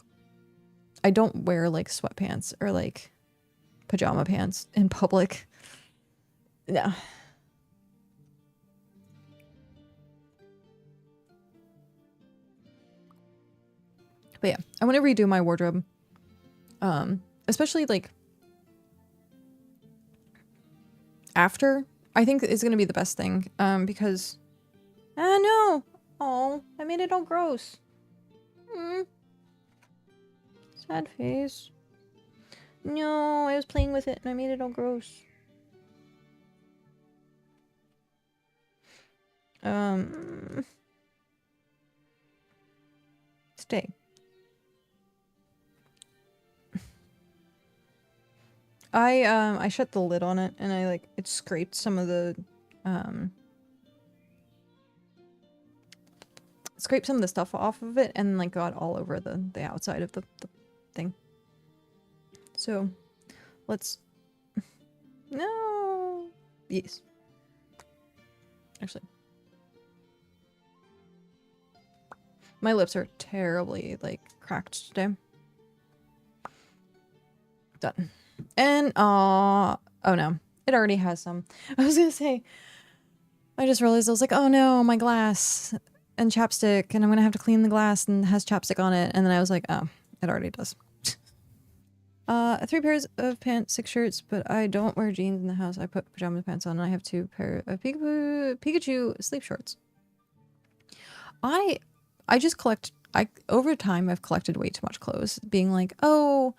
I don't wear like sweatpants or like pajama pants in public. No. But yeah, I want to redo my wardrobe. Especially like after, I think it's going to be the best thing. Because, no, Oh, I made it all gross. Sad face. No, I was playing with it and I made it all gross. Stay. I shut the lid on it and it scraped some of the scraped some of the stuff off of it and like got all over the outside of the thing. So let's no. Yes. Actually. My lips are terribly like cracked today. Done. And oh no. It already has some. I was gonna say I just realized I was like, oh no, my glass and chapstick, and I'm gonna have to clean the glass and it has chapstick on it, and then I was like, oh, it already does. 3 pairs of pants, 6 shirts, but I don't wear jeans in the house. I put pajama pants on and I have 2 pair of Pikachu sleep shorts. I just collect over time I've collected way too much clothes, being like, oh,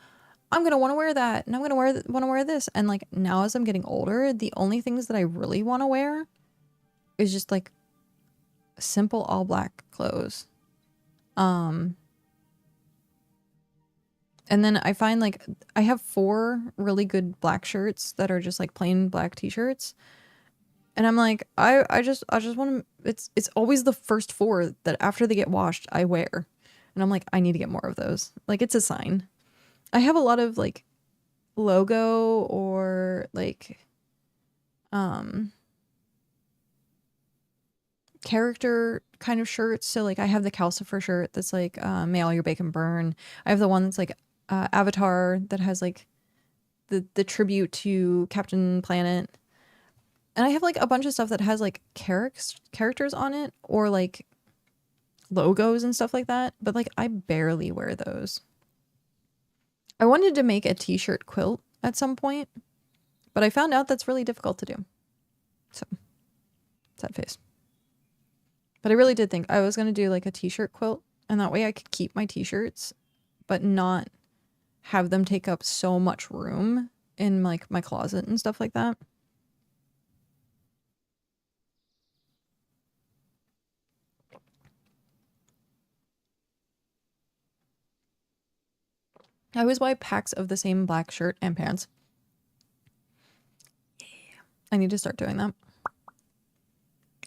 I'm gonna want to wear that, and I'm gonna want to wear this, and like now as I'm getting older, the only things that I really want to wear is just like simple all black clothes. And then I find like I have 4 really good black shirts that are just like plain black t-shirts. And I'm like, I just want to, it's always the first 4 that after they get washed, I wear. And I'm like, I need to get more of those. Like, it's a sign. I have a lot of like logo or like, character kind of shirts. So like I have the Calcifer shirt that's like, may all your bacon burn. I have the one that's like, Avatar that has like the tribute to Captain Planet. And I have like a bunch of stuff that has like characters on it or like logos and stuff like that. But like I barely wear those. I wanted to make a t-shirt quilt at some point, but I found out that's really difficult to do. So, sad face. But I really did think I was going to do like a t-shirt quilt, and that way I could keep my t-shirts, but not have them take up so much room in like my closet and stuff like that. I always buy packs of the same black shirt and pants. Yeah. I need to start doing that.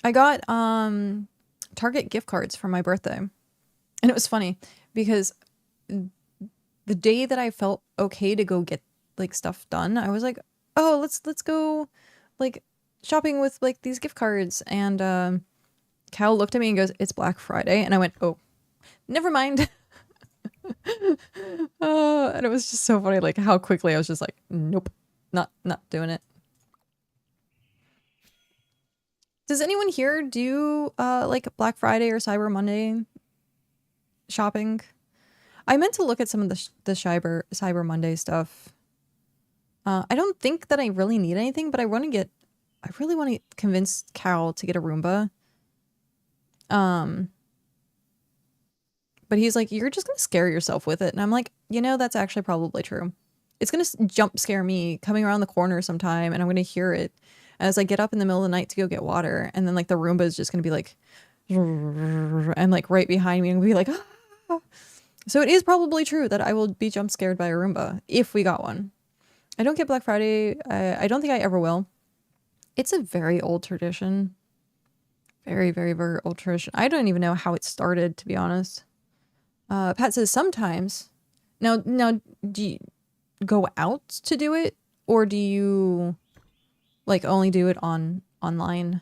I got Target gift cards for my birthday. And it was funny because the day that I felt okay to go get like stuff done, I was like, oh, let's go like shopping with like these gift cards. And Cal looked at me and goes, it's Black Friday. And I went, oh, never mind. And it was just so funny, like how quickly I was just like, nope, not doing it. Does anyone here do like Black Friday or Cyber Monday shopping? I meant to look at some of the Cyber Monday stuff. I don't think that I really need anything, but I really want to convince Cal to get a Roomba. But he's like, you're just going to scare yourself with it. And I'm like, that's actually probably true. It's going to jump scare me coming around the corner sometime, and I'm going to hear it as I get up in the middle of the night to go get water. And then like the Roomba is just going to be like, and like right behind me and be like, ah. So it is probably true that I will be jump scared by a Roomba if we got one. I don't get Black Friday. I don't think I ever will. It's a very old tradition. Very, very, very old tradition. I don't even know how it started, to be honest. Pat says sometimes. Now, do you go out to do it, or do you like only do it online?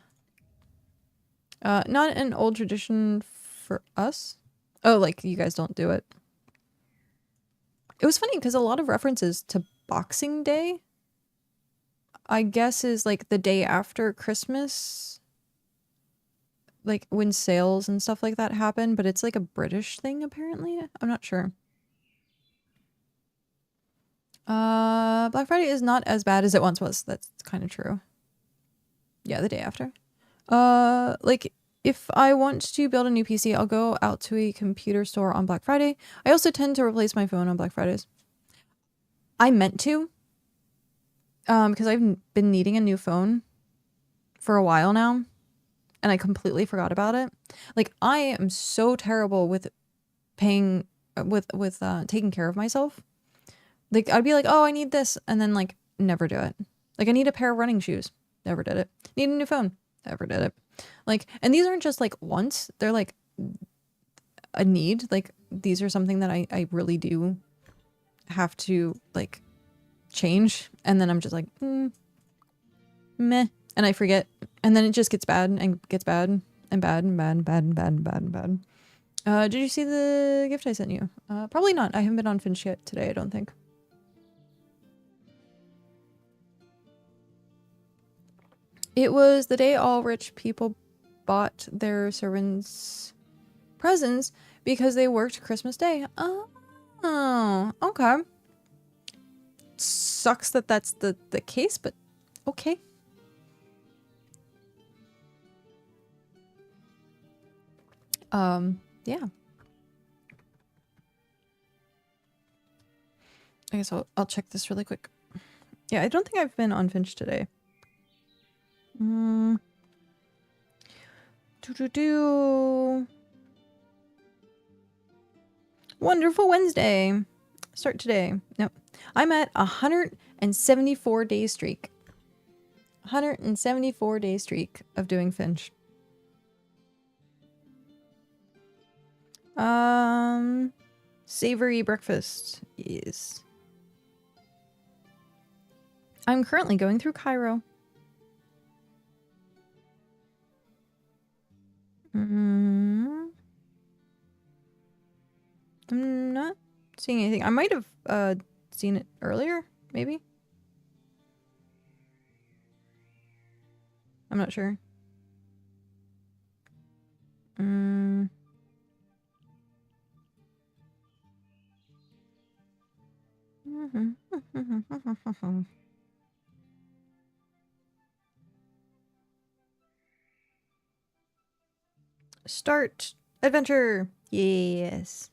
Not an old tradition for us. Oh, like you guys don't do it. It was funny because a lot of references to Boxing Day, I guess, is like the day after Christmas, like when sales and stuff like that happen, but it's like a British thing apparently. I'm not sure. Black Friday is not as bad as it once was. That's kind of true. Yeah, the day after. Like if I want to build a new PC, I'll go out to a computer store on Black Friday. I also tend to replace my phone on Black Fridays. I meant to, because I've been needing a new phone for a while now, and I completely forgot about it. Like, I am so terrible with paying, with taking care of myself. Like, I'd be like, oh, I need this, and then like never do it. Like, I need a pair of running shoes, never did it. Need a new phone, never did it. Like, and these aren't just like once, they're like a need. Like, these are something that I really do have to like change, and then I'm just like meh, and I forget, and then it just gets bad and gets bad and bad and bad and bad and bad and bad and bad. Did you see the gift I sent you? Probably not. I haven't been on Finch yet today, I don't think. It was the day all rich people bought their servants presents because they worked Christmas Day. Oh, okay. Sucks that that's the case, but okay. Yeah. I guess I'll check this really quick. Yeah, I don't think I've been on Finch today. Wonderful Wednesday. Start today. No, I'm at 174 day streak. 174 day streak of doing Finch. Savory breakfast. Yes. I'm currently going through Cairo. I'm not seeing anything. I might have seen it earlier, maybe. I'm not sure. Start adventure. Yes.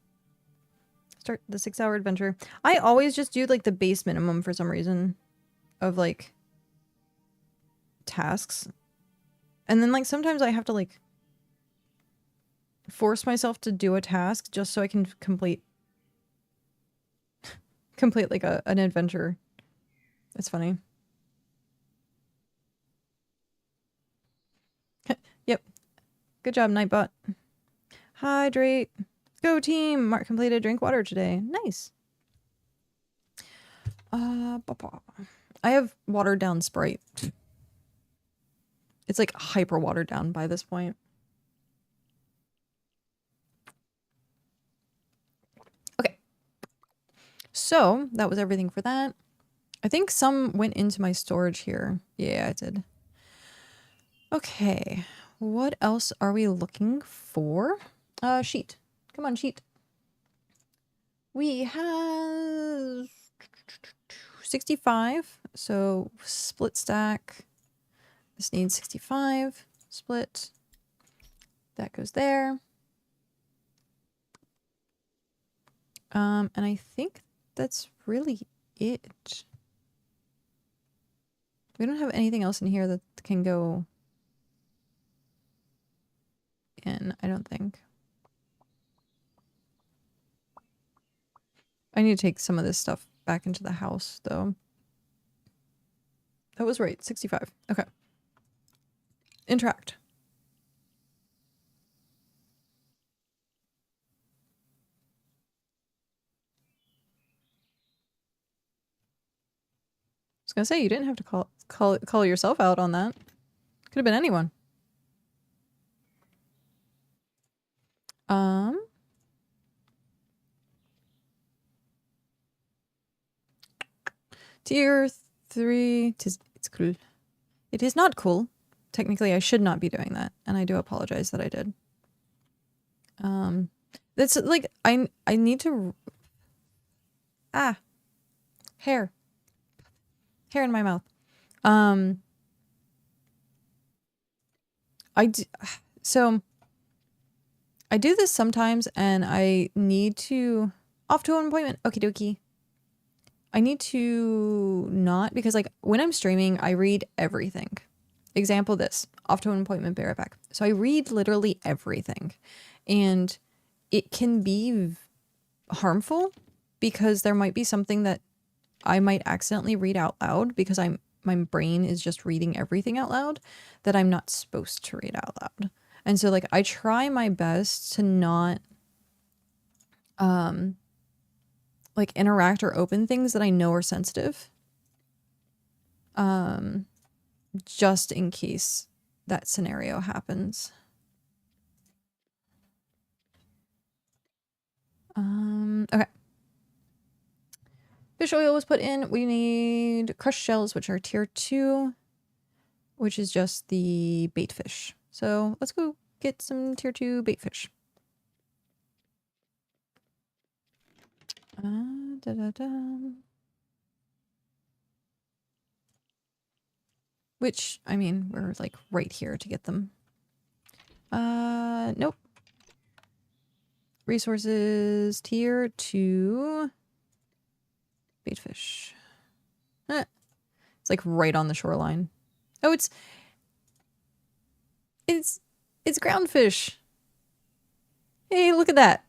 Start the 6-hour adventure. I always just do like the base minimum for some reason of like tasks. And then like sometimes I have to like force myself to do a task just so I can complete like an adventure. It's funny. Yep. Good job, Nightbot. Hydrate. Let's go, team. Mark completed drink water today. Nice. I have watered down Sprite. It's like hyper watered down by this point. Okay. So that was everything for that. I think some went into my storage here. Yeah, it did. Okay. What else are we looking for? Sheet. Come on, sheet. We have 65. So split stack. This needs 65. Split. That goes there. And I think that's really it. We don't have anything else in here that can go in, I don't think. I need to take some of this stuff back into the house, though. That was right, 65. Okay. Interact. I was gonna say, you didn't have to call yourself out on that. Could have been anyone. Tier 3. It's cool. It is not cool. Technically, I should not be doing that, and I do apologize that I did. That's like I need to. Hair in my mouth. So I do this sometimes and I need to off to an appointment. Okie dokie. I need to not because like when I'm streaming, I read everything. Example this, off to an appointment, be right back. So I read literally everything and it can be harmful because there might be something that I might accidentally read out loud because my brain is just reading everything out loud that I'm not supposed to read out loud. And so like I try my best to not like interact or open things that I know are sensitive. Just in case that scenario happens. Okay. Fish oil was put in. We need crushed shells, which are tier 2, which is just the bait fish. So let's go get some tier 2 bait fish. Which, I mean, we're like right here to get them. Nope. Resources tier 2 bait fish. It's like right on the shoreline. Oh, it's ground fish. Hey, look at that.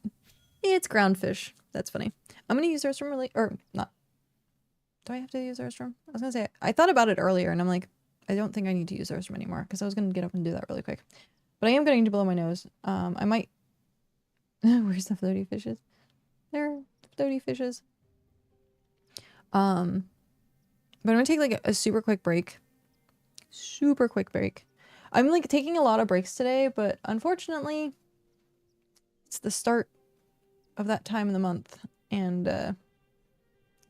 It's ground fish. That's funny. I'm gonna use the restroom really, or not. Do I have to use the restroom? I was gonna say, I thought about it earlier and I'm like, I don't think I need to use the restroom anymore because I was gonna get up and do that really quick. But I am going to blow my nose. I might, where's the floaty fishes? There are floaty fishes. But I'm gonna take like a super quick break. Super quick break. I'm like taking a lot of breaks today, but unfortunately, it's the start of that time of the month, and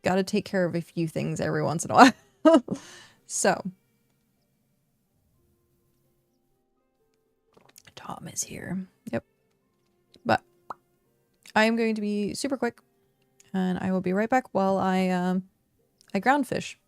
gotta take care of a few things every once in a while. So, Tom is here. Yep. But I am going to be super quick, and I will be right back while I ground fish.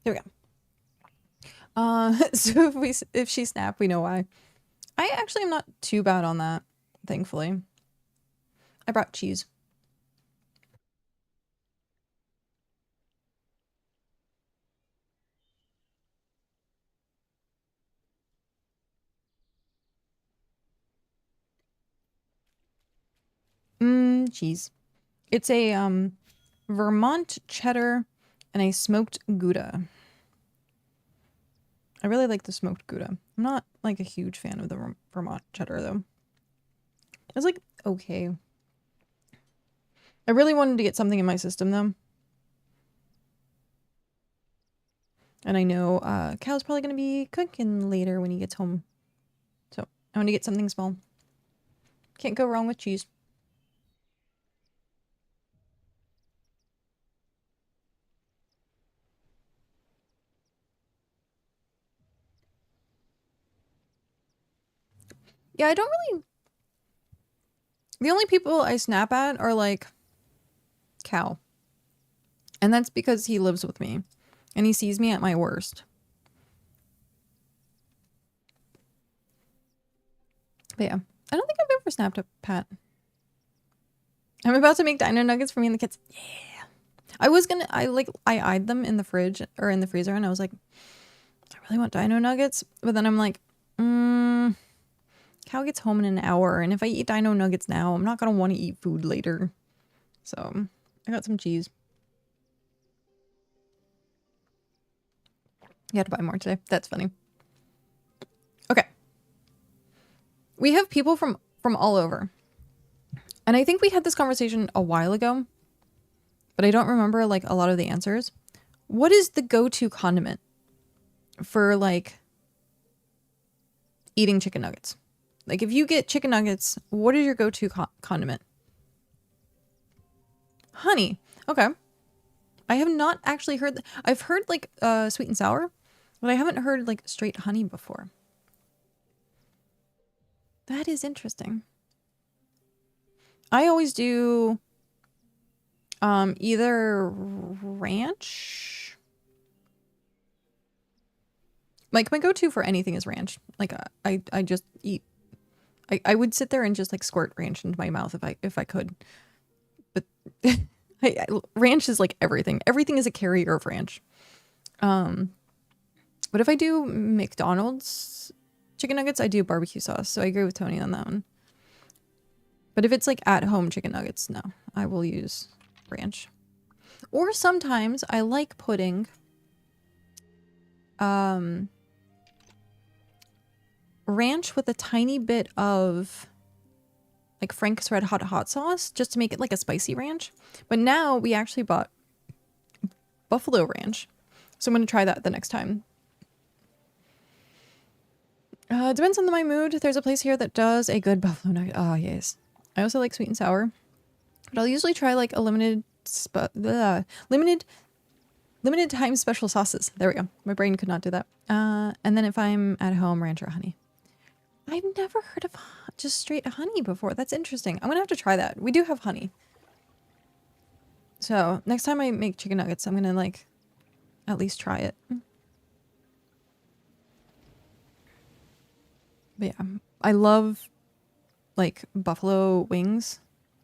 There we go. So if she snapped, we know why. I actually am not too bad on that, thankfully. I brought cheese. Cheese. It's a Vermont cheddar and a smoked Gouda. I really like the smoked Gouda. I'm not like a huge fan of the Vermont cheddar though. It's like okay. I really wanted to get something in my system though. And I know Cal's probably going to be cooking later when he gets home. So I want to get something small. Can't go wrong with cheese. Yeah, I don't really... The only people I snap at are like Cal. And that's because he lives with me. And he sees me at my worst. But yeah, I don't think I've ever snapped at Pat. I'm about to make dino nuggets for me and the kids. Yeah. I eyed them in the fridge or in the freezer and I was like, I really want dino nuggets. But then I'm like, Cal gets home in an hour. And if I eat dino nuggets now, I'm not going to want to eat food later. So I got some cheese. You had to buy more today. That's funny. Okay. We have people from all over. And I think we had this conversation a while ago, but I don't remember like a lot of the answers. What is the go-to condiment for like eating chicken nuggets? Like if you get chicken nuggets, what is your go-to condiment? Honey. Okay. I have not actually heard... I've heard like sweet and sour, but I haven't heard like straight honey before. That is interesting. I always do either ranch. Like my go-to for anything is ranch. Like I just eat. I would sit there and just like squirt ranch into my mouth if I could. But ranch is like everything. Everything is a carrier of ranch. But if I do McDonald's chicken nuggets, I do barbecue sauce. So I agree with Tony on that one. But if it's like at home chicken nuggets, no, I will use ranch. Or sometimes I like putting ranch with a tiny bit of like Frank's Red Hot sauce just to make it like a spicy ranch. But now we actually bought buffalo ranch. So I'm going to try that the next time. Depends on my mood. There's a place here that does a good buffalo nugget. Oh, yes. I also like sweet and sour. But I'll usually try like a limited time special sauces. There we go. My brain could not do that. And then if I'm at home, ranch or honey. I've never heard of just straight honey before. That's interesting. I'm going to have to try that. We do have honey. So next time I make chicken nuggets, I'm going to like at least try it. But yeah, I love like buffalo wings.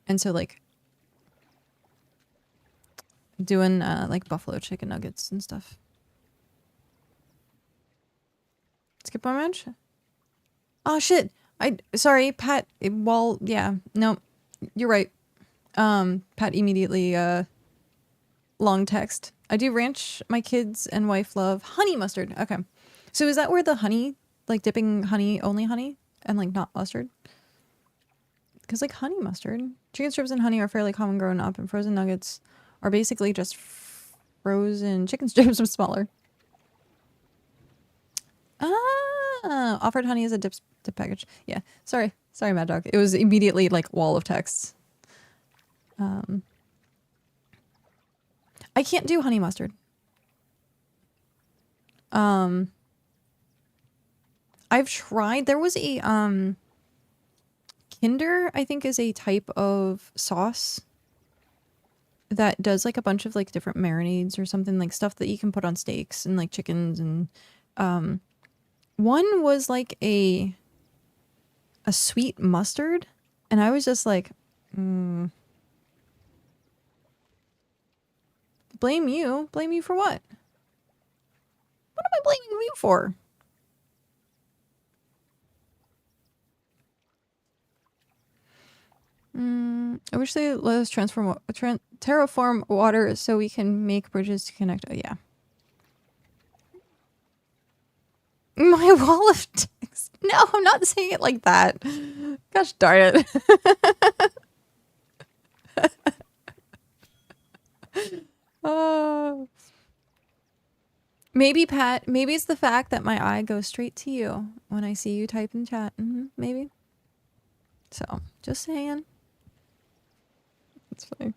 And so like doing like buffalo chicken nuggets and stuff. Skip my match? Oh shit. Sorry, Pat. Well, yeah. No, you're right. Pat immediately long text. I do ranch. My kids and wife love honey mustard. Okay. So is that where the honey, like dipping honey, only honey and like not mustard? Because like honey mustard, chicken strips and honey are fairly common growing up, and frozen nuggets are basically just frozen chicken strips but smaller. Offered honey as a dip package. Yeah, sorry, Mad Dog. It was immediately like wall of texts. I can't do honey mustard. I've tried. There was a Kinder, I think, is a type of sauce that does like a bunch of like different marinades or something, like stuff that you can put on steaks and like chickens, and one was like a sweet mustard, and I was just like, blame you for what? What am I blaming you for? I wish they let us terraform water so we can make bridges to connect. Oh, yeah. My wall of text. No, I'm not saying it like that. Gosh darn it. Oh. Maybe, Pat, maybe it's the fact that my eye goes straight to you when I see you type in chat. Maybe. So, just saying. It's funny.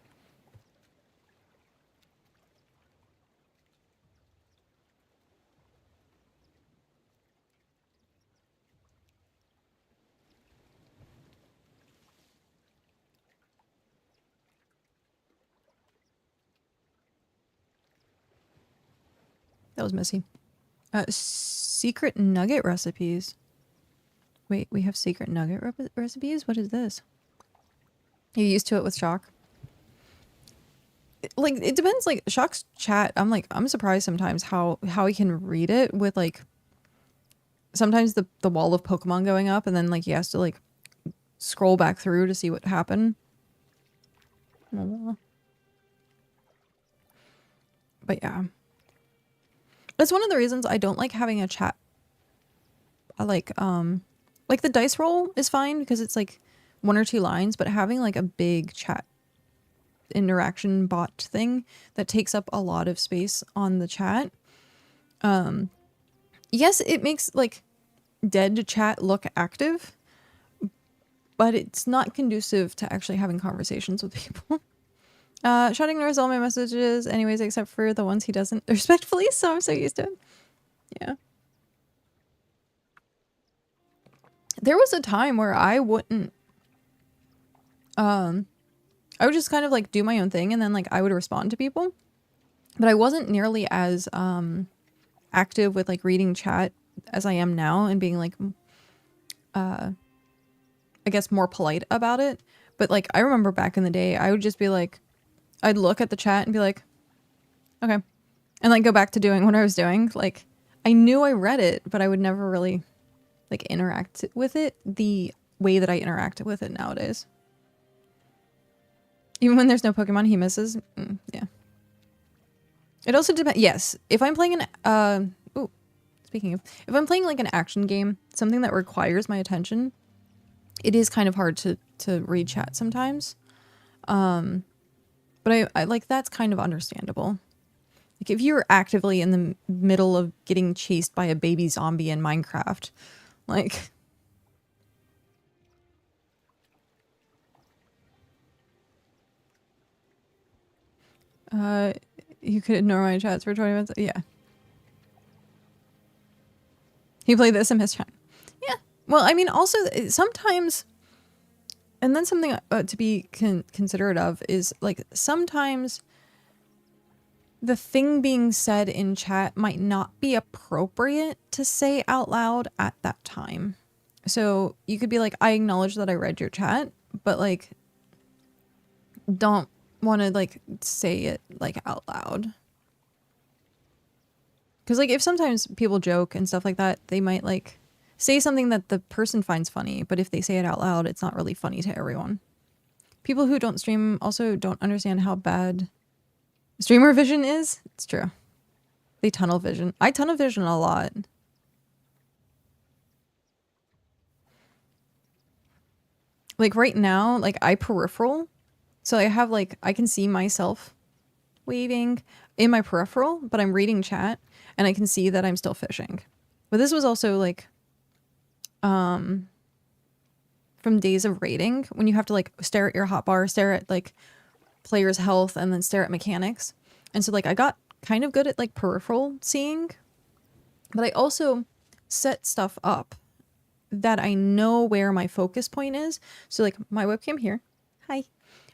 That was messy. Secret nugget recipes. Wait, we have secret nugget recipes? What is this? You used to it with Shock? Like, it depends. Like, Shock's chat, I'm surprised sometimes how he can read it with, like, sometimes the wall of Pokemon going up, and then, like, he has to, like, scroll back through to see what happened. But yeah. That's one of the reasons I don't like having a chat. I like the dice roll is fine because it's, like, 1 or 2 lines, but having, like, a big chat interaction bot thing that takes up a lot of space on the chat. Yes, it makes like dead chat look active, but it's not conducive to actually having conversations with people. Shot ignores all my messages anyways, except for the ones he doesn't respectfully, so I'm so used to it. Yeah. There was a time where I wouldn't I would just kind of like do my own thing, and then like I would respond to people, but I wasn't nearly as active with like reading chat as I am now, and being like I guess more polite about it. But like I remember back in the day, I would just be like, I'd look at the chat and be like, okay, and like go back to doing what I was doing. Like I knew I read it, but I would never really like interact with it the way that I interact with it nowadays. Even when there's no Pokemon he misses. Yeah. It also depends. Yes. If I'm playing an, speaking of, if I'm playing like an action game, something that requires my attention, it is kind of hard to read chat sometimes. But I like, that's kind of understandable. Like if you're actively in the middle of getting chased by a baby zombie in Minecraft, like... you could ignore my chats for 20 minutes. Yeah. He played this and missed chat. Yeah. Well, I mean, also sometimes, and then something to be considerate of is like sometimes the thing being said in chat might not be appropriate to say out loud at that time. So you could be like, I acknowledge that I read your chat, but like, don't want to like say it like out loud, because like if sometimes people joke and stuff like that, they might like say something that the person finds funny, but if they say it out loud, it's not really funny to everyone. People who don't stream also don't understand how bad streamer vision is. It's true. They tunnel vision. I tunnel vision a lot. Like right now, like I peripheral. So I have like, I can see myself waving in my peripheral, but I'm reading chat and I can see that I'm still fishing. But this was also like, from days of raiding, when you have to like stare at your hotbar, stare at like players' health, and then stare at mechanics. And so like I got kind of good at like peripheral seeing, but I also set stuff up that I know where my focus point is. So like my webcam here. Hi.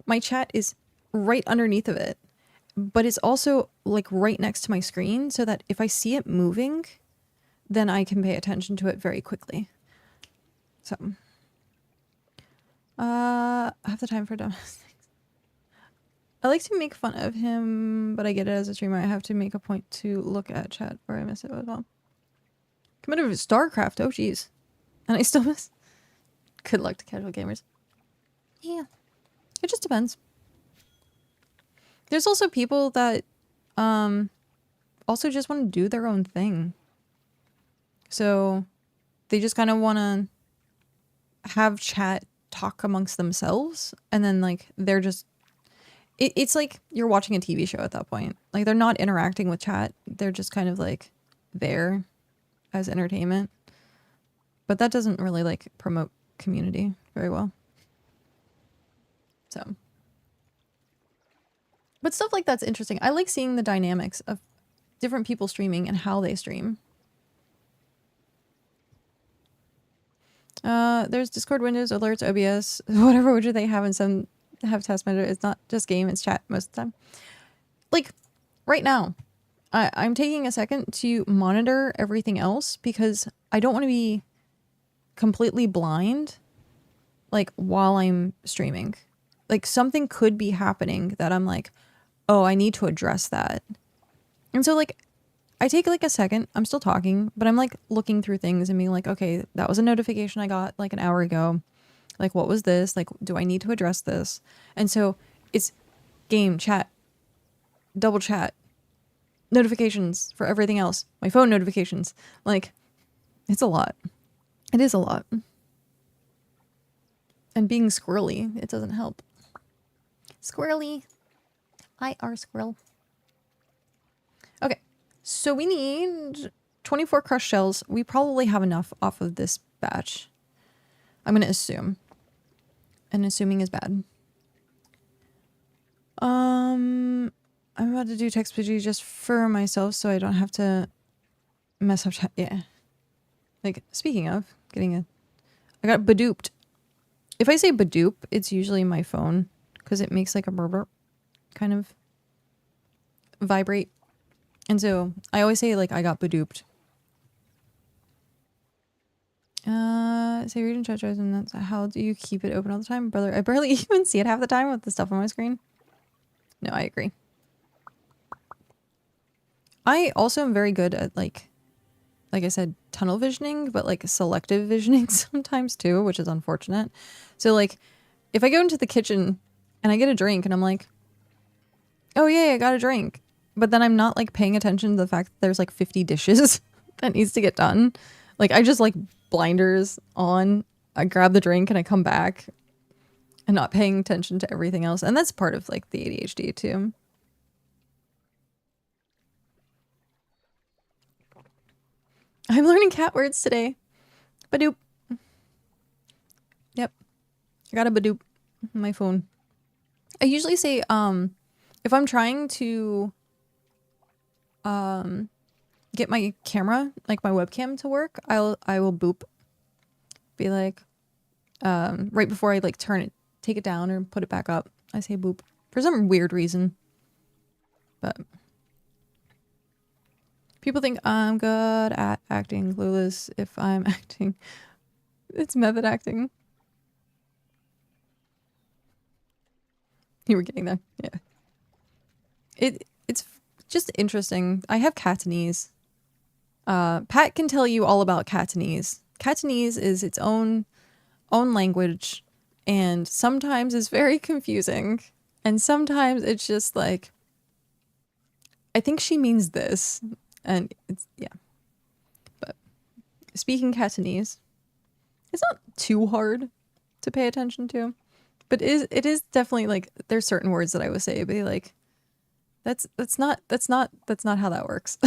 My chat is right underneath of it, but it's also like right next to my screen so that if I see it moving, then I can pay attention to it very quickly. So, I have the time for domestics. I like to make fun of him, but I get it as a streamer. I have to make a point to look at chat or I miss it as well. Committed to StarCraft, oh jeez. And I still miss. Good luck to casual gamers. Yeah. It just depends. There's also people that also just want to do their own thing. So they just kind of want to have chat talk amongst themselves and then like they're just it's like you're watching a TV show at that point. Like they're not interacting with chat. They're just kind of like there as entertainment. But that doesn't really like promote community very well. So, but stuff like that's interesting. I like seeing the dynamics of different people streaming and how they stream. There's Discord windows, alerts, OBS, whatever widget they have, and some have task manager. It's not just game, it's chat most of the time. Like, right now, I'm taking a second to monitor everything else because I don't want to be completely blind, like, while I'm streaming. Like, something could be happening that I'm like, oh, I need to address that. And so, like, I take like a second, I'm still talking, but I'm like looking through things and being like, okay, that was a notification I got like an hour ago. Like, what was this? Like, do I need to address this? And so it's game, chat, double chat, notifications for everything else, my phone notifications. Like, it's a lot. It is a lot. And being squirrely, it doesn't help. Squirrely. I are squirrel. Okay. So we need 24 crushed shells. We probably have enough off of this batch. I'm going to assume. And assuming is bad. I'm about to do text PG just for myself so I don't have to mess up chat. Yeah. Like, speaking of, I got badooped. If I say badoop, it's usually my phone because it makes like a burp kind of vibrate. And so I always say like I got badooped. Say read and chat and that's how do you keep it open all the time? Brother, I barely even see it half the time with the stuff on my screen. No, I agree. I also am very good at like I said, tunnel visioning, but like selective visioning sometimes too, which is unfortunate. So like if I go into the kitchen and I get a drink and I'm like, oh yeah, I got a drink. But then I'm not like paying attention to the fact that there's like 50 dishes that needs to get done. Like I just like blinders on, I grab the drink and I come back and not paying attention to everything else. And that's part of like the ADHD too. I'm learning cat words today. Badoop. Yep. I got a badoop on my phone. I usually say, if I'm trying to get my camera, like my webcam to work, I will boop. Be like, right before I like take it down or put it back up, I say boop. For some weird reason. But people think I'm good at acting, clueless if I'm acting. It's method acting. You were getting there. Yeah. It's just interesting. I have Catanese. Pat can tell you all about Catanese. Catanese is its own language and sometimes it's very confusing and sometimes it's just like I think she means this and it's yeah. But speaking Catanese, it's not too hard to pay attention to. But it is definitely like there's certain words that I would say be like that's not how that works.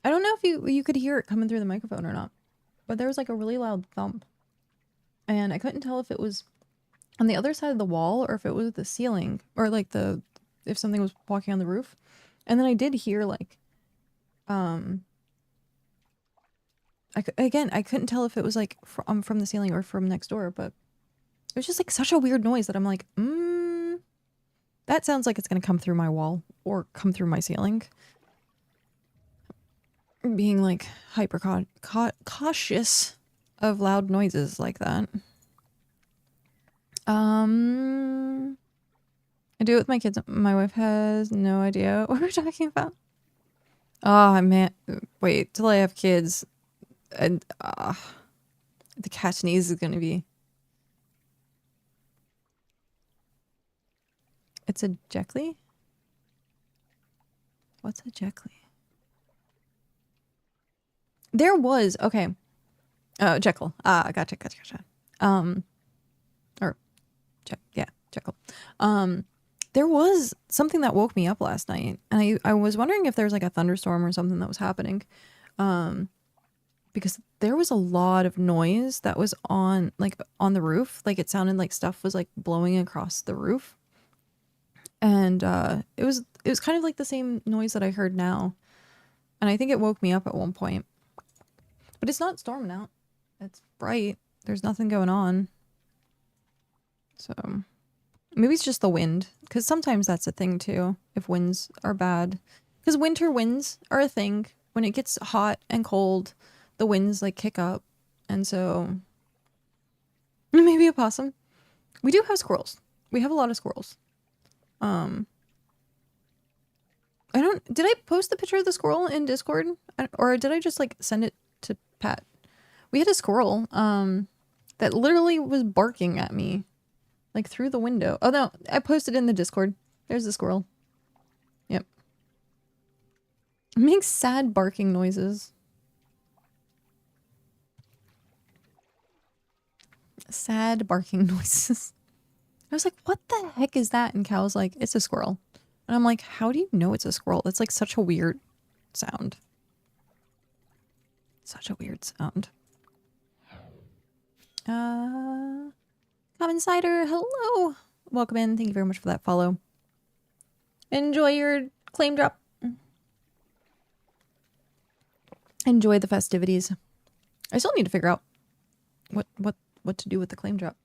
I don't know if you could hear it coming through the microphone or not, but there was like a really loud thump. And I couldn't tell if it was on the other side of the wall or if it was the ceiling or like if something was walking on the roof. And then I did hear like, I couldn't tell if it was like from the ceiling or from next door, but it was just like such a weird noise that I'm like, that sounds like it's going to come through my wall or come through my ceiling. Being like hyper cautious of loud noises like that. I do it with my kids. My wife has no idea what we're talking about. Oh man, wait till I have kids, and the cat sneeze is gonna be. It's a Jekyll? What's a Jekyll? There was okay. Oh, Jekyll. Gotcha. Yeah, Jekyll. There was something that woke me up last night, and I was wondering if there was like a thunderstorm or something that was happening, because there was a lot of noise that was on the roof. Like it sounded like stuff was like blowing across the roof, and it was kind of like the same noise that I heard now, and I think it woke me up at one point. But it's not storming out. It's bright. There's nothing going on. So maybe it's just the wind, because sometimes that's a thing too, if winds are bad. Because winter winds are a thing. When it gets hot and cold, the winds like kick up. And so maybe a possum. We do have squirrels. We have a lot of squirrels. Did I post the picture of the squirrel in Discord? Or did I just like send it to Pat? We had a squirrel that literally was barking at me like through the window. Oh no, I posted in the Discord. There's the squirrel. Yep. It makes sad barking noises. Sad barking noises. I was like, what the heck is that? And Cal was like, it's a squirrel. And I'm like, how do you know it's a squirrel? That's like such a weird sound. Such a weird sound. Common Cider, hello. Welcome in. Thank you very much for that follow. Enjoy your claim drop. Enjoy the festivities. I still need to figure out what to do with the claim drop.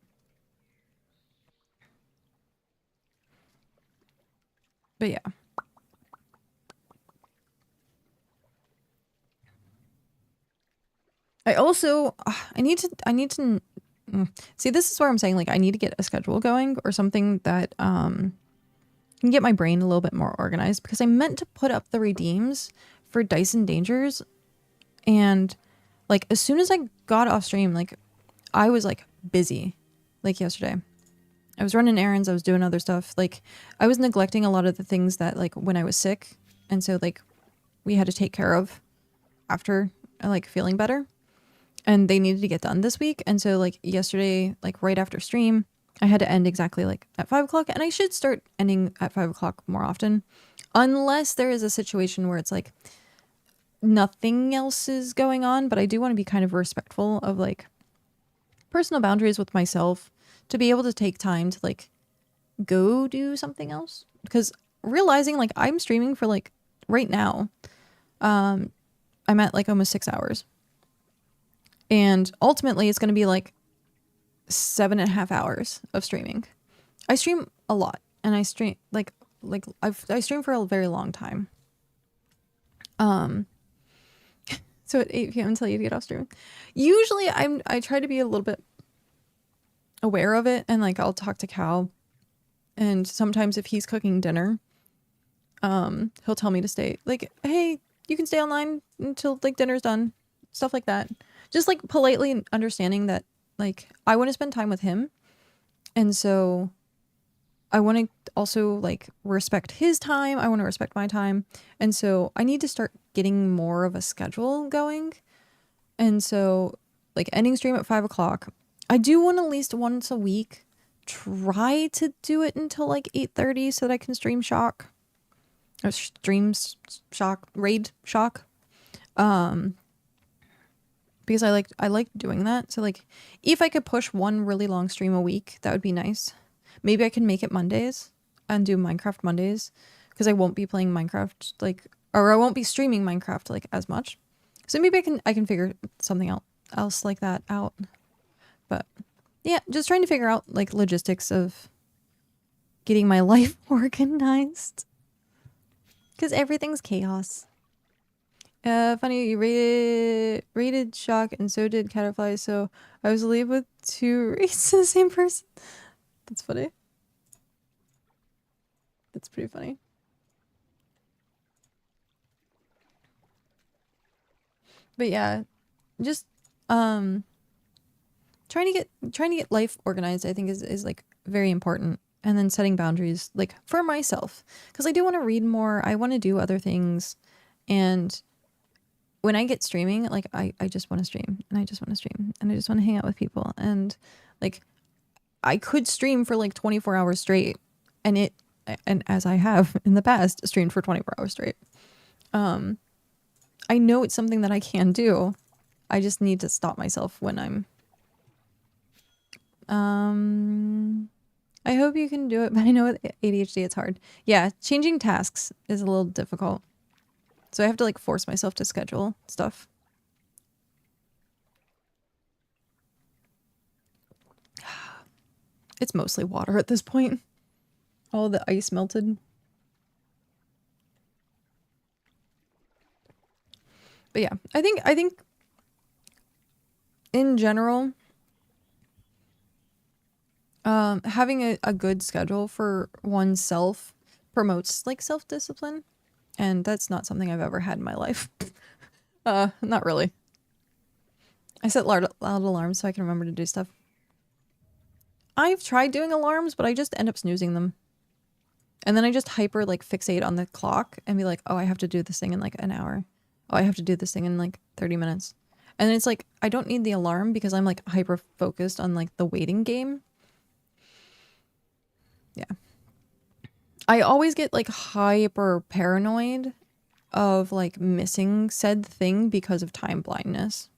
But yeah. I also I need to see, this is where I'm saying like I need to get a schedule going or something that can get my brain a little bit more organized, because I meant to put up the redeems for Dyson Dangers, and like as soon as I got off stream, like I was like busy. Like yesterday I was running errands, I was doing other stuff, like I was neglecting a lot of the things that like when I was sick, and so like we had to take care of after like feeling better, and they needed to get done this week. And so like yesterday, like right after stream, I had to end exactly like at 5 o'clock, and I should start ending at 5 o'clock more often, unless there is a situation where it's like nothing else is going on. But I do want to be kind of respectful of like personal boundaries with myself, to be able to take time to like go do something else, because realizing like I'm streaming for like right now, I'm at like almost 6 hours, and ultimately it's going to be like 7.5 hours of streaming. I stream a lot, and I stream I stream for a very long time. So at 8 p.m. until you get off streaming. Usually I try to be a little bit aware of it, and like I'll talk to Cal, and sometimes if he's cooking dinner, he'll tell me to stay, like, hey, you can stay online until like dinner's done, stuff like that. Just like politely understanding that like I want to spend time with him, and so I want to also like respect his time. I want to respect my time, and so I need to start getting more of a schedule going. And so like ending stream at 5 o'clock, I do want at least once a week try to do it until like 8:30 so that I can stream shock or stream shock, raid shock. Because I like doing that. So like if I could push one really long stream a week, that would be nice. Maybe I can make it Mondays and do Minecraft Mondays, because I won't be playing Minecraft or I won't be streaming Minecraft like as much. So maybe I can figure something else like that out. But yeah, just trying to figure out like logistics of getting my life organized, because everything's chaos. Funny, you rated Shock, and so did Caterfly, so I was live with 2 rates to the same person. That's funny. That's pretty funny. But yeah, just trying to get life organized, I think is like very important. And then setting boundaries like for myself, because I do want to read more, I want to do other things, and when I get streaming, like I just want to stream, and I just want to stream, and I just want to hang out with people, and like I could stream for like 24 hours straight, and as I have in the past streamed for 24 hours straight. I know it's something that I can do. I just need to stop myself when I'm I hope you can do it, but I know with ADHD it's hard. Yeah, changing tasks is a little difficult. So I have to like force myself to schedule stuff. It's mostly water at this point. All the ice melted. But yeah, I think in general, having a good schedule for oneself promotes like self-discipline. And that's not something I've ever had in my life. Not really. I set loud alarms so I can remember to do stuff. I've tried doing alarms, but I just end up snoozing them. And then I just hyper like fixate on the clock and be like, oh, I have to do this thing in like an hour. Oh, I have to do this thing in like 30 minutes. And then it's like, I don't need the alarm because I'm like hyper focused on like the waiting game. Yeah. I always get like hyper paranoid of like missing said thing because of time blindness.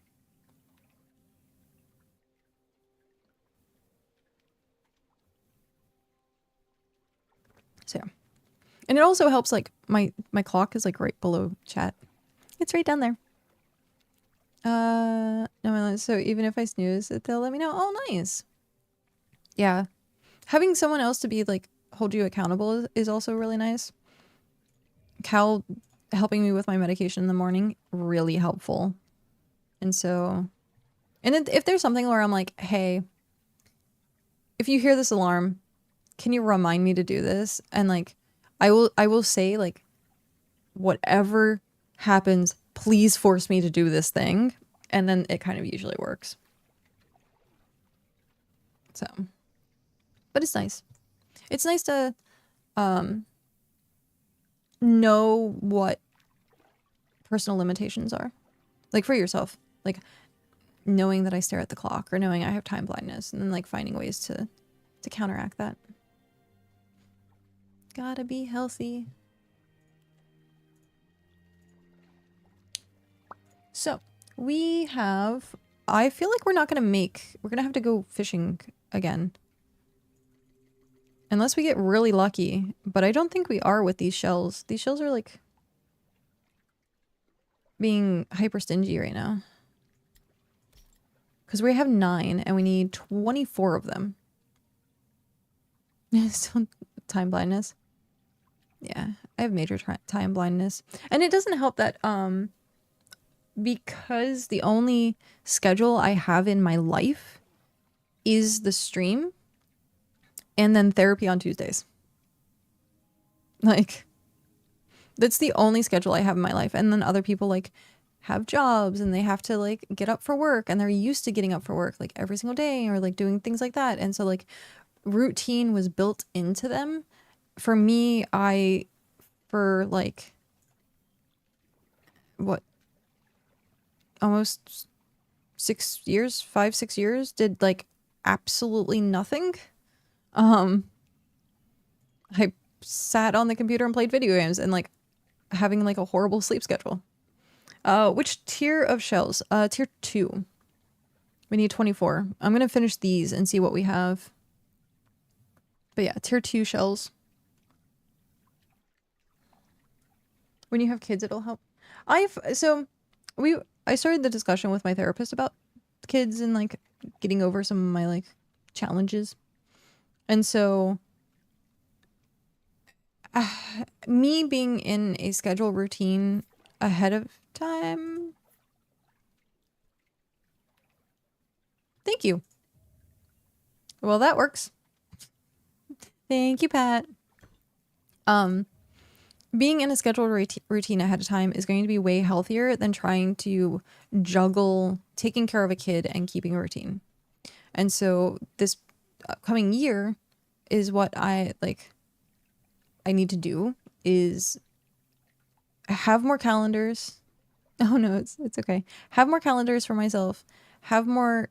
So yeah. And it also helps like my clock is like right below chat. It's right down there. No, so even if I snooze, they'll let me know. Oh, nice. Yeah. Having someone else to be like hold you accountable is also really nice. Cal helping me with my medication in the morning, really helpful. And so, and if there's something where I'm like, hey, if you hear this alarm, can you remind me to do this? And like, I will say like, whatever happens, please force me to do this thing. And then it kind of usually works. So, but it's nice. It's nice to know what personal limitations are. Like for yourself. Like knowing that I stare at the clock or knowing I have time blindness and then like finding ways to counteract that. Gotta be healthy. So we have, I feel like we're gonna have to go fishing again. Unless we get really lucky, but I don't think we are with these shells. These shells are like being hyper stingy right now. Because we have 9 and we need 24 of them. Still time blindness. Yeah, I have major time blindness. And it doesn't help that because the only schedule I have in my life is the stream and then therapy on Tuesdays. Like, that's the only schedule I have in my life. And then other people like have jobs and they have to like get up for work and they're used to getting up for work like every single day or like doing things like that. And so like routine was built into them. For me, for like what, almost 6 years, 5-6 years, did like absolutely nothing. I sat on the computer and played video games and like having like a horrible sleep schedule. Which tier of shells? Tier 2. We need 24. I'm gonna finish these and see what we have. But yeah, tier 2 shells. When you have kids, it'll help. I started the discussion with my therapist about kids and like getting over some of my like challenges. And so me being in a schedule routine ahead of time. Thank you. Well, that works. Thank you, Pat. Being in a scheduled routine ahead of time is going to be way healthier than trying to juggle taking care of a kid and keeping a routine. And so this upcoming year is what I need to do is have more calendars. Oh no, it's okay. Have more calendars for myself. Have more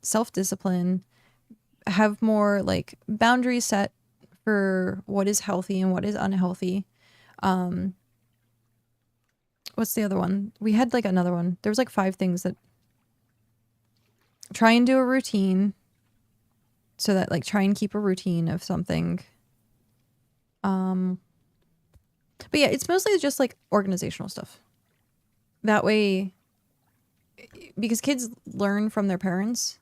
self-discipline. Have more like boundaries set for what is healthy and what is unhealthy. What's the other one? We had like another one. There was like 5 things that try and do a routine. So that like try and keep a routine of something. But yeah, it's mostly just like organizational stuff. That way, because kids learn from their parents.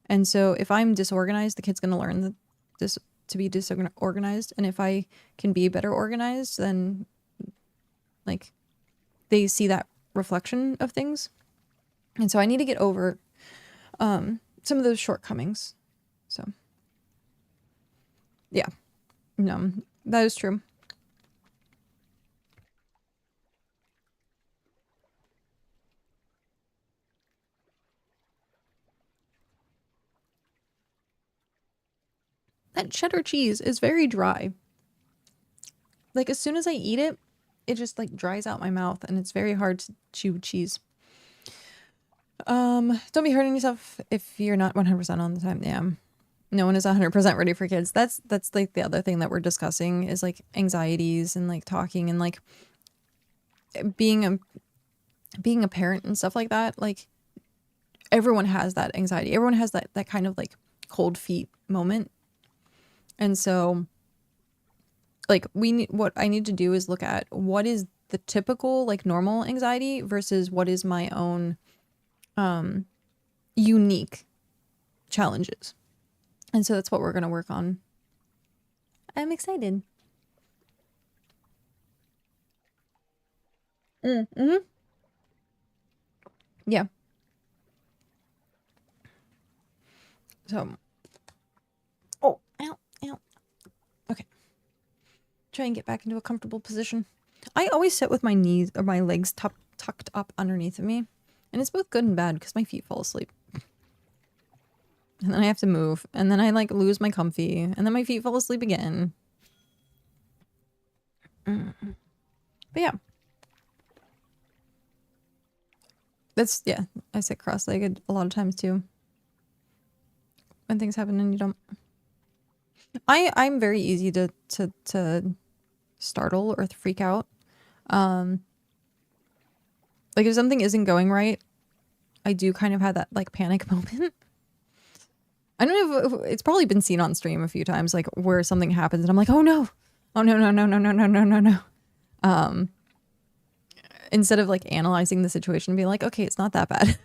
And so if I'm disorganized, the kid's going to learn this to be disorganized. And if I can be better organized, then like they see that reflection of things. And so I need to get over some of those shortcomings. So yeah, no, that is true. That cheddar cheese is very dry. Like as soon as I eat it, it just like dries out my mouth and it's very hard to chew cheese. Don't be hurting yourself if you're not 100% on the time. Yeah. No one is 100% ready for kids. That's like the other thing that we're discussing is like anxieties and like talking and like being a parent and stuff like that. Like everyone has that anxiety. Everyone has that kind of like cold feet moment. And so like what I need to do is look at what is the typical like normal anxiety versus what is my own unique challenges. And so that's what we're going to work on. I'm excited. Mm-hmm. Yeah. So, oh, ow, ow. Okay. Try and get back into a comfortable position. I always sit with my knees or my legs tucked up underneath of me. And it's both good and bad because my feet fall asleep. And then I have to move. And then I like lose my comfy. And then my feet fall asleep again. But yeah. Yeah, I sit cross-legged a lot of times too. When things happen and you don't. I'm very easy to startle or freak out. Like if something isn't going right, I do kind of have that like panic moment. I don't know if it's probably been seen on stream a few times, like where something happens and I'm like, oh no, oh no, no, no, no, no, no, no, no, no. Instead of like analyzing the situation and being like, okay, it's not that bad.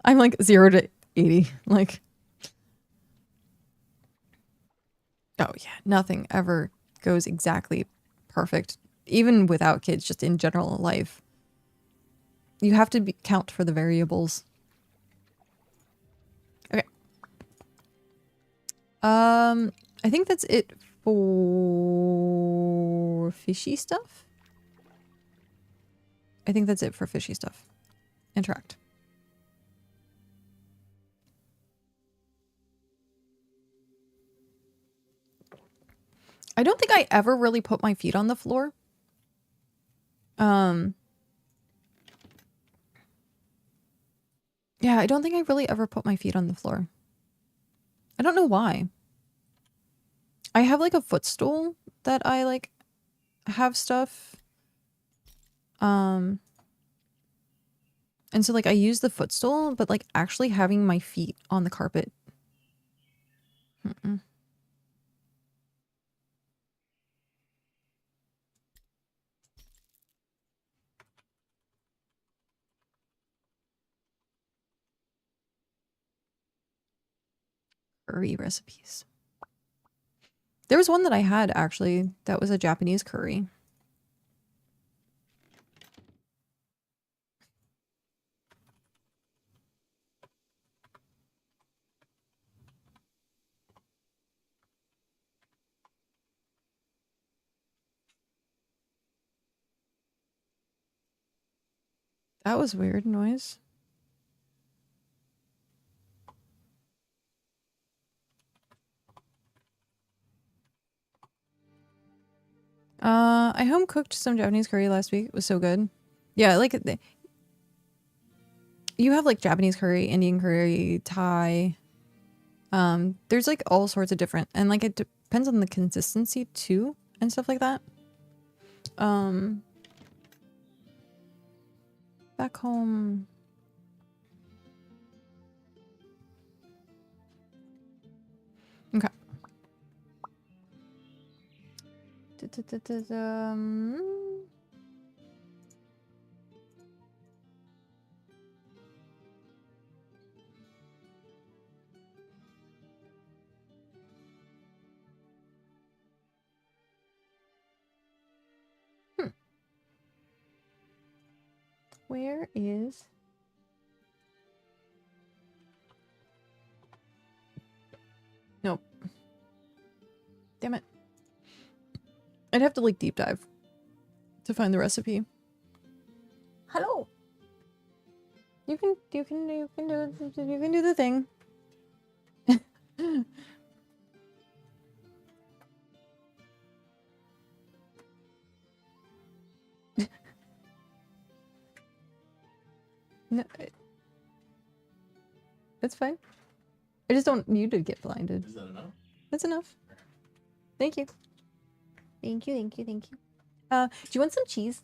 I'm like 0 to 80, like, oh yeah, nothing ever goes exactly perfect, even without kids, just in general life. You have to count for the variables. Okay. I think that's it for fishy stuff. I think that's it for fishy stuff. Interact. I don't think I ever really put my feet on the floor. Yeah, I don't think I really ever put my feet on the floor. I don't know why. I have like a footstool that I like have stuff. And so like I use the footstool, but like actually having my feet on the carpet. Mm-mm. Curry recipes. There was one that I had actually that was a Japanese curry. That was weird noise. I home cooked some Japanese curry last week. It was so good. Yeah, like you have like Japanese curry, Indian curry, Thai. There's like all sorts of different, and like it depends on the consistency too and stuff like that. Back home. Okay. Where is... Nope. Damn it. I'd have to like deep dive to find the recipe. Hello. You can do the thing. No, that's fine. I just don't need you to get blinded. Is that enough? That's enough. Thank you. Thank you, thank you, thank you. Do you want some cheese?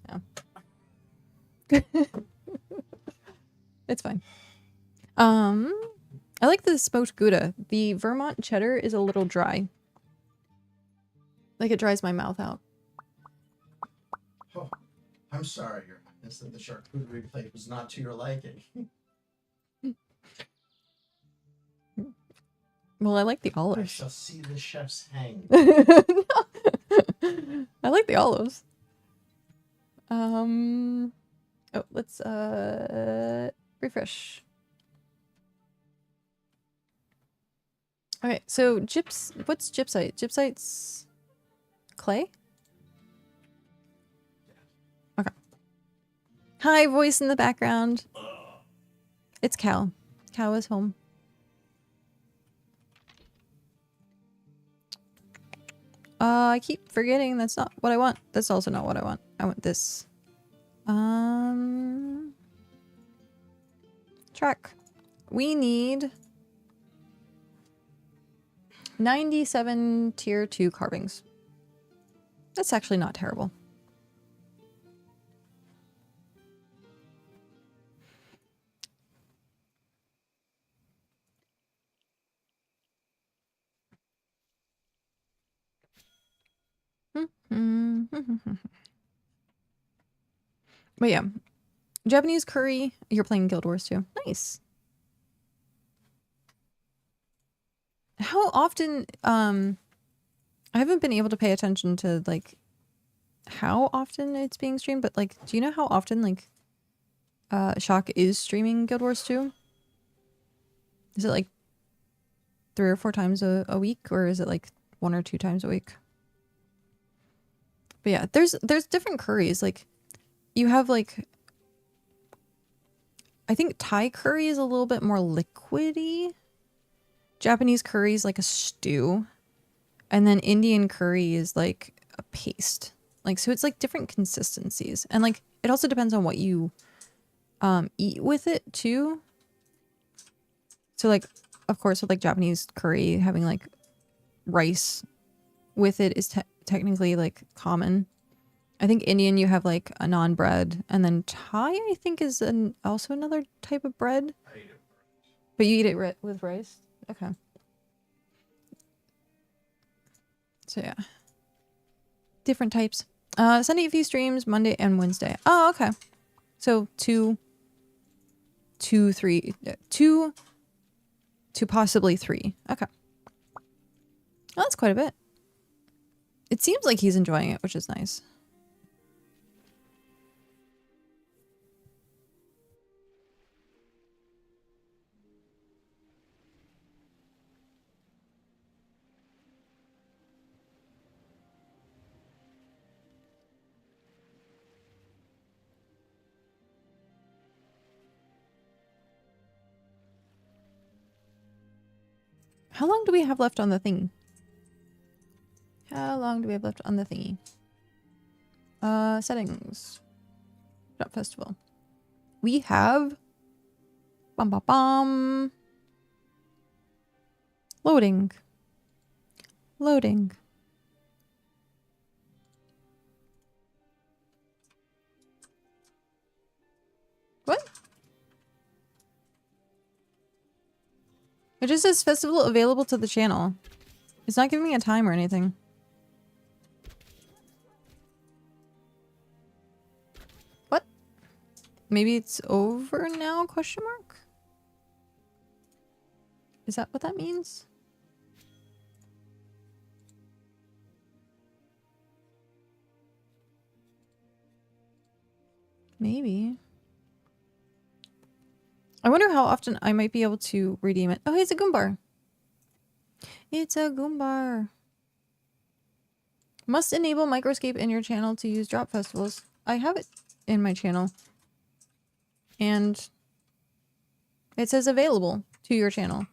No. It's fine. I like the smoked Gouda. The Vermont cheddar is a little dry. Like it dries my mouth out. Oh, I'm sorry, Your Highness, that the charcuterie plate was not to your liking. Well, I like the I olives. shall see the chefs hang. I like the olives. Oh, let's refresh. Okay, so what's gypsite? Gypsite's clay? Okay. Hi, voice in the background. It's Cal. Cal is home. I keep forgetting that's not what I want. That's also not what I want. I want this. Track. We need 97 tier 2 carvings. That's actually not terrible. But yeah, Japanese curry. You're playing Guild Wars too. Nice. How often? I haven't been able to pay attention to like how often it's being streamed, but like, do you know how often like Shock is streaming Guild Wars 2? Is it like 3 or 4 times a week, or is it like 1 or 2 times a week? But yeah, there's different curries. Like you have like, I think Thai curry is a little bit more liquidy. Japanese curry is like a stew. And then Indian curry is like a paste. Like, so it's like different consistencies. And like, it also depends on what you eat with it too. So like, of course, with like Japanese curry, having like rice with it is technically like common. I think Indian you have like a non-bread, and then Thai I think is also another type of bread. I eat it. But you eat it with rice? Okay. So yeah. Different types. Sunday a few streams, Monday and Wednesday. Oh, okay. So two to possibly 3. Okay. Well, that's quite a bit. It seems like he's enjoying it, which is nice. How long do we have left on the thingy? How long do we have left on the thingy? Settings. Drop festival. We have... Bum bum bum. Loading. Loading. What? It just says festival available to the channel. It's not giving me a time or anything. What? Maybe it's over now? Question mark? Is that what that means? Maybe. I wonder how often I might be able to redeem it. Oh, hey, it's a Goombar. It's a Goombar. Must enable Microscape in your channel to use drop festivals. I have it in my channel. And it says available to your channel.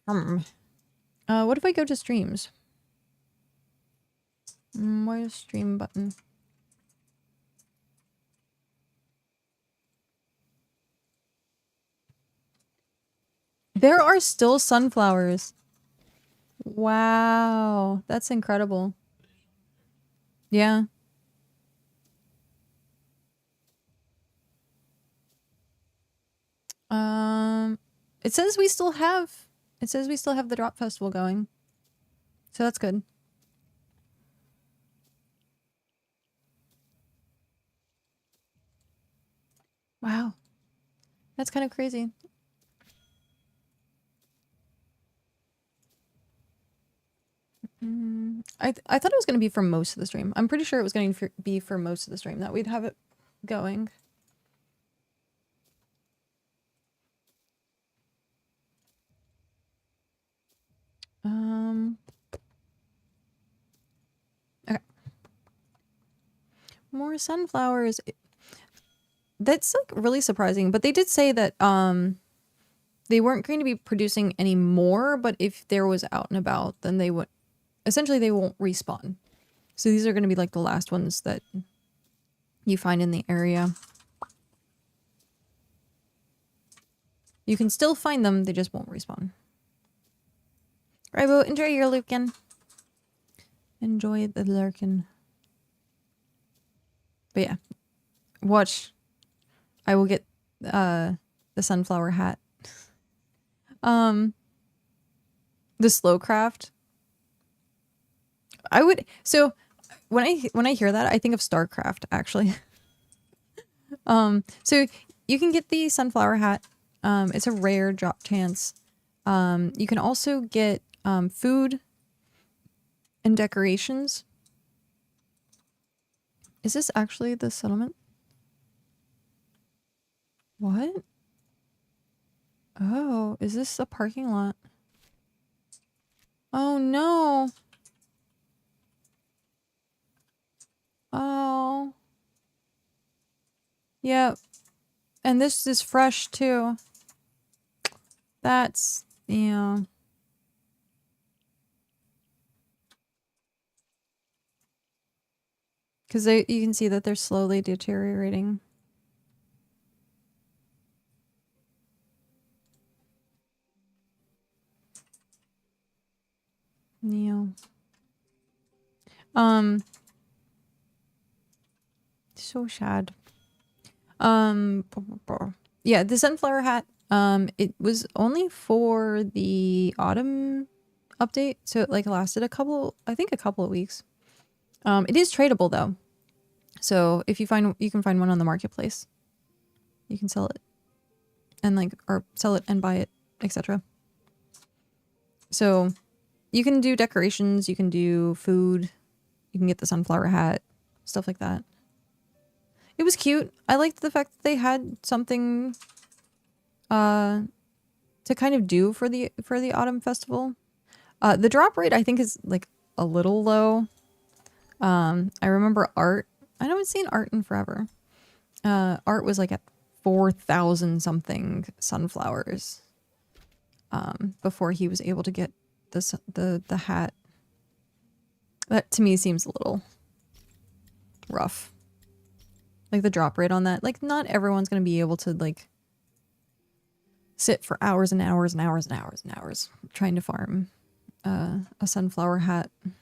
What if I go to streams? Where's stream button? There are still sunflowers. Wow, that's incredible. Yeah. It says we still have the drop festival going. So that's good. Wow. That's kind of crazy. I thought it was going to be for most of the stream. I'm pretty sure it was going to be for most of the stream that we'd have it going. Okay. More sunflowers. That's like really surprising, but they did say that they weren't going to be producing any more, but if there was out and about, then they would essentially they won't respawn. So these are going to be like the last ones that you find in the area. You can still find them, they just won't respawn. Right, well, enjoy your lurkin. Enjoy the lurkin. But yeah, watch. I will get the sunflower hat. The slow craft. I would so when I hear that, I think of StarCraft actually. So you can get the sunflower hat. It's a rare drop chance. You can also get food and decorations. Is this actually the settlement? What? Oh, is this a parking lot? Oh no. Oh. Yep. And this is fresh too. That's, yeah. Because you can see that they're slowly deteriorating. Yeah. So sad. Yeah, the sunflower hat, it was only for the autumn update, so it like lasted a couple of weeks. It is tradable though. So if you can find one on the marketplace. You can sell it and or sell it and buy it, etc. So you can do decorations, you can do food, you can get the sunflower hat, stuff like that. It was cute. I liked the fact that they had something to kind of do for the autumn festival. The drop rate I think is like a little low. I remember art. I haven't seen art in forever. Art was like at 4,000 something sunflowers before he was able to get the hat. That to me seems a little rough. Like the drop rate on that. Like not everyone's gonna be able to like sit for hours and hours and hours and hours and hours trying to farm a sunflower hat. And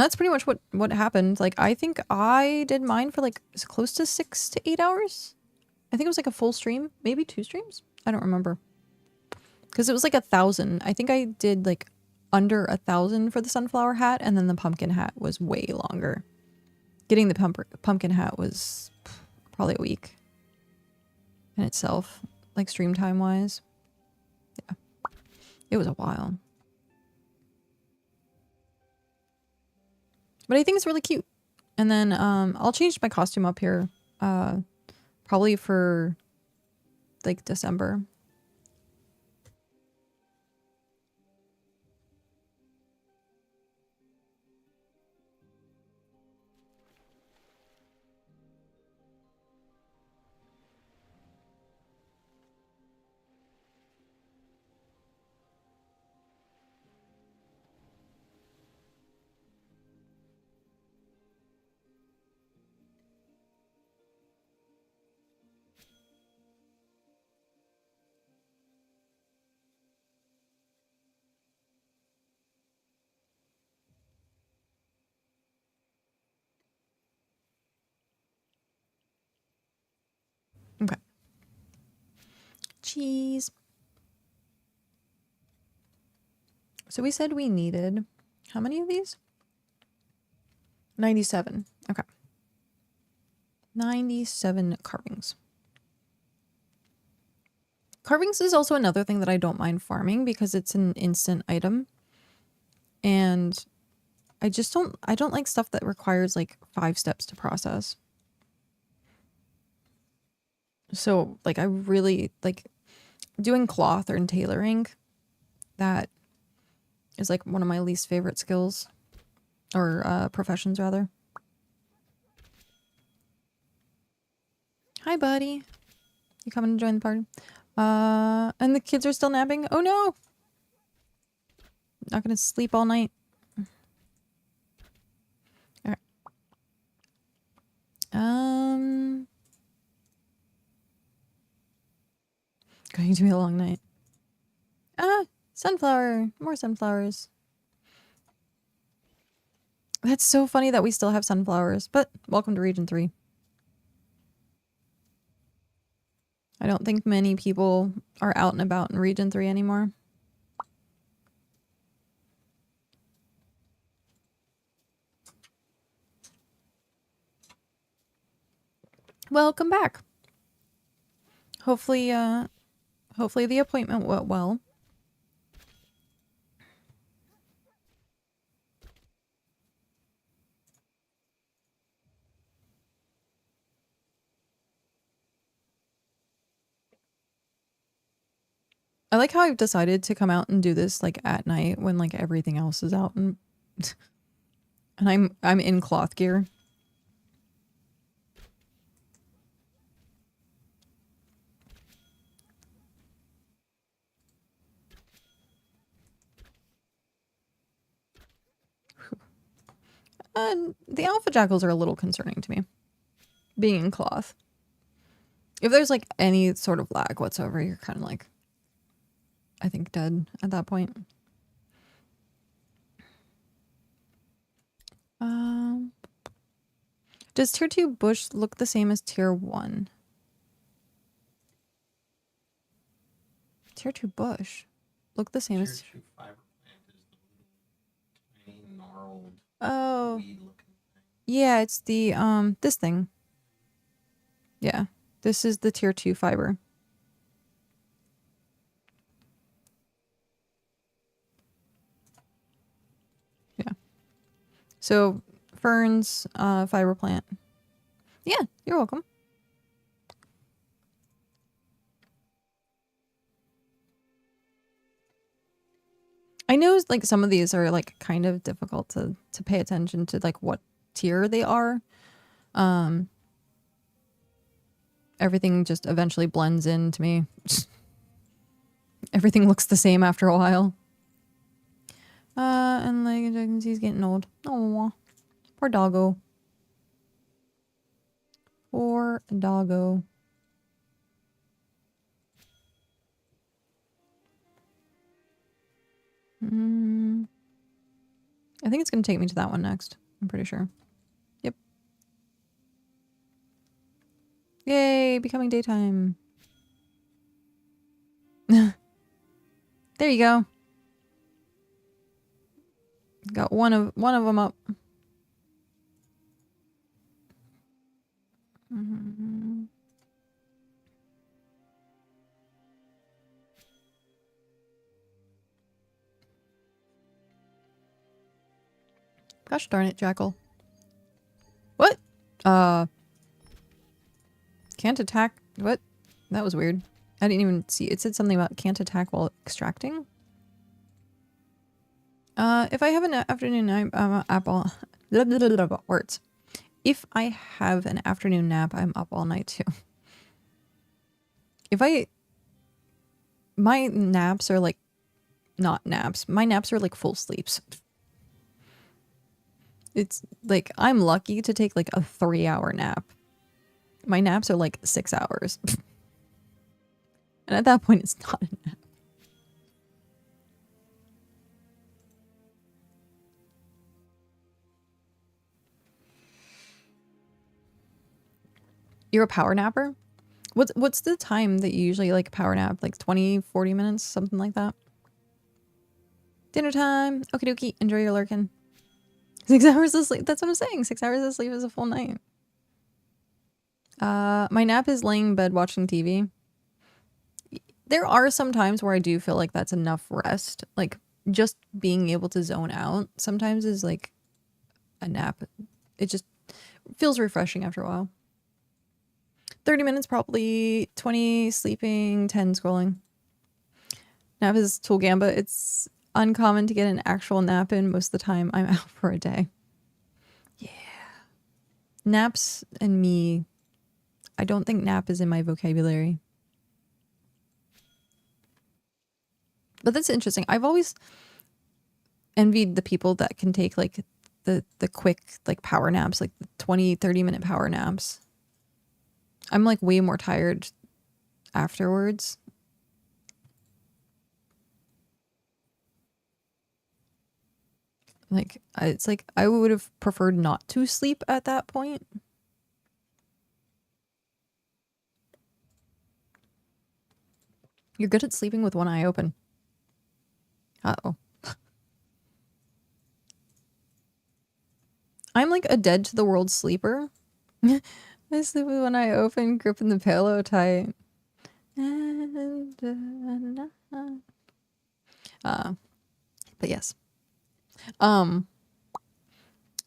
that's pretty much what happened. Like I think I did mine for like close to 6 to 8 hours. I think it was like a full stream, maybe 2 streams. I don't remember. Because it was like 1,000. I think I did like under 1,000 for the sunflower hat, and then the pumpkin hat was way longer. Getting the pumpkin hat was probably a week in itself, like stream time wise. Yeah, it was a while. But I think it's really cute. And then I'll change my costume up here probably for like December. Okay. Cheese. So we said we needed how many of these? 97. Okay. 97 carvings. Carvings is also another thing that I don't mind farming because it's an instant item. And I don't like stuff that requires like 5 steps to process. So like I really like doing cloth or tailoring. That is like one of my least favorite skills or professions rather. Hi buddy. You coming to join the party? And the kids are still napping? Oh no! Not gonna sleep all night. Alright. Going to be a long night. Ah! Sunflower! More sunflowers. That's so funny that we still have sunflowers, but welcome to Region 3. I don't think many people are out and about in Region 3 anymore. Welcome back. Hopefully the appointment went well. I like how I've decided to come out and do this like at night when like everything else is out and I'm in cloth gear. The alpha jackals are a little concerning to me. Being in cloth. If there's like any sort of lag whatsoever, you're kind of like, I think, dead at that point. Um, does tier 2 bush look the same as tier 1? Tier 2 bush look the same Tier as... 2 fiber plant is the little tiny gnarled Oh, weed looking thing. yeah, it's the, this thing. Yeah, this is the tier 2 fiber. Yeah. So, ferns, fiber plant. Yeah, you're welcome. I know like some of these are like kind of difficult to pay attention to like what tier they are. Everything just eventually blends in to me. Everything looks the same after a while. And like I can see he's getting old. Oh, poor doggo. Poor doggo. I think it's gonna take me to that one next. I'm pretty sure. Yep. Yay, becoming daytime. There you go. Got one of them up. Gosh darn it, Jackal. What? Can't attack. What? That was weird. I didn't even see. It said something about can't attack while extracting. If I have an afternoon nap, apple. Words. If I have an afternoon nap, I'm up all night too. My naps are like, not naps. My naps are like full sleeps. It's like, I'm lucky to take like a 3-hour nap. My naps are like 6 hours. And at that point, it's not a nap. You're a power napper? What's the time that you usually like power nap? Like 20, 40 minutes, something like that? Dinner time. Okie dokie. Enjoy your lurkin. 6 hours of sleep. That's what I'm saying. 6 hours of sleep is a full night. My nap is laying in bed watching TV. There are some times where I do feel like that's enough rest. Like just being able to zone out sometimes is like a nap. It just feels refreshing after a while. 30 minutes probably, 20 sleeping, 10 scrolling. Nap is tool gamba. It's uncommon to get an actual nap in. Most of the time I'm out for a day. Yeah. Naps and me, I don't think nap is in my vocabulary. But that's interesting. I've always envied the people that can take like the quick like power naps, like the 20, 30-minute power naps. I'm like way more tired afterwards. Like it's like I would have preferred not to sleep at that point. You're good at sleeping with one eye open. Uh-oh. I'm like a dead to the world sleeper. I sleep with one eye open, gripping the pillow tight. But yes. I'm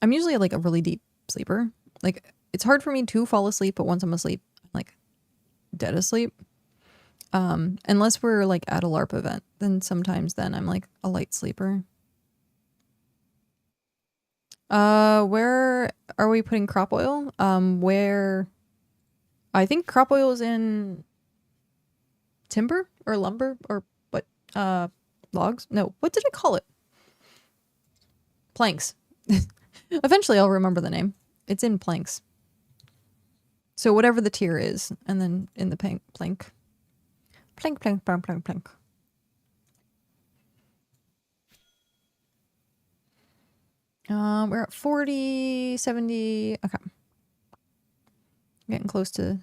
usually like a really deep sleeper. Like it's hard for me to fall asleep, but once I'm asleep, I'm like dead asleep. Unless we're like at a LARP event, then sometimes then I'm like a light sleeper. Where are we putting crop oil? Where I think crop oil is in timber or lumber or what? Logs? No, what did I call it? Planks. Eventually I'll remember the name. It's in planks. So whatever the tier is, and then in the plank. Plank, plank, plank, plank, plank. We're at 40, 70. Okay. Getting close to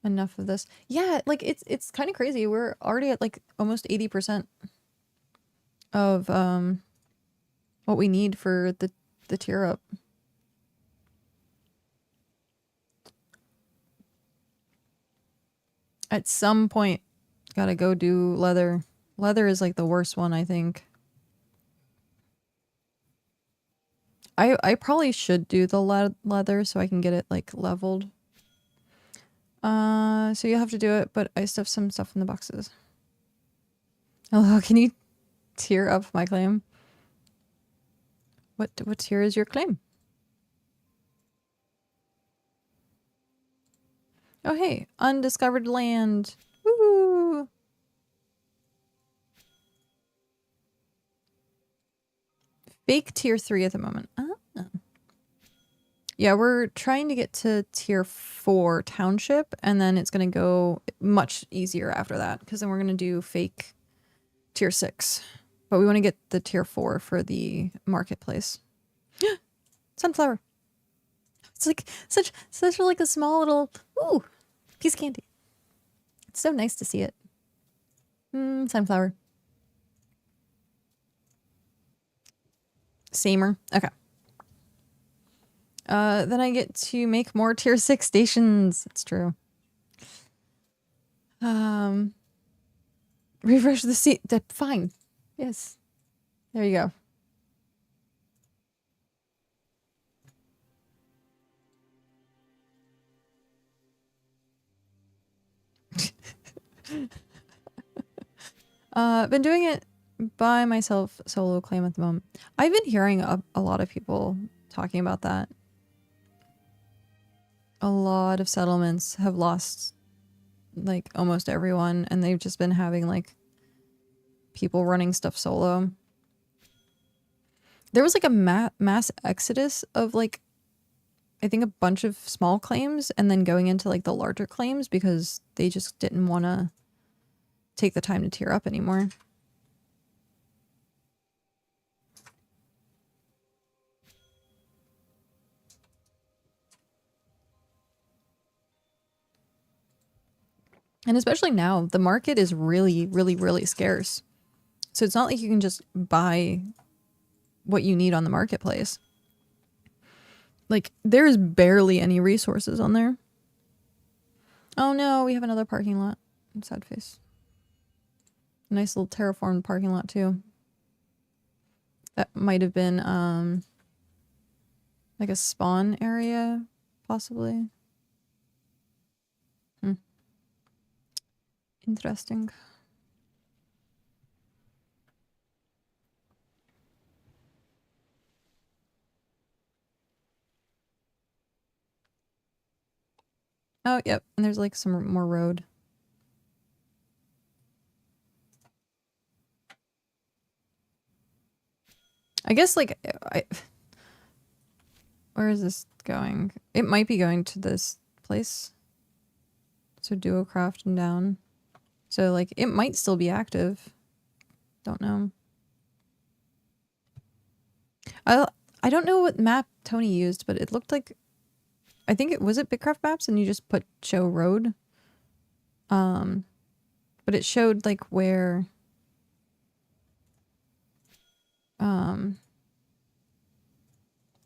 enough of this. Yeah, like it's kind of crazy. We're already at like almost 80% of what we need for the tier up. At some point, gotta go do leather. Leather is like the worst one, I think. I probably should do the leather so I can get it like leveled. So you have to do it, but I stuffed some stuff in the boxes. Oh, can you tier up my claim? What tier is your claim? Oh hey, undiscovered land. Woo! Fake tier 3 at the moment. Oh. Yeah, we're trying to get to tier 4 township, and then it's going to go much easier after that, because then we're going to do fake tier 6. But we want to get the tier 4 for the marketplace. Sunflower. It's like such like a small little piece of candy. It's so nice to see it. Sunflower. Samer. Okay. Then I get to make more tier 6 stations. It's true. Refresh the seat. Fine. Yes. There you go. Been doing it by myself, solo claim at the moment. I've been hearing a lot of people talking about that. A lot of settlements have lost like almost everyone, and they've just been having like people running stuff solo. There was like a mass exodus of like, I think a bunch of small claims and then going into like the larger claims because they just didn't want to take the time to tier up anymore. And especially now, the market is really, really, really scarce. So it's not like you can just buy what you need on the marketplace. Like, there's barely any resources on there. Oh no, we have another parking lot. Sad face. Nice little terraformed parking lot too. That might have been like a spawn area, possibly. Interesting. Oh, yep. And there's like some more road. I guess like where is this going? It might be going to this place. So duo craft and down. So like it might still be active. Don't know. I don't know what map Tony used, but it looked like, I think it was BitCraft maps and you just put show road. But it showed like where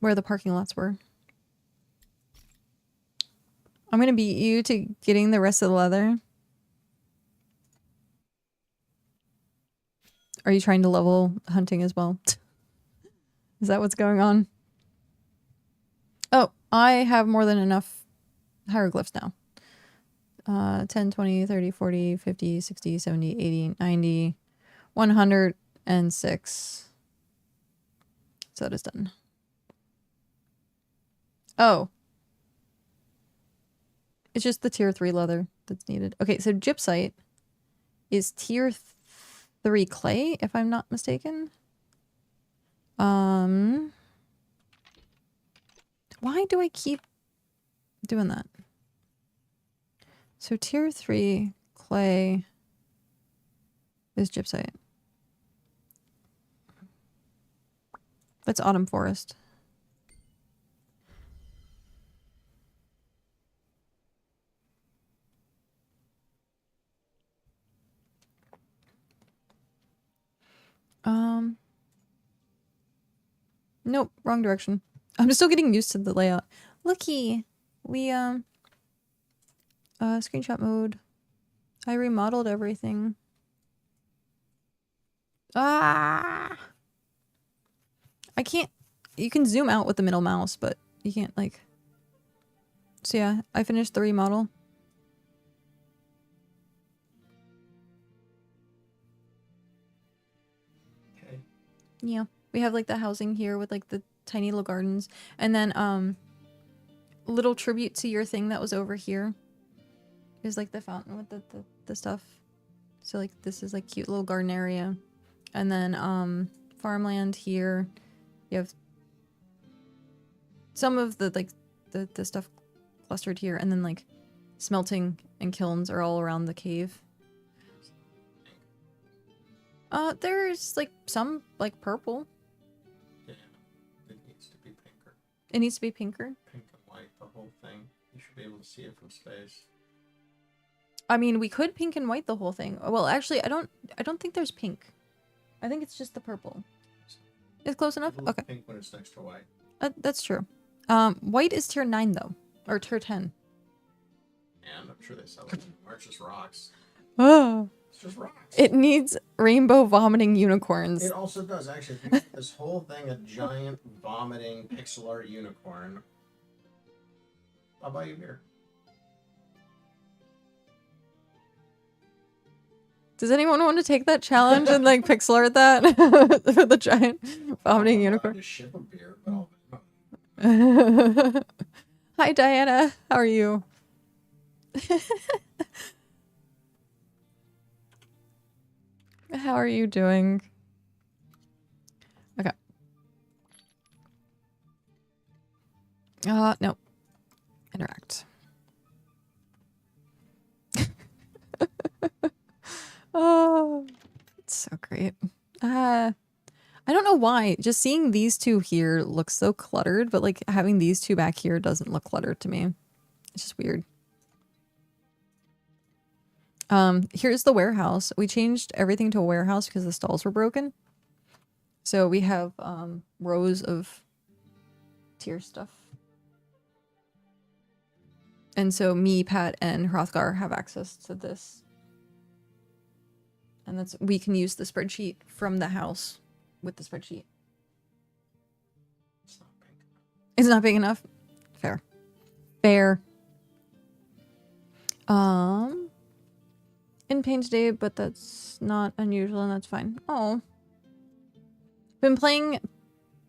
the parking lots were. I'm gonna beat you to getting the rest of the leather. Are you trying to level hunting as well? Is that what's going on? Oh, I have more than enough hieroglyphs now. 10, 20, 30, 40, 50, 60, 70, 80, 90, 106. So that is done. Oh. It's just the tier 3 leather that's needed. Okay, so gypsite is tier 3 clay, if I'm not mistaken. Why do I keep doing that? So tier 3 clay is gypsite. That's Autumn Forest. Nope, wrong direction. I'm still getting used to the layout. Looky, we screenshot mode. I remodeled everything. Ah! I can't. You can zoom out with the middle mouse, but you can't like. So yeah, I finished the remodel. Okay. Yeah, we have like the housing here with like the tiny little gardens, and then little tribute to your thing that was over here is like the fountain with the stuff. So like this is like cute little garden area, and then farmland here. You have some of the like the stuff clustered here, and then like smelting and kilns are all around the cave. There's like some like purple. Yeah, it needs to be pinker. It needs to be pinker. Pink and white, the whole thing. You should be able to see it from space. I mean, we could pink and white the whole thing. Well, actually, I don't think there's pink. I think it's just the purple. It's close enough? It'll look Okay. pink when it's next to white. That's true. White is tier 9 though. Or tier 10. And I'm sure they sell it. Or it's just rocks. Oh. It's just rocks. It needs rainbow vomiting unicorns. It also does, actually. If you make this whole thing a giant vomiting pixel art unicorn, I'll buy you beer. Does anyone want to take that challenge and like pixel art that for the giant vomiting unicorn? To ship a beer, but I'll... Hi Diana, how are you? How are you doing? Okay. No. Interact. Oh, it's so great. I don't know why. Just seeing these two here looks so cluttered, but like having these two back here doesn't look cluttered to me. It's just weird. Here's the warehouse. We changed everything to a warehouse because the stalls were broken. So we have rows of tier stuff. And so me, Pat, and Hrothgar have access to this. And that's we can use the spreadsheet from the house with the spreadsheet. It's not pink. It's not big enough? Fair. Fair. In pain today, but that's not unusual and that's fine. Oh. Been playing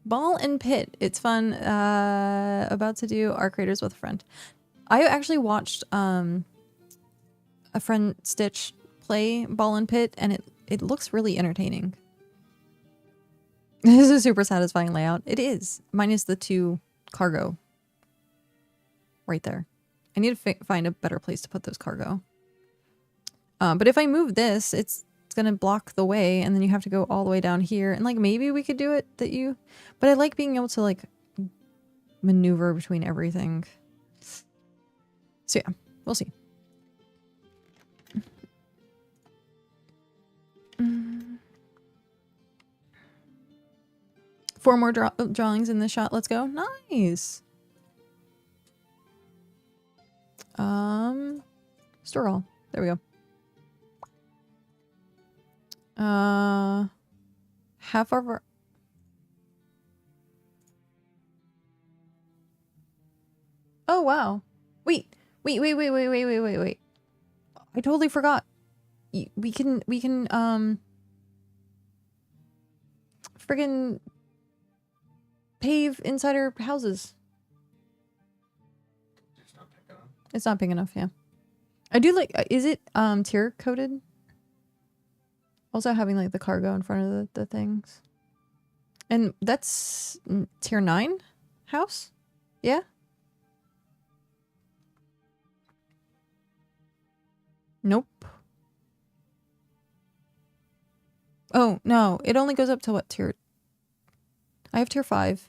Ball and Pit. It's fun. About to do Arc Raiders with a friend. I actually watched a friend Stitch play Ball and Pit, and it looks really entertaining. This is a super satisfying layout. It is. Minus the 2 cargo. Right there. I need to find a better place to put those cargo. But if I move this, it's gonna block the way, and then you have to go all the way down here. And like maybe we could do it that you... But I like being able to like maneuver between everything. So yeah, we'll see. Four more drawings in this shot. Let's go. Nice. Store all. There we go. Half of our... Oh, wow. Wait. I totally forgot. We can, friggin' pave inside our houses. It's not pink enough. It's not big enough, yeah. I do like, is it tier coded? Also having like the cargo in front of the things. And that's tier 9 house? Yeah? Nope. Oh, no. It only goes up to what tier? I have tier 5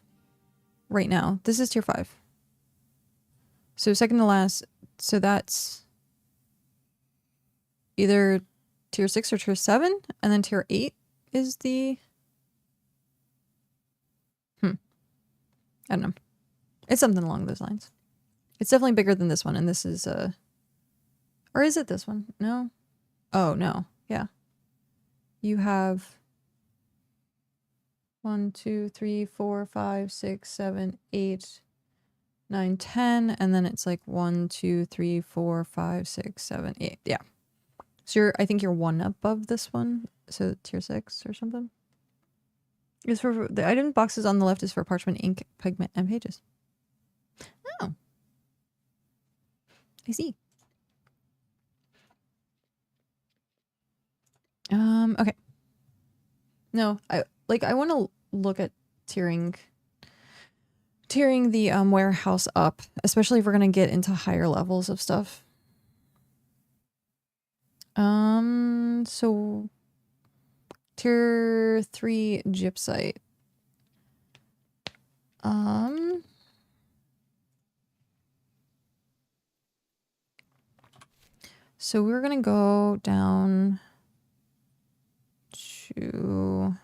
right now. This is tier 5. So second to last, so that's either tier 6 or tier 7, and then tier 8 is the... I don't know. It's something along those lines. It's definitely bigger than this one, and this is or is it this one? No. Oh no. Yeah. You have 1, 2, 3, 4, 5, 6, 7, 8, 9, 10, and then it's like 1, 2, 3, 4, 5, 6, 7, 8. Yeah. So I think you're one above this one. So tier 6 or something. It's for the item boxes on the left is for parchment, ink, pigment, and pages. Oh. I see. Okay. No, I want to look at tiering the warehouse up, especially if we're gonna get into higher levels of stuff. So tier 3 gypsite. So we're gonna go down to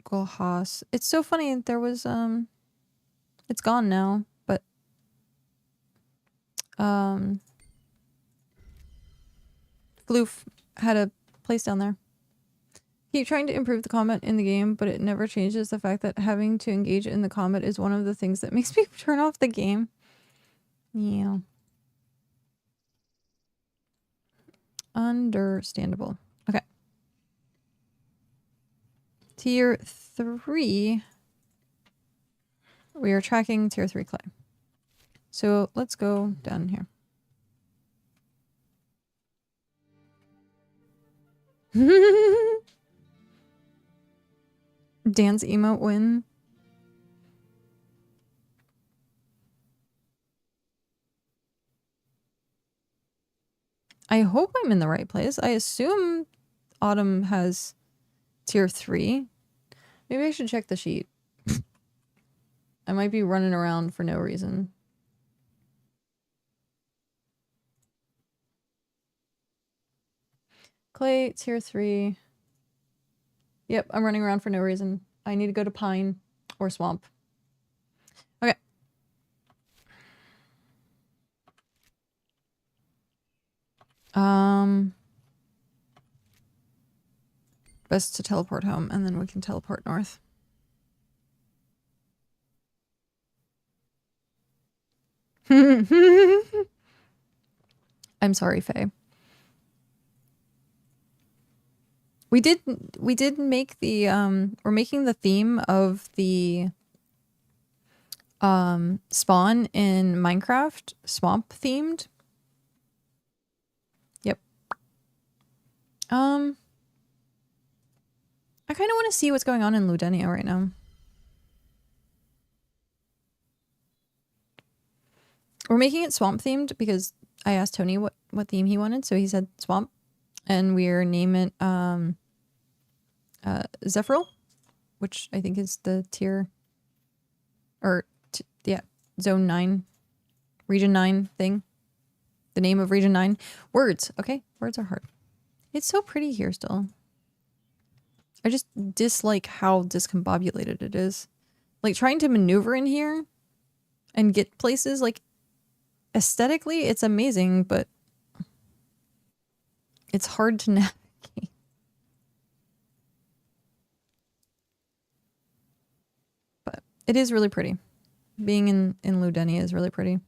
Golhas. It's so funny. There was it's gone now, but Floof had a place down there. Keep trying to improve the combat in the game, but it never changes the fact that having to engage in the combat is one of the things that makes me turn off the game. Yeah. Understandable. Okay. Tier 3. We are tracking tier 3 clay. So let's go down here. Dance emote win. I hope I'm in the right place. I assume Autumn has tier 3. Maybe I should check the sheet. I might be running around for no reason. Clay, tier 3. Yep, I'm running around for no reason. I need to go to Pine or Swamp. Okay. Best to teleport home, and then we can teleport north. I'm sorry, Faye. We did make the we're making the theme of the spawn in Minecraft swamp themed. Yep. I kind of want to see what's going on in Ludenia right now. We're making it swamp themed because I asked Tony what theme he wanted, so he said swamp, and we're naming it Zephyral, which I think is the tier, or yeah, zone 9, region 9 thing. The name of region 9. Words, okay, words are hard. It's so pretty here still. I just dislike how discombobulated it is. Like trying to maneuver in here and get places, like aesthetically it's amazing, but it's hard to navigate. But it is really pretty. Being in Ludenia is really pretty.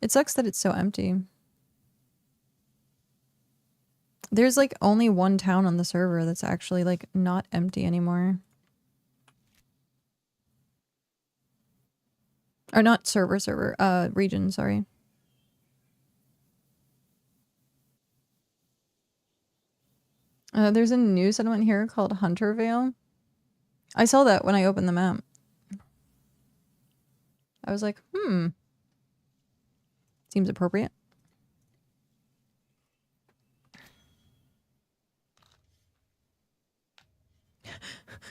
It sucks that it's so empty. There's like only one town on the server that's actually like not empty anymore. Or not server, region, sorry. There's a new settlement here called Huntervale. I saw that when I opened the map. I was like, seems appropriate.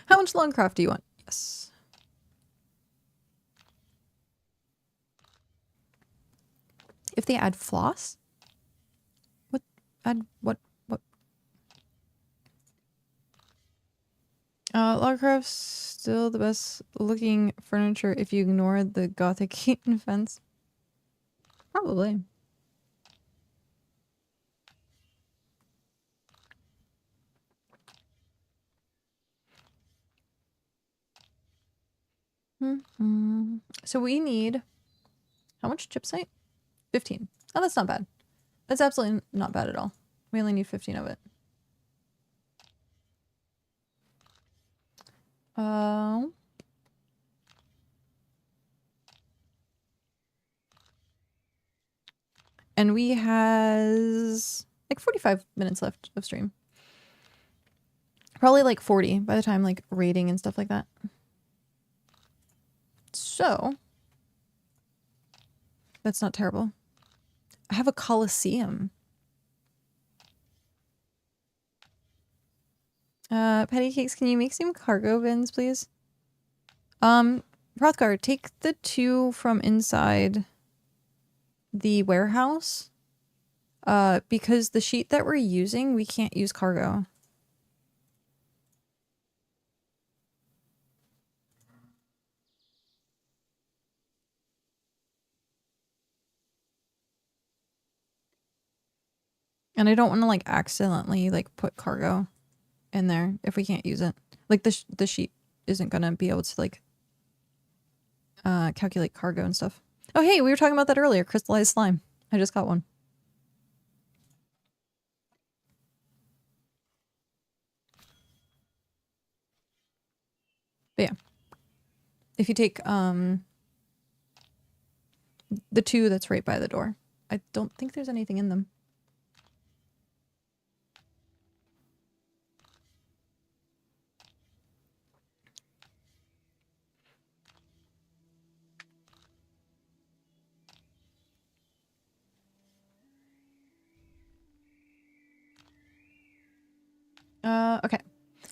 How much Longcraft do you want? Yes. If they add floss? What? Add what? What? Longcraft's still the best looking furniture if you ignore the gothic Keaton fence. Probably. So we need how much gypsite? 15. Oh, that's not bad. That's absolutely not bad at all. We only need 15 of it. And we has like 45 minutes left of stream. Probably like 40 by the time like rating and stuff like that. So that's not terrible. I have a Coliseum. Patty Cakes, can you make some cargo bins, please? Hrothgar, take the 2 from inside the warehouse. Because the sheet that we're using, we can't use cargo. And I don't want to like accidentally like put cargo in there if we can't use it. Like the sheet isn't gonna be able to like calculate cargo and stuff. Oh hey, we were talking about that earlier. Crystallized slime. I just got one. But yeah, if you take the 2 that's right by the door, I don't think there's anything in them. Okay.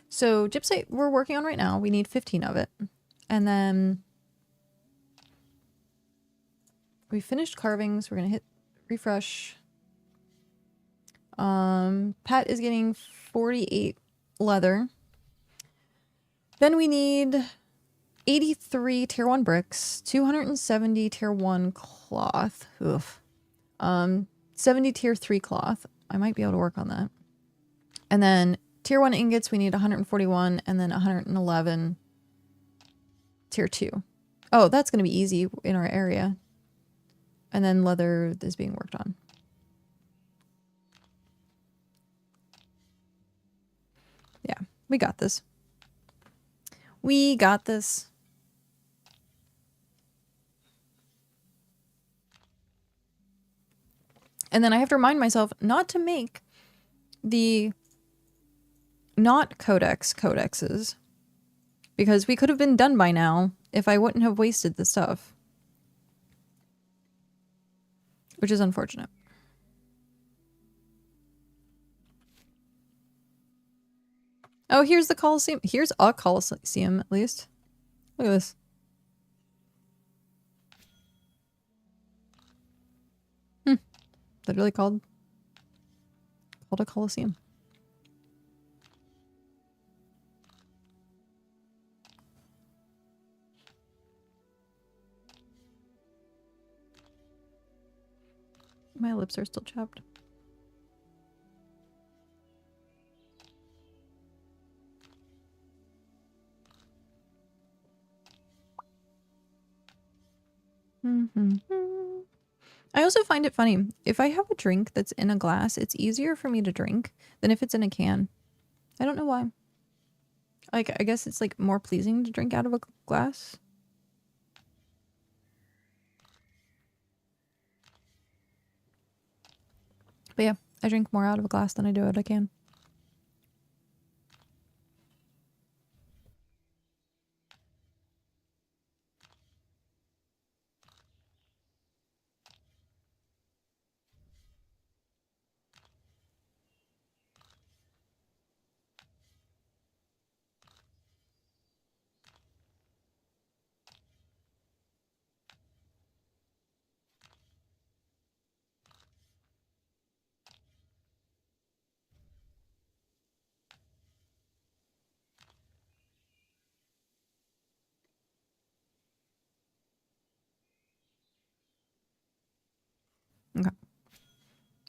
So gypsite we're working on right now. We need 15 of it. And then we finished carvings. We're gonna hit refresh. Pat is getting 48 leather. Then we need 83 tier 1 bricks, 270 tier 1 cloth. Oof. 70 tier 3 cloth. I might be able to work on that. And then tier 1 ingots, we need 141, and then 111 tier 2. Oh, that's going to be easy in our area. And then leather is being worked on. Yeah, we got this. We got this. And then I have to remind myself not to make the not codexes. Because we could have been done by now if I wouldn't have wasted the stuff. Which is unfortunate. Oh, here's the Coliseum. Here's a Coliseum, at least. Look at this. Literally called a Coliseum. My lips are still chapped. I also find it funny. If I have a drink that's in a glass, it's easier for me to drink than if it's in a can. I don't know why. Like, I guess it's like more pleasing to drink out of a glass. But yeah, I drink more out of a glass than I do out of a can.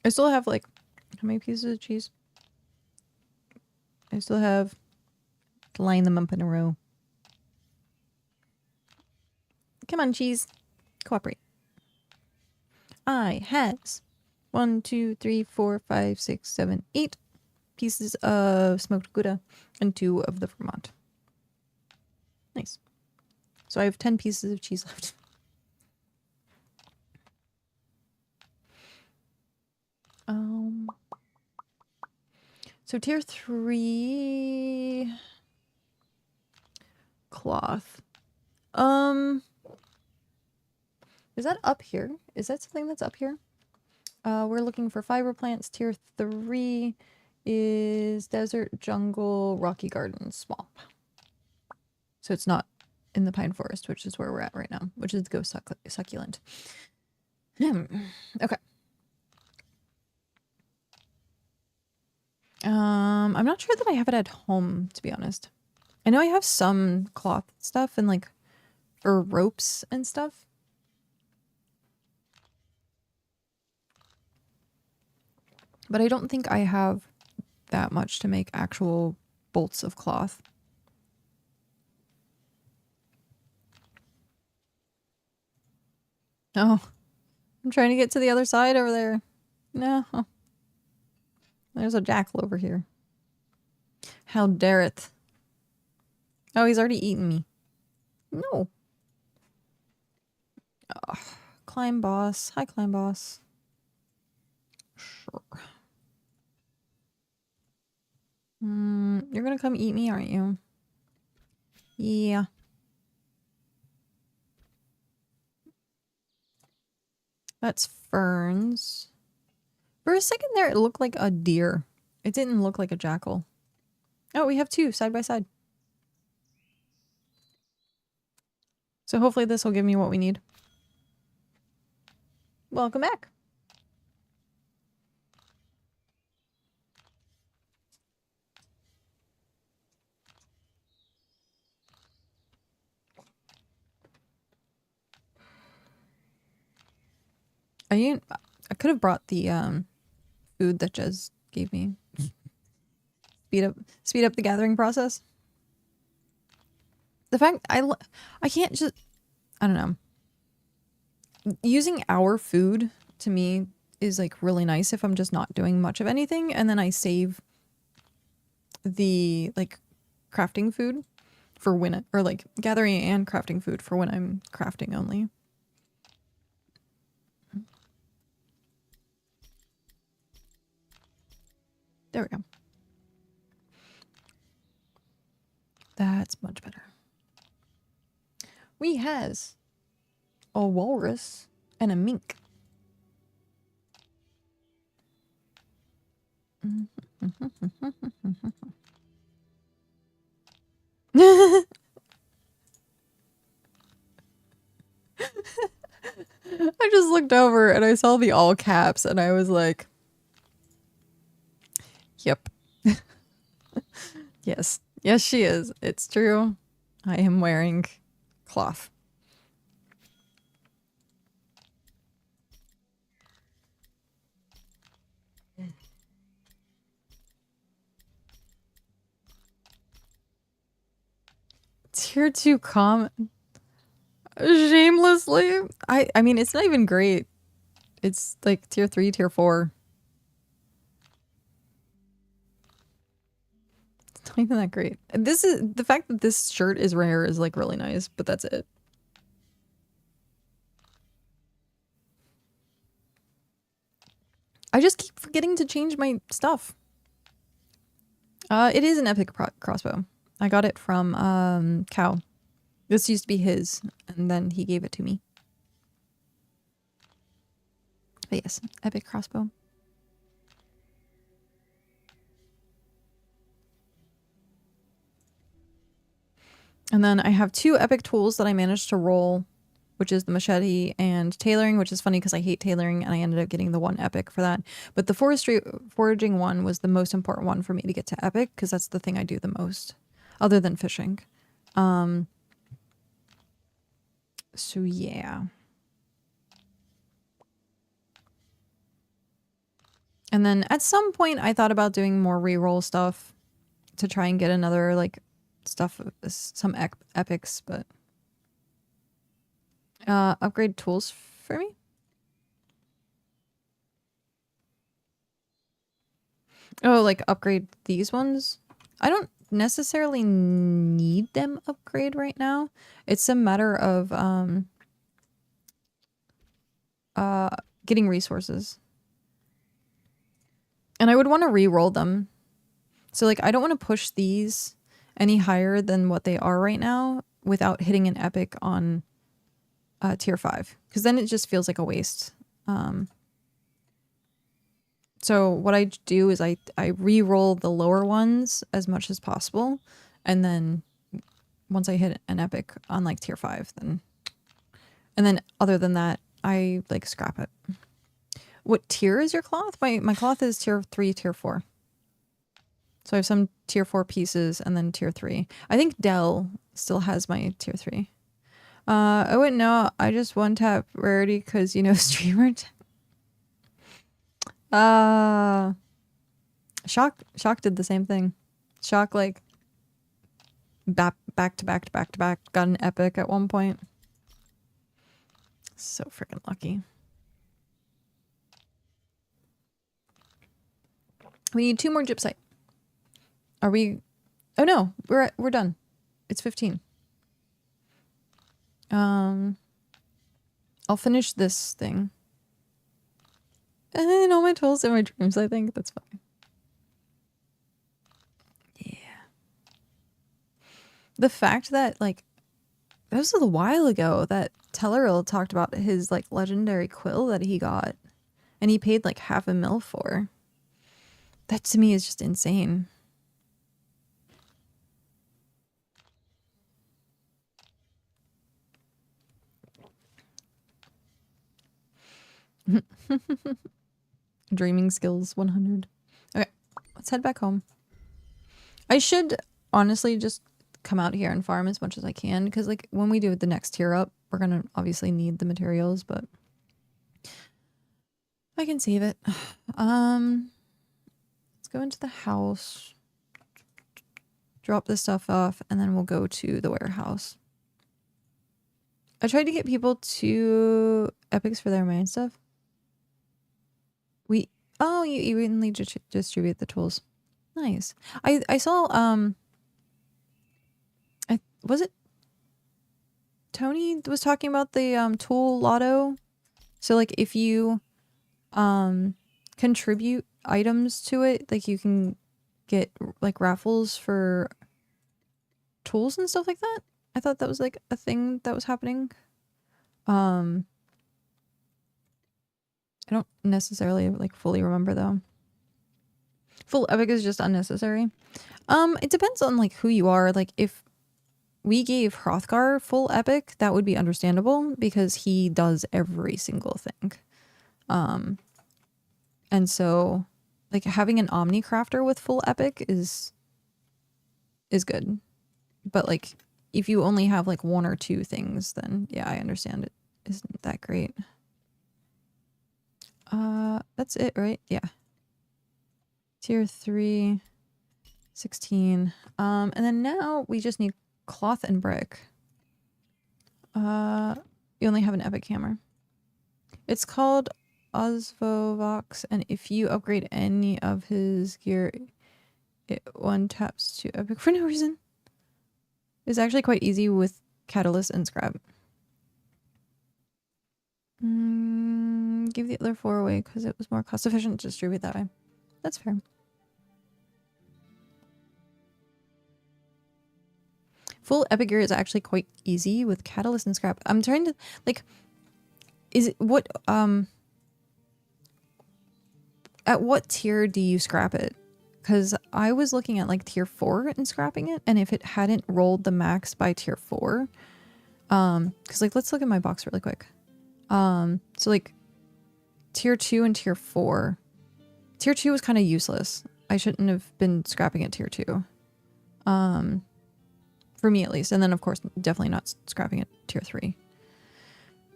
I still have like, how many pieces of cheese? I still have to line them up in a row. Come on, cheese. Cooperate. I has 1, 2, 3, 4, 5, 6, 7, 8 pieces of smoked Gouda and 2 of the Vermont. Nice. So I have 10 pieces of cheese left. So tier 3 cloth. Is that up here? Is that something that's up here? We're looking for fiber plants. Tier 3 is desert, jungle, rocky garden, swamp. So it's not in the pine forest, which is where we're at right now, which is ghost succulent. Okay. I'm not sure that I have it at home, to be honest. I know I have some cloth stuff and like, or ropes and stuff. But I don't think I have that much to make actual bolts of cloth. Oh, I'm trying to get to the other side over there. No. There's a jackal over here. How dare it? Oh, he's already eaten me. No. Oh, climb boss. Hi, climb boss. Sure. You're gonna come eat me, aren't you? Yeah. That's ferns. For a second there, it looked like a deer. It didn't look like a jackal. Oh, we have 2 side by side. So hopefully this will give me what we need. Welcome back. I could have brought the food that Jez gave me. Speed up the gathering process. The fact I can't just, I don't know. Using our food to me is like really nice if I'm just not doing much of anything, and then I save the like crafting food for when or like gathering and crafting food for when I'm crafting only. There we go. That's much better. We has a walrus and a mink. I just looked over and I saw the all caps and I was like, yep. Yes. Yes, she is. It's true. I am wearing cloth. Tier 2 comment. Shamelessly. I mean, it's not even great. It's like tier 3, tier 4. It's not even that great. This is the fact that this shirt is rare is like really nice, but that's it. I just keep forgetting to change my stuff. It is an epic crossbow. I got it from Cow. This used to be his, and then he gave it to me. But yes, epic crossbow. And then I have 2 epic tools that I managed to roll, which is the machete and tailoring, which is funny because I hate tailoring and I ended up getting the 1 epic for that. But the foraging one was the most important one for me to get to epic because that's the thing I do the most, other than fishing. So yeah. And then at some point I thought about doing more reroll stuff to try and get another like stuff, some epics, but upgrade tools for me. Oh, like upgrade these ones. I don't necessarily need them upgrade right now. It's a matter of getting resources. And I would want to re-roll them. So like I don't want to push these any higher than what they are right now without hitting an epic on tier 5, because then it just feels like a waste. So what I do is I re-roll the lower ones as much as possible, and then once I hit an epic on like tier 5, then other than that I like scrap it. What tier is your cloth? My cloth is tier 3, tier 4. So I have some tier 4 pieces and then tier 3. I think Dell still has my tier 3. I wouldn't know. I just one tap rarity because, you know, streamer. Shock did the same thing. Shock like back to back, got an epic at one point. So freaking lucky. We need 2 more gypsite. Are we? Oh no, we're done. It's 15. I'll finish this thing. And all my tools in my dreams, I think. That's fine. Yeah. The fact that, like, that was a while ago that Telleril talked about his, like, legendary quill that he got. And he paid, like, $500,000 for. That, to me, is just insane. Dreaming skills 100. Okay, let's head back home. I should honestly just come out here and farm as much as I can, because like when we do the next tier up, we're gonna obviously need the materials, but I can save it. Let's go into the house, drop this stuff off, and then we'll go to the warehouse. I tried to get people to epics for their main stuff. You evenly distribute the tools. Nice. I saw was it Tony was talking about the tool lotto. So like if you contribute items to it, like you can get like raffles for tools and stuff like that. I thought that was like a thing that was happening. I don't necessarily like fully remember though. Full epic is just unnecessary. It depends on like who you are. Like if we gave Hrothgar full epic, that would be understandable because he does every single thing. And so like having an Omni crafter with full epic is good. But like if you only have like 1 or 2 things, then yeah, I understand it isn't that great. That's it, right? Yeah. Tier 3, 16. And then now we just need cloth and brick. You only have an epic hammer. It's called Osvovox, and if you upgrade any of his gear, it one taps to epic for no reason. It's actually quite easy with catalyst and scrap. Give the other 4 away because it was more cost efficient to distribute that way. That's fair. Full epic gear is actually quite easy with catalyst and scrap. I'm trying to like, is it what at what tier do you scrap it? Because I was looking at like tier 4 and scrapping it, and if it hadn't rolled the max by tier 4, because like let's look at my box really quick. So like tier 2 and tier 4. Tier 2 was kind of useless. I shouldn't have been scrapping at tier 2. For me at least. And then of course definitely not scrapping at tier 3.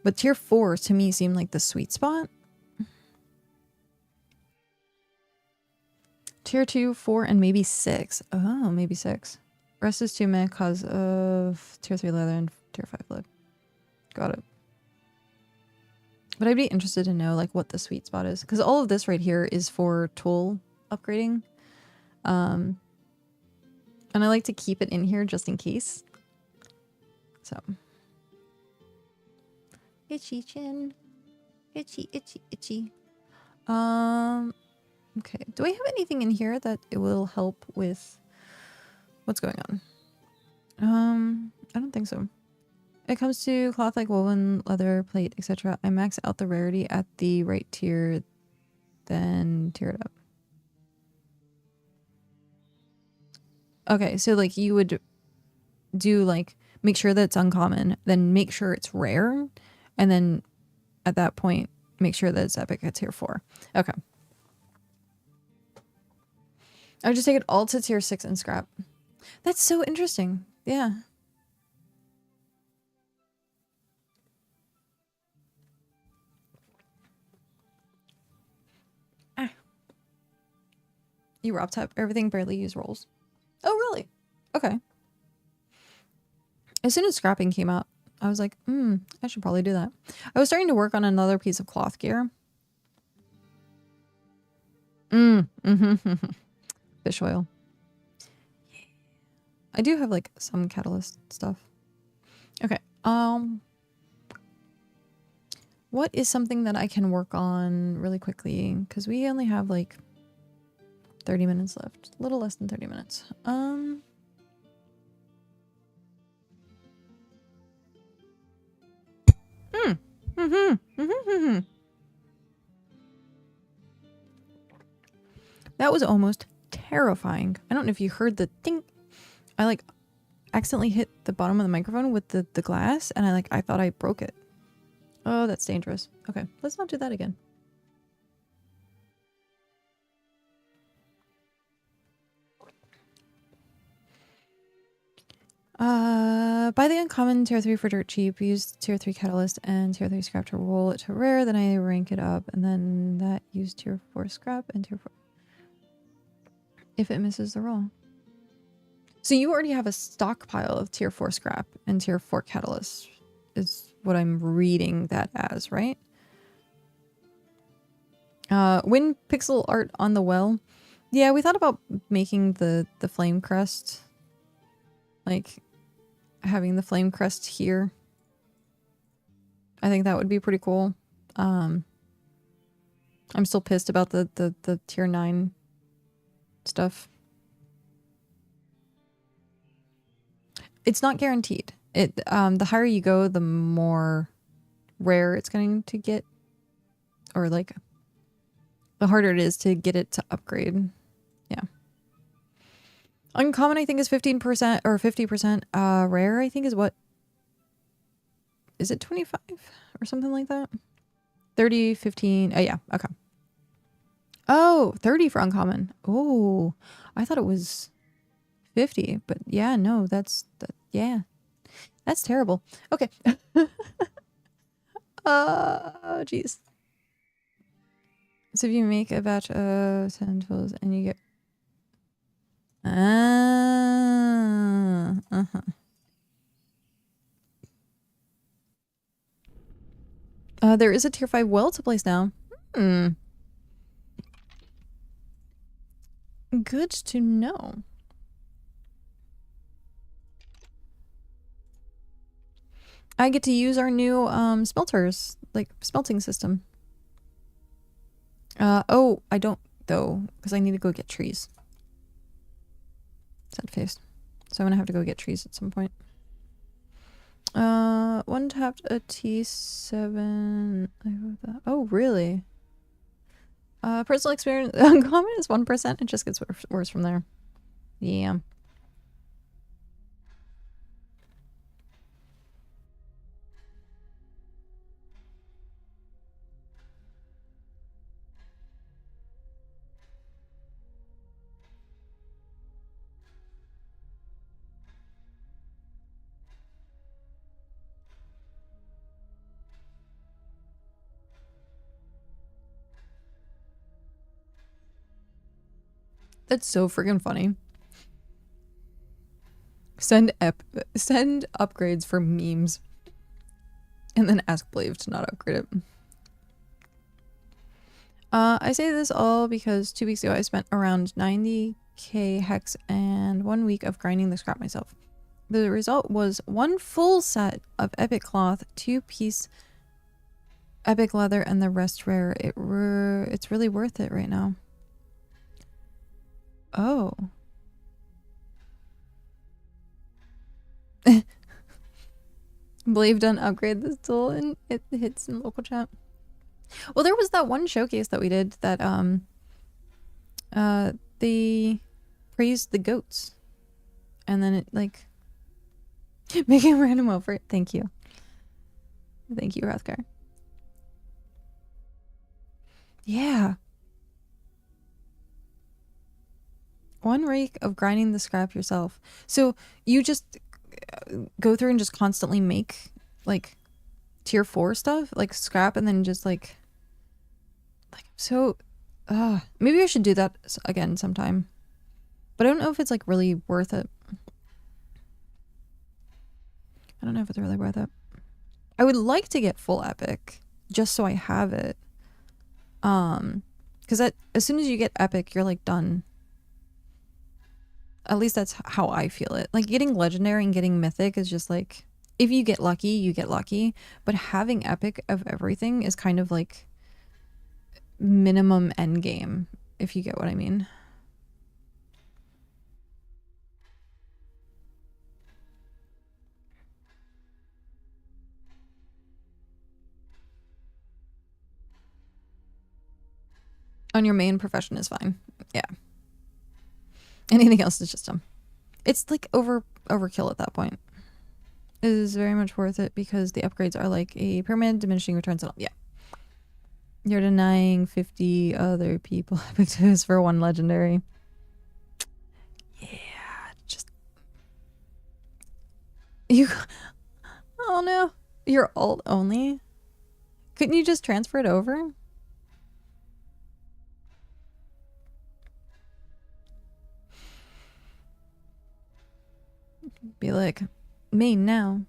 But tier 4 to me seemed like the sweet spot. Tier 2, 4, and maybe 6. Oh, maybe 6. Rest is 2 meh cause of tier 3 leather and tier 5 lead. Got it. But I'd be interested to know like what the sweet spot is. Because all of this right here is for tool upgrading. And I like to keep it in here just in case. So. Itchy chin. Itchy, itchy, itchy. Okay. Do I have anything in here that it will help with what's going on? I don't think so. It comes to cloth like woven, leather, plate, etc. I max out the rarity at the right tier, then tier it up. Okay, so like you would do like make sure that it's uncommon, then make sure it's rare, and then at that point make sure that it's epic at tier 4. Okay. I would just take it all to tier 6 and scrap. That's so interesting. Yeah. Ah. You were up top. Everything barely use rolls. Oh, really? Okay. As soon as scrapping came out, I was like, I should probably do that. I was starting to work on another piece of cloth gear. Fish oil. I do have like some catalyst stuff. Okay. What is something that I can work on really quickly? Because we only have like 30 minutes left. A little less than 30 minutes. That was almost terrifying. I don't know if you heard the ding. I like accidentally hit the bottom of the microphone with the glass, and I thought I broke it. Oh, that's dangerous. Okay, let's not do that again. Buy the uncommon tier 3 for dirt cheap. Use tier 3 catalyst and tier 3 scrap to roll it to rare. Then I rank it up, and then that use tier 4 scrap and tier 4 if it misses the roll. So you already have a stockpile of tier 4 scrap and tier 4 catalyst is what I'm reading that as, right? Win pixel art on the well. Yeah, we thought about making the flame crest. Like having the flame crest here. I think that would be pretty cool. I'm still pissed about the tier 9 stuff. It's not guaranteed. The higher you go, the more rare it's going to get, or like the harder it is to get it to upgrade. Yeah. Uncommon, I think, is 15% or 50%. Rare, I think, is what? Is it 25 or something like that? 30, 15. Oh, yeah. Okay. Oh, 30 for uncommon. Oh, I thought it was 50, but yeah, no, yeah. That's terrible. Okay. Jeez. So if you make a batch of 10 tools and you get... there is a tier 5 well to place now. Good to know. I get to use our new smelters, like smelting system. Oh, I don't though, because I need to go get trees. Sad face. So I'm gonna have to go get trees at some point. One tapped a T7. I wrote that. Oh, really? Personal experience uncommon is 1%. It just gets worse from there. Yeah. That's so freaking funny. Send upgrades for memes. And then ask Blave to not upgrade it. I say this all because 2 weeks ago I spent around 90k hex and 1 week of grinding the scrap myself. The result was 1 full set of epic cloth, 2-piece epic leather, and the rest rare. It's really worth it right now. Oh. Blave done upgrade this tool and it hits in local chat. Well, there was that one showcase that we did that they praised the goats. And then it like making a random over. Thank you. Thank you, Rathgar. Yeah. 1 week of grinding the scrap yourself. So you just go through and just constantly make like tier 4 stuff, like scrap, and then just like so maybe I should do that again sometime. But I don't know if it's like really worth it. I don't know if it's really worth it. I would like to get full epic just so I have it. Because as soon as you get epic, you're like done. At least that's how I feel it. Like getting legendary and getting mythic is just like, if you get lucky, you get lucky. But having epic of everything is kind of like minimum end game, if you get what I mean. On your main profession is fine. Yeah. Anything else is just dumb. It's like overkill at that point. It is very much worth it because the upgrades are like a permanent diminishing returns and all. Yeah. You're denying 50 other people epic twos for 1 legendary. Yeah, just you. Oh no, you're alt only. Couldn't you just transfer it over? Be like, main now.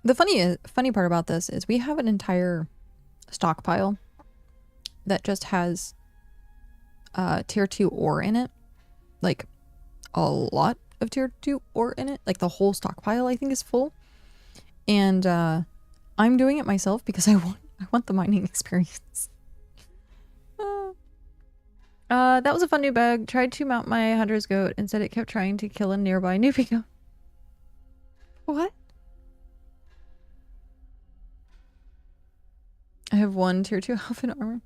The funny part about this is we have an entire stockpile that just has tier 2 ore in it. Like a lot of tier 2 ore in it. Like the whole stockpile I think is full. And I'm doing it myself because I want the mining experience. That was a fun new bug. Tried to mount my hunter's goat. Instead it kept trying to kill a nearby newbie goat. What? I have 1 tier 2 elfin armor.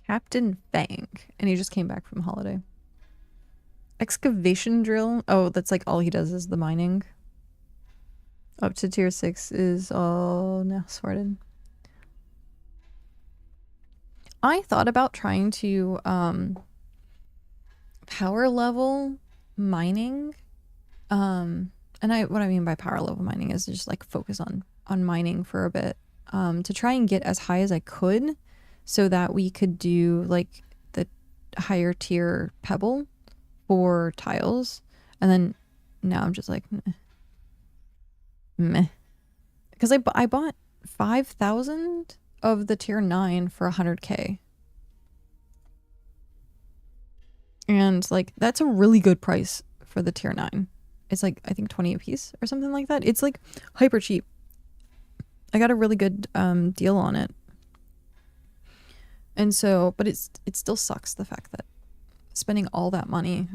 Captain Fang. And he just came back from holiday. Excavation drill. Oh, that's like all he does is the mining. Up to tier 6 is all now sorted. I thought about trying to power level mining. And what I mean by power level mining is just like focus on mining for a bit. To try and get as high as I could so that we could do like the higher tier pebble for tiles. And then now I'm just like meh. Because I bought 5,000 of the tier 9 for 100k. And like that's a really good price for the tier 9. It's like I think 20 a piece or something like that. It's like hyper cheap. I got a really good deal on it. And so, but it still sucks the fact that spending all that money.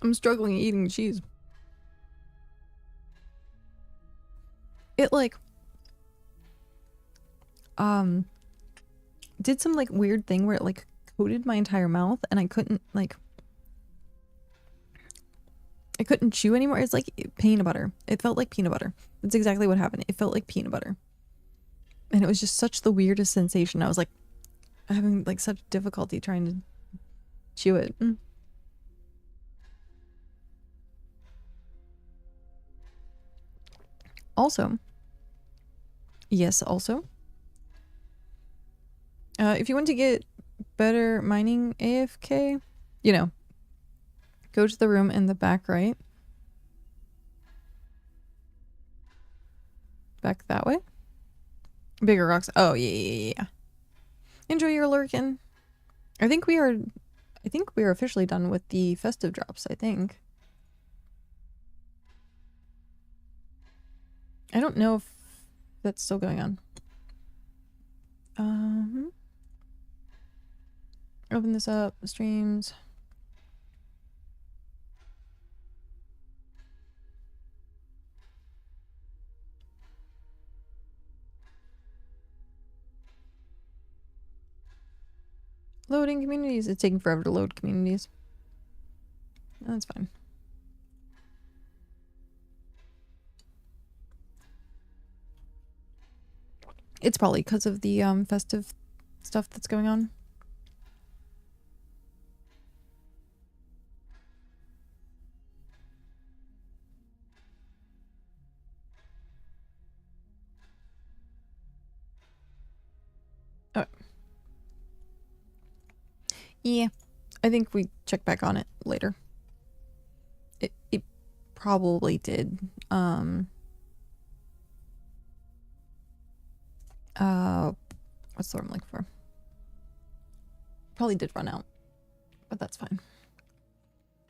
I'm struggling eating cheese. It like did some like weird thing where it like coated my entire mouth and I couldn't chew anymore. It's like peanut butter. It felt like peanut butter. That's exactly what happened. It felt like peanut butter. And it was just such the weirdest sensation. I was like having like such difficulty trying to chew it. Also, yes, also, if you want to get better mining AFK, you know, go to the room in the back right. Back that way. Bigger rocks. Oh, yeah. Enjoy your lurkin. I think we are officially done with the festive drops, I think. I don't know if that's still going on. Open this up, streams. Loading communities. It's taking forever to load communities. That's fine. It's probably because of the festive stuff that's going on. Oh. Yeah, I think we check back on it later. It probably did. What's the word I'm looking for? Probably did run out, but that's fine.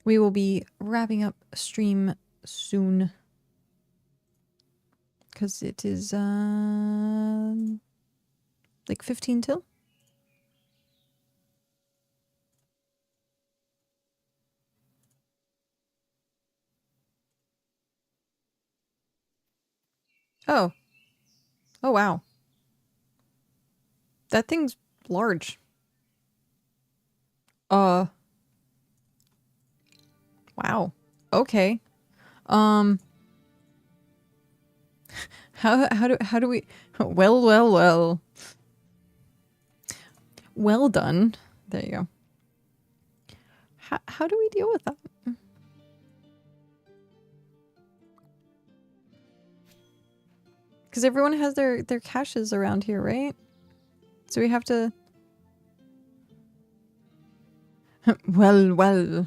We will be wrapping up stream soon. Because it is, like 15 till? Oh. Oh, wow. That thing's large. Wow. Okay. How do we well. Well done. There you go. How do we deal with that? Because everyone has their caches around here, right? So we have to... well.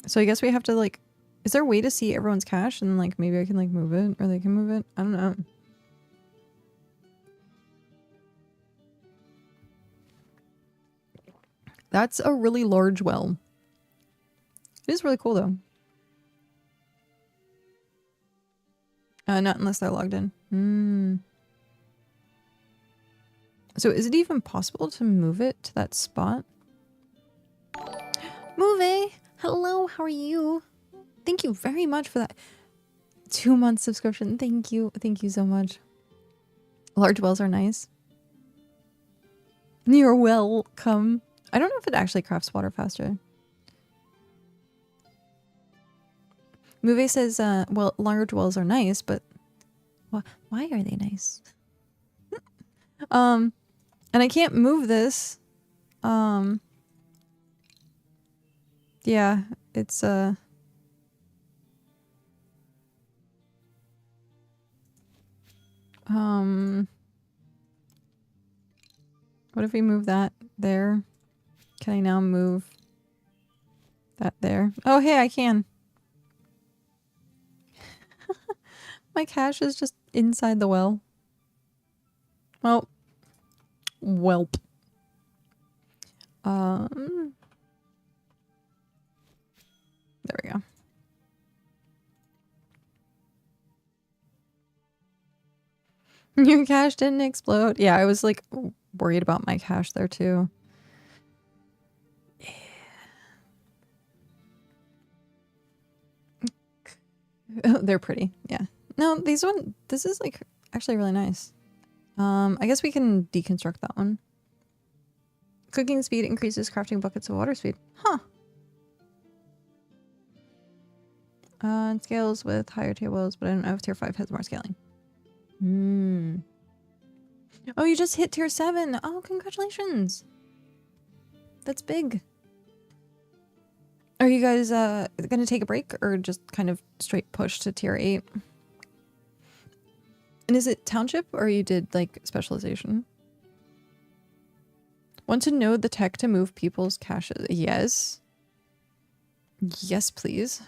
So I guess we have to, like... Is there a way to see everyone's cache and, like, maybe I can, like, move it? Or they can move it? I don't know. That's a really large well. It is really cool, though. Not unless they're logged in. So is it even possible to move it to that spot? Move! Hello, how are you? Thank you very much for that 2-month subscription. Thank you. Thank you so much. Large wells are nice. You're welcome. I don't know if it actually crafts water faster. Move says, well, large wells are nice, but why are they nice? And I can't move this. Yeah, it's, what if we move that there? Can I now move that there? Oh, hey, I can. My cache is just inside the well. Well, welp. There we go. Your cache didn't explode. Yeah, I was like worried about my cache there too. Yeah. They're pretty. Yeah. No, this is like actually really nice. I guess we can deconstruct that one. Cooking speed increases crafting buckets of water speed. Huh. It scales with higher tables, but I don't know if tier 5 has more scaling. Hmm. Oh, you just hit tier 7. Oh, congratulations. That's big. Are you guys gonna take a break or just kind of straight push to tier 8? And is it township or you did like specialization? Want to know the tech to move people's caches? Yes. Yes, please.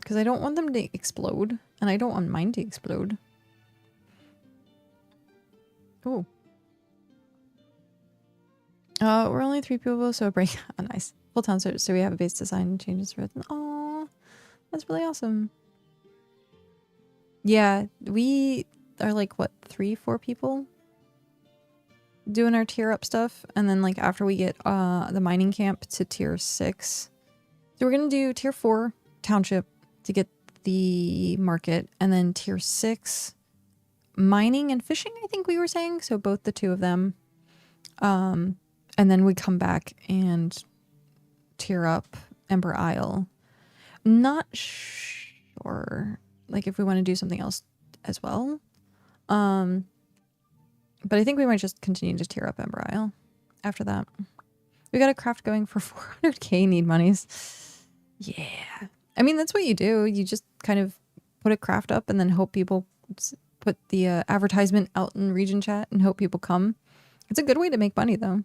Because I don't want them to explode. And I don't want mine to explode. Oh. We're only 3 people, so a break. Oh, nice. Full town search, so we have a base design changes for it. Oh, that's really awesome. Yeah, we are like, what, 3-4 people? Doing our tier up stuff. And then like after we get the mining camp to tier 6. So we're going to do tier 4 township to get the market. And then tier 6 mining and fishing, I think we were saying. So both the two of them. And then we come back and tier up Ember Isle. Not sure like if we want to do something else as well. But I think we might just continue to tier up Ember Isle after that. We got a craft going for 400k need monies. Yeah. I mean, that's what you do. You just kind of put a craft up and then hope people put the advertisement out in region chat and hope people come. It's a good way to make money though.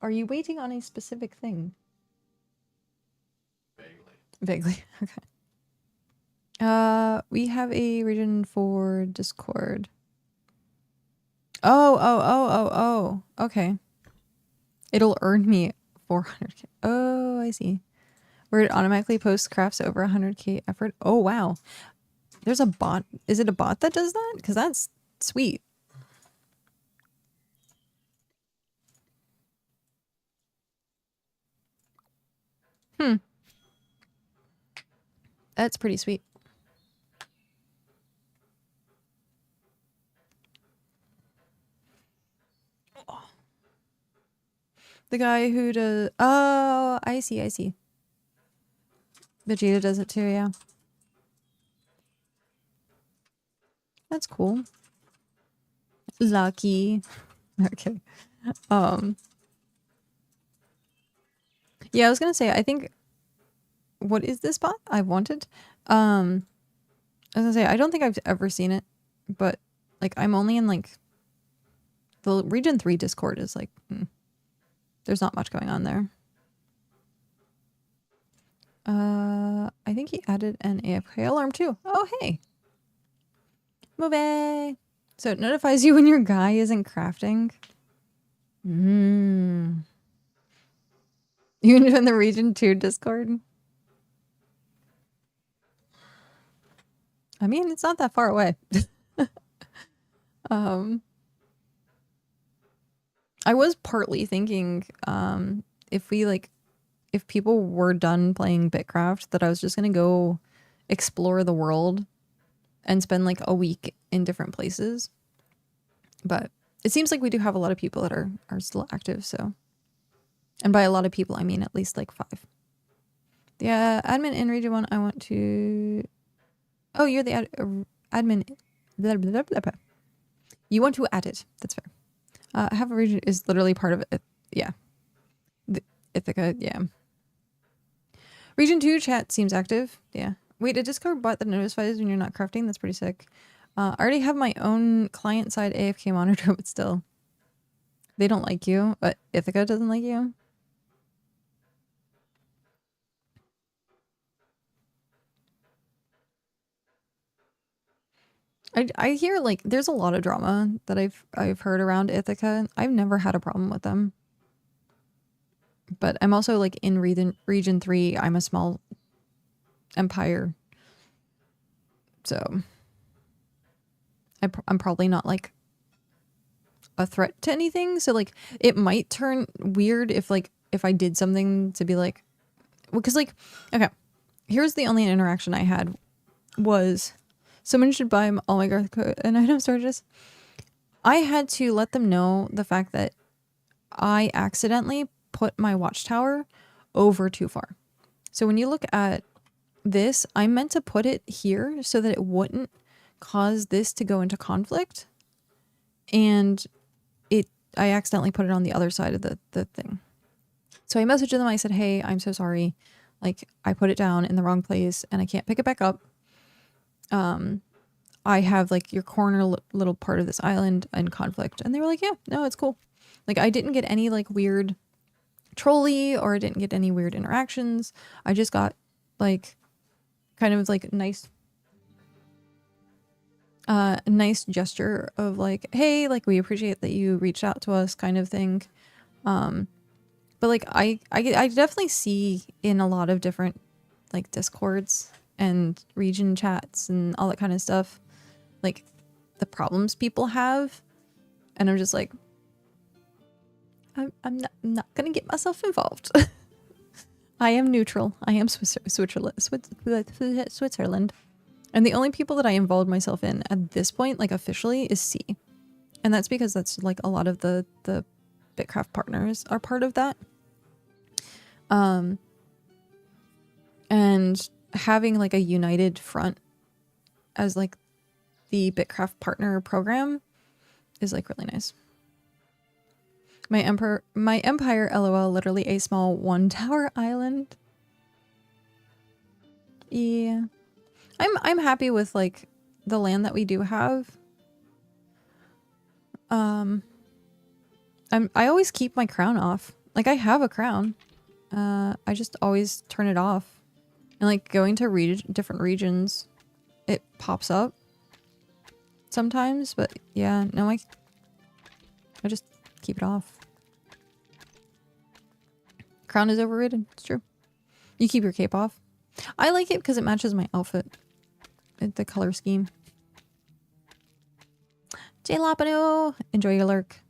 Are you waiting on a specific thing? Vaguely. Okay. We have a region for Discord. Oh. Okay. It'll earn me 400k. Oh, I see. Where it automatically posts crafts over 100k effort. Oh, wow. There's a bot. Is it a bot that does that? Because that's sweet. That's pretty sweet. The guy who does... Oh, I see. Vegeta does it too, yeah. That's cool. Lucky. Okay. Yeah, I was gonna say, I think... What is this bot? I wanted. I was gonna say, I don't think I've ever seen it, but like I'm only in like the region 3 Discord is like there's not much going on there. I think he added an AFK alarm too. Oh hey. Move. So it notifies you when your guy isn't crafting. You in the region 2 Discord? I mean, it's not that far away. I was partly thinking, if people were done playing BitCraft, that I was just gonna go explore the world and spend like a week in different places. But it seems like we do have a lot of people that are still active, so. And by a lot of people, I mean at least like 5. Yeah, admin in region 1, I want to... Oh, you're the admin. Blah, blah, blah, blah. You want to add it. That's fair. Have a region is literally part of it. Yeah. The Ithaca, yeah. Region 2 chat seems active. Yeah. Wait, a Discord bot that notifies when you're not crafting? That's pretty sick. I already have my own client-side AFK monitor, but still. They don't like you. But Ithaca doesn't like you. I hear like there's a lot of drama that I've heard around Ithaca. I've never had a problem with them. But I'm also like in region 3. I'm a small empire. So I'm probably not like a threat to anything. So like it might turn weird if I did something to be like, because like, okay, here's the only interaction I had was someone should buy all my Garth and item storages. I had to let them know the fact that I accidentally put my watchtower over too far. So when you look at this, I meant to put it here so that it wouldn't cause this to go into conflict. And I accidentally put it on the other side of the thing. So I messaged them. I said, hey, I'm so sorry. Like I put it down in the wrong place and I can't pick it back up. I have like your corner little part of this island in conflict. And they were like, yeah, no, it's cool. Like I didn't get any like weird trolley or I didn't get any weird interactions. I just got like kind of like nice gesture of like, hey, like we appreciate that you reached out to us kind of thing. But like I definitely see in a lot of different like discords and region chats and all that kind of stuff, like the problems people have, and I'm just like, I'm not gonna get myself involved. I am neutral. I am Switzerland. And the only people that I involved myself in at this point, like officially, is C. And that's because that's like a lot of the BitCraft partners are part of that. And having like a united front as like the BitCraft partner program is like really nice. My empire, lol, literally a small 1-tower island. Yeah. I'm happy with like the land that we do have. I always keep my crown off. Like I have a crown. I just always turn it off. And like going to different regions, it pops up sometimes, but yeah, no, I just keep it off. Crown is overrated. It's true. You keep your cape off. I like it because it matches my outfit. The color scheme. J Lapino, enjoy your lurk.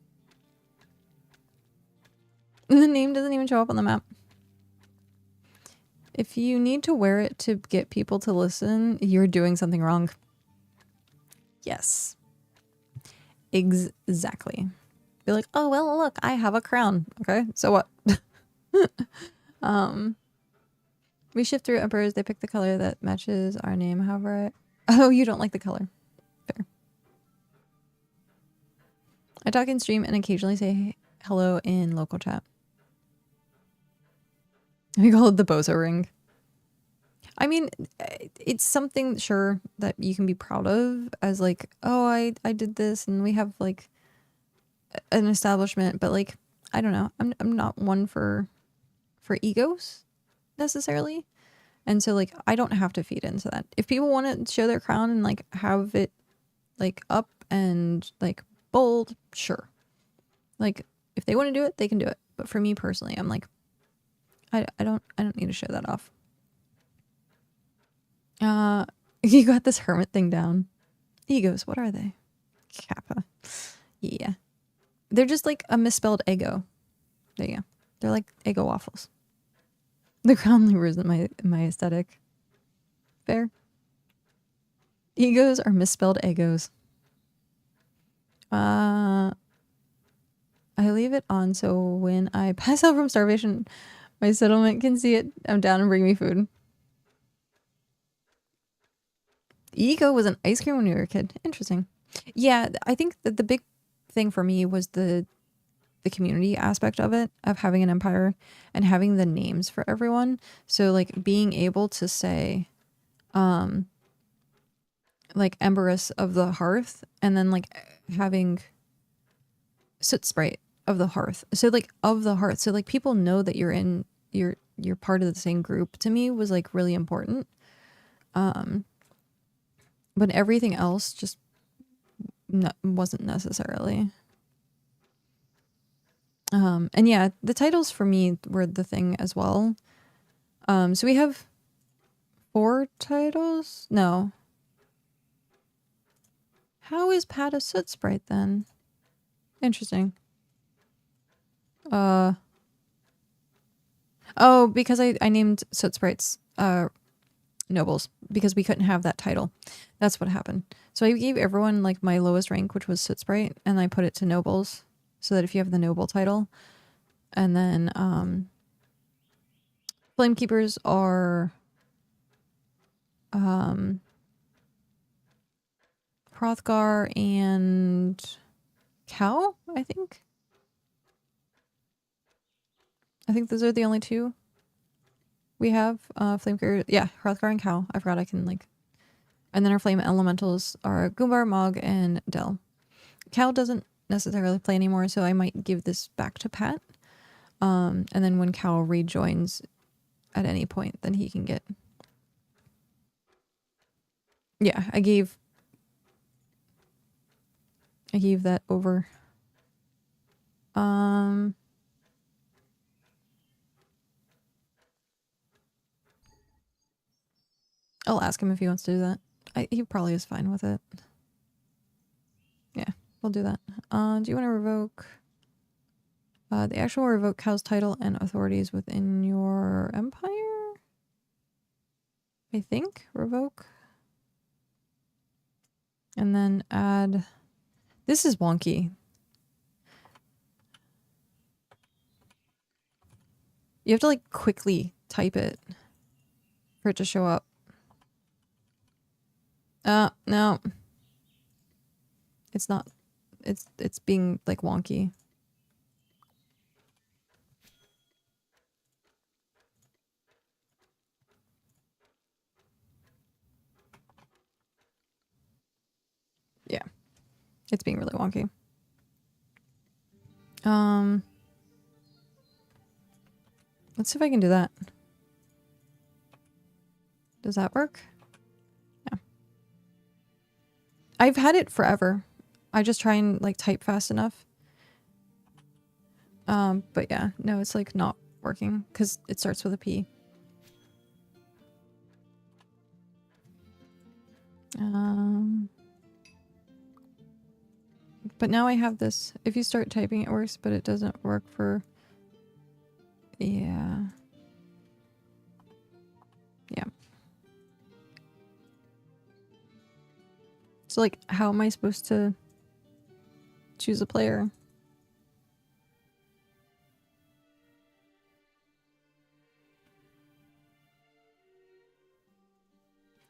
The name doesn't even show up on the map. If you need to wear it to get people to listen, you're doing something wrong. Yes. Exactly. Be like, oh, well, look, I have a crown. Okay, so what? We shift through emperors. They pick the color that matches our name. However, oh, you don't like the color. Fair. I talk in stream and occasionally say hello in local chat. We call it the bozo ring. I mean, it's something, sure, that you can be proud of as like, oh, I did this and we have like an establishment, but like, I don't know. I'm not one for egos necessarily. And so like, I don't have to feed into that. If people want to show their crown and like have it like up and like bold, sure. Like if they want to do it, they can do it. But for me personally, I'm like, I don't need to show that off. You got this hermit thing down. Egos, what are they? Kappa. Yeah. They're just like a misspelled ego. There you go. They're like ego waffles. The crown lemur isn't my aesthetic. Fair. Egos are misspelled egos. I leave it on so when I pass out from starvation, my settlement can see it. I'm down and bring me food. Ego was an ice cream when we were a kid. Interesting. Yeah, I think that the big thing for me was the community aspect of it, of having an empire and having the names for everyone. So like being able to say like Emberess of the Hearth and then like having Soot Sprite of the Hearth. So like of the Hearth. So like people know that you're part of the same group, to me was like really important. But everything else just wasn't necessarily. And yeah, the titles for me were the thing as well. So we have 4 titles? No. How is Pat a soot sprite then? Interesting. Oh, because I named soot sprites nobles because we couldn't have that title. That's what happened. So I gave everyone like my lowest rank, which was soot sprite, and I put it to nobles so that if you have the noble title, and then flamekeepers are Hrothgar and Cow, I think. I think those are the only two we have. Flamekeeper, yeah, Hrothgar and Cow. I forgot I can like. And then our flame elementals are Goombar, Mog, and Del. Cow doesn't necessarily play anymore, so I might give this back to Pat. And then when Cow rejoins at any point, then he can get. Yeah, I gave that over. I'll ask him if he wants to do that. He probably is fine with it. Yeah, we'll do that. Do you want to revoke the actual revoke Cow's title and authorities within your empire? I think revoke. And then add. This is wonky. You have to like quickly type it for it to show up. No. It's not. It's being like wonky. Yeah. It's being really wonky. Let's see if I can do that. Does that work? Yeah. I've had it forever. I just try and like type fast enough. But yeah, no, it's like not working because it starts with a P. But now I have this. If you start typing, it works, but it doesn't work for. Yeah. Yeah. So like, how am I supposed to choose a player?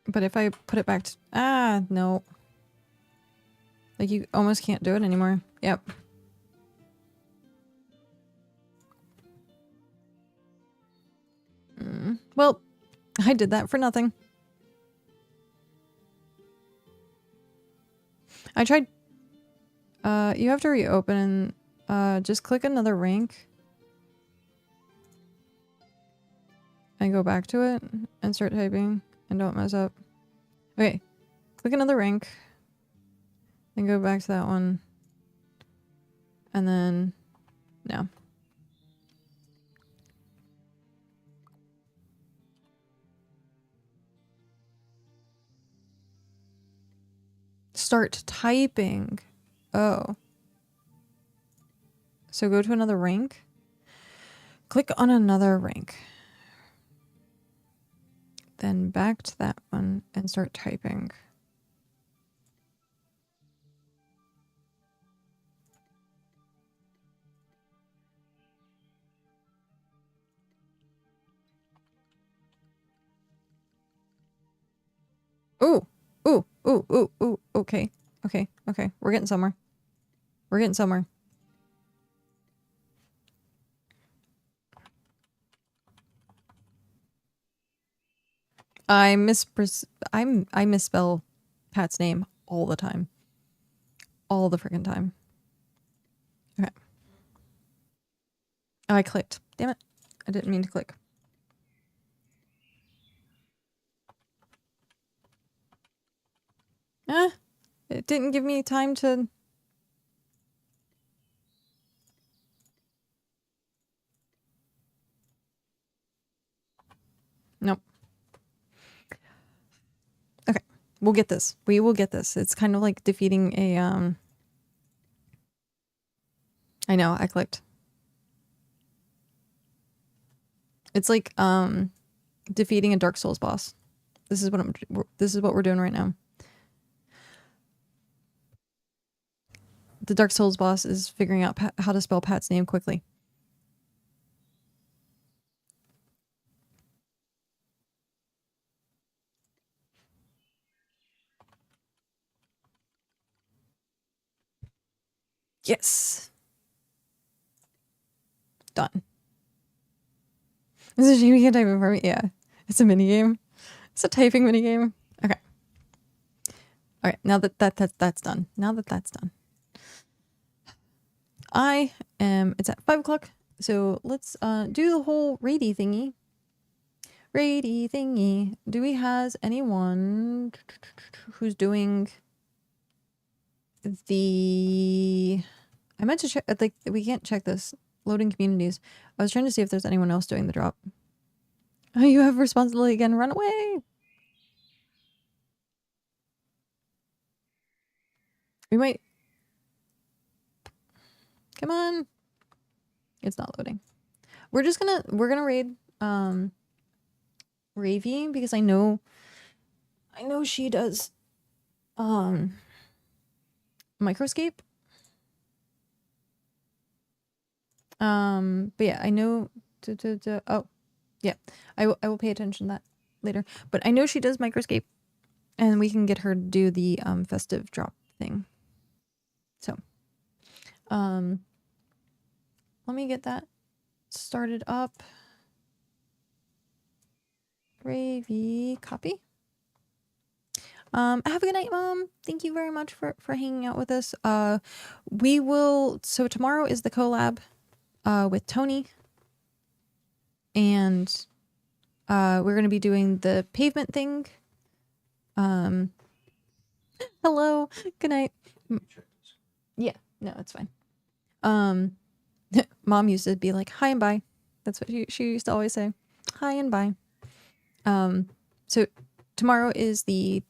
But if I put it back to... no. Like, you almost can't do it anymore. Yep. Well, I did that for nothing. I tried... you have to reopen and just click another rank. And go back to it and start typing and don't mess up. Okay. Click another rank. Then go back to that one. And then... no. Start typing. Oh. So go to another rank. Click on another rank. Then back to that one and start typing. Ooh. Ooh. Ooh. Ooh. Ooh. Okay. Okay. Okay. We're getting somewhere. We're getting somewhere. I misspell Pat's name all the time. All the freaking time. Okay. Oh, I clicked. Damn it. I didn't mean to click. It didn't give me time to... Nope. Okay. We'll get this. We will get this. It's kind of like defeating a I know, I clicked. It's like defeating a Dark Souls boss. This is what we're doing right now. The Dark Souls boss is figuring out how to spell Pat's name quickly. Yes. Done. Is it a shame you can't type it for me? Yeah. It's a mini game. It's a typing mini game. Okay. All right. Now that that's done. Now that that's done. It's at 5 o'clock. So let's do the whole raidy thingy. Raidy thingy. Do we has anyone who's doing the... I meant to check, like, we can't check this. Loading communities. I was trying to see if there's anyone else doing the drop. Oh, you have responsibility again. Run away. We might... Come on. It's not loading. We're gonna raid Ravy because I know she does Microscape. But yeah, I know oh yeah, I will pay attention to that later. But I know she does Microscape, and we can get her to do the festive drop thing. So let me get that started up. Gravy copy. Have a good night, Mom. Thank you very much for hanging out with us. We will, so tomorrow is the collab with Tony, and we're going to be doing the pavement thing. Hello, good night. Yeah, no, it's fine. Mom used to be like, hi and bye. That's what she used to always say. Hi and bye. So tomorrow is the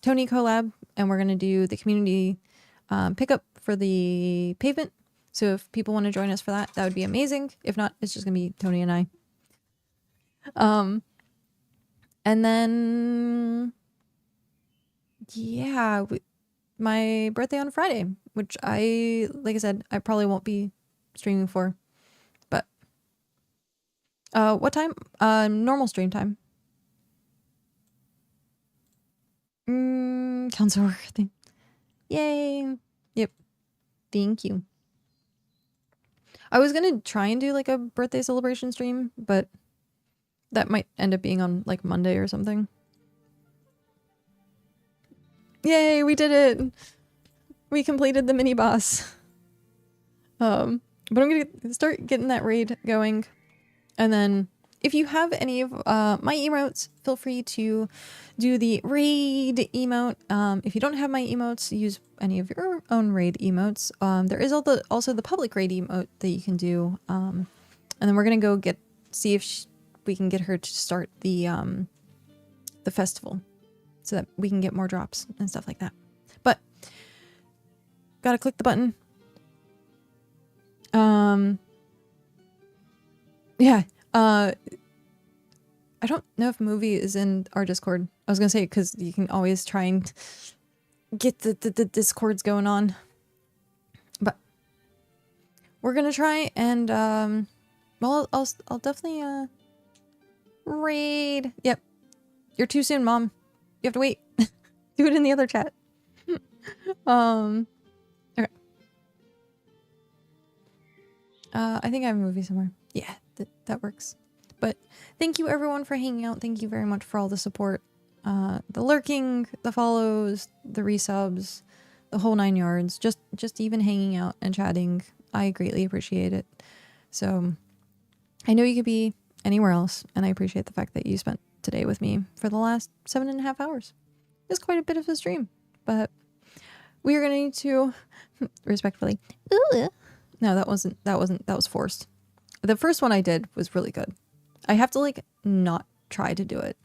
Tony collab, and we're going to do the community pickup for the pavement. So if people want to join us for that, that would be amazing. If not, it's just going to be Tony and I. And then, yeah, my birthday on Friday, which like I said, I probably won't be streaming for. But what time? Normal stream time. Council work thing. Yay. Yep. Thank you. I was gonna try and do like a birthday celebration stream, but that might end up being on like Monday or something. Yay, we did it! We completed the mini boss. But I'm gonna start getting that raid going, and then if you have any of my emotes, feel free to do the raid emote. If you don't have my emotes, use any of your own raid emotes. There is also the public raid emote that you can do. And then we're gonna go see if we can get her to start the festival, so that we can get more drops and stuff like that. But gotta click the button. Yeah. I don't know if Movie is in our Discord. I was gonna say, because you can always try and get the Discords going on. But we're gonna try and well, I'll definitely raid. Yep. You're too soon, Mom. You have to wait. Do it in the other chat. Okay. I think I have a movie somewhere. Yeah, that works. But thank you everyone for hanging out. Thank you very much for all the support. The lurking, the follows, the resubs, the whole 9 yards. Just even hanging out and chatting. I greatly appreciate it. So I know you could be anywhere else, and I appreciate the fact that you spent today with me for the last 7.5 hours. It's quite a bit of a stream, but we are gonna need to respectfully. No, that was forced. The first one I did was really good. I have to like not try to do it.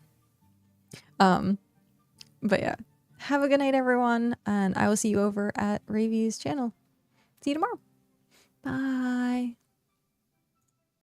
But yeah, have a good night, everyone, and I will see you over at Ravi's channel. See you tomorrow. Bye.